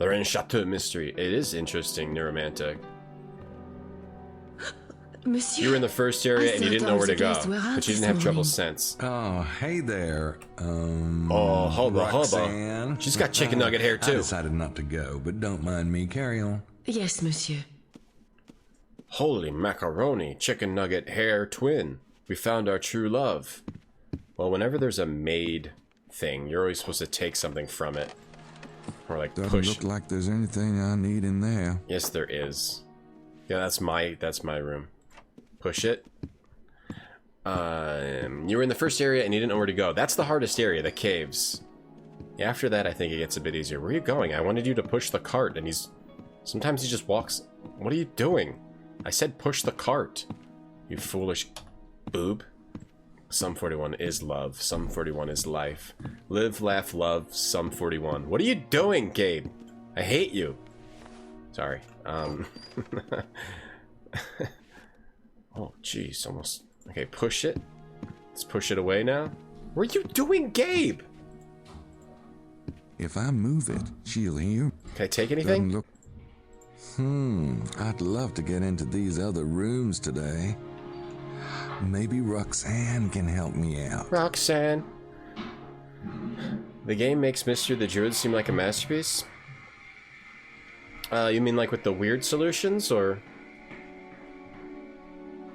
Lorraine Chateau mystery. It is interesting, neuromantic. Monsieur, you were in the first area and you didn't know where to go, but you didn't have trouble sense. Oh, hey there. Oh, hoba. She's got chicken nugget hair too. I decided not to go, but don't mind me. Carry on. Yes, monsieur. Holy macaroni, chicken nugget hair twin. We found our true love. Well, whenever there's a maid thing, you're always supposed to take something from it. Or like Doesn't push. look like there's anything I need in there. Yes, there is. Yeah, that's my room. Push it. You were in the first area and you didn't know where to go. That's the hardest area, the caves. Yeah, after that, I think it gets a bit easier. Where are you going? I wanted you to push the cart, and sometimes he just walks. What are you doing? I said push the cart. You foolish boob. Sum 41 is love. Sum 41 is life. Live, laugh, love. Sum 41. What are you doing, Gabe? I hate you. Sorry. Oh, jeez, almost. Okay, push it. Let's push it away now. What are you doing, Gabe? If I move it, she'll hear. Can I take anything? Look... I'd love to get into these other rooms today. Maybe Roxanne can help me out. Roxanne. The game makes Mystery the Druid seem like a masterpiece? You mean like with the weird solutions, or...?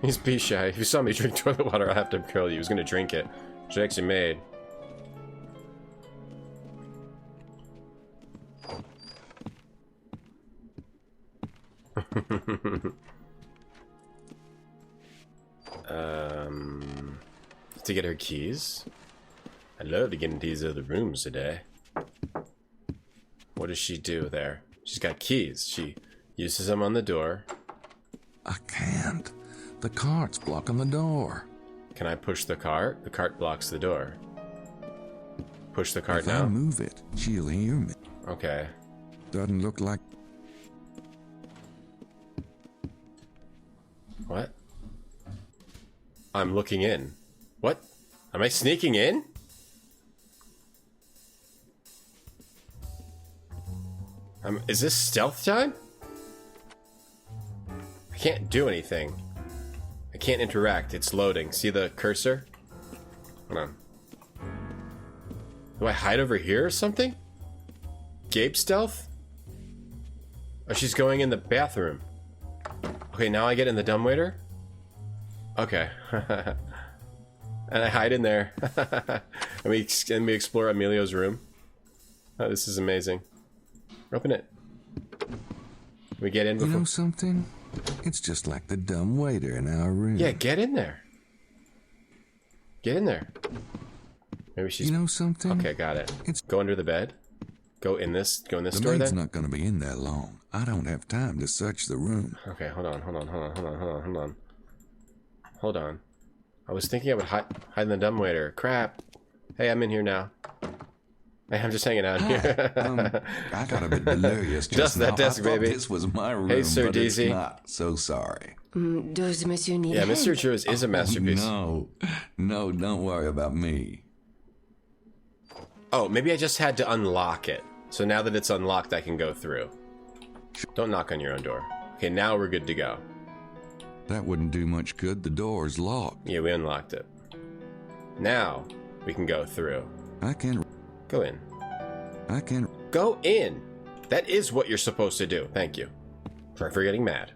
He's pee shy. If you saw me drink toilet water, I'll have to kill you. He was gonna drink it. She actually made. To get her keys? I'd love to get into these other rooms today. What does she do there? She's got keys. She uses them on the door. I can't. The cart's blocking the door. Can I push the cart? The cart blocks the door. Push the cart now. If I move it, she'll hear me. Okay. Doesn't look like... What? I'm looking in. What? Am I sneaking in? Is this stealth time? I can't do anything. I can't interact. It's loading. See the cursor? Hold on. Do I hide over here or something? Gabe stealth? Oh, she's going in the bathroom. Okay, now I get in the dumbwaiter? Okay. And I hide in there. and we explore Emilio's room. Oh, this is amazing. Open it. We get in before... You know something? It's just like the dumb waiter in our room. Yeah, get in there. Get in there. Maybe she's... You know something? Okay, got it. Go under the bed. Go in this door then. The maid's not going to be in there long. I don't have time to search the room. Okay, hold on. Hold on. I was thinking I would hide in the dumbwaiter. Crap. Hey, I'm in here now. Hey, I'm just hanging out here. I got a bit delirious just that now. desk, I thought baby. This was my room, hey, Sir but Deezy. It's not. So sorry. Does Monsieur need Yeah, help? Mr. Druid is a masterpiece. No, don't worry about me. Oh, maybe I just had to unlock it. So now that it's unlocked, I can go through. Don't knock on your own door. Okay, now we're good to go. That wouldn't do much good. The door's locked. Yeah, we unlocked it. Now we can go through. I can... Go in. I can... Go in! That is what you're supposed to do. Thank you. Sorry for getting mad.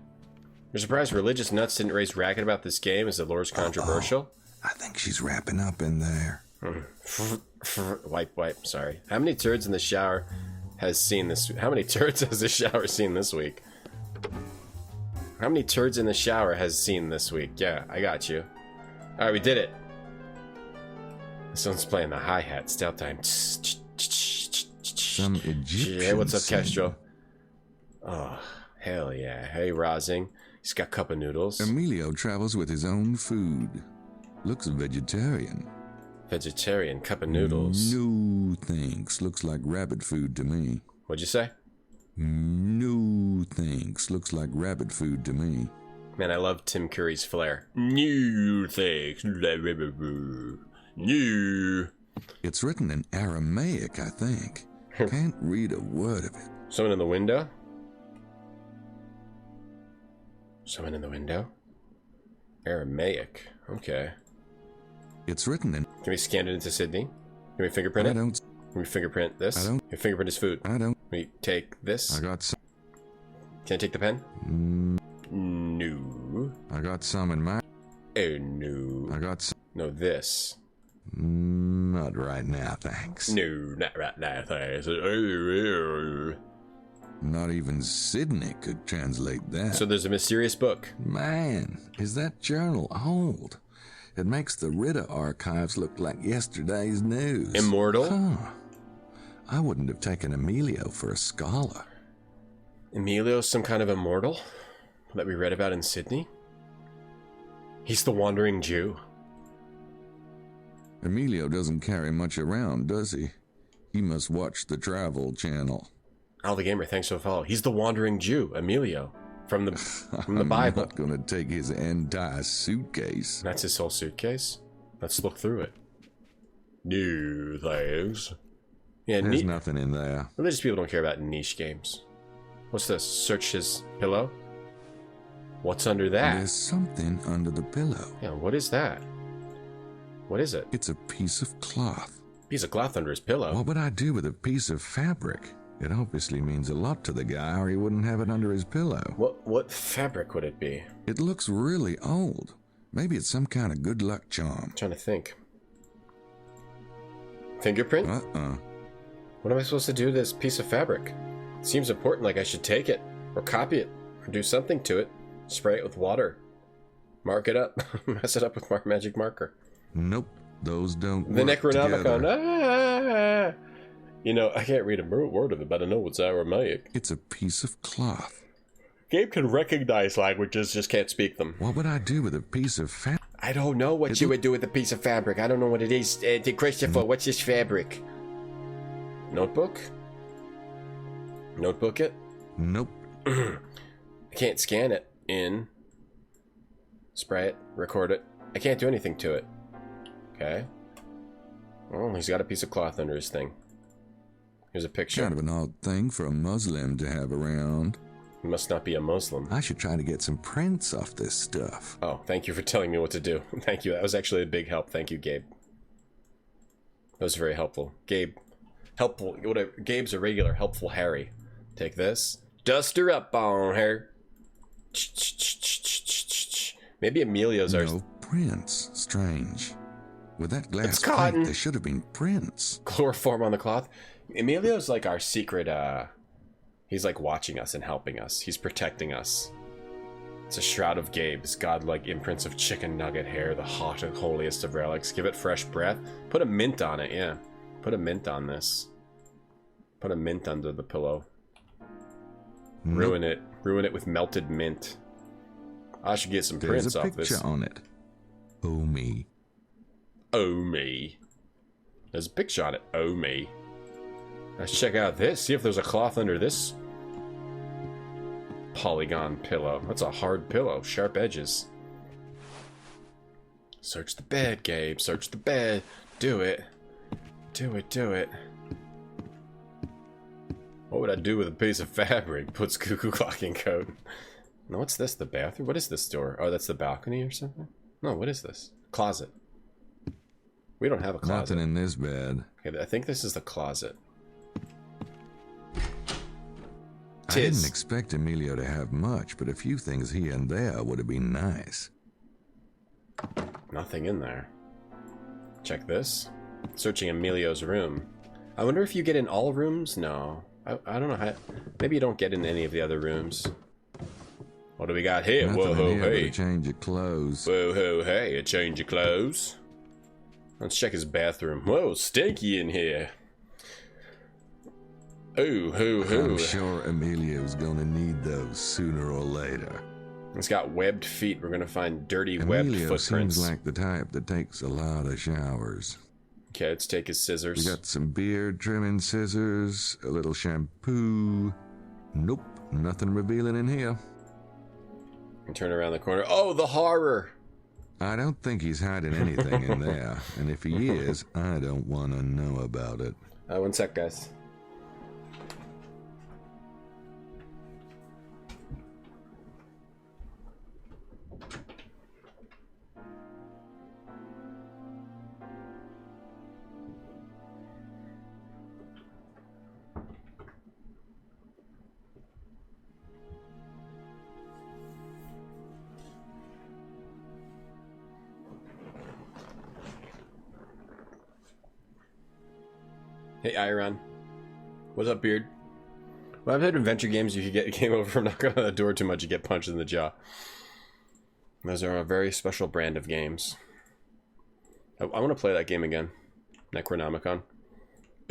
You're surprised religious nuts didn't raise racket about this game? Is the lore's controversial? I think she's wrapping up in there. Wipe, sorry. How many turds in the shower has seen this? How many turds has the shower seen this week? How many turds in the shower has seen this week? Yeah, I got you. Alright, we did it. This one's playing the hi-hat. Stealth time. Some Egyptian... Hey, what's up, Kestrel? Oh, hell yeah. Hey, Rozing. He's got a cup of noodles. Emilio travels with his own food. Looks vegetarian. Vegetarian cup of noodles. No thanks. Looks like rabbit food to me. What'd you say? No thanks. Looks like rabbit food to me. Man, I love Tim Curry's flair. No thanks. No. It's written in Aramaic, I think. Can't read a word of it. Someone in the window? Someone in the window? Aramaic. Okay. It's written in... Can we scan it into Sydney? Can we fingerprint it? Can we fingerprint this? Can we fingerprint his food? Can we take this? I got some... Can I take the pen? No. I got some in my... Oh, no. I got some... No, this. Not right now, thanks. No, not right now, thanks. Not even Sydney could translate that. So there's a mysterious book. Man, is that journal old? It makes the Ritter archives look like yesterday's news. Immortal? Huh. I wouldn't have taken Emilio for a scholar. Emilio's some kind of immortal that we read about in Sydney? He's the wandering Jew. Emilio doesn't carry much around, does he? He must watch the Travel Channel. Al the Gamer, thanks for the follow. He's the wandering Jew, Emilio, from the Bible. I'm not going to take his entire suitcase. That's his whole suitcase? Let's look through it. New things. Yeah, there's nothing in there. Religious people don't care about niche games. What's this? Search his pillow? What's under that? There's something under the pillow. Yeah, what is that? What is it? It's a piece of cloth. Piece of cloth under his pillow? What would I do with a piece of fabric? It obviously means a lot to the guy, or he wouldn't have it under his pillow. What fabric would it be? It looks really old. Maybe it's some kind of good luck charm. I'm trying to think. Fingerprint? What am I supposed to do with this piece of fabric? It seems important, like I should take it, or copy it, or do something to it. Spray it with water. Mark it up. Mess it up with magic marker. Nope, those don't The work Necronomicon. together. You know, I can't read a word of it, but I know it's Aramaic. It's a piece of cloth. Gabe can recognize languages, just can't speak them. What would I do with a piece of fabric? I don't know what you would do with a piece of fabric. I don't know what it is. Christopher, what's this fabric? Notebook? Notebook it? Nope. I can't scan it in. Spray it. Record it. I can't do anything to it. Okay. Oh, he's got a piece of cloth under his thing. Here's a picture. Kind of an odd thing for a Muslim to have around. He must not be a Muslim. I should try to get some prints off this stuff. Oh, thank you for telling me what to do. Thank you. That was actually a big help. Thank you, Gabe. That was very helpful. Gabe. Helpful. Whatever. Gabe's a regular helpful Harry. Take this. Dust her up on her. Maybe Emilio's ours. No prints. Strange. With that glass It's cotton. plate, there should have been prints. Chloroform on the cloth. Emilio's like our secret, he's like watching us and helping us. He's protecting us. It's a shroud of Gabe's godlike imprints of chicken nugget hair, the hot and holiest of relics. Give it fresh breath. Put a mint on it, yeah. Put a mint on this. Put a mint under the pillow. Nope. Ruin it. Ruin it with melted mint. I should get some prints off this. There's a picture on it. Oh me. Oh me. There's a picture on it. Oh me. Let's check out this. See if there's a cloth under this polygon pillow. That's a hard pillow. Sharp edges. Search the bed, Gabe. Search the bed. Do it. Do it, do it. What would I do with a piece of fabric? Puts cuckoo clock in coat. No, what's this? The bathroom? What is this door? Oh, that's the balcony or something? No, what is this? Closet. We don't have a closet. Nothing in this bed. Okay, I think this is the closet. I didn't expect Emilio to have much, but a few things here and there would have been nice. Nothing in there. Check this. Searching Emilio's room. I wonder if you get in all rooms? No. I don't know how... Maybe you don't get in any of the other rooms. What do we got here? Nothing Whoa, ho, in here but hey. a change of clothes. Whoa, ho, hey. A change of clothes. Let's check his bathroom. Whoa, stinky in here. Oh, ho, ho. I'm sure Emilio's gonna need those sooner or later. It's got webbed feet. We're gonna find dirty webbed Emilio footprints. seems like the type that takes a lot of showers. Okay, let's take his scissors. We got some beard trimming scissors, a little shampoo. Nope, nothing revealing in here. And turn around the corner. Oh, the horror! I don't think he's hiding anything in there, and if he is, I don't want to know about it. One sec, guys. Hey, Iron. What's up, Beard? Well, I've had adventure games you could get game over from knocking on the door too much, you get punched in the jaw. Those are a very special brand of games. I want to play that game again. Necronomicon.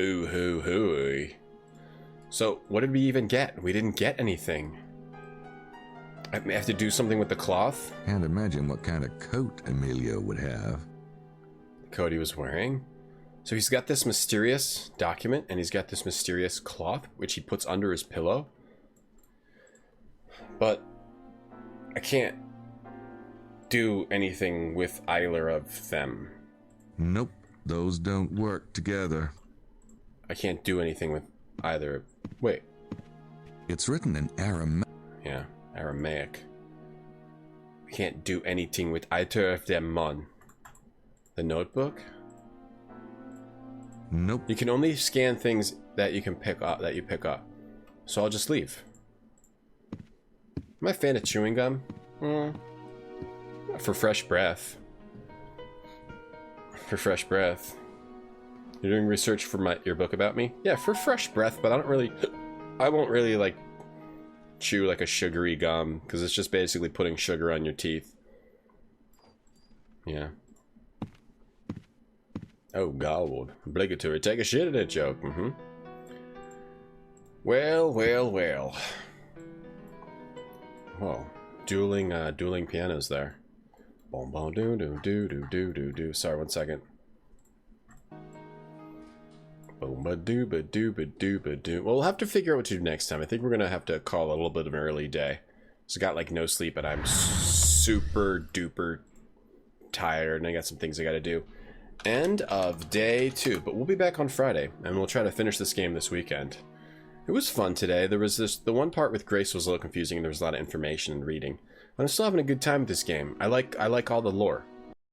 Ooh, hoo, hoo. So, what did we even get? We didn't get anything. I may have to do something with the cloth? Can't imagine what kind of coat Emilio would have. The coat he was wearing? So he's got this mysterious document, and he's got this mysterious cloth, which he puts under his pillow. But I can't do anything with either of them. Nope, those don't work together. I can't do anything with either. Wait. It's written in Aramaic. Yeah, Aramaic. I can't do anything with either of them on. The notebook? Nope. You can only scan things that you can pick up, So I'll just leave. Am I a fan of chewing gum? For fresh breath. For fresh breath. You're doing research for your book about me? Yeah, for fresh breath, but I won't really like chew like a sugary gum, because it's just basically putting sugar on your teeth. Yeah. Oh, God. Obligatory. Take a shit at it joke. Well. Whoa. Dueling pianos there. Boom, boom, doo, doo, doo, doo, doo, doo, doo. Sorry, 1 second. Boom, ba doo, ba doo, ba doo, ba doo. Well, we'll have to figure out what to do next time. I think we're gonna have to call a little bit of an early day. So I got like no sleep, and I'm super duper tired, and I got some things I gotta do. End of day 2, but we'll be back on Friday, and we'll try to finish this game this weekend. It was fun today. There was the one part with Grace was a little confusing, and there was a lot of information and reading. But I'm still having a good time with this game. I like all the lore.